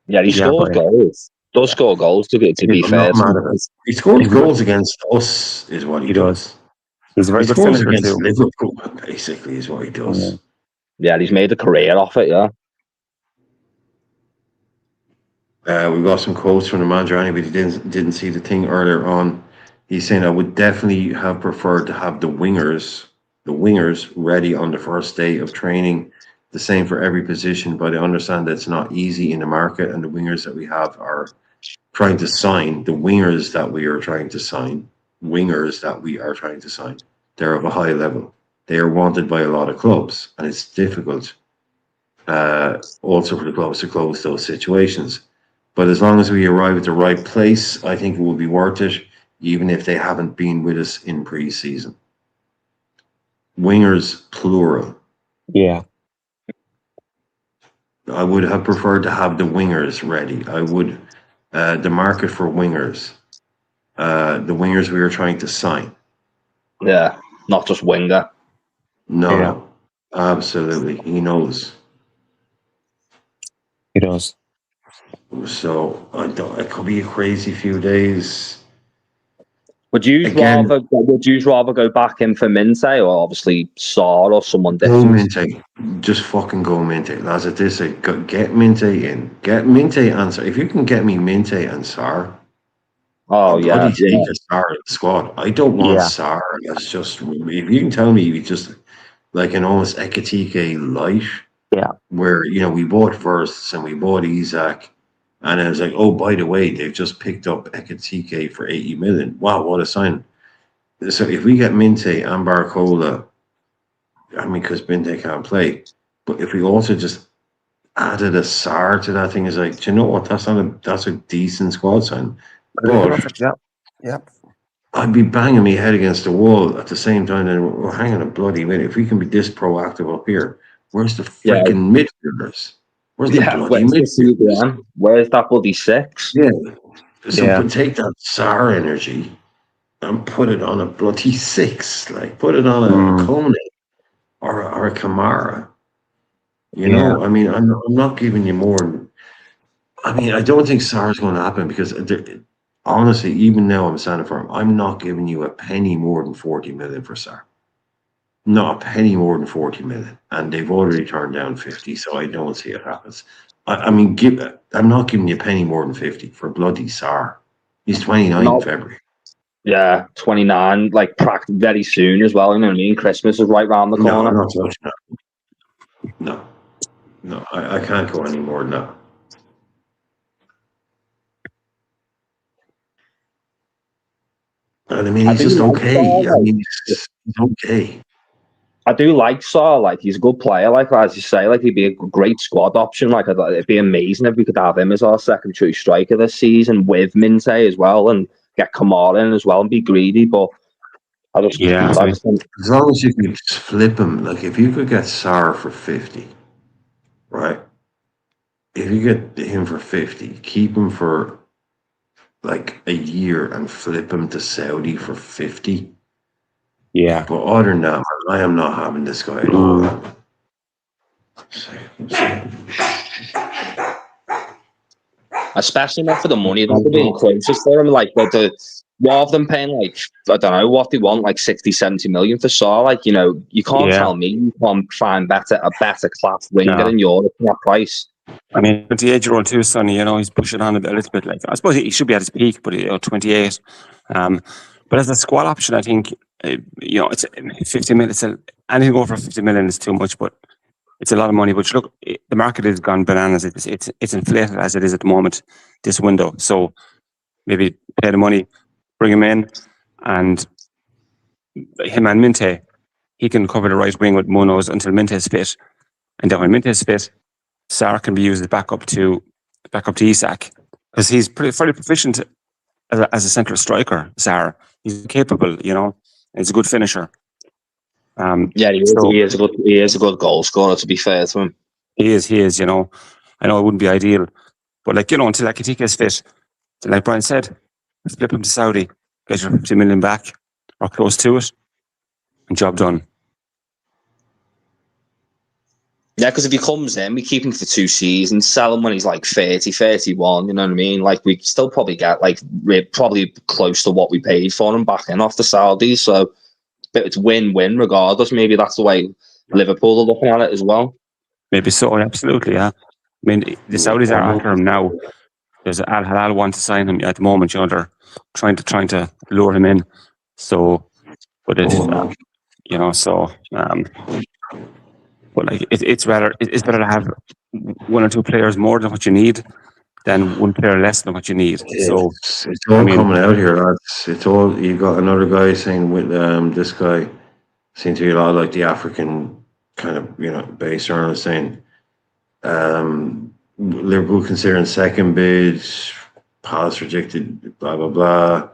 S10: Yeah, he scores goals. Does score goals, to be
S1: I'm
S10: fair.
S1: not mad about it. He scores goals against us, is what he does.
S8: He's a very
S1: He
S8: good
S1: scores
S8: finisher
S1: against
S8: too.
S1: Liverpool, basically, is what he does.
S10: Yeah, he's made a career off it, yeah.
S1: We got some quotes from the manager. Anybody didn't see the thing earlier on. He's saying I would definitely have preferred to have the wingers ready on the first day of training. The same for every position, but I understand that it's not easy in the market, and the wingers that we have are trying to sign. The wingers that we are trying to sign, they're of a high level. They are wanted by a lot of clubs, and it's difficult also for the clubs to close those situations. But as long as we arrive at the right place, I think it will be worth it, even if they haven't been with us in pre-season. Wingers, plural.
S8: Yeah.
S1: I would have preferred to have the wingers ready. I would, the market for wingers, the wingers we were trying to sign.
S10: Yeah, not just winger.
S1: No, absolutely. He knows.
S8: He does.
S1: So it could be a crazy few days.
S10: Would you rather go back in for Minte, or obviously Sarr or someone
S1: Go
S10: different?
S1: Minte. Just fucking go Minte. Lads, at this, get Minte in. Get Minte and Sarr. If you can get me Minte and Sarr,
S10: oh yeah,
S1: bloody take a Sarr in the squad. I don't want Sarr. That's just, if you can tell me he's just like an almost Ekatike light.
S8: Yeah.
S1: Where, we bought Versts and we bought Isaac. And I was like, oh, by the way, they've just picked up Ekatike for 80 million. Wow, what a sign. So if we get Minte and Barcola, because Minte can't play, but if we also just added a Sarr to that thing, is like, do you know what? That's a decent squad sign. But
S8: yeah.
S1: I'd be banging my head against the wall at the same time. And we're hanging a bloody minute. If we can be this proactive up here, where's the freaking midfielders? Where's the bloody midfielders?
S10: Where's that bloody 6?
S1: Yeah. So take that Sarr energy and put it on a bloody 6. Like, put it on a Kone or a Kamara. I'm not giving you more. I don't think Sarr's going to happen because, honestly, even now I'm standing for him. I'm not giving you a penny more than 40 million for Sarr. Not a penny more than 40 million. And they've already turned down 50, so I don't see it happens. I'm not giving you a penny more than 50 for bloody Sarr. He's 29 in February.
S10: Yeah, 29, like very soon as well. You know what I mean? Christmas is right round the corner.
S1: No, I'm not touching that. No, I can't go any more than that. And he's just okay. He's okay.
S10: I do like Sarr. Like, he's a good player. Like, as you say, like, he'd be a great squad option. Like, it'd be amazing if we could have him as our second choice striker this season with Minte as well, and get Kamara in as well and be greedy. But I just think,
S1: as long as you can just flip him, like if you could get Sarr for 50, right? If you get him for 50, keep him for like a year and flip him to Saudi for 50.
S8: Yeah.
S1: But other than that, I am not having this guy at all.
S10: Especially not for the money that they're being closest for him. Like, rather than paying, like, I don't know what they want, like 60, 70 million for Sarr. Like, you can't tell me you can't find a better class winger in Europe for that price.
S8: 28-year-old too, Sonny, he's pushing on a little bit. Like, I suppose he should be at his peak, but 28. But as a squad option, I think, it's 50 million. Anything over 50 million is too much, but it's a lot of money. But look, the market has gone bananas. It's inflated as it is at the moment, this window. So maybe pay the money, bring him in, and him and Minte, he can cover the right wing with Munoz until Minte's fit. And then when Minte's fit, Sarr can be used as backup to Isak, because he's fairly proficient as a central striker. Sarr, he's capable, he's a good finisher.
S10: He is a good goal scorer, to be fair to him.
S8: He is. I know it wouldn't be ideal, but until Ekatike is fit, like Brian said, flip him to Saudi, get your 50 million back, or close to it, and job done.
S10: Yeah, because if he comes in, we keep him for 2 seasons, sell him when he's like 30, 31, you know what I mean? Like, we still probably get, like, probably close to what we paid for him back in off the Saudis, so it's win-win regardless. Maybe that's the way Liverpool are looking at it as well.
S8: Maybe so, absolutely, yeah. I mean, the Saudis are after him now. There's Al Hilal want to sign him at the moment. You know, they're trying to lure him in. So, but it's you know, so but like it's better to have 1 or 2 players more than what you need than 1 player less than what you need. So
S1: it's all coming out here, lads. It's all, you got another guy saying with this guy seems to be a lot like the African kind of, you know, base journalist saying Liverpool considering second bid, Palace rejected, blah blah blah.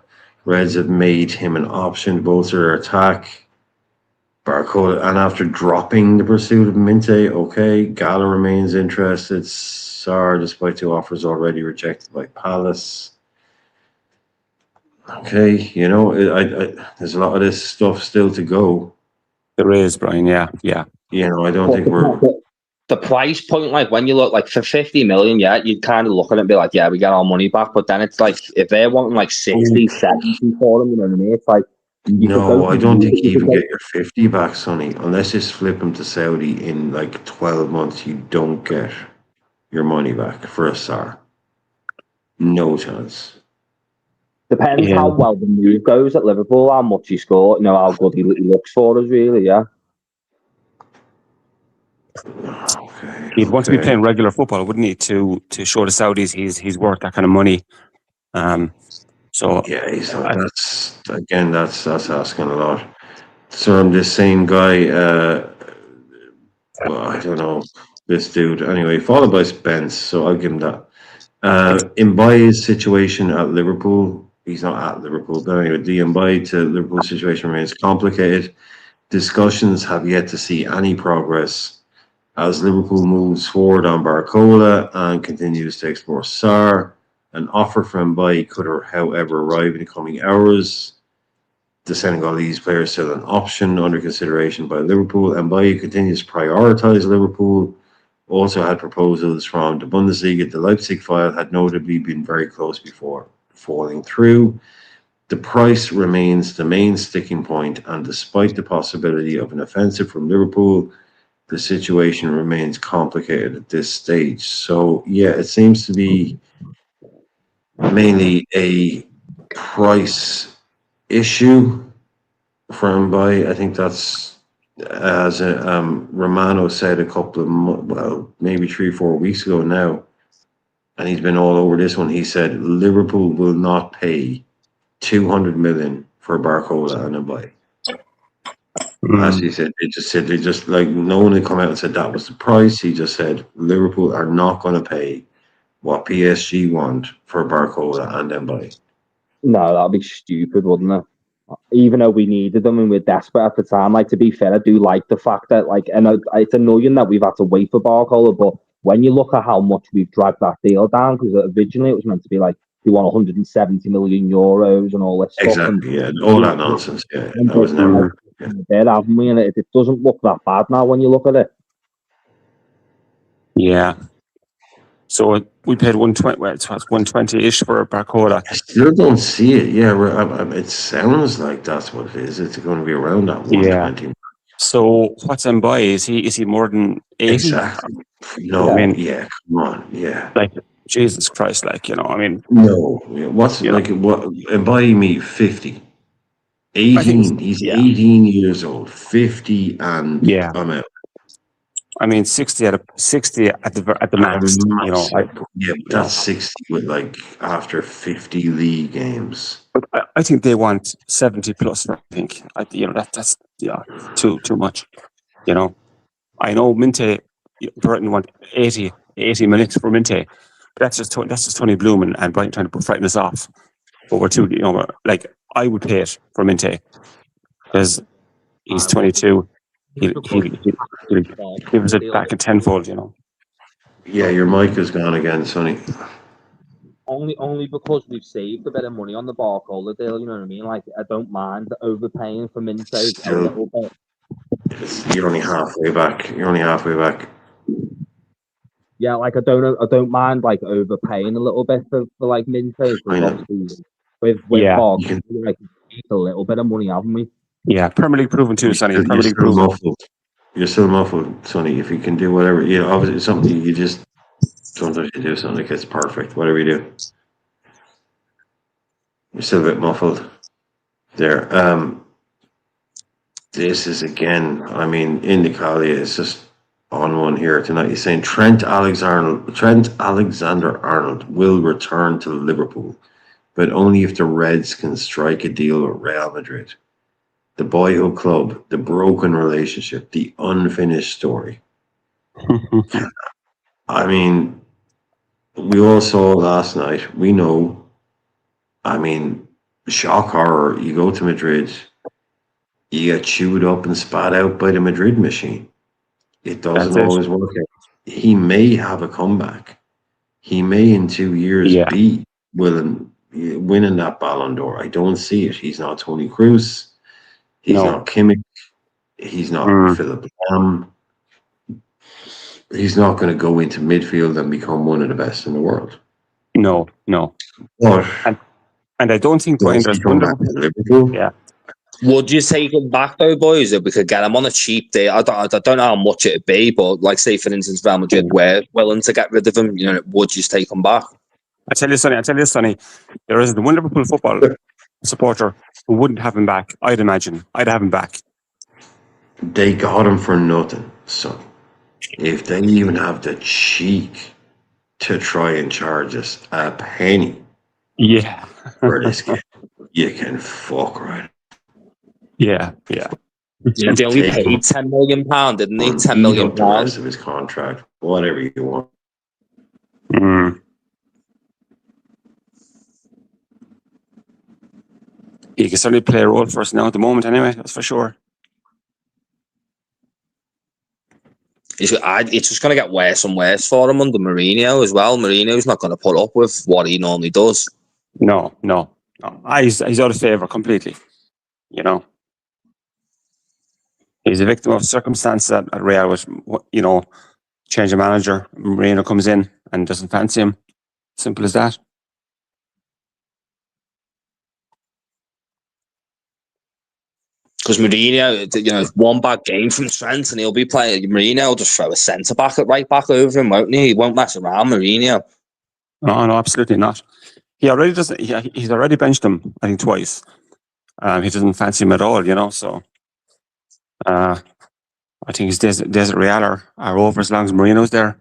S1: Reds have made him an option to bolster their attack. Barcola, and after dropping the pursuit of Minte, okay, Gala remains interested. Sarr, despite 2 offers already rejected by Palace. Okay, you know, there's a lot of this stuff still to go.
S8: There is, Brian. Yeah.
S1: You know, I don't think we're.
S10: The price point, like when you look like for 50 million, yeah, you'd kind of look at it and be like, yeah, we get our money back. But then it's like, if they're wanting like 60, 70 for them, you know what I mean? It's like,
S1: no, I don't think you even get your 50 back, Sonny. Unless you flip them to Saudi in like 12 months, you don't get your money back for a Sarr. No chance.
S10: Depends how well the move goes at Liverpool, how much he scored, you know, how good he looks for us, really, yeah.
S8: He'd want to be playing regular football, wouldn't he, to show the Saudis he's worth that kind of money. So
S1: yeah, that's asking a lot. So I'm this same guy. Well, I don't know this dude. Anyway, followed by Spence, so I'll give him that. Mbaye's situation at Liverpool. He's not at Liverpool, but anyway, the Mbaye to Liverpool situation remains complicated. Discussions have yet to see any progress as Liverpool moves forward on Barcola and continues to explore Sarr. An offer from Mbaye could, however, arrive in the coming hours. The Senegalese player is still an option under consideration by Liverpool. Mbaye continues to prioritise Liverpool. Also had proposals from the Bundesliga. The Leipzig file had notably been very close before falling through. The price remains the main sticking point, and despite the possibility of an offensive from Liverpool, the situation remains complicated at this stage. So, yeah, it seems to be mainly a price issue for Mbaye. I think that's, as Romano said a couple of, maybe 3-4 weeks ago now, and he's been all over this one. He said Liverpool will not pay 200 million for Barcola and Mbaye. As he said, they just like, no one had come out and said that was the price. He just said Liverpool are not going to pay what PSG want for Barcola and Mbaye.
S10: No, that'd be stupid, wouldn't it? Even though we needed them and we're desperate at the time. Like, to be fair, I do like the fact that, like, and it's annoying that we've had to wait for Barcola, but when you look at how much we've dragged that deal down, because originally it was meant to be like, we want 170 million euros and all this stuff.
S1: Exactly, yeah, all that nonsense. Yeah, that was never.
S10: There, haven't we? And it doesn't look that bad now when you look at it.
S8: Yeah. So we paid 120. Well, it's 120-ish for Barcola.
S1: I still don't see it. Yeah, it sounds like that's what it is. It's going to be around that 120.
S8: Yeah. So what's Mbaye? Is he more than 80?
S1: Exactly. No, I mean, yeah, come on, yeah.
S8: Like, Jesus Christ, like, you know, I mean.
S1: No, what's like, what, Mbaye me 50. 18, he's 18 years old, 50, and I'm out.
S8: I mean, 60 at the max. You know,
S1: that's 60 with like after 50 league games.
S8: But I think they want 70 plus. I think that's too much. You know, I know Minte, Brighton want 80 minutes for Minte, but that's just Tony Bloom and Brighton trying to frighten us off. But we're too, you know, like, I would pay it for Minte because he's 22. He'll give us it back in tenfold, you know.
S1: Yeah, your mic is gone again, Sonny.
S10: only because we've saved a bit of money on the Barcola deal. You know what I mean? Like, I don't mind overpaying for Minto a
S1: Still,
S10: little bit.
S1: you're only halfway back. You're only halfway back.
S10: Yeah, like I don't mind like overpaying a little bit for like Minto,
S1: I
S10: because
S1: know.
S10: obviously with
S8: Yeah,
S10: Barcola,
S1: You can.
S10: like keep a little bit of money, haven't we?
S8: yeah. Premier League proven too, Sonny.
S1: You're
S8: Premier League
S1: still
S8: proven.
S1: muffled. You're still muffled, Sonny. If you can do whatever, obviously it's something you just sometimes you do something that gets perfect. Whatever you do, you're still a bit muffled there. This is again. I mean, Indicalia is just on one here tonight. He's saying Trent Alexander-Arnold will return to Liverpool, but only if the Reds can strike a deal with Real Madrid. The boyhood club, the broken relationship, the unfinished story. I mean, we all saw last night. We know. I mean, shock horror. You go to Madrid, you get chewed up and spat out by the Madrid machine. It doesn't
S8: That's it.
S1: always work out. He may have a comeback. He may in 2 years
S8: Yeah.
S1: be winning that Ballon d'Or. I don't see it. He's not Toni Kroos. He's
S8: No.
S1: not Kimmich. He's not Philip Lahm. He's not going to go into midfield and become one of the best in the world.
S8: No.
S1: But
S8: And I don't think Brian, there's
S1: come back to Liverpool.
S8: Yeah.
S10: Would you take him back though, boys? If we could get him on a cheap deal, I don't know how much it'd be, but like say for instance, Real Madrid were willing to get rid of him. You know, would you take him back?
S8: I tell you, Sonny, there is the one Liverpool football supporter who wouldn't have him back. I'd imagine. I'd have him back.
S1: They got him for nothing. So if they even have the cheek to try and charge us a penny for this kid, you can fuck right.
S8: Yeah.
S10: Yeah, they only paid £10 million, didn't they? £10 million.
S1: The rest of his contract, whatever you want.
S8: He can certainly play a role for us now at the moment, anyway. That's for sure.
S10: It's just going to get worse and worse for him under Mourinho as well. Mourinho's not going to put up with what he normally does.
S8: No. He's out of favour completely. You know, he's a victim of circumstance at Real, which, change of manager. Mourinho comes in and doesn't fancy him. Simple as that.
S10: Because Mourinho, one bad game from Trent and he'll be playing. Mourinho will just throw a centre back at right back over him, won't he? He won't mess around, Mourinho.
S8: No, absolutely not. He already doesn't. He's already benched him, I think, twice. He doesn't fancy him at all, so I think his days at Real are over as long as Mourinho's there.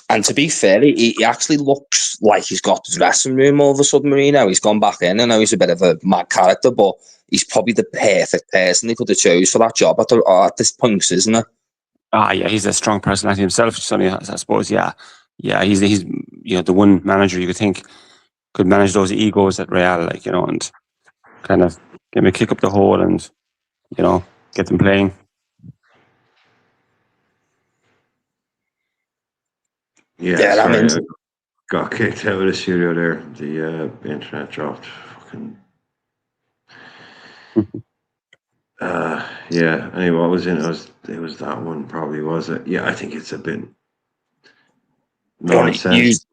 S10: And to be fair, he actually looks like he's got the dressing room all of a sudden, Mourinho. He's gone back in. I know he's a bit of a mad character, but he's probably the perfect person they could have chose for that job at this point, isn't it?
S8: Yeah, he's a strong personality himself, Sonny, I suppose. Yeah, he's the one manager you could think could manage those egos at Real, and kind of get me kick up the hole and get them playing.
S1: Yeah, sorry, I got kicked out of the studio there. The internet dropped. Fucking. Yeah. Anyway, what was in it? It was that one, probably, was it? Yeah, I think it's a bit nonsense.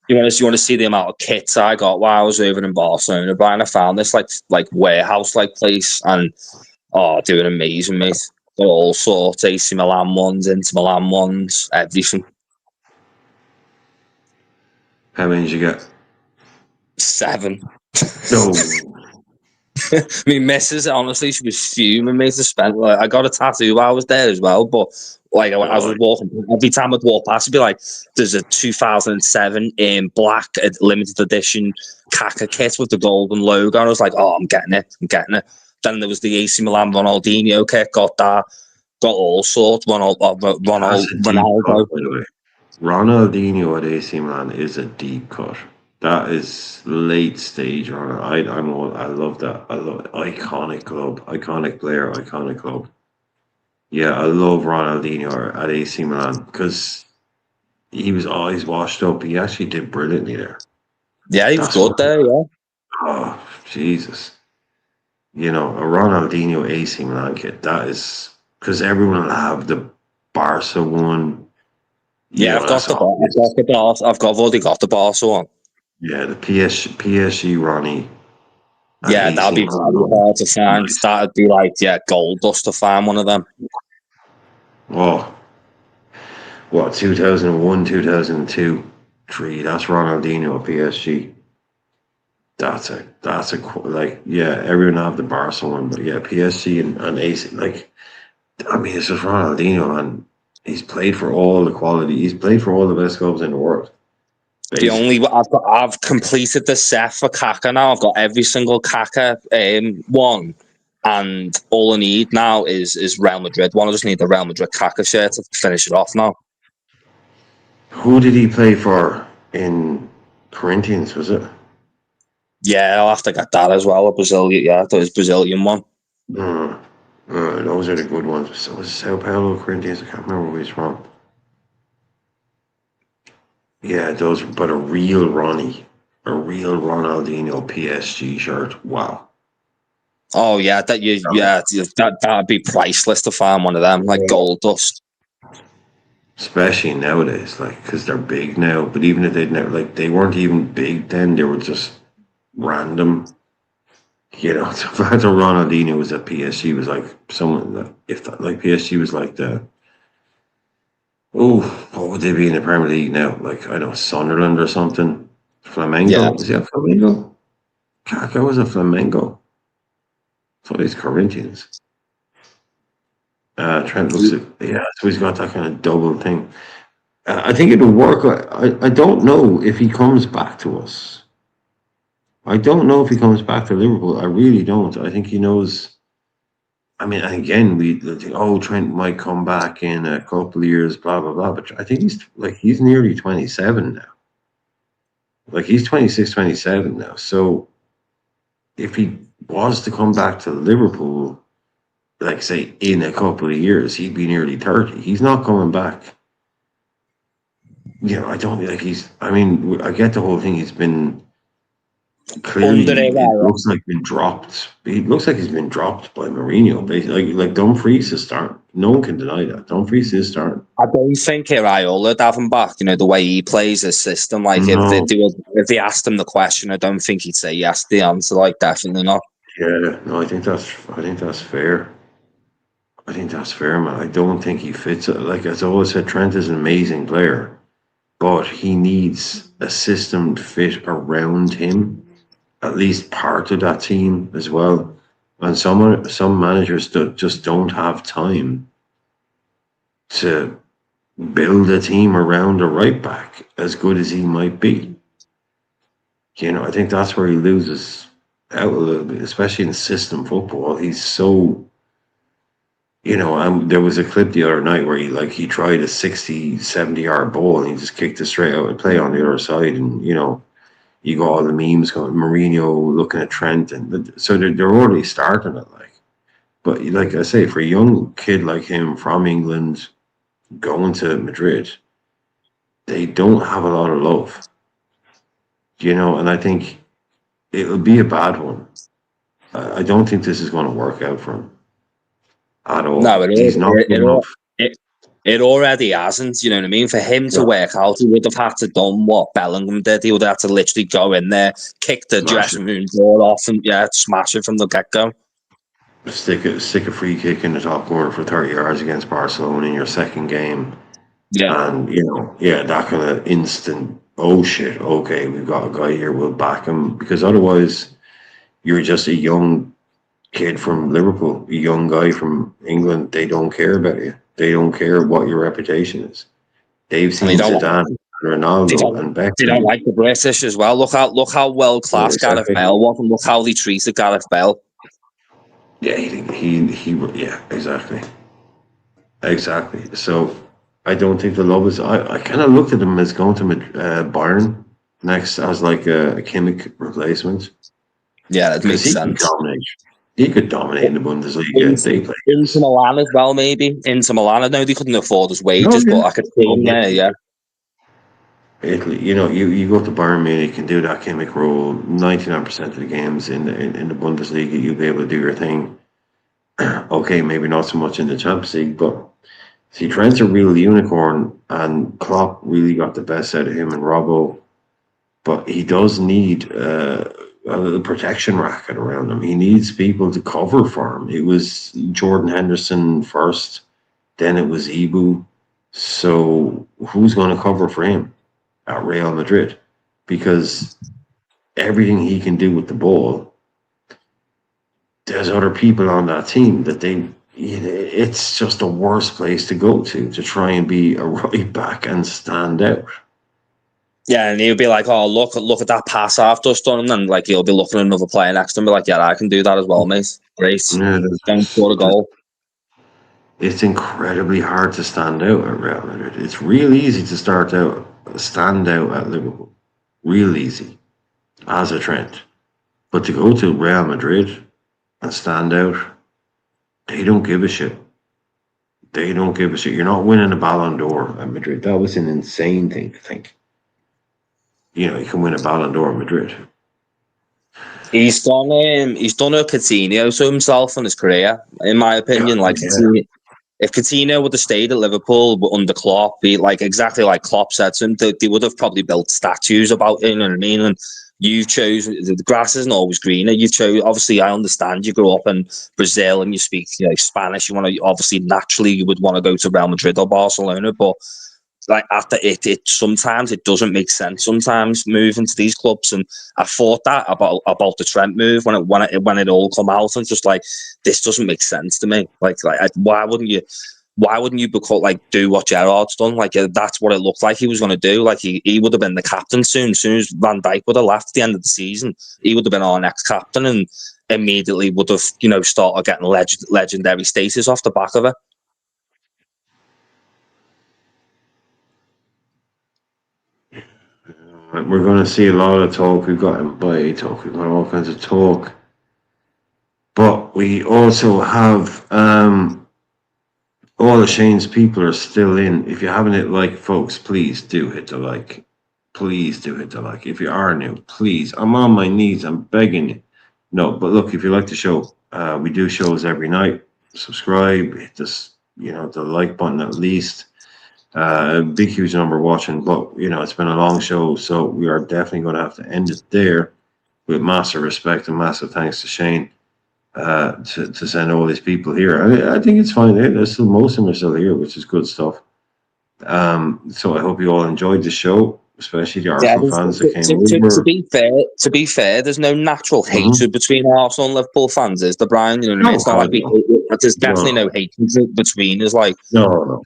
S10: You want to see the amount of kits I got while I was over in Barcelona, Brian? I found this like warehouse place and doing amazing, mate. Got all sorts, AC Milan ones, Inter Milan ones, everything.
S1: How many did you get?
S10: 7.
S1: No.
S10: My missus, honestly, she was fuming me to spend. I got a tattoo while I was there as well, but I was walking, every time I'd walk past, I'd be like, there's a 2007 in black limited edition Kaka kit with the golden logo. And I was like, I'm getting it. Then there was the AC Milan Ronaldinho kit, got that, got all sorts. Ronaldo.
S1: Ronaldinho at AC Milan is a deep cut. That is late stage. I love that. I love it. Iconic club, iconic player, iconic club. Yeah, I love Ronaldinho at AC Milan because he was always washed up. He actually did brilliantly there.
S10: Yeah, he was
S1: That's
S10: good
S1: what,
S10: there. Yeah,
S1: oh, Jesus. You know, a Ronaldinho AC Milan kit, that is, because everyone will have the Barca one. You
S10: yeah.
S1: know,
S10: I've got
S1: that's
S10: the bar. I've
S1: obvious.
S10: got the bar. I've already got the Barca one.
S1: Yeah, the PSG Ronnie and
S10: Yeah, that'd
S1: AC
S10: be very
S1: Milan.
S10: hard to find.
S1: Nice.
S10: That'd be like, yeah, gold dust to find one of them.
S1: Oh, what, 2001, 2002, 3, that's Ronaldinho at PSG. Like, yeah, everyone have the Barca one, but yeah, PSG and AC, like, I mean, it's just Ronaldinho, and he's played for all the quality. He's played for all the best clubs in the world.
S10: The
S1: Basically.
S10: only I've completed the set for Kaka now. I've got every single Kaka one, and all I need now is Real Madrid one. I just need the Real Madrid Kaka shirt to finish it off now.
S1: Who did he play for in Corinthians, was it?
S10: Yeah, I'll have to get that as well. A Brazilian, yeah, I thought it was Brazilian one.
S1: Those are the good ones. So was Sao Paulo, Corinthians, I can't remember where he's from. Yeah, those, but a real Ronaldinho PSG shirt. Wow.
S10: Oh yeah, that'd be priceless to find one of them, like gold dust.
S1: Especially nowadays, like, because they're big now. But even if they'd never, like, they weren't even big then, they were just random. You know, the fact that Ronaldinho was at PSG was like someone that, if that, like, PSG was like the, oh, what would they be in the Premier League now? Like, I know, Sunderland or something. Flamengo?
S10: Yeah.
S1: Is he a Flamengo? Kaka was a Flamengo. So he's Corinthians. Trent looks at, yeah, so he's got that kind of double thing. I think it'll work. I don't know if he comes back to us. I don't know if he comes back to Liverpool. I really don't. I think he knows. I mean, again, we think, oh, Trent might come back in a couple of years, blah blah blah. But I think he's nearly 27 now. Like, he's 26, 27 now. So if he was to come back to Liverpool, like, say, in a couple of years, he'd be nearly 30. He's not coming back. You know, I don't like I mean, I get the whole thing. He's been clearly, it looks like been dropped. He looks like he's been dropped by Mourinho. Basically, like Dumfries is starting. No one can deny that. Dumfries is starting.
S10: I don't think Iraola have him back. You know, the way he plays his system. Like, if they asked him the question, I don't think he'd say yes. The answer, like, definitely not.
S1: Yeah, no, I think that's fair. I think that's fair, man. I don't think he fits it. Like, as I always said, Trent is an amazing player, but he needs a system to fit around him. At least part of that team as well. And some managers just don't have time to build a team around a right back, as good as he might be. You know, I think that's where he loses out a little bit, especially in system football. He's so, you know, there was a clip the other night where he tried a 60, 70-yard ball and he just kicked it straight out of play on the other side. And, you know, you got all the memes going, Mourinho looking at Trent. And so they're already starting it, like. But like I say, for a young kid like him from England going to Madrid, they don't have a lot of love. You know, and I think it'll be a bad one. I don't think this is going to work out for him at all.
S10: No,
S1: He's not good enough.
S10: It already hasn't, you know what I mean? For him to work out, he would have had to done what Bellingham did. He would have had to literally go in there, kick the dressing room door off, and smash it from the get-go.
S1: Stick a free kick in the top corner for 30 yards against Barcelona in your second game.
S10: Yeah.
S1: And, you know, that kind of instant, oh shit, okay, we've got a guy here, we'll back him. Because otherwise, you're just a young kid from Liverpool, a young guy from England. They don't care about you. They don't care what your reputation is. They've seen Zidane, Ronaldo, and Beckham.
S10: They don't like the British as well. Look how world class Gareth Bale was, and look how they treated Gareth Bale.
S1: Yeah, yeah, exactly. So I don't think the love is. I kind of looked at him as going to Bayern next as like a Kimmich replacement.
S10: Yeah, that makes sense.
S1: He could dominate in the Bundesliga.
S10: Into Milan as well, maybe. Into Milan, I know they couldn't afford his wages, but I could see him there, yeah.
S1: Italy, you go to Bayern Munich and do that gimmick role 99% of the games in the Bundesliga, you'll be able to do your thing. Okay, maybe not so much in the Champions League, but see, Trent's a real unicorn, and Klopp really got the best out of him and Robbo. But he does need a little protection racket around him. He needs people to cover for him. It was Jordan Henderson first, then it was Ibu. So who's going to cover for him at Real Madrid? Because everything he can do with the ball, there's other people on that team that it's just the worst place to go to try and be a right back and stand out.
S10: Yeah, and he'll be like, "Oh, look at that pass I've just done," and then like he'll be looking at another player next to him, and be like, "Yeah, I can do that as well, mate. Great,
S1: Yeah,
S10: don't score a goal."
S1: It's incredibly hard to stand out at Real Madrid. It's real easy to stand out at Liverpool. Real easy, as a Trent. But to go to Real Madrid and stand out, they don't give a shit. They don't give a shit. You're not winning a Ballon d'Or at Madrid. That was an insane thing to think. You can win a Ballon d'Or at Madrid.
S10: He's done a Coutinho to himself in his career, in my opinion. If Coutinho would have stayed at Liverpool under Klopp, exactly like Klopp said to him, they would have probably built statues about it, you know what I mean? And you've chose, the grass isn't always greener. You've chose, obviously, I understand you grew up in Brazil and you speak Spanish. You want to, obviously, naturally, you would want to go to Real Madrid or Barcelona, but after it sometimes it doesn't make sense. Sometimes moving to these clubs, and I thought that about the Trent move when it all come out, and just this doesn't make sense to me. Why wouldn't you do what Gerrard's done? That's what it looked like he was going to do. He would have been the captain soon. As soon as Van Dijk would have left at the end of the season, he would have been our next captain, and immediately would have started getting legendary status off the back of it.
S1: We're going to see a lot of talk. We've got Mbappe talk. We've got all kinds of talk. But we also have all of Shane's people are still in. If you haven't hit like, folks, please do hit the like. Please do hit the like. If you are new, please. I'm on my knees. I'm begging you. No, but look, if you like the show, we do shows every night. Subscribe. Hit this, the like button at least. Big, huge number watching, but it's been a long show, so we are definitely going to have to end it there with massive respect and massive thanks to Shane to send all these people here. I think it's fine. There's still most of them are still here, which is good stuff. So I hope you all enjoyed the show, especially the Arsenal fans that came over.
S10: To be fair, there's no natural hatred between Arsenal and Liverpool fans, is there, Brian? You know what I mean? It's not like there's definitely no hatred between us.
S1: No.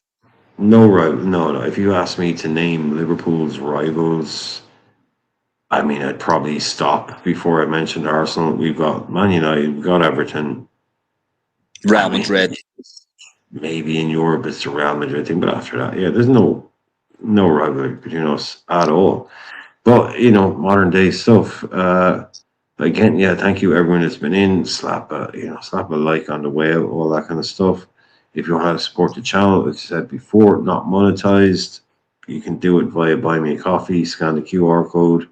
S1: If you ask me to name Liverpool's rivals, I mean, I'd probably stop before I mentioned Arsenal. We've got Man United, we've got Everton,
S10: Real Madrid.
S1: Maybe in Europe it's the Real Madrid thing, but after that, there's no rivalry between us at all. But modern day stuff. Again, thank you everyone that's been in. Slap a like on the way out, all that kind of stuff. If you want to support the channel, as I said before, not monetized, you can do it via Buy Me a Coffee, scan the QR code,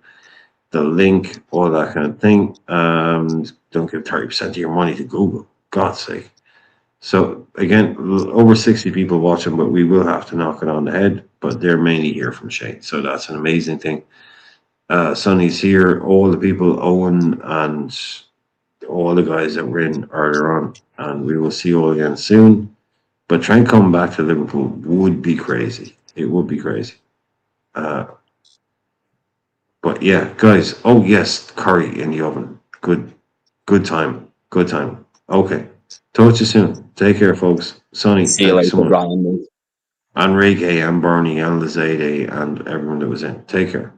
S1: the link, all that kind of thing. Don't give 30% of your money to Google, God's sake. So again, over 60 people watching, but we will have to knock it on the head, but they're mainly here from Shane. So that's an amazing thing. Sonny's here, all the people, Owen and all the guys that were in earlier on, and we will see you all again soon. But trying to come back to Liverpool would be crazy. It would be crazy. But yeah, guys. Oh yes, curry in the oven. Good time. Okay. Talk to you soon. Take care, folks. Sonny,
S10: see you later, Brian.
S1: Enrique and Bernie and Lazade and everyone that was in. Take care.